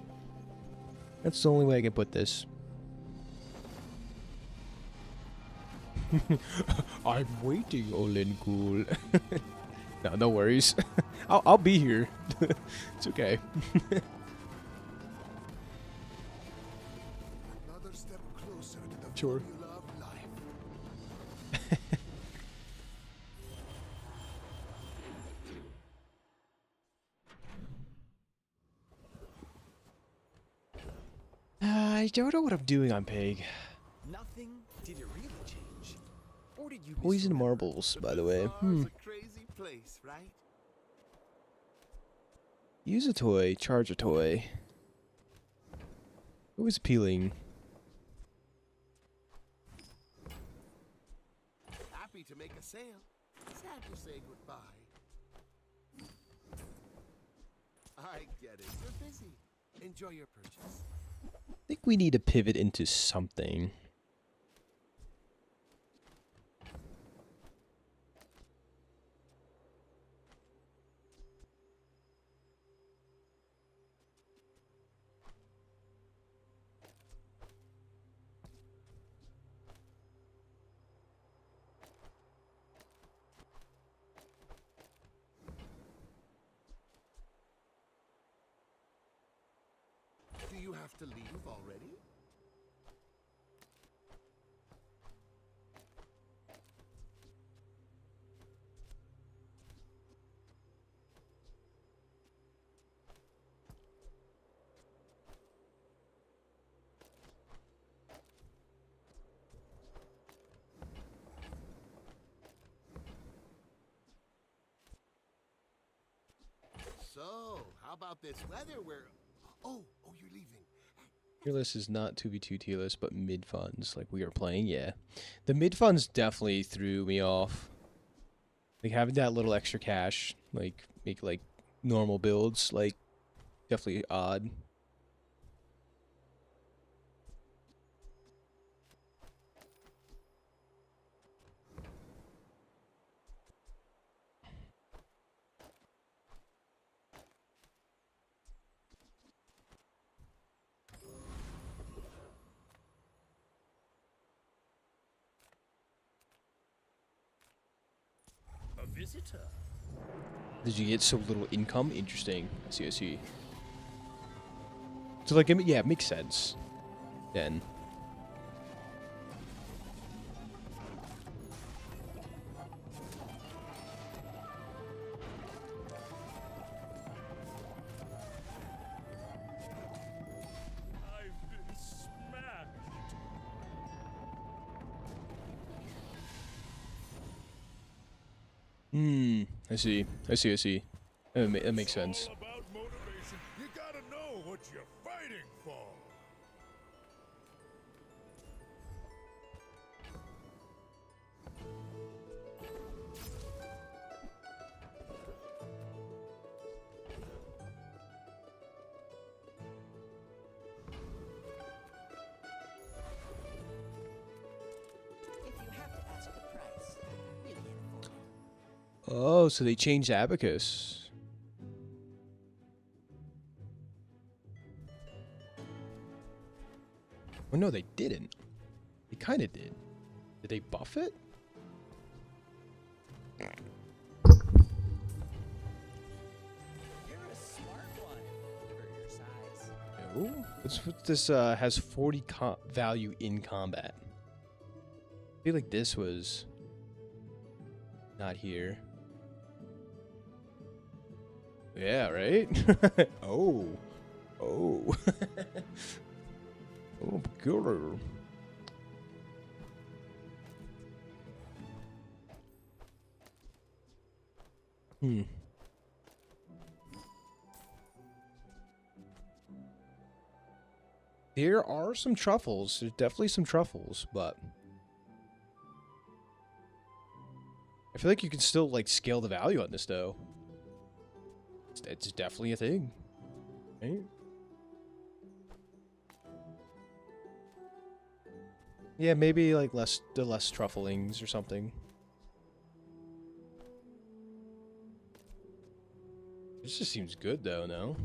That's the only way I can put this. I'm waiting, Olin Cool. No worries. I'll be here. It's okay.
Another step closer to the
Sure.
formula of life.
I don't know what I'm doing on Peg.
Nothing? Did it really change? Or did you
Poison marbles, by the way.
Bazaar's a crazy place, right?
Use a toy, charge a toy. Always appealing.
Happy to make a sale. Sad to say goodbye. I get it. You're busy. Enjoy your purchase.
I think we need to pivot into something.
Do you have to leave already? So, how about this weather where... Oh, you're leaving.
Tier list is not 2v2 tier list, but mid funds like we are playing. Yeah, the mid funds definitely threw me off. Like having that little extra cash, like make like normal builds, like definitely odd.
A visitor.
Did you get so little income? Interesting. I see, I see. So like, yeah, it makes sense. Then.
I've been smacked.
I see. I see, I see. That makes sense.
All about motivation. You gotta know what you're fighting for.
If you have to ask the price, you can't afford it.
Oh, so they changed Abacus. Oh no, they didn't. They kind of did. Did they buff it?
You're a smart one for your size.
No. What's what this has 40 value in combat. I feel like this was not here. Yeah, right? Oh. Oh. Oh, good. There are some truffles. There's definitely some truffles, but I feel like you can still like scale the value on this though. It's definitely a thing, right? Yeah, maybe like less trufflings or something. This just seems good though, no?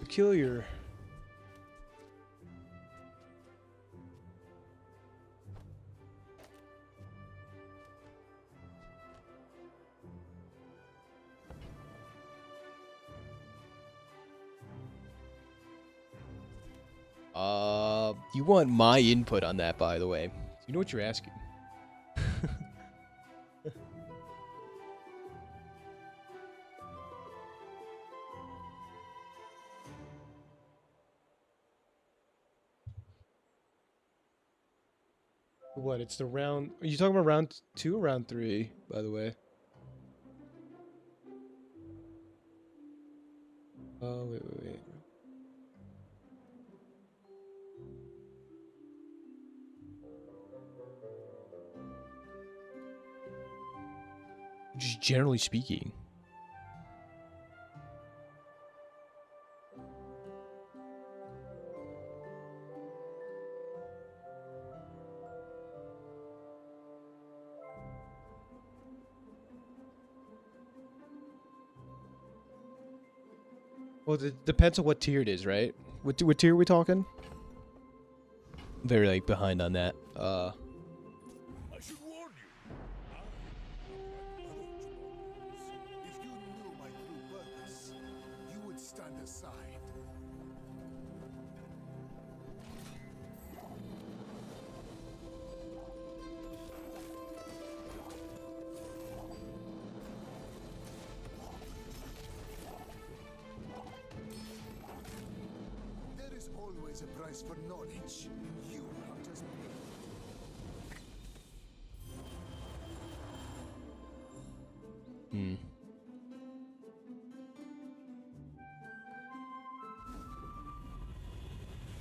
Peculiar. You want my input on that, by the way. You know what you're asking. What? It's the round. Are you talking about round 2 or round 3, by the way? Oh, wait. Just generally speaking. Well, it depends on what tier it is, right? What tier are we talking? Very like behind on that.
I should warn you.
If you knew my true purpose, you would stand aside. There is always a price for knowledge. You have just
Hmm.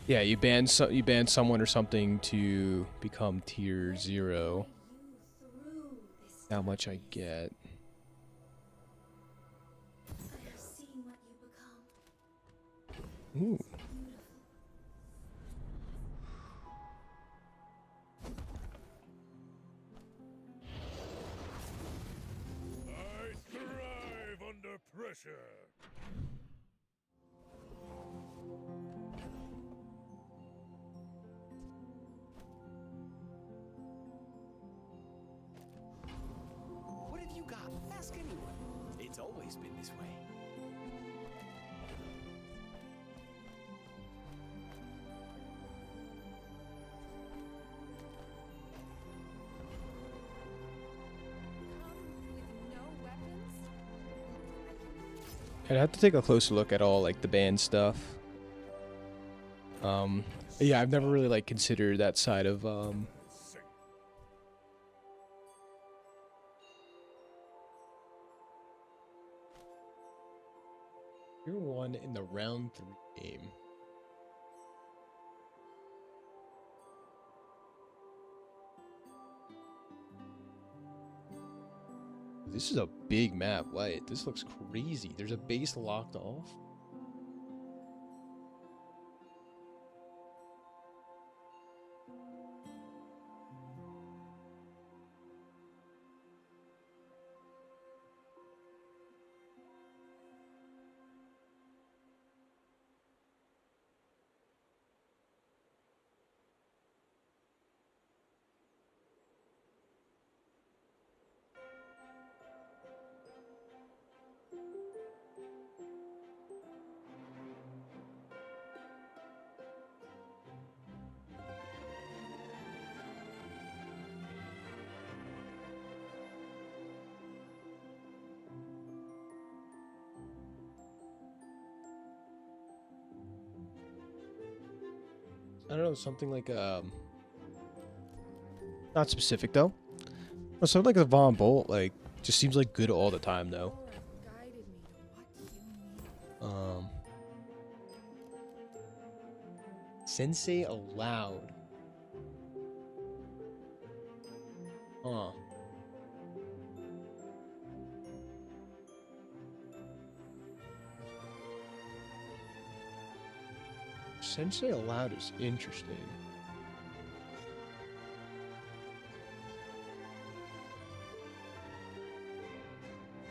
Yeah, you ban someone or something to become tier 0. How much I get? Ooh.
I thrive under pressure.
What have you got? Ask anyone. It's always been this way.
I'd have to take a closer look at all like the band stuff. Yeah, I've never really like considered that side of Tier 1 in the round 3 game. This is a big map. Wait, this looks crazy. There's a base locked off. I don't know, something like not specific though. But something like a Von Bolt, like just seems like good all the time though. Sensei allowed. Huh. Sensei allowed is interesting.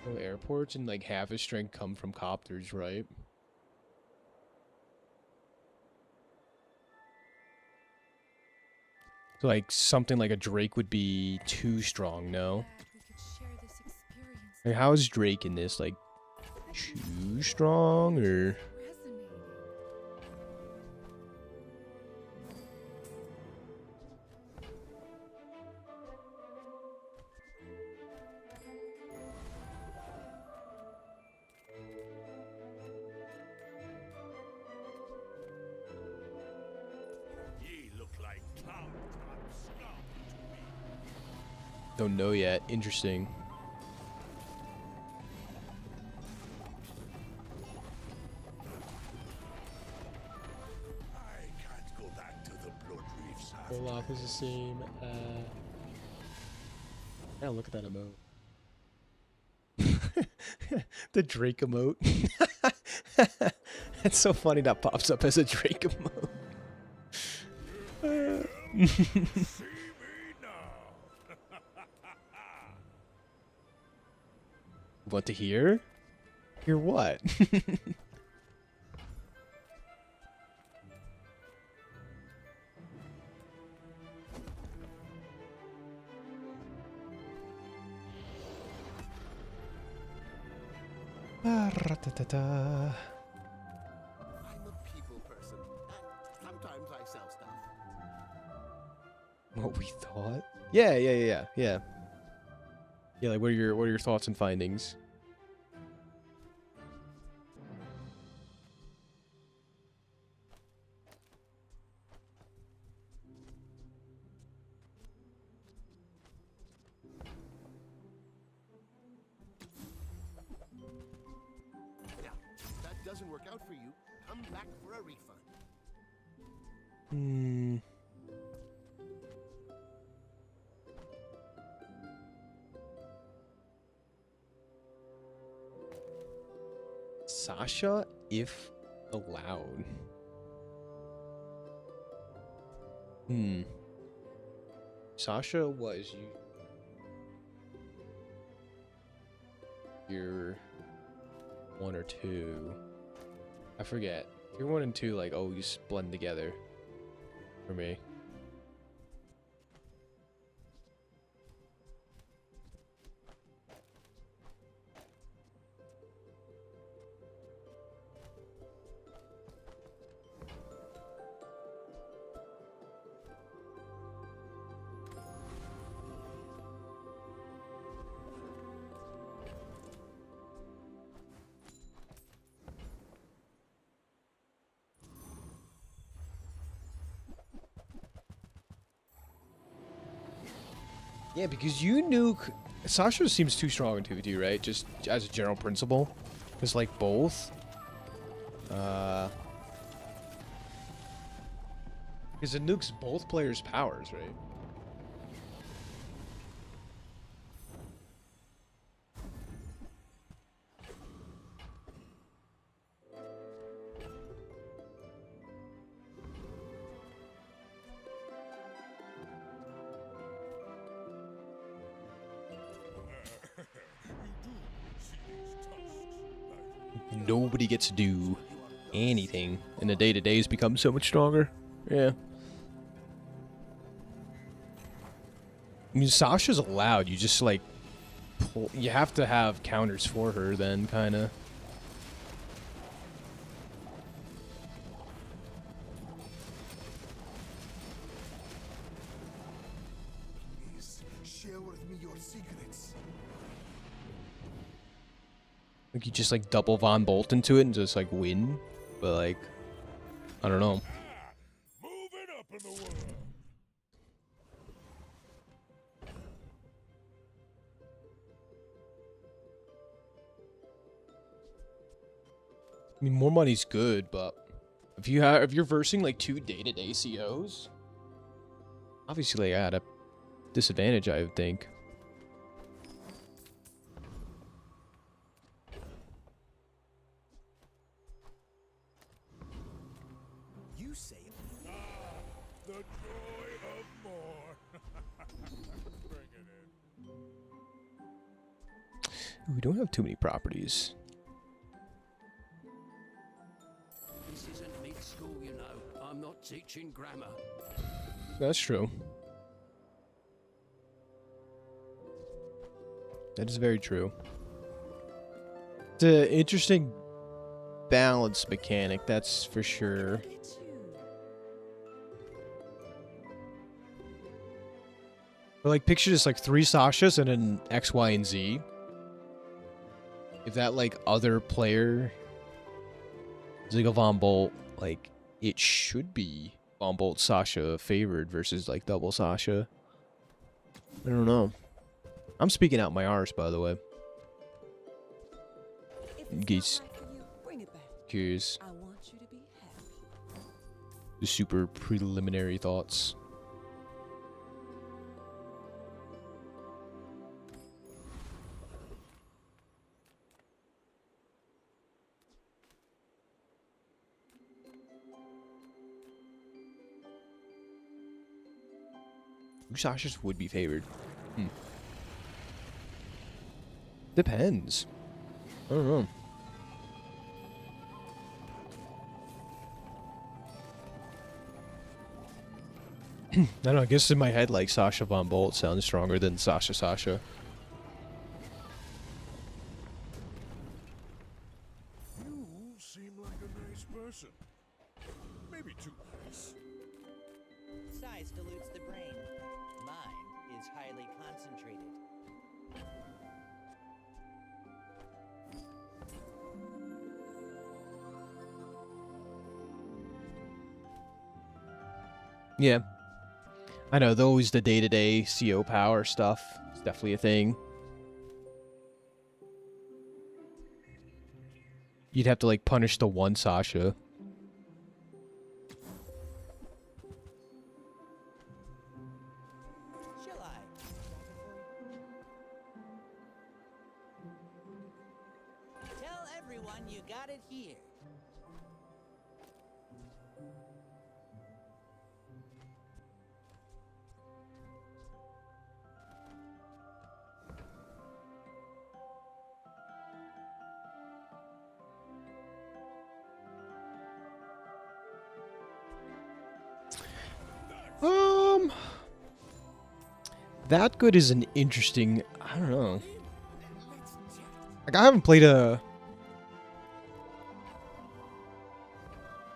Oh, airports and like half his strength come from copters, right? So like something like a Drake would be too strong, no? Like how is Drake in this? Like too strong or?
like cloud-trap scum to me.
Don't know yet. Interesting.
I can't go back to the blood reefs.
Olaf is the same. Yeah, look at that emote. The Drake emote. It's so funny that pops up as a Drake emote.
See me now.
Want to hear? Hear what?
I'm a people person, and sometimes I sell stuff.
What we thought? Yeah. Yeah, like what are your thoughts and findings?
Yeah, if that doesn't work out for you, come back for a refund.
Hmm. Sasha, if allowed. Sasha was you're 1 or 2. I forget. If you're 1 and 2, like always blend together for me. Yeah, because you nuke... Sasha seems too strong in 2v2, right? Just as a general principle. Because, like, both... Because it nukes both players' powers, right? Nobody gets to do anything, and the day-to-days become so much stronger. Yeah. I mean, Sasha's allowed. You just, like, pull... You have to have counters for her, then, kind of.
Please share with me your secrets.
Like, you just, like, double Von Bolt into it and just, like, win. But, like, I don't know.
Moving up in the world.
I mean, more money's good, but if you're versing like 2 day-to-day COs, obviously at a disadvantage, I would think.
You say it.
The joy of more. Bring it in.
We don't have too many properties.
This isn't mid school, you know. I'm not teaching grammar.
That's true. That is very true. It's an interesting balance mechanic, that's for sure. But like, picture just like 3 Sashas and an X, Y, and Z. If that like other player is like a Von Bolt, like it should be Von Bolt Sasha favored versus like double Sasha. I don't know. I'm speaking out my arse, by the way. Geese. Curious.
I want you to be happy.
The super preliminary thoughts. Sasha's would be favored. Depends. I don't know. I don't know. I guess in my head, like Sasha Von Bolt sounds stronger than Sasha.
You seem like a nice person. Maybe too nice.
Size dilutes the brain. Mine is highly concentrated.
Yeah. I know, those the day-to-day CO power stuff. It's definitely a thing. You'd have to like punish the one Sasha.
Shall I? Tell everyone you got it here.
That good is an interesting, I don't know. Like I haven't played a...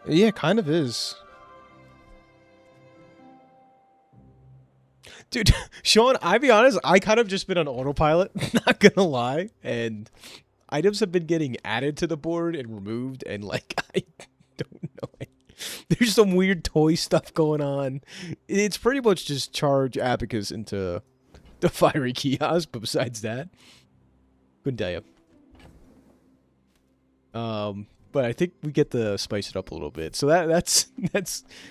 Yeah, kind of is. Dude, Sean, I'll be honest, I kind of just been on autopilot, not gonna lie, and items have been getting added to the board and removed, and like, I don't know. There's some weird toy stuff going on. It's pretty much just charge Abacus into the fiery kiosk, but besides that, couldn't tell you. But I think we get to spice it up a little bit. So that's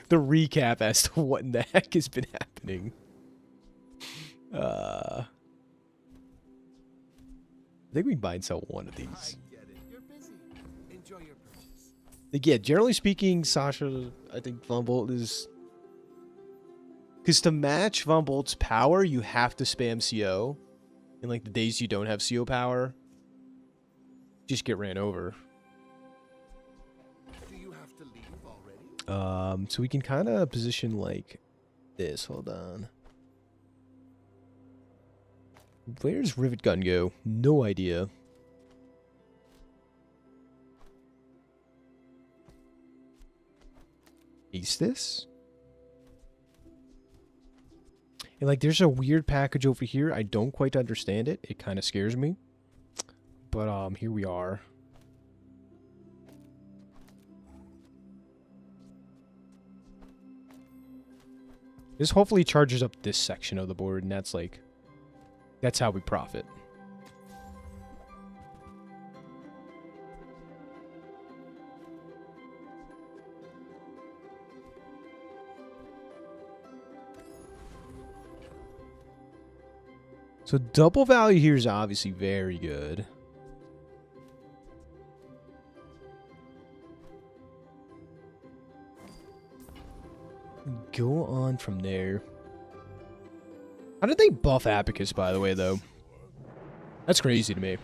the recap as to what in the heck has been happening. I think we can buy and sell one of these.
I get it. You're busy. Enjoy your purchase.
Like, yeah, generally speaking, Sasha, I think Von Bolt is... Because to match Von Bolt's power, you have to spam CO. And, like, the days you don't have CO power, just get ran over.
Do you have to leave already?
So we can kind of position, like, this. Hold on. Where's Rivet Gun go? No idea. Ace this? And like there's a weird package over here. I don't quite understand it. It kind of scares me. But here we are. This hopefully charges up this section of the board, and that's like that's how we profit. So double value here is obviously very good. Go on from there. How did they buff Abacus, by the way, though? That's crazy to me.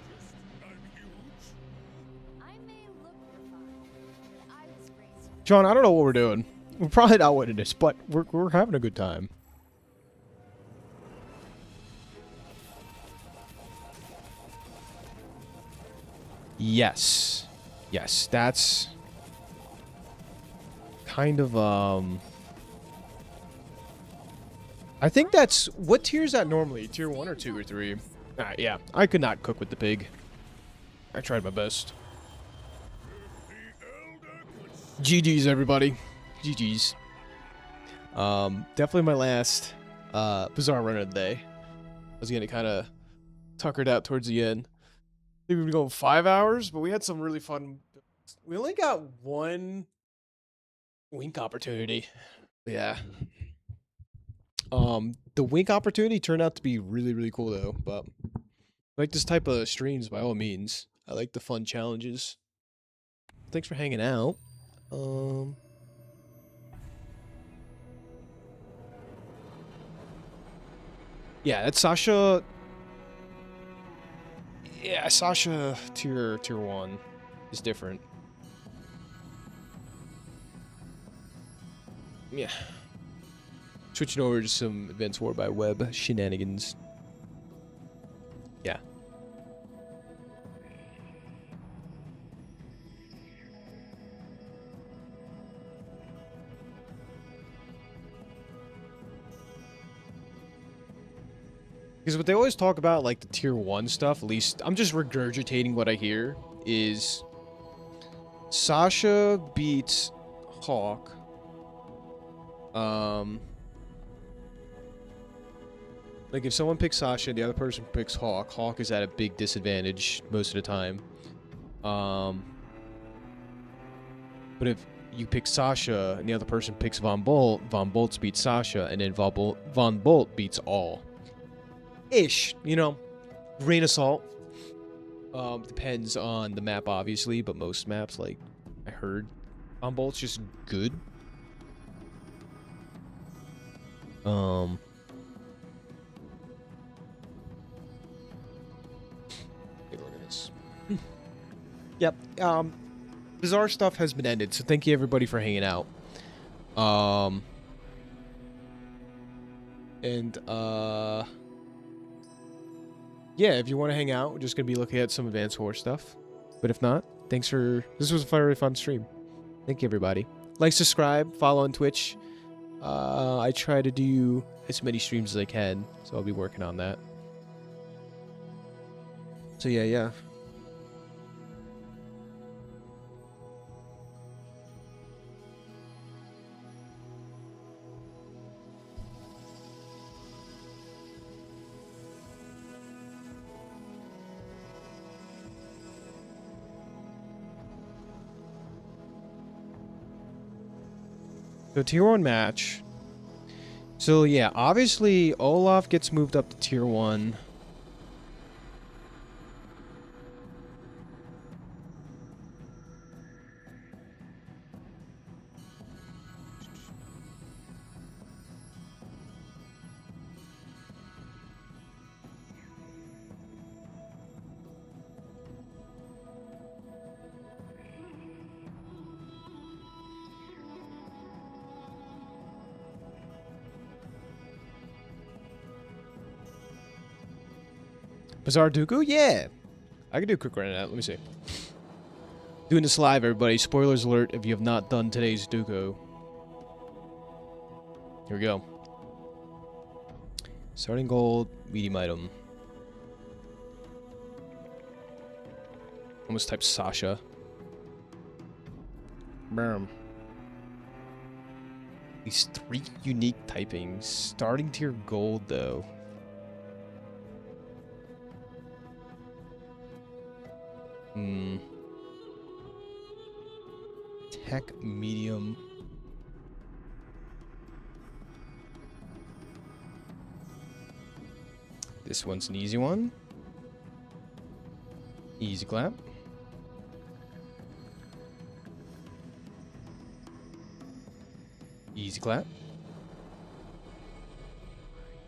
John, I don't know what we're doing. We're probably not winning this, but we're having a good time. Yes. Yes, that's kind of, I think that's, what tier is that normally? Tier 1 or 2 or 3? Alright, yeah. I could not cook with the pig. I tried my best. GG's, everybody. GG's.
Definitely my last Bazaar run of the day. I was getting kind of tuckered out towards the end. I think we were going 5 hours, but we had some really fun. We only got one wink opportunity. Yeah. The wink opportunity turned out to be really, really cool though. But I like this type of streams by all means. I like the fun challenges. Thanks for hanging out. Yeah, that's Sasha. Yeah, Sasha tier 1 is different. Yeah. Switching over to some Advanced War by Web shenanigans. Yeah. Because what they always talk about, like the tier 1 stuff, at least I'm just regurgitating what I hear, is Sasha beats Hawk. Like if someone picks Sasha and the other person picks Hawk, Hawk is at a big disadvantage most of the time. But if you pick Sasha and the other person picks Von Bolt beats Sasha, and then Von Bolt beats all. Ish, you know, grain of salt. Depends on the map, obviously, but most maps, like I heard, Von Bolt's just good. Take a look at this. Yep. Bazaar stuff has been ended, so thank you everybody for hanging out. Yeah, if you want to hang out, we're just going to be looking at some Advanced War stuff. But if not, this was a very fun stream. Thank you, everybody. Like, subscribe, follow on Twitch. I try to do as many streams as I can, so I'll be working on that. So yeah. So tier 1 match. So yeah, obviously Olaf gets moved up to tier 1. Bazaar Dooku? Yeah. I can do a quick run of that. Let me see. Doing this live, everybody. Spoilers alert if you have not done today's Dooku. Here we go. Starting gold, medium item. Almost type Sasha. Boom. These 3 unique typings. Starting tier gold, though. Tech medium. This one's an easy one. Easy clap. Easy clap.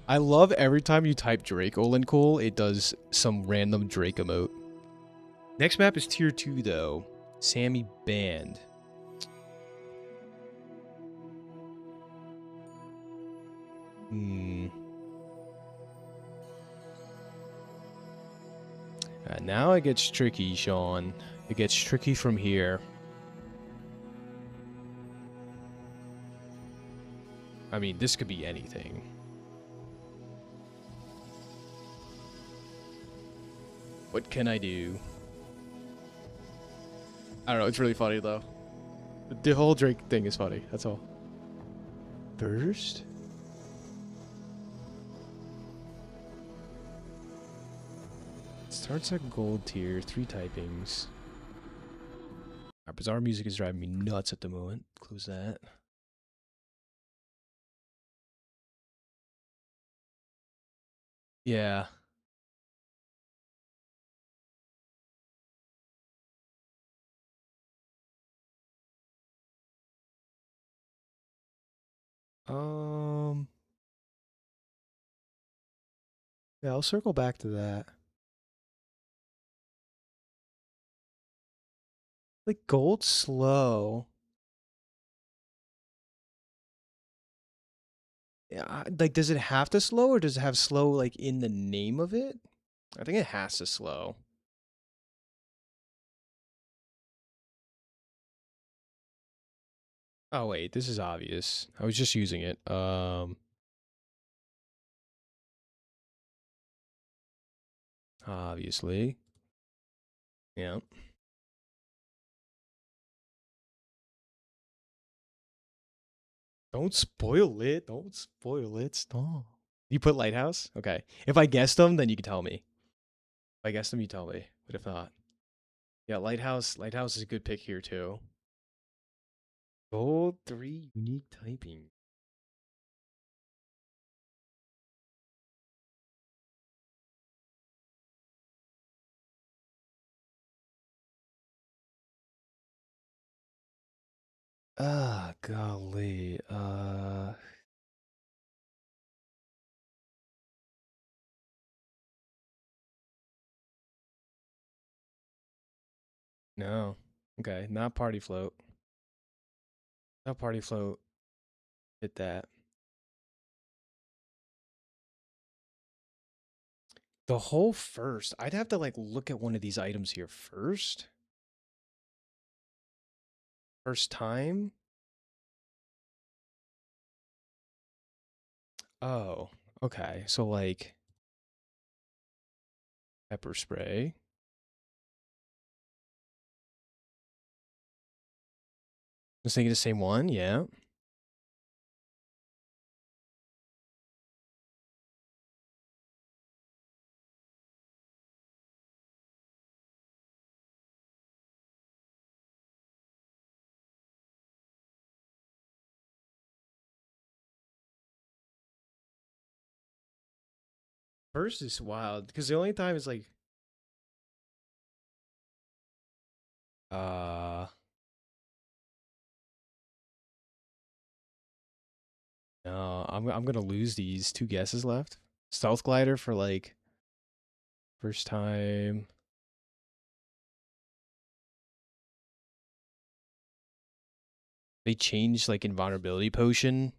I love every time you type Drake Olencool, it does some random Drake emote. Next map is tier 2 though. Sammy Band. Now it gets tricky, Sean. It gets tricky from here. I mean, this could be anything. What can I do? I don't know, it's really funny though. The whole Drake thing is funny, that's all. first? Starts at gold tier, 3 typings. Our Bazaar music is driving me nuts at the moment. Close that. Yeah. Yeah, I'll circle back to that. Like gold slow. Yeah, like does it have to slow or does it have slow like in the name of it? I think it has to slow. Oh wait, this is obvious. I was just using it. Obviously. Yeah. Don't spoil it. Don't spoil it. Stop. You put Lighthouse? Okay. If I guessed them, then you can tell me. If I guessed them, you tell me. But if not. Yeah, Lighthouse. Lighthouse is a good pick here too. Gold 3 unique typing. Ah, golly. No. Okay, not party float. Not party float. Hit that. The whole first. I'd have to like look at one of these items here first. First time. Oh, okay. So like pepper spray. Just thinking the same one, yeah. First is wild because the only time is like uh no, I'm gonna lose these 2 guesses left. Stealth glider for like first time. They changed like invulnerability potion.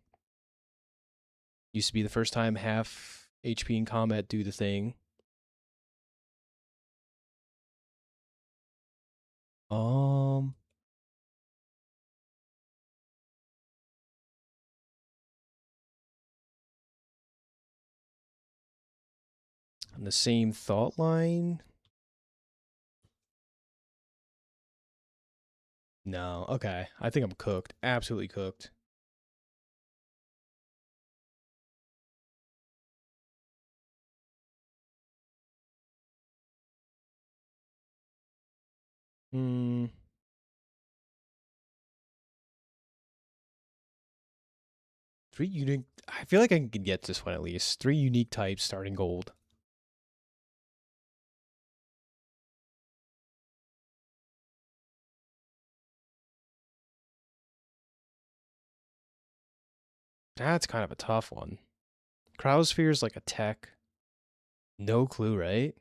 Used to be the first time half HP in combat do the thing. Um on the same thought line. No, okay. I think I'm cooked. Absolutely cooked. Hmm. 3 unique. I feel like I can get this one at least. 3 unique types starting gold. That's kind of a tough one. Cryosphere is like a tech. No clue, right?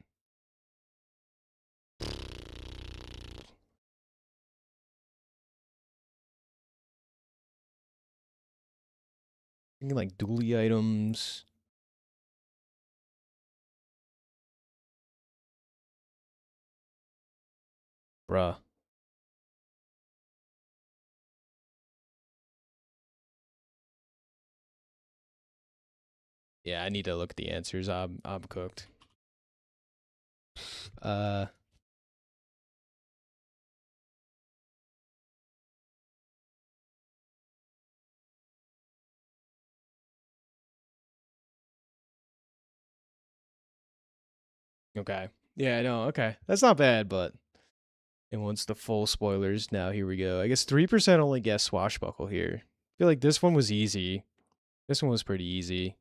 Thinking like dually items. Bruh. Yeah, I need to look at the answers. I'm cooked. Uh Okay. Yeah, I know. Okay. That's not bad, but and once the full spoilers, now here we go. I guess 3% only guess swashbuckle here. I feel like this one was easy. This one was pretty easy.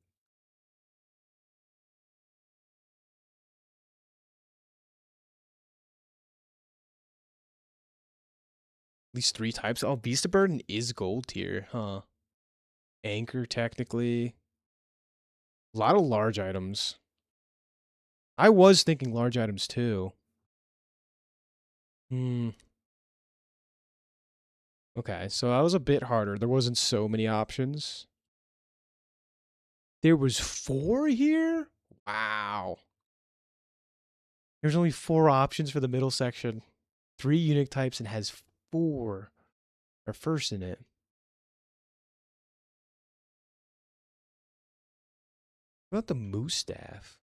At least 3 types. Oh, Beast of Burden is gold tier, huh? Anchor, technically. A lot of large items. I was thinking large items, too. Hmm. Okay, so that was a bit harder. There wasn't so many options. There was 4 here? Wow. There's only 4 options for the middle section. 3 unique types and has 4 are first in it. What about the moose staff?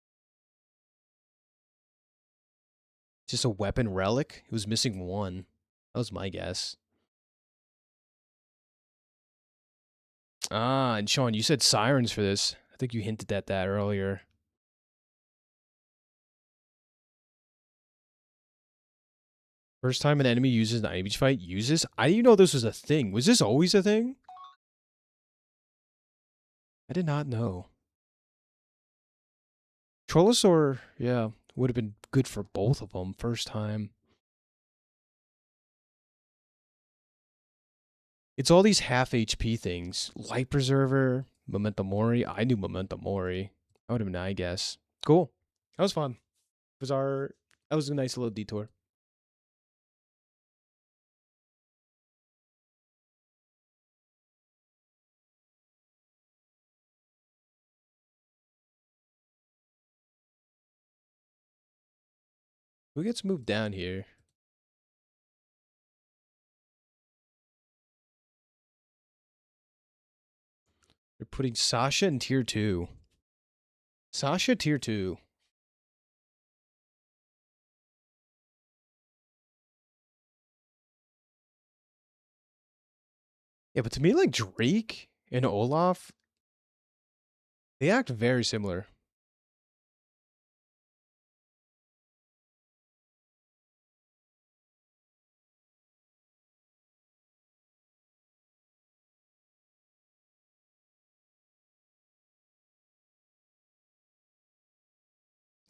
Just a weapon relic? It was missing 1. That was my guess. Ah, and Sean, you said sirens for this. I think you hinted at that earlier. First time an enemy uses an enemy fight, uses? I didn't know this was a thing. Was this always a thing? I did not know. Trollosaur, yeah, would have been good for both of them first time. It's all these half HP things. Life Preserver, Memento Mori. I knew Memento Mori. That would have been, I guess. Cool. That was fun. That was a nice little detour. Who gets moved down here? They're putting Sasha in tier 2. Sasha tier 2. Yeah, but to me, like Drake and Olaf, they act very similar.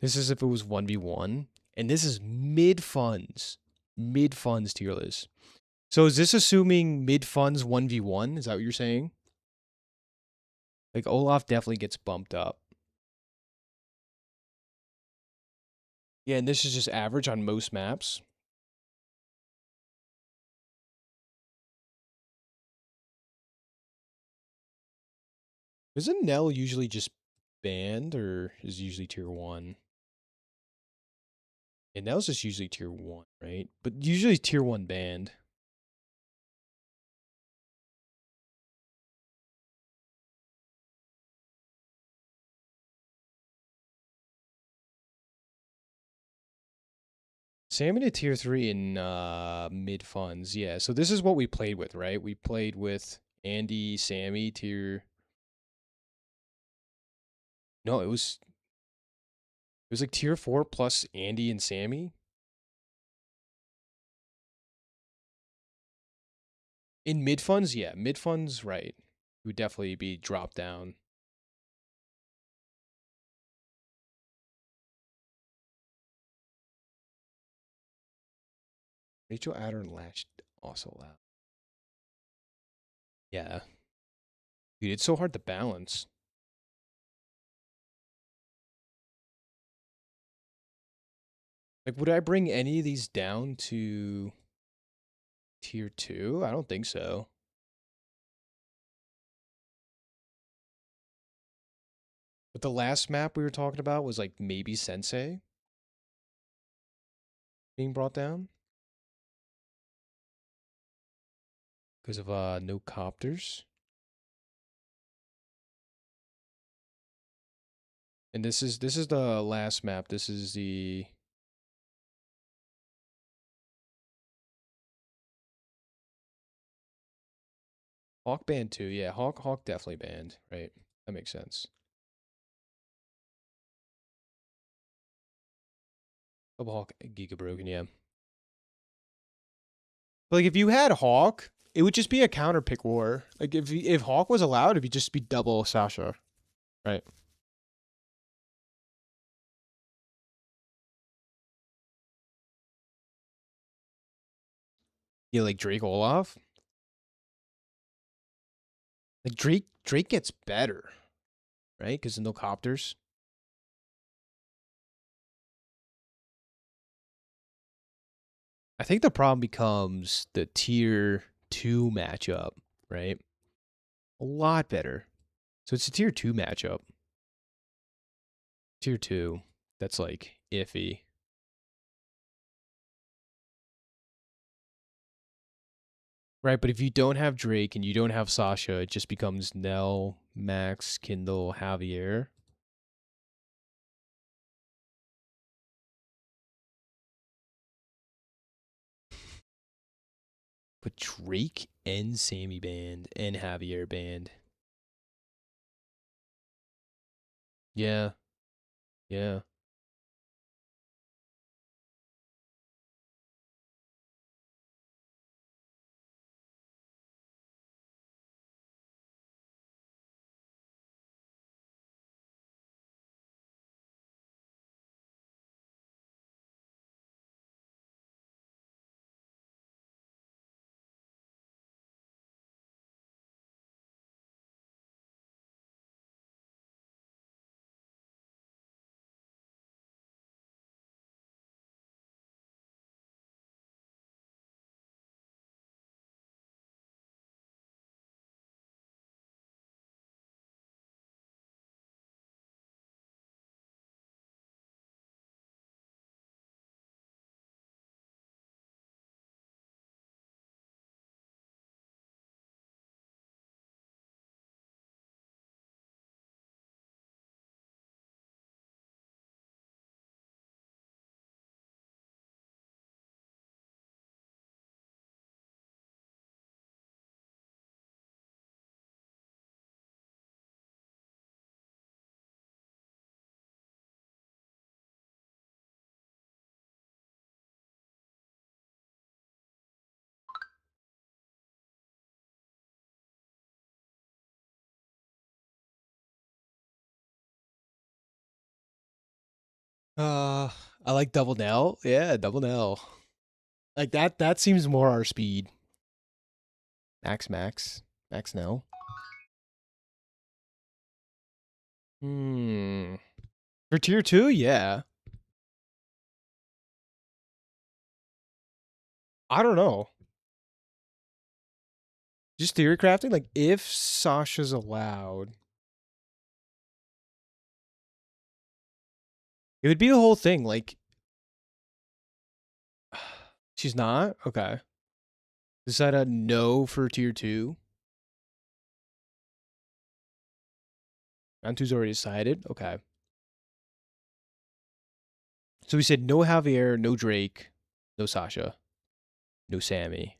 This is if it was 1v1. And this is mid-funds. Mid-funds tier list. So is this assuming mid-funds 1v1? Is that what you're saying? Like, Olaf definitely gets bumped up. Yeah, and this is just average on most maps. Isn't Nell usually just banned, or is usually tier 1? And Nell's just usually tier 1, right? But usually tier 1 banned. Salmon to tier 3 in mid funds. Yeah, so this is what we played with, right? We played with Andy, Sammy, tier. No, it was like tier 4 plus Andy and Sammy. In mid funds, yeah, mid funds, right. It would definitely be dropped down. Rachel Adder and Lash also loud. Yeah. Dude, it's so hard to balance. Like, would I bring any of these down to tier 2? I don't think so. But the last map we were talking about was like maybe Sensei being brought down because of no copters. And this is the last map. This is the Hawk banned too. Yeah, Hawk definitely banned, right? That makes sense. Double Hawk, Giga Broken, yeah. But like if you had Hawk, it would just be a counter pick war. Like if Hawk was allowed, it'd be just be double Sasha, right? Yeah, like Drake Olaf. Like Drake gets better, right? Because no copters. I think the problem becomes the tier 2 matchup, right? A lot better. So it's a tier 2 matchup. Tier 2, that's like iffy. Right, but if you don't have Drake and you don't have Sasha, it just becomes Nell, Max, Kindle, Javier. But Drake and Sammy banned and Javier banned. Yeah. Yeah. I like Double Nell. Yeah, Double Nell. Like that seems more our speed. Max Nell. For tier 2, yeah. I don't know. Just theory crafting, like if Sasha's allowed, it would be a whole thing. Like, she's not? Okay. Is that a no for tier 2? Round 2's already decided? Okay. So we said no Javier, no Drake, no Sasha, no Sammy.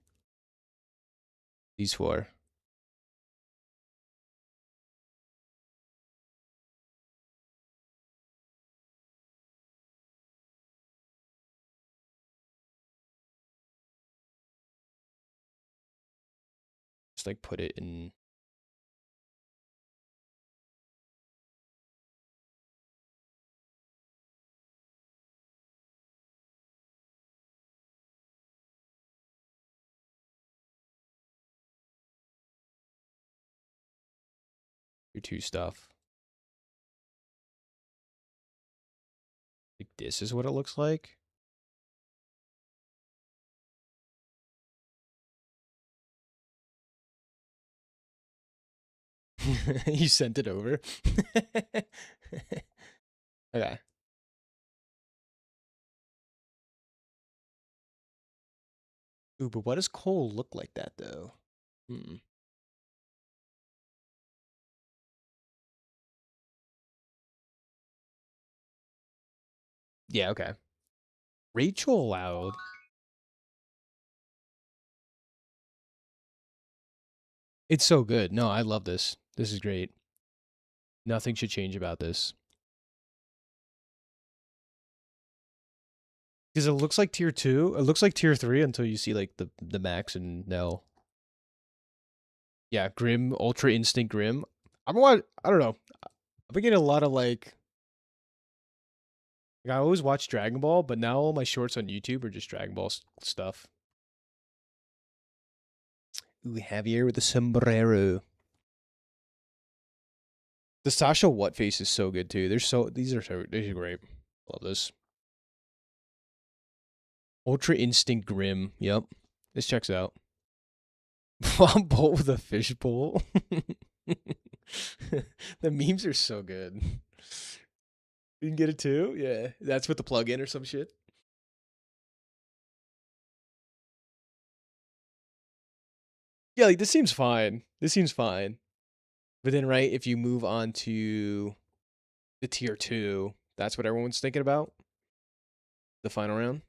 These 4. Just like put it in. Tier 2 stuff. Like this is what it looks like. You sent it over. Okay. Ooh, but what does Cole look like that though? Yeah, okay. Rachel allowed. It's so good. No, I love this. This is great. Nothing should change about this. Because it looks like tier 2. It looks like tier 3 until you see like the max and no. Yeah, Grim, Ultra Instinct Grim. I don't know. I've been getting a lot of like I always watch Dragon Ball, but now all my shorts on YouTube are just Dragon Ball stuff. Ooh, Javier with the sombrero. The Sasha What face is so good too. These are great. Love this. Ultra Instinct Grim. Yep. This checks out. Bomb Bolt with a fishbowl. The memes are so good. You can get it too? Yeah. That's with the plug-in or some shit. Yeah, like this seems fine. This seems fine. But then, right, if you move on to the tier 2, that's what everyone's thinking about? The final round?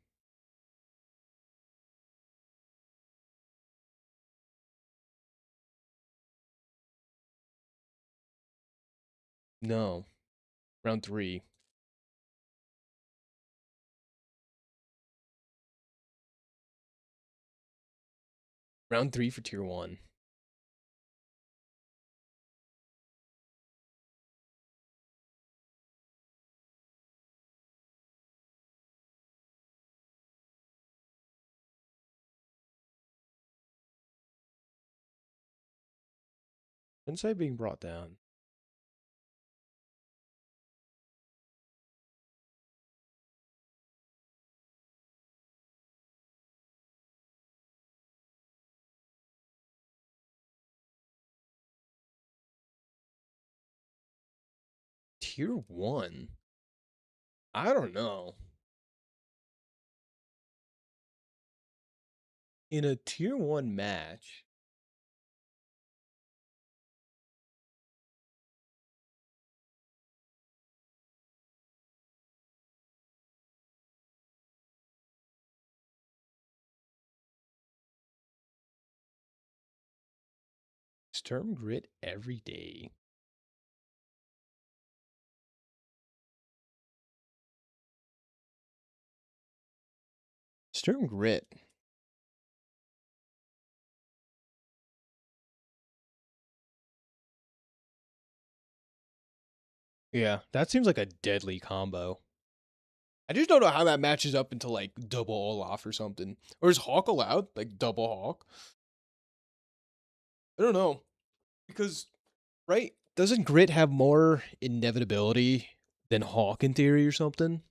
No. Round 3. Round 3 for tier 1. Sensei being brought down. Tier 1? I don't know. In a tier 1 match, Sturm Grit every day. Sturm Grit. Yeah, that seems like a deadly combo. I just don't know how that matches up into like double Olaf or something. Or is Hawk allowed? Like double Hawk? I don't know. Because, right? Doesn't Grit have more inevitability than Hawk in theory or something?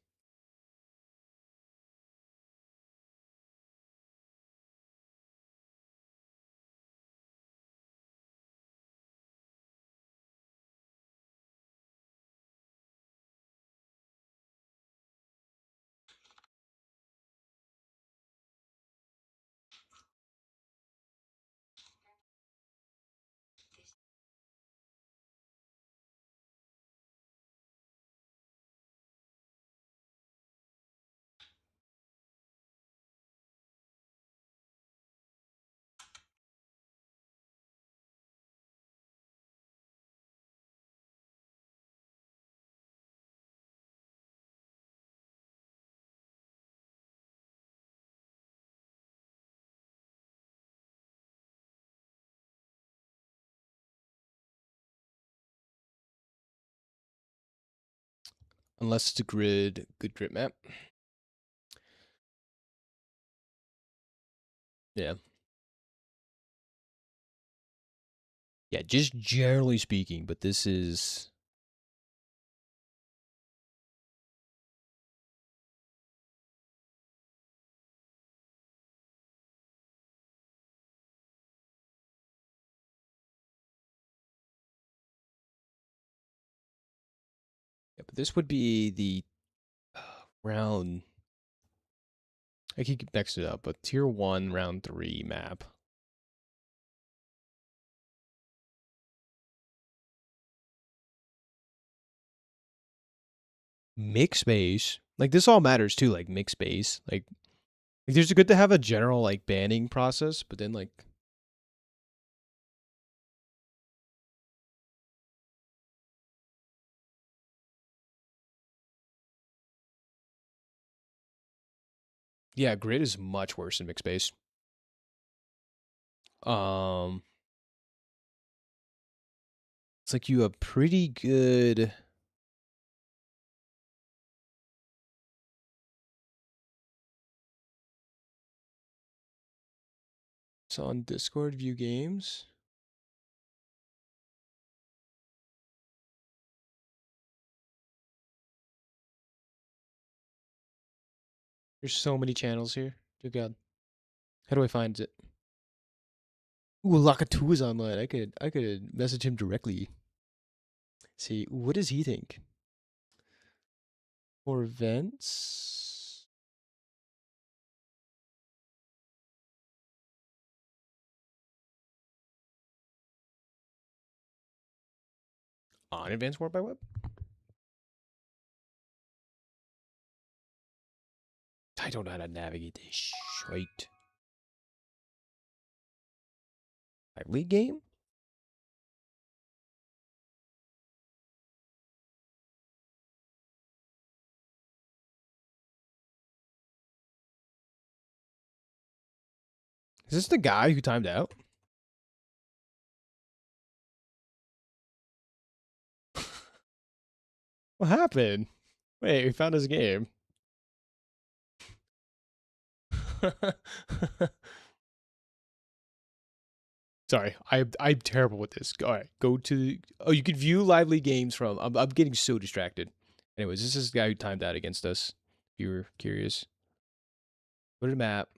Unless it's a good grit map. Yeah. Yeah, just generally speaking, but this is... Yeah, but this would be the round... I keep mixing it up, but tier 1, round 3 map. Mix base. Like, this all matters too, like, mix base. Like, there's good to have a general, like, banning process, but then, like... Yeah, grid is much worse than mixed base. It's like you have pretty good. It's on Discord view games. There's so many channels here. Dear God. How do I find it? Ooh, Lakatu is online. I could message him directly. See, what does he think? For events? On Advanced Warp by Web? I don't know how to navigate this shite. Lively game? Is this the guy who timed out? What happened? Wait, we found his game. Sorry, I'm terrible with this. All right, go to. Oh, you can view lively games from. I'm getting so distracted. Anyways, this is the guy who timed out against us. If you were curious, go to the map.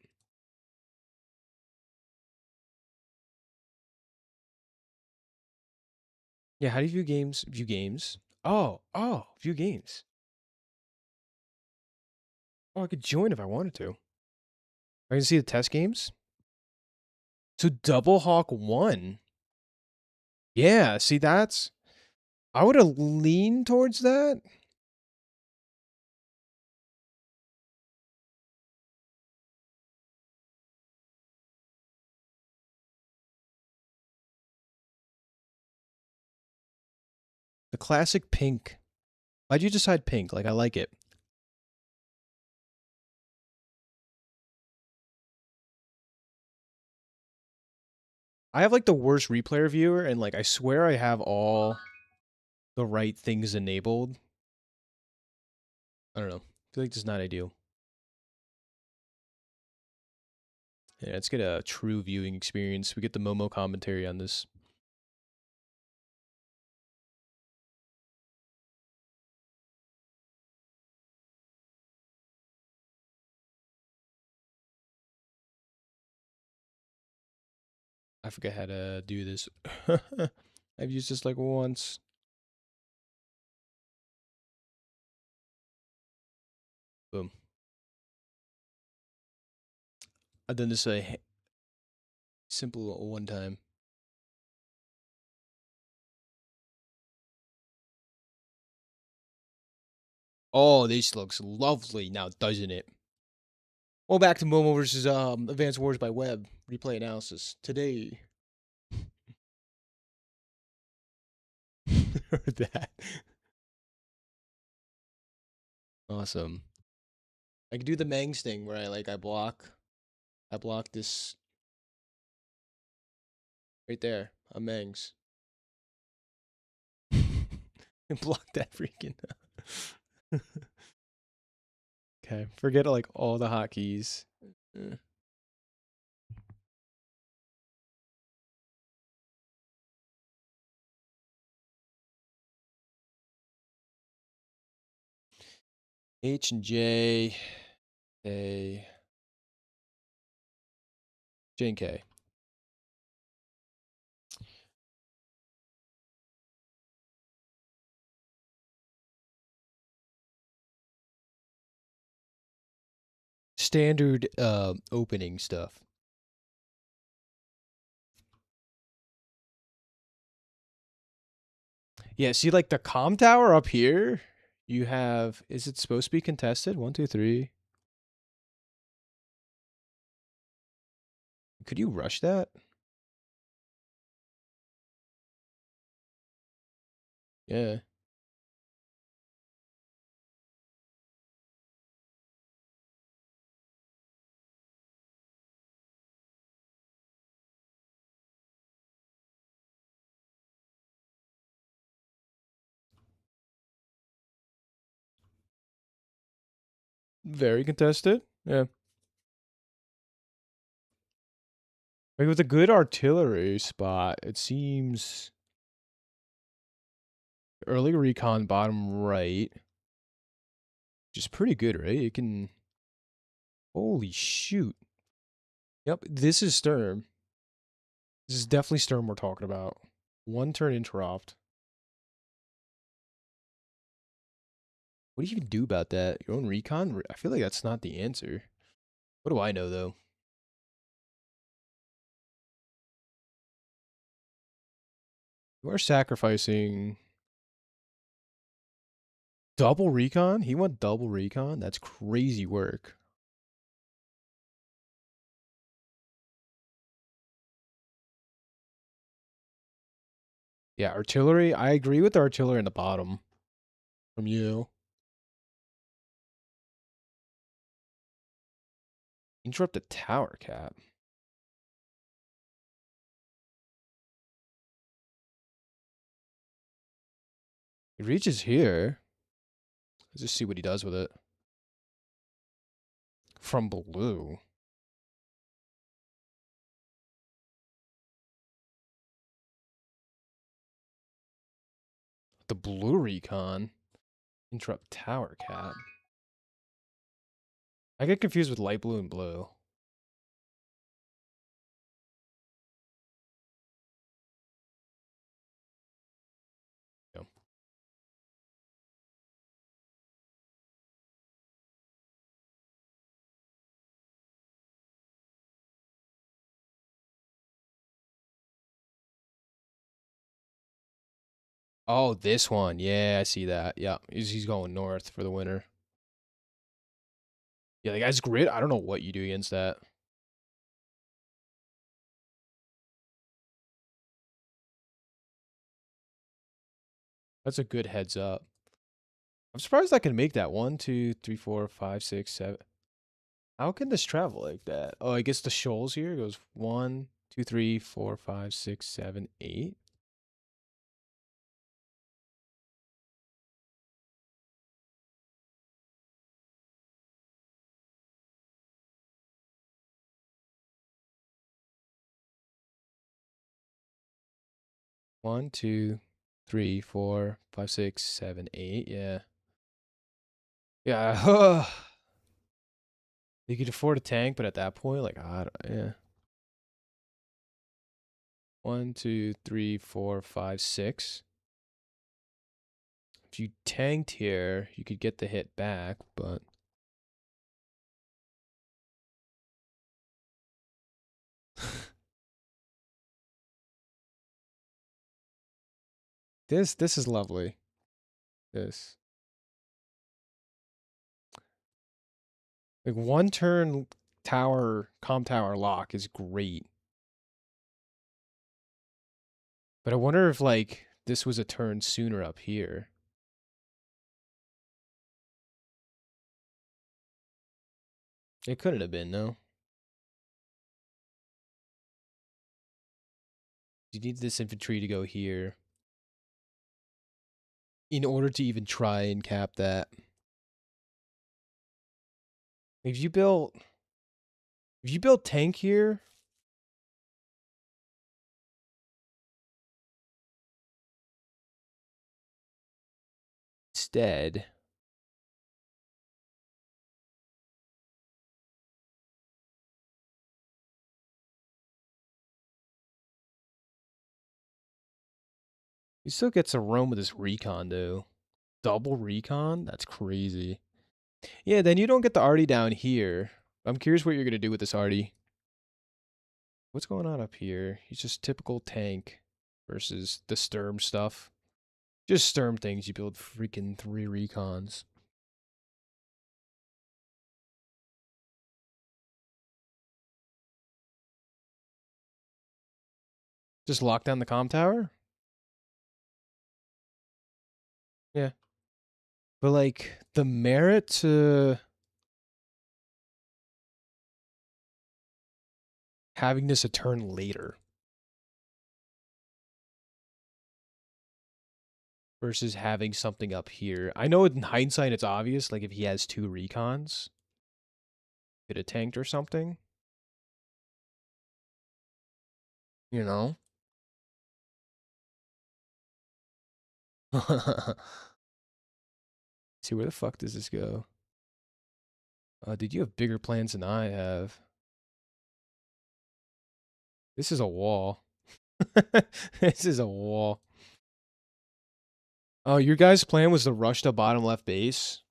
Yeah, how do you view games? View games. Oh, view games. Oh, I could join if I wanted to. I can see the test games. So Double Hawk won. Yeah, see that's. I would have leaned towards that. The classic pink. Why'd you decide pink? Like, I like it. I have like the worst replayer viewer, and like I swear I have all the right things enabled. I don't know. I feel like this is not ideal. Yeah, let's get a true viewing experience. We get the Momo commentary on this. I forget how to do this. I've used this like once. Boom. I've done this a simple one time. Oh, this looks lovely now, doesn't it? Well, back to Momo versus Advanced Wars by Web replay analysis today. Heard that. Awesome. I can do the Mangs thing where I block this right there. A Mangs. And block that freaking. Okay, forget like all the hotkeys. H and J, A, J and K. Standard opening stuff. Yeah, see like the comm tower up here, you have, is it supposed to be contested? 1, 2, 3. Could you rush that? Yeah. Very contested. Yeah. Like with a good artillery spot, it seems early recon bottom right, which is pretty good, right? It can. Holy shoot. Yep, this is Sturm. This is definitely Sturm we're talking about. One turn interrupt. What do you even do about that? Your own recon? I feel like that's not the answer. What do I know, though? You are sacrificing double recon? He went double recon? That's crazy work. Yeah, artillery. I agree with the artillery in the bottom from you. Interrupt the tower cap. He reaches here. Let's just see what he does with it. From blue. The blue recon. Interrupt tower cap. I get confused with light blue and blue. Yeah. Oh, this one. Yeah, I see that. Yeah, he's going north for the winter. Yeah, the guy's grid. I don't know what you do against that. That's a good heads up. I'm surprised I can make that. 1, 2, 3, 4, 5, 6, 7. How can this travel like that? Oh, I guess the shoals here goes 1, 2, 3, 4, 5, 6, 7, 8. One, 2, 3, 4, 5, 6, 7, 8. Yeah. Yeah. You could afford a tank, but at that point, like, yeah. 1, 2, 3, 4, 5, 6. If you tanked here, you could get the hit back, but this is lovely. This. Like one turn tower, com tower lock is great. But I wonder if like this was a turn sooner up here. It couldn't have been, no. You need this infantry to go here in order to even try and cap that. If you built tank here, instead, he still gets a roam with his recon though. Double recon? That's crazy. Yeah, then you don't get the arty down here. I'm curious what you're gonna do with this arty. What's going on up here? He's just typical tank versus the Sturm stuff. Just Sturm things, you build freaking 3 recons. Just lock down the comm tower? Yeah. But like the merit to having this a turn later versus having something up here. I know in hindsight it's obvious, like if he has 2 recons, Get it tanked or something. You know? See, where the fuck does this go? Dude, you have bigger plans than I have. This is a wall. This is a wall. Oh, your guys' plan was to rush to bottom left base?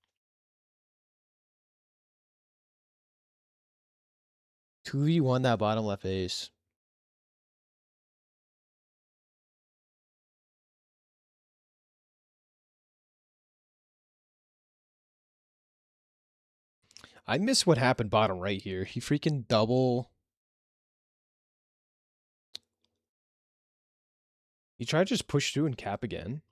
2v1 that bottom left base. I miss what happened bottom right here. He freaking double. He tried to just push through and cap again.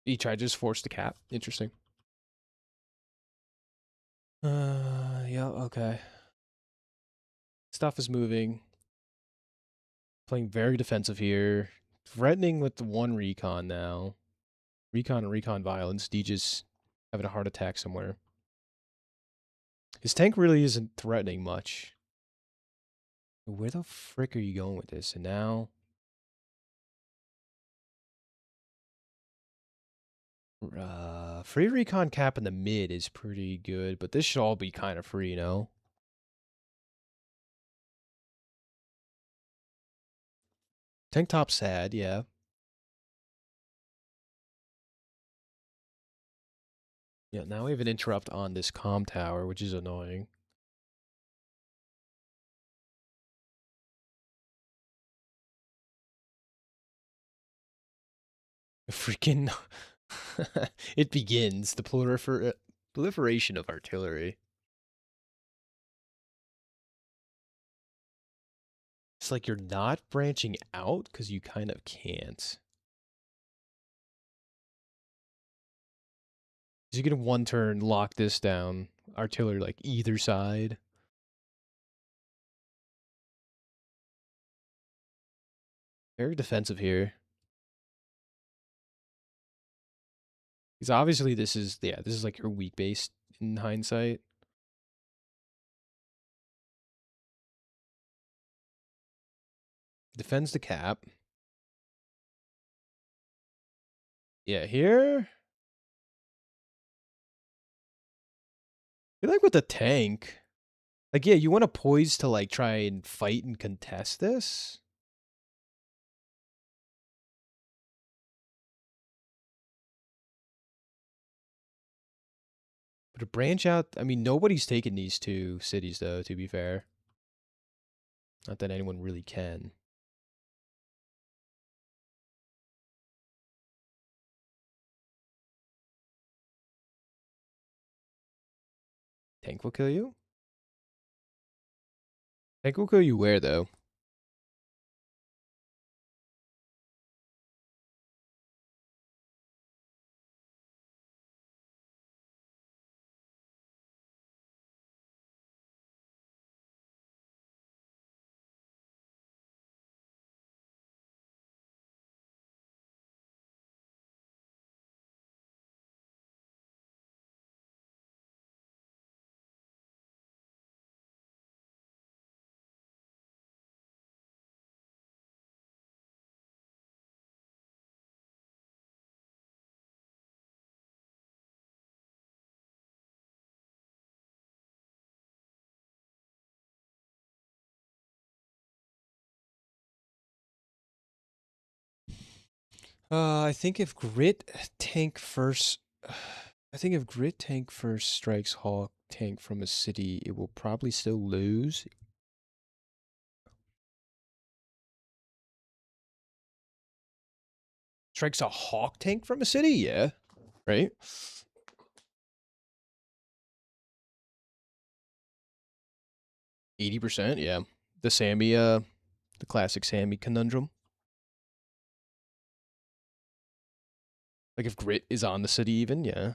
He tried to just force the cap. Interesting. Yeah, okay. Stuff is moving. Playing very defensive here. Threatening with the one recon now. Recon and recon violence. D just having a heart attack somewhere. His tank really isn't threatening much. Where the frick are you going with this? And now... free recon cap in the mid is pretty good, but this should all be kind of free, you know? Tank top sad, yeah. Yeah, now we have an interrupt on this comm tower, which is annoying. Freaking... it begins. The proliferation of artillery. It's like you're not branching out because you kind of can't. You can one turn lock this down. Artillery like either side. Very defensive here. Because obviously this is like your weak base in hindsight. Defends the cap. Yeah, here. I feel like with the tank. Like, yeah, you want to poise to like try and fight and contest this. But to branch out, I mean, nobody's taken these two cities though, to be fair. Not that anyone really can. Tank will kill you? Tank will kill you where, though? I think if Grit tank first... I think if Grit tank first strikes Hawk tank from a city, it will probably still lose. Strikes a Hawk tank from a city? Yeah. Right? %, yeah. The Sammy, the classic Sammy conundrum. Like if Grit is on the city even, yeah.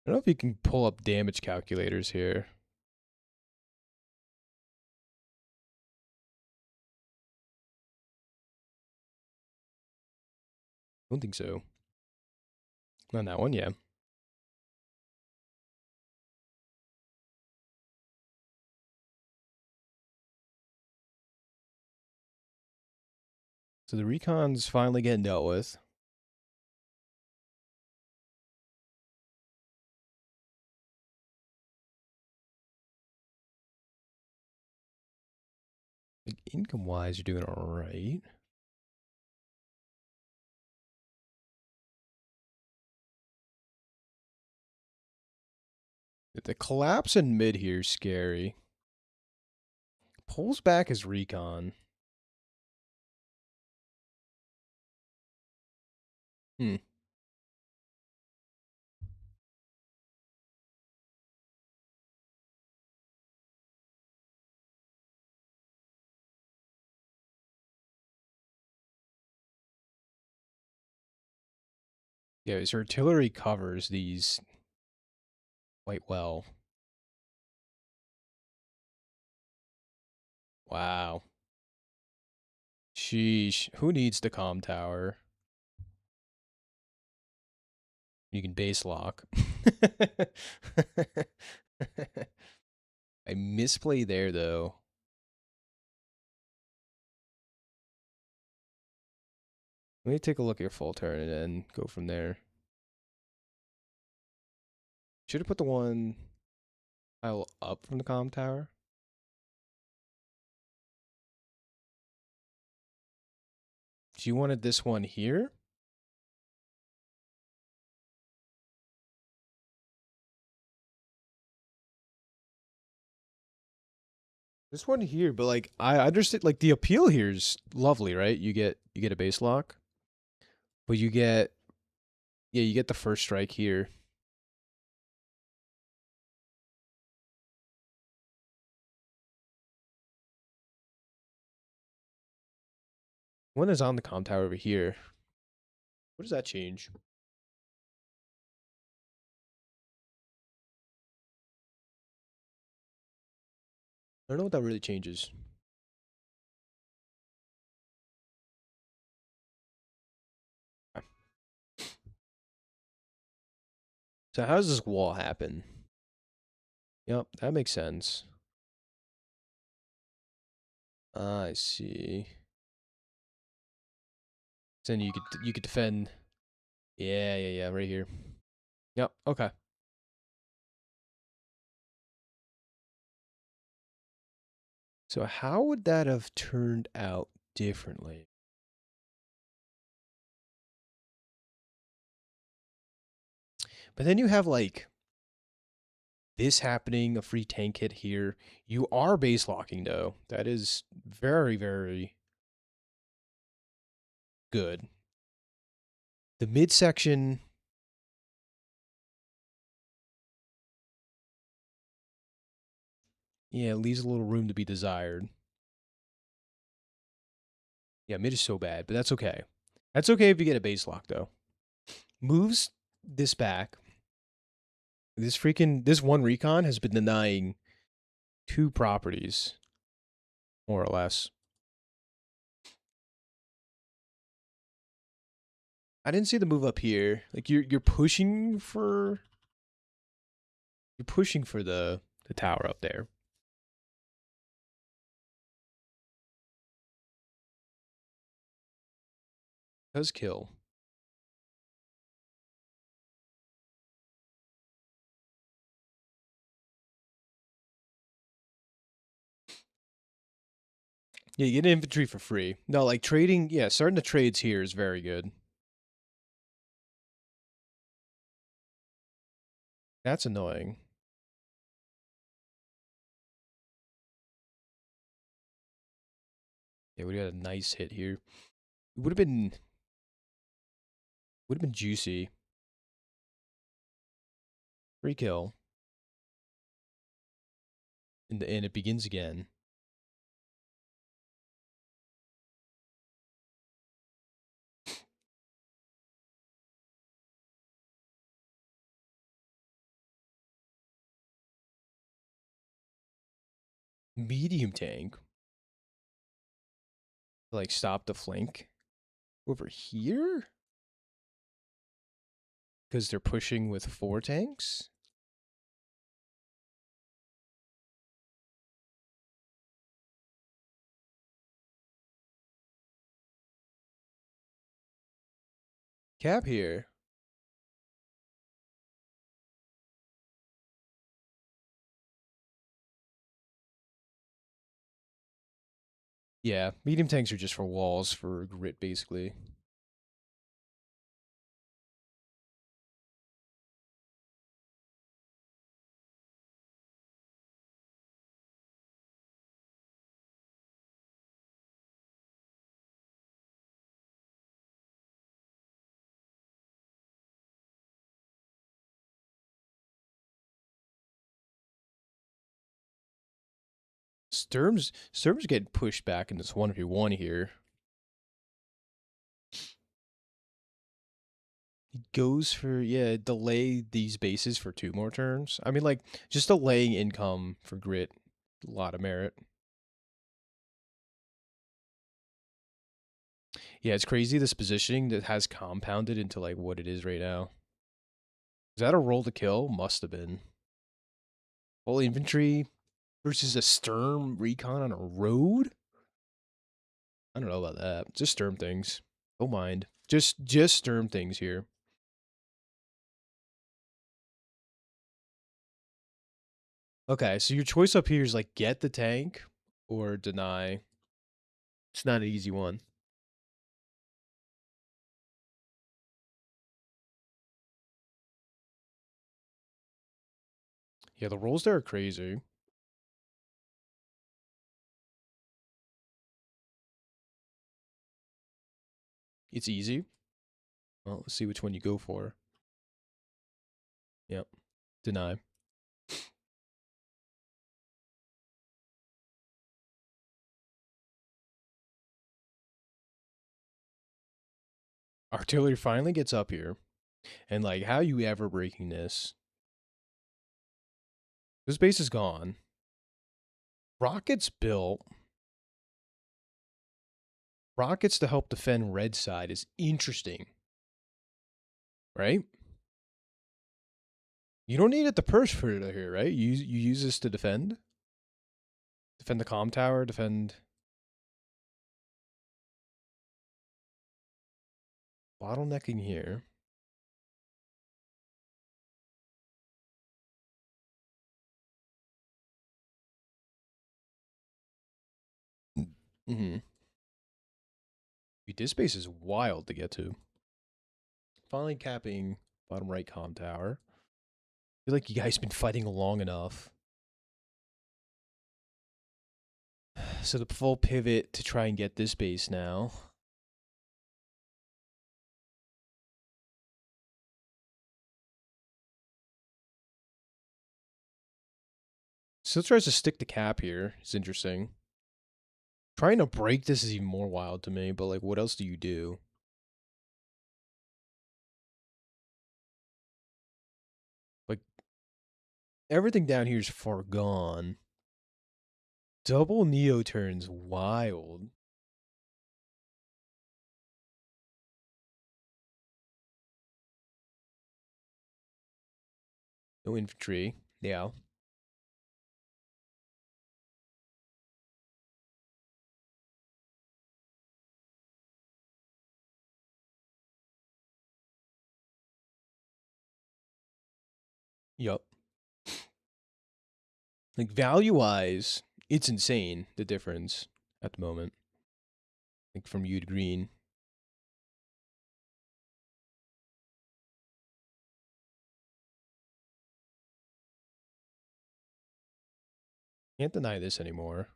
I don't know if you can pull up damage calculators here. I don't think so. Not on that one, yeah. So the recon's finally getting dealt with. Like income-wise, you're doing all right. The collapse in mid here is scary. Pulls back his recon. Hmm. Yeah, his artillery covers these quite well. Wow. Sheesh. Who needs the comm tower? You can base lock. I misplay there, though. Let me take a look at your full turn and then go from there. Should have put the one tile up from the comm tower. So you wanted this one here? This one here, but like I understand, like the appeal here is lovely, right? You get a base lock, but you get you get the first strike here. One is on the comm tower over here. What does that change? I don't know what that really changes. So how does this wall happen? Yep, that makes sense. I see. Then you could defend. Yeah, right here. Yep, okay. So how would that have turned out differently? But then you have like this happening, a free tank hit here. You are base locking though. That is very, very good. The midsection. Yeah, it leaves a little room to be desired. Yeah, mid is so bad, but that's okay. That's okay if you get a base lock though. Moves this back. This one recon has been denying 2 properties, more or less. I didn't see the move up here. Like you're pushing for the tower up there. Does kill. Yeah, you get infantry for free. No, like trading, yeah, starting the trades here is very good. That's annoying. Yeah, we got a nice hit here. It would have been juicy. Free kill. And it begins again. Medium tank. Like, stop the flank. Over here? Because they're pushing with 4 tanks? Cap here. Yeah, medium tanks are just for walls for grit, basically. Sturm's getting pushed back in this 1v1 here. He goes for, yeah, delay these bases for 2 more turns. I mean, like, just delaying income for grit, a lot of merit. Yeah, it's crazy this positioning that has compounded into, like, what it is right now. Is that a roll to kill? Must have been. Full infantry versus a Sturm recon on a road? I don't know about that. Just Sturm things. Don't mind. Just Sturm things here. Okay, so your choice up here is like get the tank or deny. It's not an easy one. Yeah, the rolls there are crazy. It's easy. Well, let's see which one you go for. Yep. Deny. Artillery finally gets up here. And like, how you ever breaking this? This base is gone. Rockets built. Rockets to help defend red side is interesting. Right? You don't need it to purge for it here, right? You use this to defend? Defend the comm tower, defend... Bottlenecking here. Mm-hmm. This base is wild to get to. Finally capping bottom right comm tower. I feel like you guys been fighting long enough. So the full pivot to try and get this base now. Still tries to stick the cap here. It's interesting. Trying to break this is even more wild to me, but like what else do you do? Like everything down here is far gone. Double Neo turns wild. No infantry. Yeah. Yup. Like value-wise, it's insane, the difference at the moment. Like from you to green. Can't deny this anymore.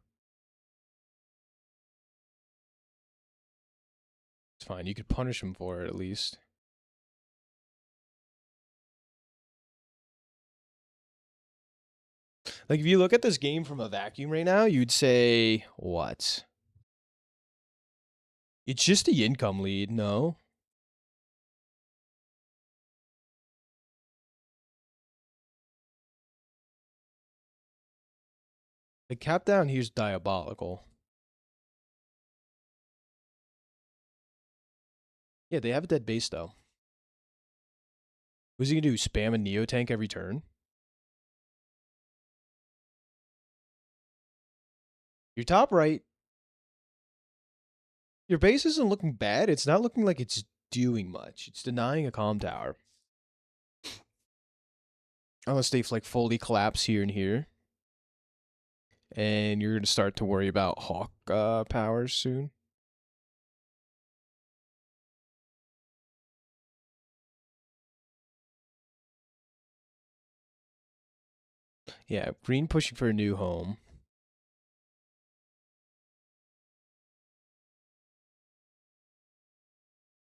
It's fine. You could punish him for it at least. Like if you look at this game from a vacuum right now, you'd say what? It's just the income lead, no? The cap down here's diabolical. Yeah, they have a dead base though. What's he gonna do? Spam a Neo tank every turn? Your top right. Your base isn't looking bad. It's not looking like it's doing much. It's denying a comm tower. Unless they like fully collapse here and here. And you're gonna start to worry about Hawk powers soon. Yeah, green pushing for a new home.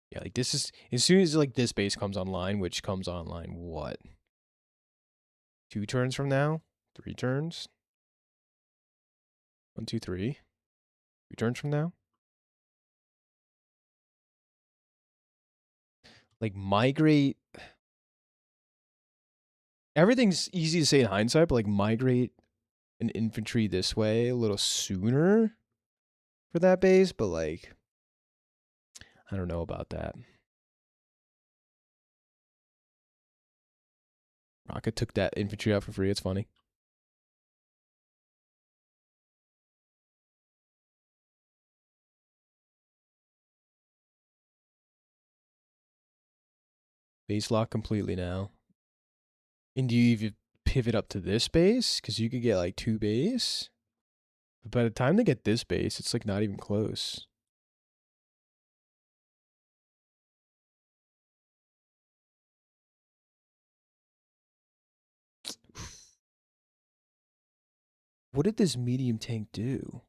Yeah, like this is as soon as like this base comes online, which comes online what? 2 turns from now? 3 turns? 1, 2, 3. 3 turns from now? Like migrate. Everything's easy to say in hindsight, but like migrate an infantry this way a little sooner for that base, but like I don't know about that. Rocket took that infantry out for free. It's funny. Base lock completely now. And do you even pivot up to this base? Because you could get like 2 base. But by the time they get this base, it's like not even close. What did this medium tank do?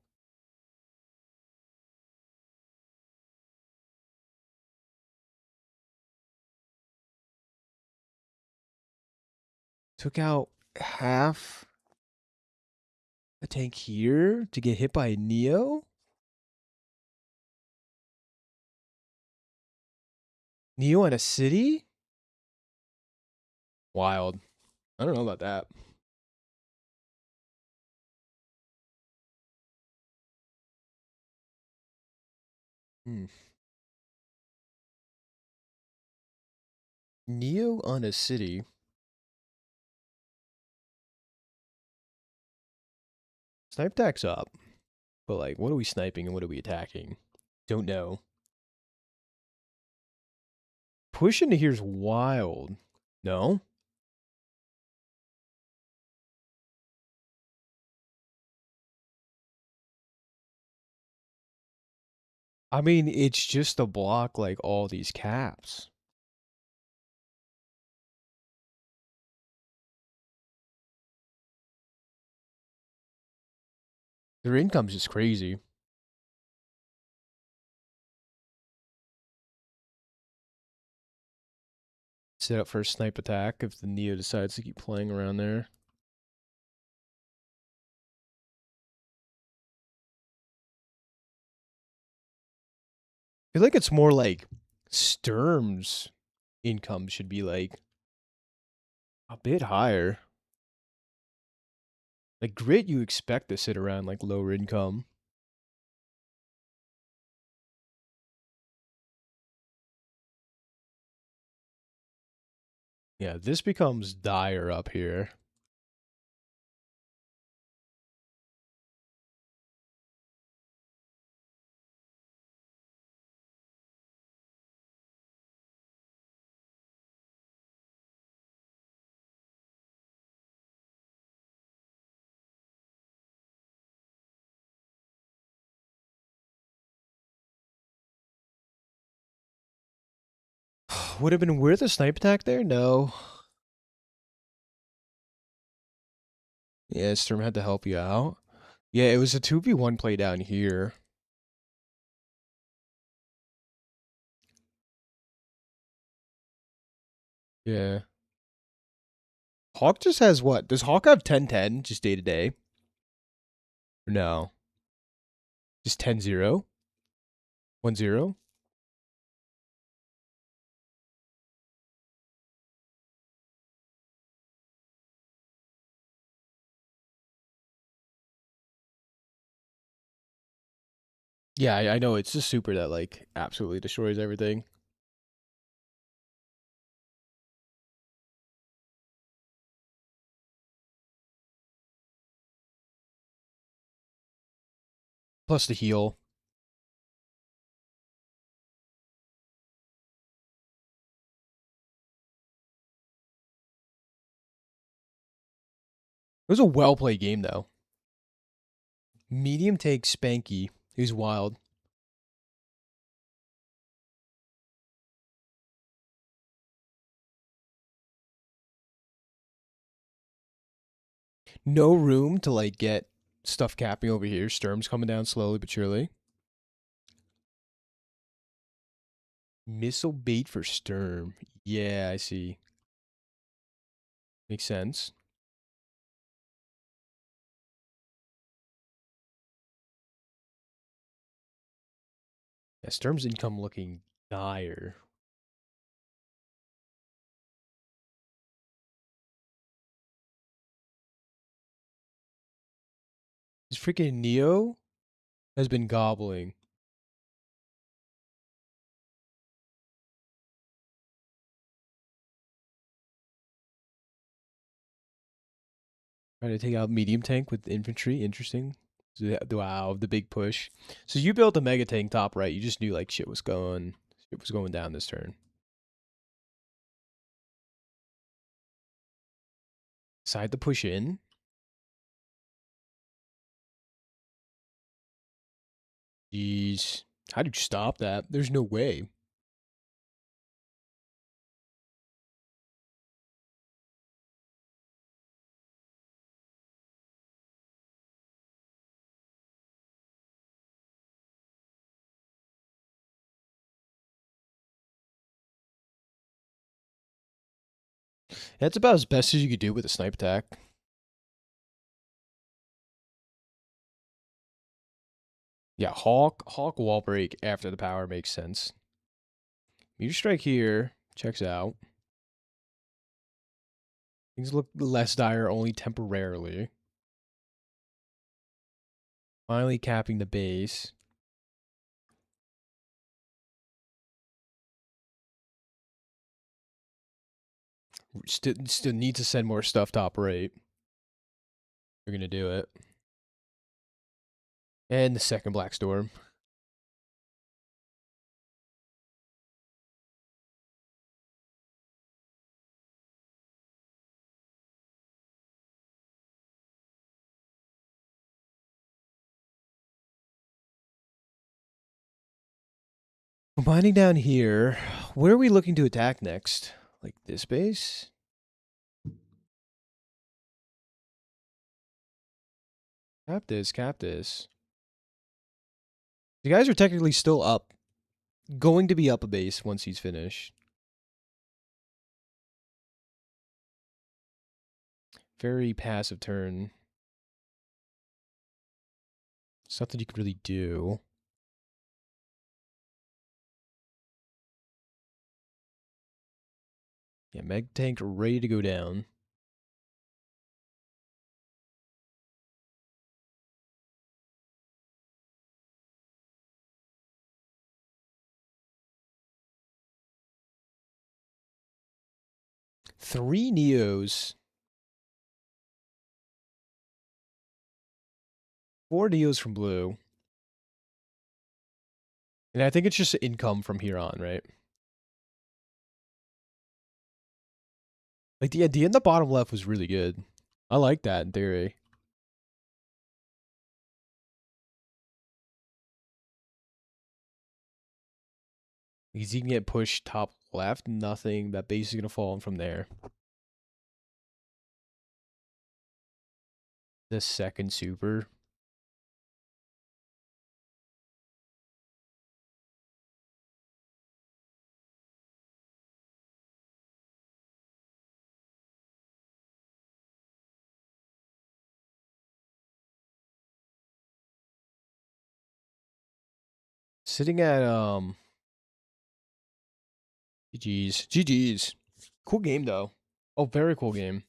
Took out half a tank here to get hit by a Neo? Neo in a city? Wild. I don't know about that. Neo on a city. Snipe attack's up. But like, what are we sniping and what are we attacking? Don't know. Push into here's wild. No? I mean, it's just to block like all these caps. Their income's just crazy. Set up for a snipe attack if the Neo decides to keep playing around there. I feel like it's more like Sturm's income should be like a bit higher. Like Grit, you expect to sit around like lower income. Yeah, this becomes dire up here. Would have been worth a snipe attack there? No. Yeah, Sturm had to help you out. Yeah, it was a 2v1 play down here. Yeah. Hawk just has what? Does Hawk have 10-10 just day to day? No. Just 10-0? 1-0? Yeah, I know it's a super that like absolutely destroys everything. Plus the heal. It was a well played game though. Medium take Spanky. He's wild. No room to like get stuff capping over here. Sturm's coming down slowly but surely. Missile bait for Sturm. Yeah, I see. Makes sense. Yeah, Sturm's income looking dire. This freaking Neo has been gobbling. Trying to take out medium tank with infantry. Interesting. Wow, the big push. So you built a mega tank top right. You just knew like shit was going down this turn. Decide to push in. Jeez. How did you stop that? There's no way. That's about as best as you could do with a snipe attack. Yeah, Hawk wall break after the power makes sense. Meteor strike here. Checks out. Things look less dire only temporarily. Finally capping the base. Still need to send more stuff to operate. We're gonna do it. And the second Black Storm. Combining down here, where are we looking to attack next? Like this base? Cap this, cap this. The guys are technically still up. Going to be up a base once he's finished. Very passive turn. Something you could really do. Yeah, Meg tank ready to go down. Three Neos. Four Neos from blue. And I think it's just income from here on, right? Like the idea in the bottom left was really good. I like that in theory. Because he can get pushed top left, nothing. That base is going to fall in from there. The second super. Sitting at, GG's. Cool game, though. Oh, very cool game.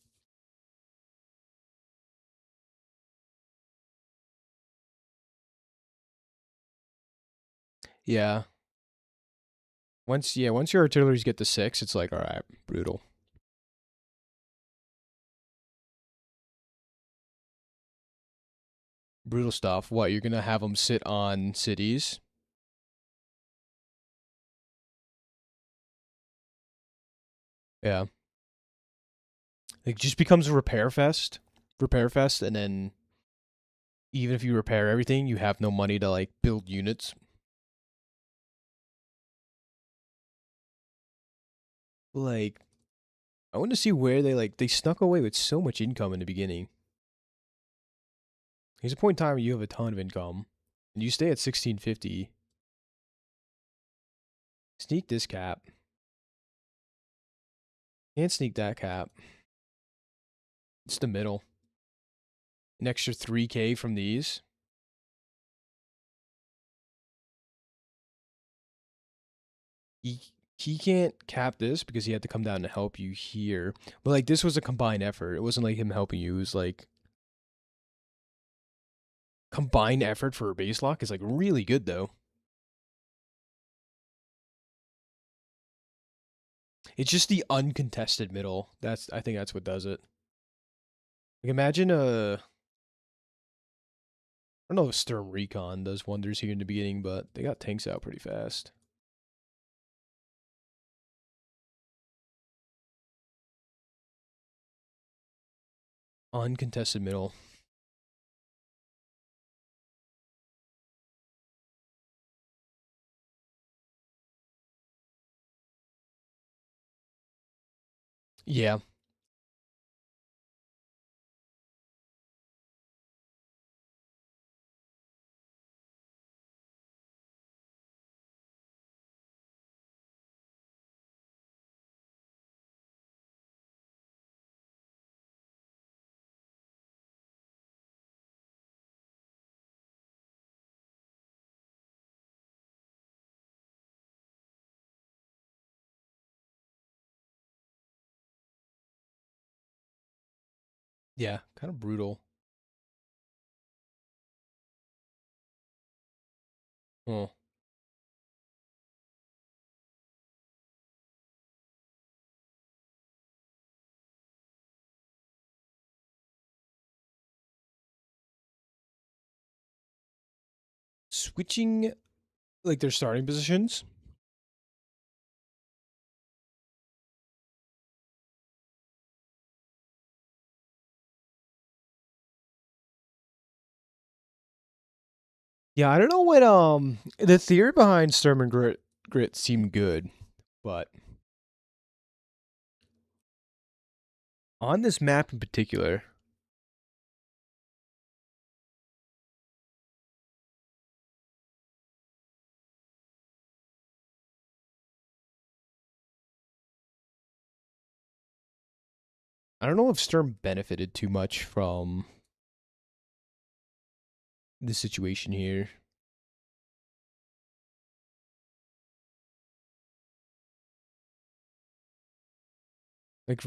Yeah. Once your artilleries get to 6, it's like, all right, brutal. Brutal stuff. What, you're gonna have them sit on cities? Yeah. It just becomes a repair fest. And then even if you repair everything, you have no money to, like, build units. Like, I want to see where they snuck away with so much income in the beginning. There's a point in time where you have a ton of income, and you stay at 1650. Sneak this cap. Can't sneak that cap. It's the middle. An extra 3K from these. He can't cap this because he had to come down to help you here. But, like, this was a combined effort. It wasn't like him helping you. It was like combined effort for a base lock is like really good though. It's just the uncontested middle. I think that's what does it. Like, imagine I don't know if Sturm Recon does wonders here in the beginning, but they got tanks out pretty fast. Uncontested middle. Yeah. Yeah, kind of brutal. Oh. Switching, like, their starting positions. Yeah, I don't know what the theory behind Sturm and Grit seemed good, but on this map in particular, I don't know if Sturm benefited too much from the situation here. Like,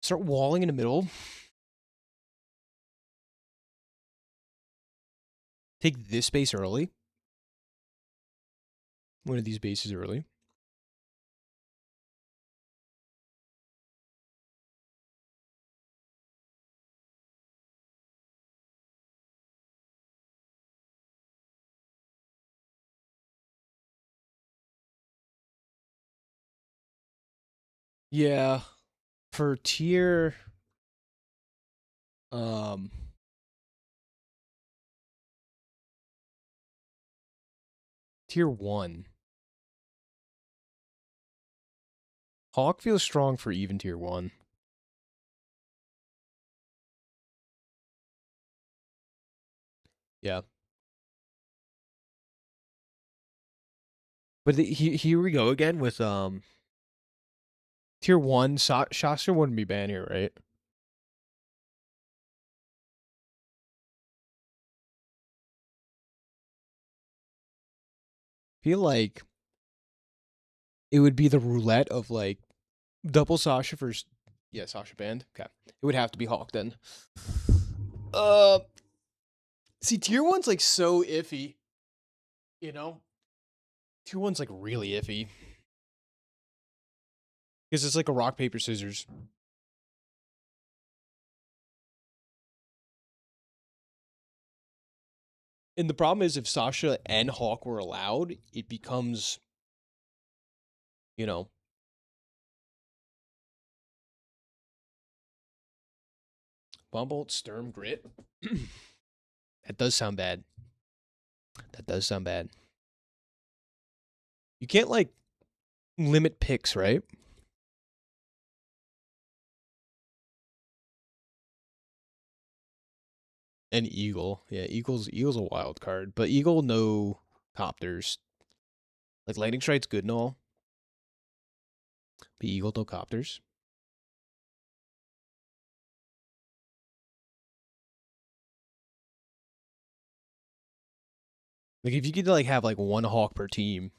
start walling in the middle. Take this base early. One of these bases early. Yeah. For tier tier 1. Hawk feels strong for even tier 1. Yeah. But here we go again with tier 1. Shastra wouldn't be banned here, right? Feel like it would be the roulette of, like, double Sasha versus... Yeah, Sasha banned. Okay. It would have to be Hawk then. See, tier 1's like so iffy. You know? Tier 1's like really iffy. Because it's like a rock, paper, scissors. And the problem is if Sasha and Hawk were allowed, it becomes, you know. Bumbolt, Sturm, Grit. That does sound bad. That does sound bad. You can't, like, limit picks, right? And Eagle. Yeah, Eagle's a wild card. But Eagle, no copters. Like, Lightning Strike's good and all. But Eagle, no copters. Like, if you could, like, have, like, one Hawk per team.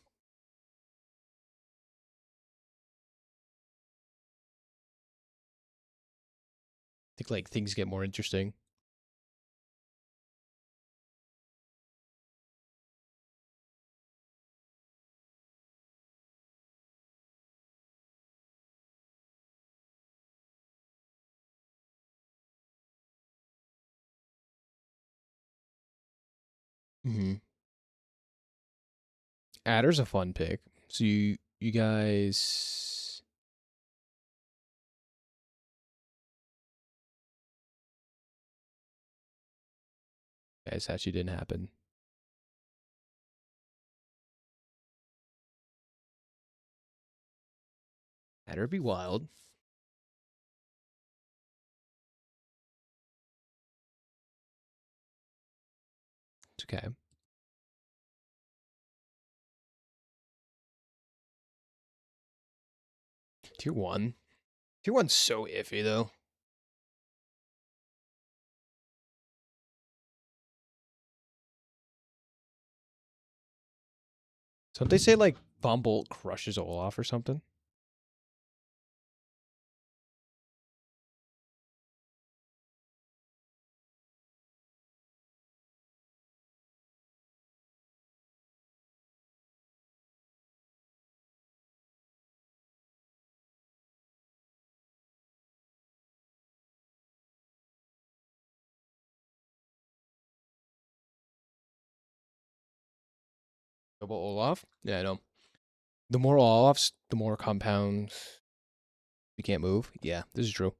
I think, like, things get more interesting. Mm-hmm. Adder's a fun pick. So you guys... Guys, actually didn't happen. Adder'd be wild. It's okay. Tier 1. Tier 1's so iffy, though. Don't they say, like, Von Bolt crushes Olaf or something? About Olaf? Yeah, I know. The more Olafs, the more compounds you can't move. Yeah, this is true.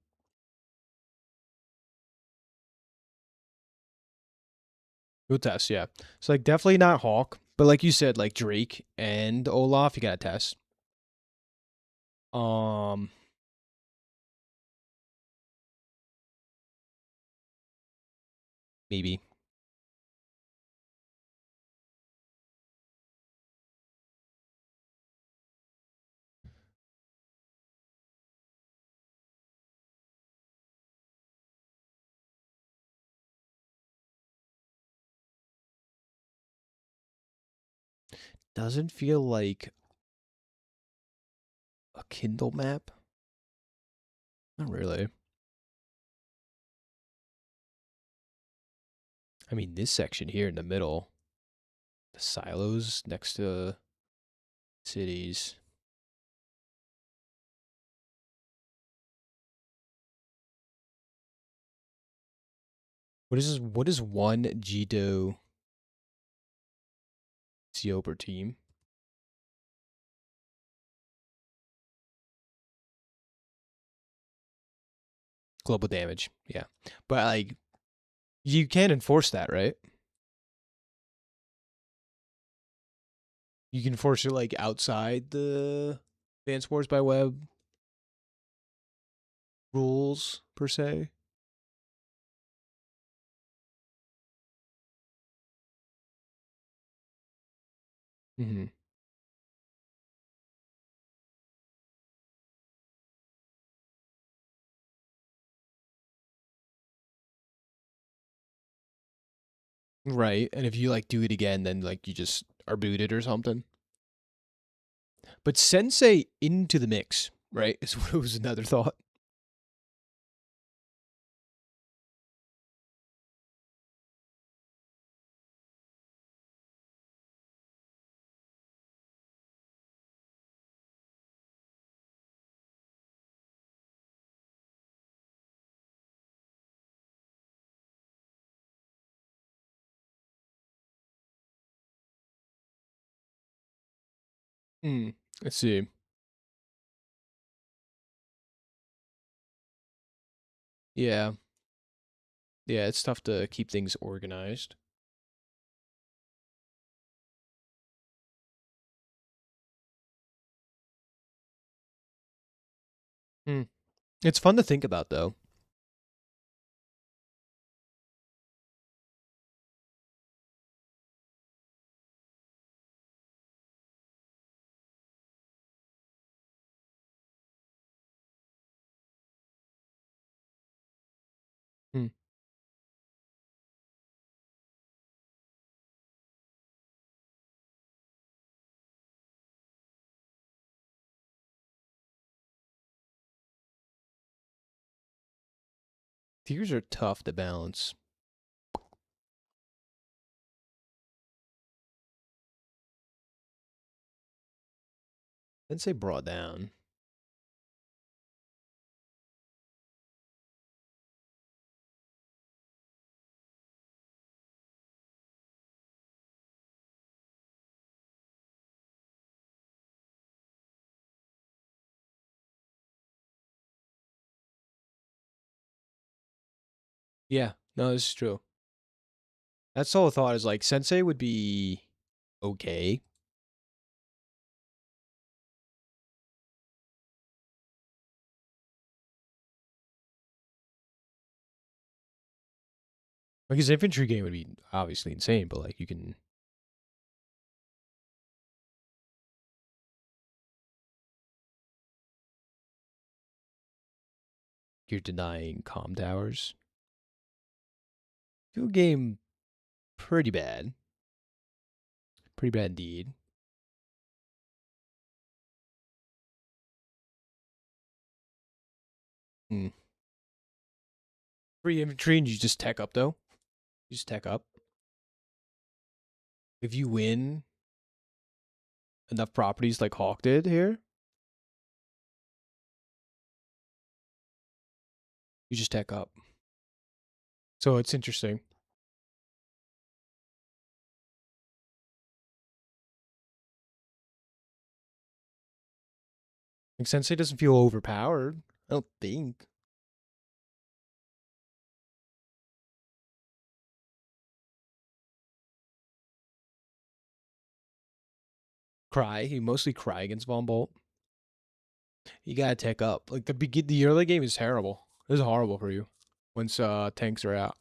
Good test, yeah. So, like, definitely not Hawk. But like you said, like, Drake and Olaf, you gotta test. Maybe. Doesn't feel like a Kindle map. Not really. I mean, this section here in the middle, the silos next to cities. What is this? What is one Jito CO per team? Global damage, yeah. But like, you can't enforce that, right? You can force it like outside the Advanced Wars by Web rules per se. Mm-hmm. Right, and if you like do it again, then like you just are booted or something. But Sensei into the mix, right? Is what was another thought. Hmm. Let's see. Yeah. Yeah, it's tough to keep things organized. Hmm. It's fun to think about, though. Hmm. Tiers are tough to balance. I'd say brought down. Yeah, no, this is true. That's the whole thought is like Sensei would be okay. Like his infantry game would be obviously insane, but like you can you're denying calm towers. Field game pretty bad. Pretty bad indeed. Hmm. Free infantry and you just tech up though. You just tech up. If you win enough properties like Hawk did here, you just tech up. So it's interesting. Like Sensei doesn't feel overpowered. I don't think. Cry. You mostly cry against Von Bolt. You gotta tech up. Like the early game is terrible. It's horrible for you once tanks are out.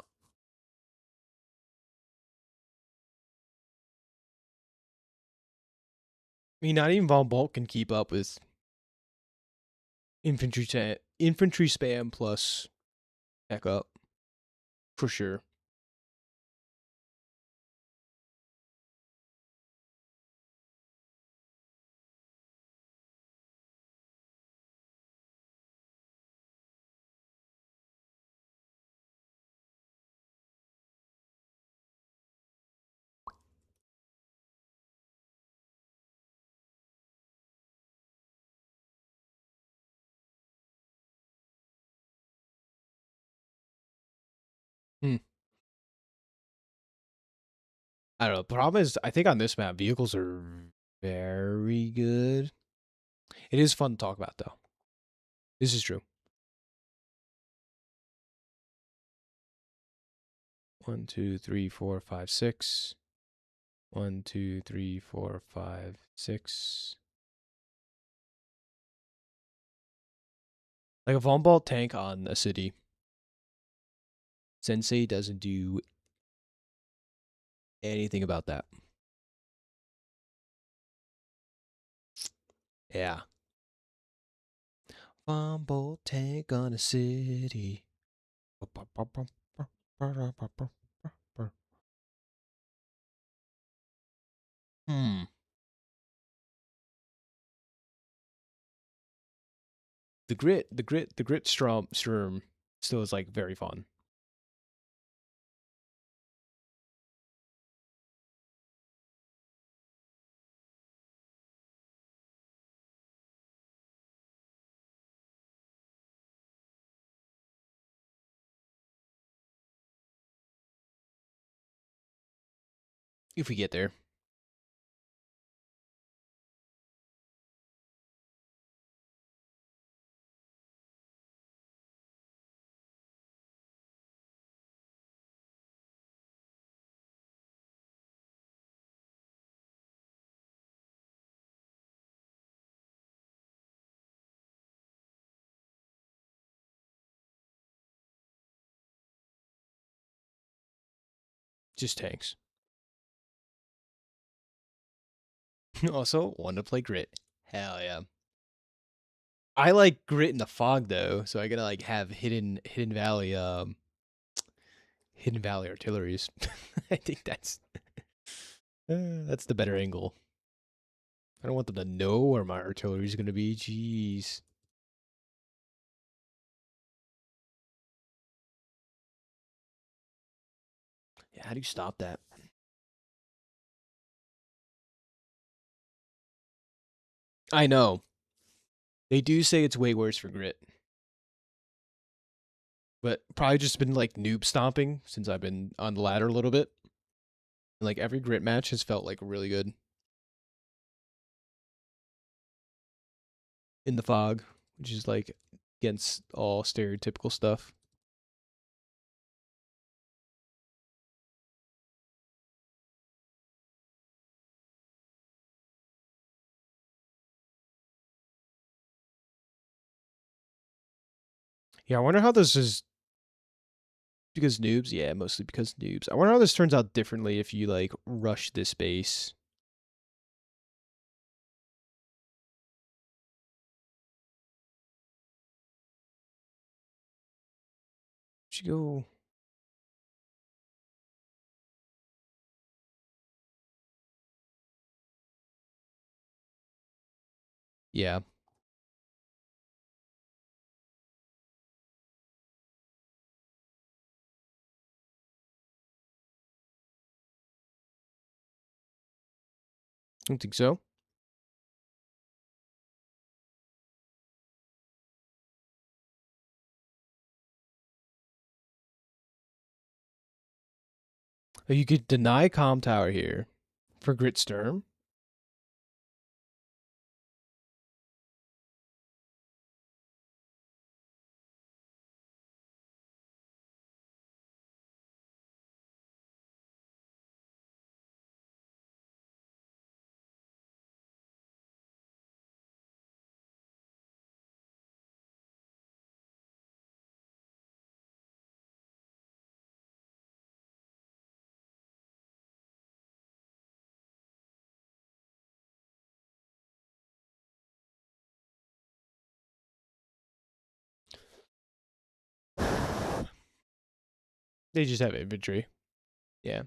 I mean, not even Von Bolt can keep up with infantry spam plus tech up for sure. Hmm. I don't know. The problem is, I think on this map, vehicles are very good. It is fun to talk about, though. This is true. 1, 2, 3, 4, 5, 6. 1, 2, 3, 4, 5, 6. Like a Von Bolt tank on a city. Sensei doesn't do anything about that. Yeah. Von Bolt tank on a city. Hmm. The grit storm still is like very fun. If we get there. just tanks. Also, want to play Grit. Hell yeah. I like Grit in the fog though, so I gotta like have hidden valley artilleries. I think that's the better angle. I don't want them to know where my artillery is gonna be. Jeez. Yeah, how do you stop that? I know. They do say it's way worse for Grit. But probably just been like noob stomping since I've been on the ladder a little bit. And like every Grit match has felt like really good. In the fog, which is like against all stereotypical stuff. Yeah, I wonder how this is because noobs. Yeah, mostly because noobs. I wonder how this turns out differently if you like rush this base. Should go. Yeah. I don't think so. Oh, you could deny Calm Tower here for Grit Sturm. They just have infantry. Yeah.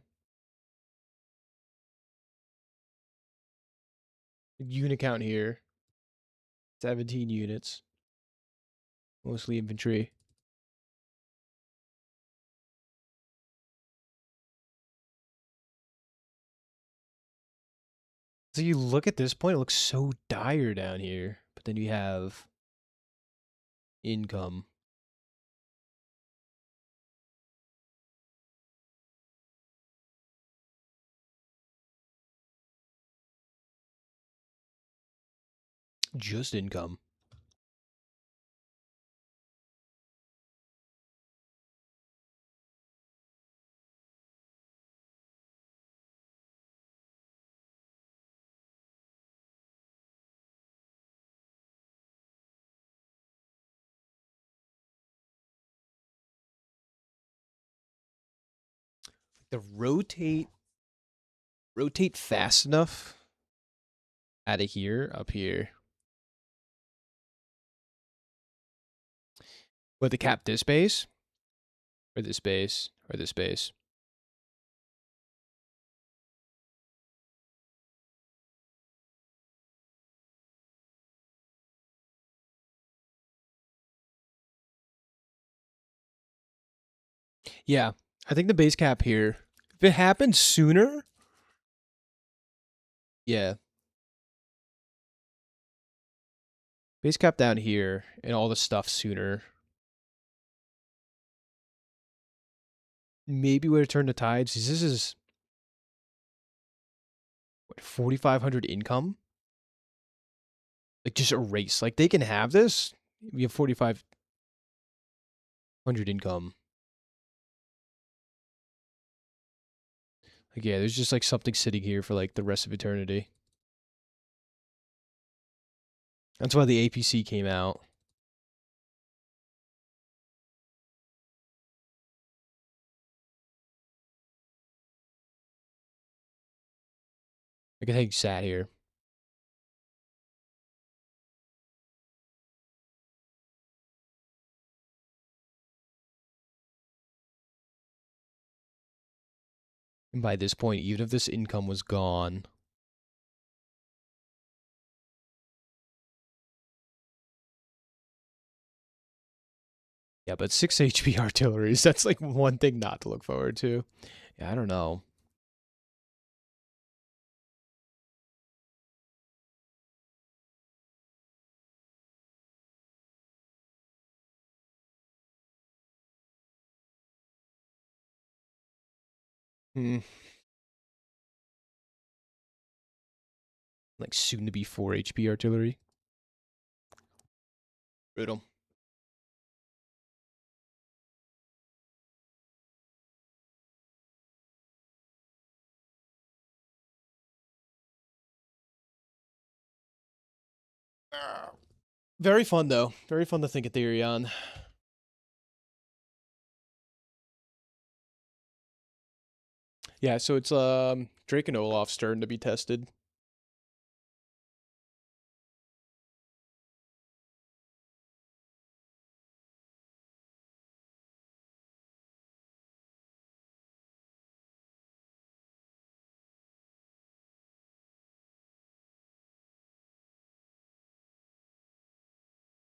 Unit count here. 17 units. Mostly infantry. So you look at this point, it looks so dire down here. But then you have income. Just income. The rotate fast enough out of here, up here. But the cap this base? Or this base? Or this base? Yeah, I think the base cap here. If it happened sooner, yeah. Base cap down here and all the stuff sooner. Maybe would have turned the tides. This is what 4,500 income. Like just erase. Like they can have this. We have 4,500 income. Like yeah, there's just like something sitting here for like the rest of eternity. That's why the APC came out. I can take sat here. And by this point, even if this income was gone, yeah, but 6 HP artilleries, that's like one thing not to look forward to. Yeah, I don't know. Hmm. Like soon to be 4 HP artillery. Brutal. Very fun though. Very fun to think a theory on. Yeah, so it's Drake and Olaf's turn to be tested.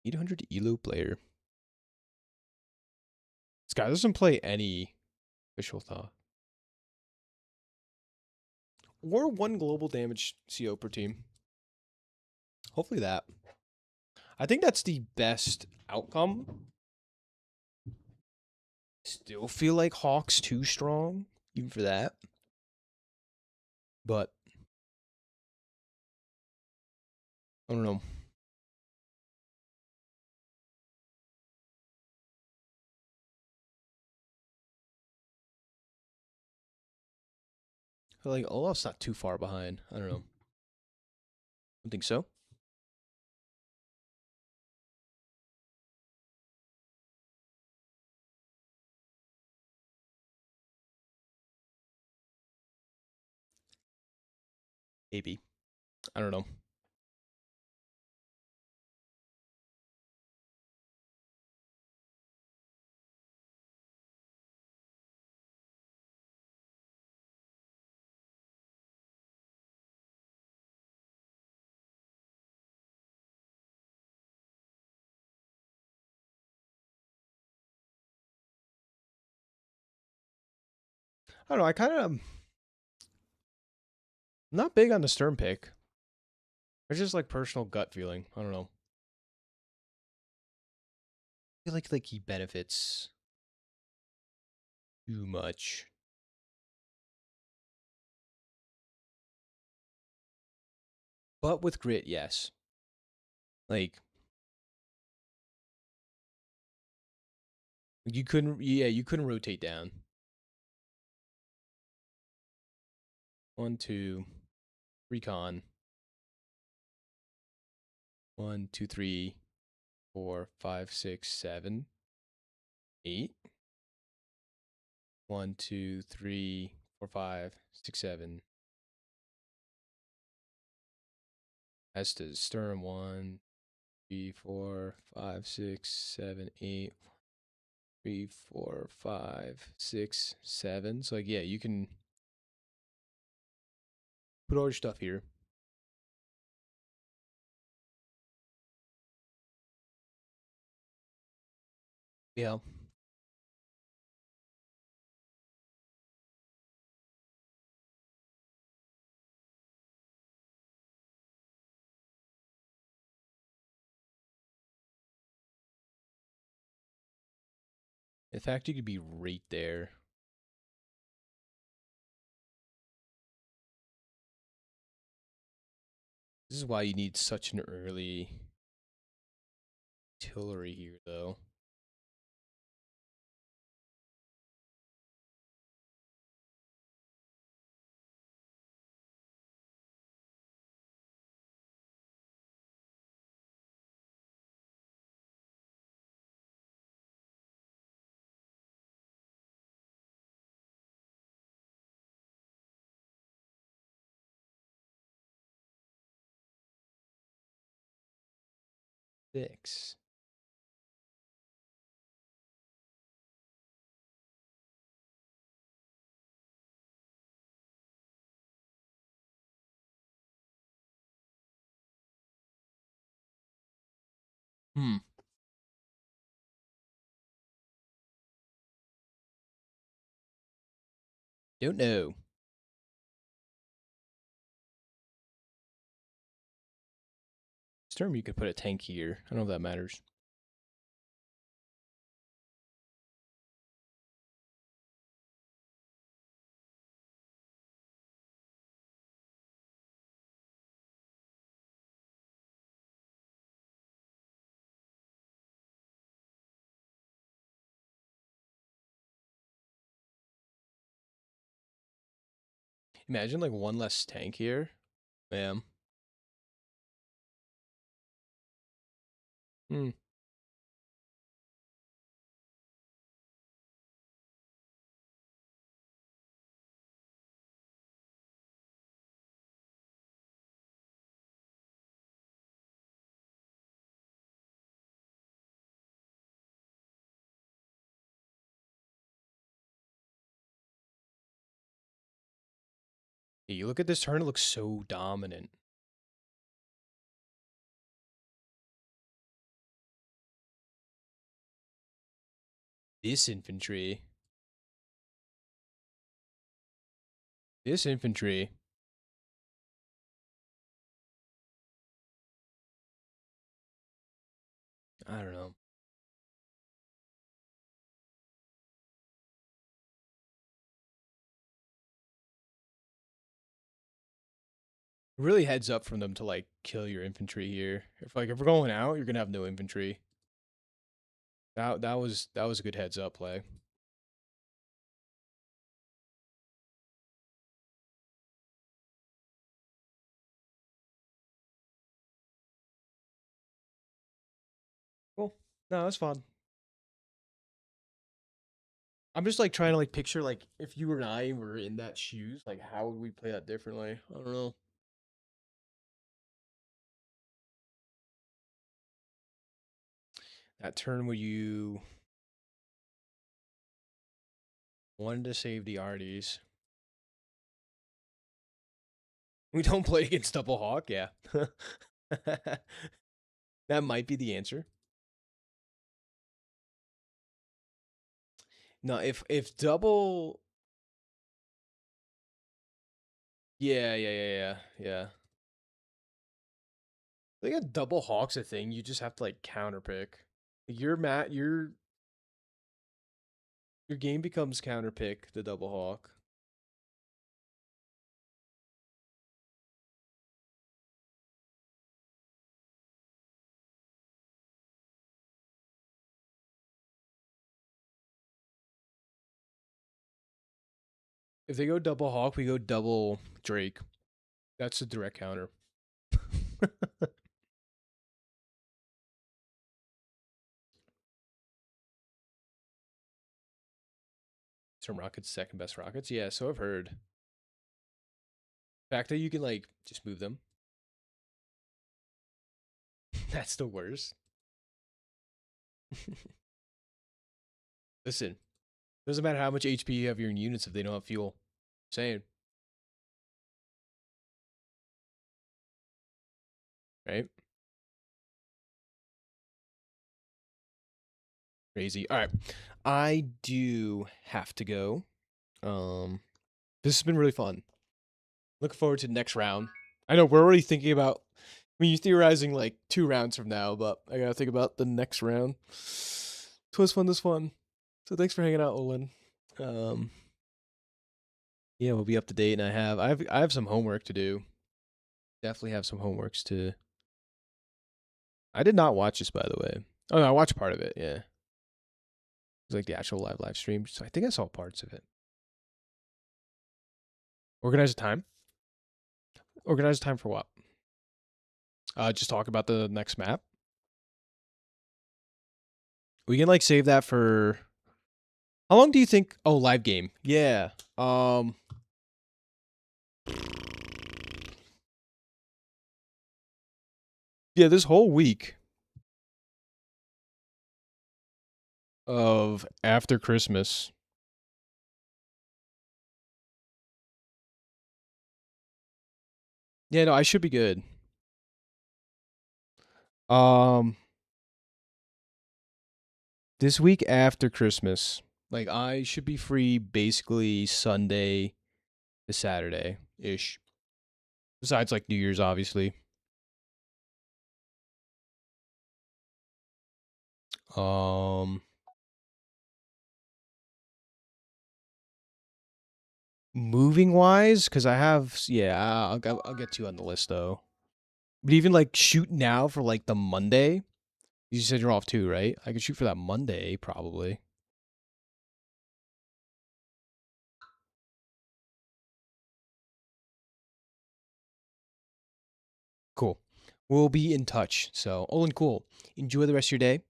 $800 elo player. This guy doesn't play any official thought. Or 1 global damage CO per team. Hopefully that. I think that's the best outcome. Still feel like Hawk's too strong, even for that. But I don't know. I feel like Olaf's not too far behind. I don't know. Don't think so. Maybe. I don't know. I don't know. I kind of not big on the Stern pick. It's just like personal gut feeling. I don't know. I feel like he benefits too much. But with grit, yes. Like you couldn't rotate down. 1, 2, recon. 1, 2, 3, 4, 5, 6, 7, 8. 1, 2, 3, 4, 5, 6, 7. As to stern 1, 3, 4, 5, 6, 7, 8. 3, 4, 5, 6, 7. So like yeah, you can put all your stuff here. Yeah. In fact, you could be right there. This is why you need such an early artillery here, though. 6. Hmm. Don't know. This term you could put a tank here. I don't know if that matters. Imagine like one less tank here. Bam. Hmm. Yeah, you look at this turn, it looks so dominant. This infantry. This infantry. I don't know. Really heads up from them to like kill your infantry here. If we're going out, you're gonna have no infantry. That was a good heads up play. Cool. No, that's fun. I'm just like trying to like picture like if you and I were in that shoes, like how would we play that differently? I don't know. That turn where you wanted to save the arties. We don't play against double hawk, yeah. That might be the answer. No, if double. Yeah. I think a double hawk's a thing. You just have to like counter pick. Your game becomes counter pick the double hawk. If they go double hawk, we go double Drake. That's a direct counter. Some rockets, second best rockets. Yeah, so I've heard. The fact that you can like just move them. That's the worst. Listen, doesn't matter how much HP you have your units if they don't have fuel. Saying. Right? Crazy. All right. I do have to go. This has been really fun. Looking forward to the next round. I know we're already thinking about. I mean, you're theorizing like 2 rounds from now, but I gotta think about the next round. This was fun. So thanks for hanging out, Olin. Yeah, we'll be up to date, and I have some homework to do. Definitely have some homeworks to. I did not watch this, by the way. Oh no, I watched part of it. Yeah, it was like the actual live stream. So I think I saw parts of it. Organize a time. Organize a time for what? Just talk about the next map. We can like save that for. How long do you think? Oh, live game. Yeah. Yeah, this whole week. of after Christmas. Yeah, no, I should be good. Um, this week after Christmas, like I should be free basically Sunday to Saturday ish. Besides like New Year's, obviously. Um, moving wise, because I have, yeah, I'll get to you on the list though. But even like shoot now for like the Monday. You said you're off too, right? I could shoot for that Monday probably. Cool. We'll be in touch. So, Olin, cool. Enjoy the rest of your day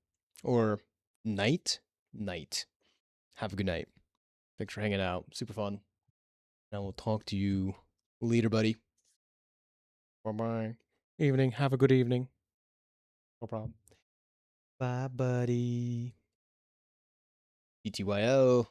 or night. Night. Have a good night. Thanks for hanging out. Super fun. And I will talk to you later, buddy. Bye bye. Evening. Have a good evening. No problem. Bye, buddy. BTYO.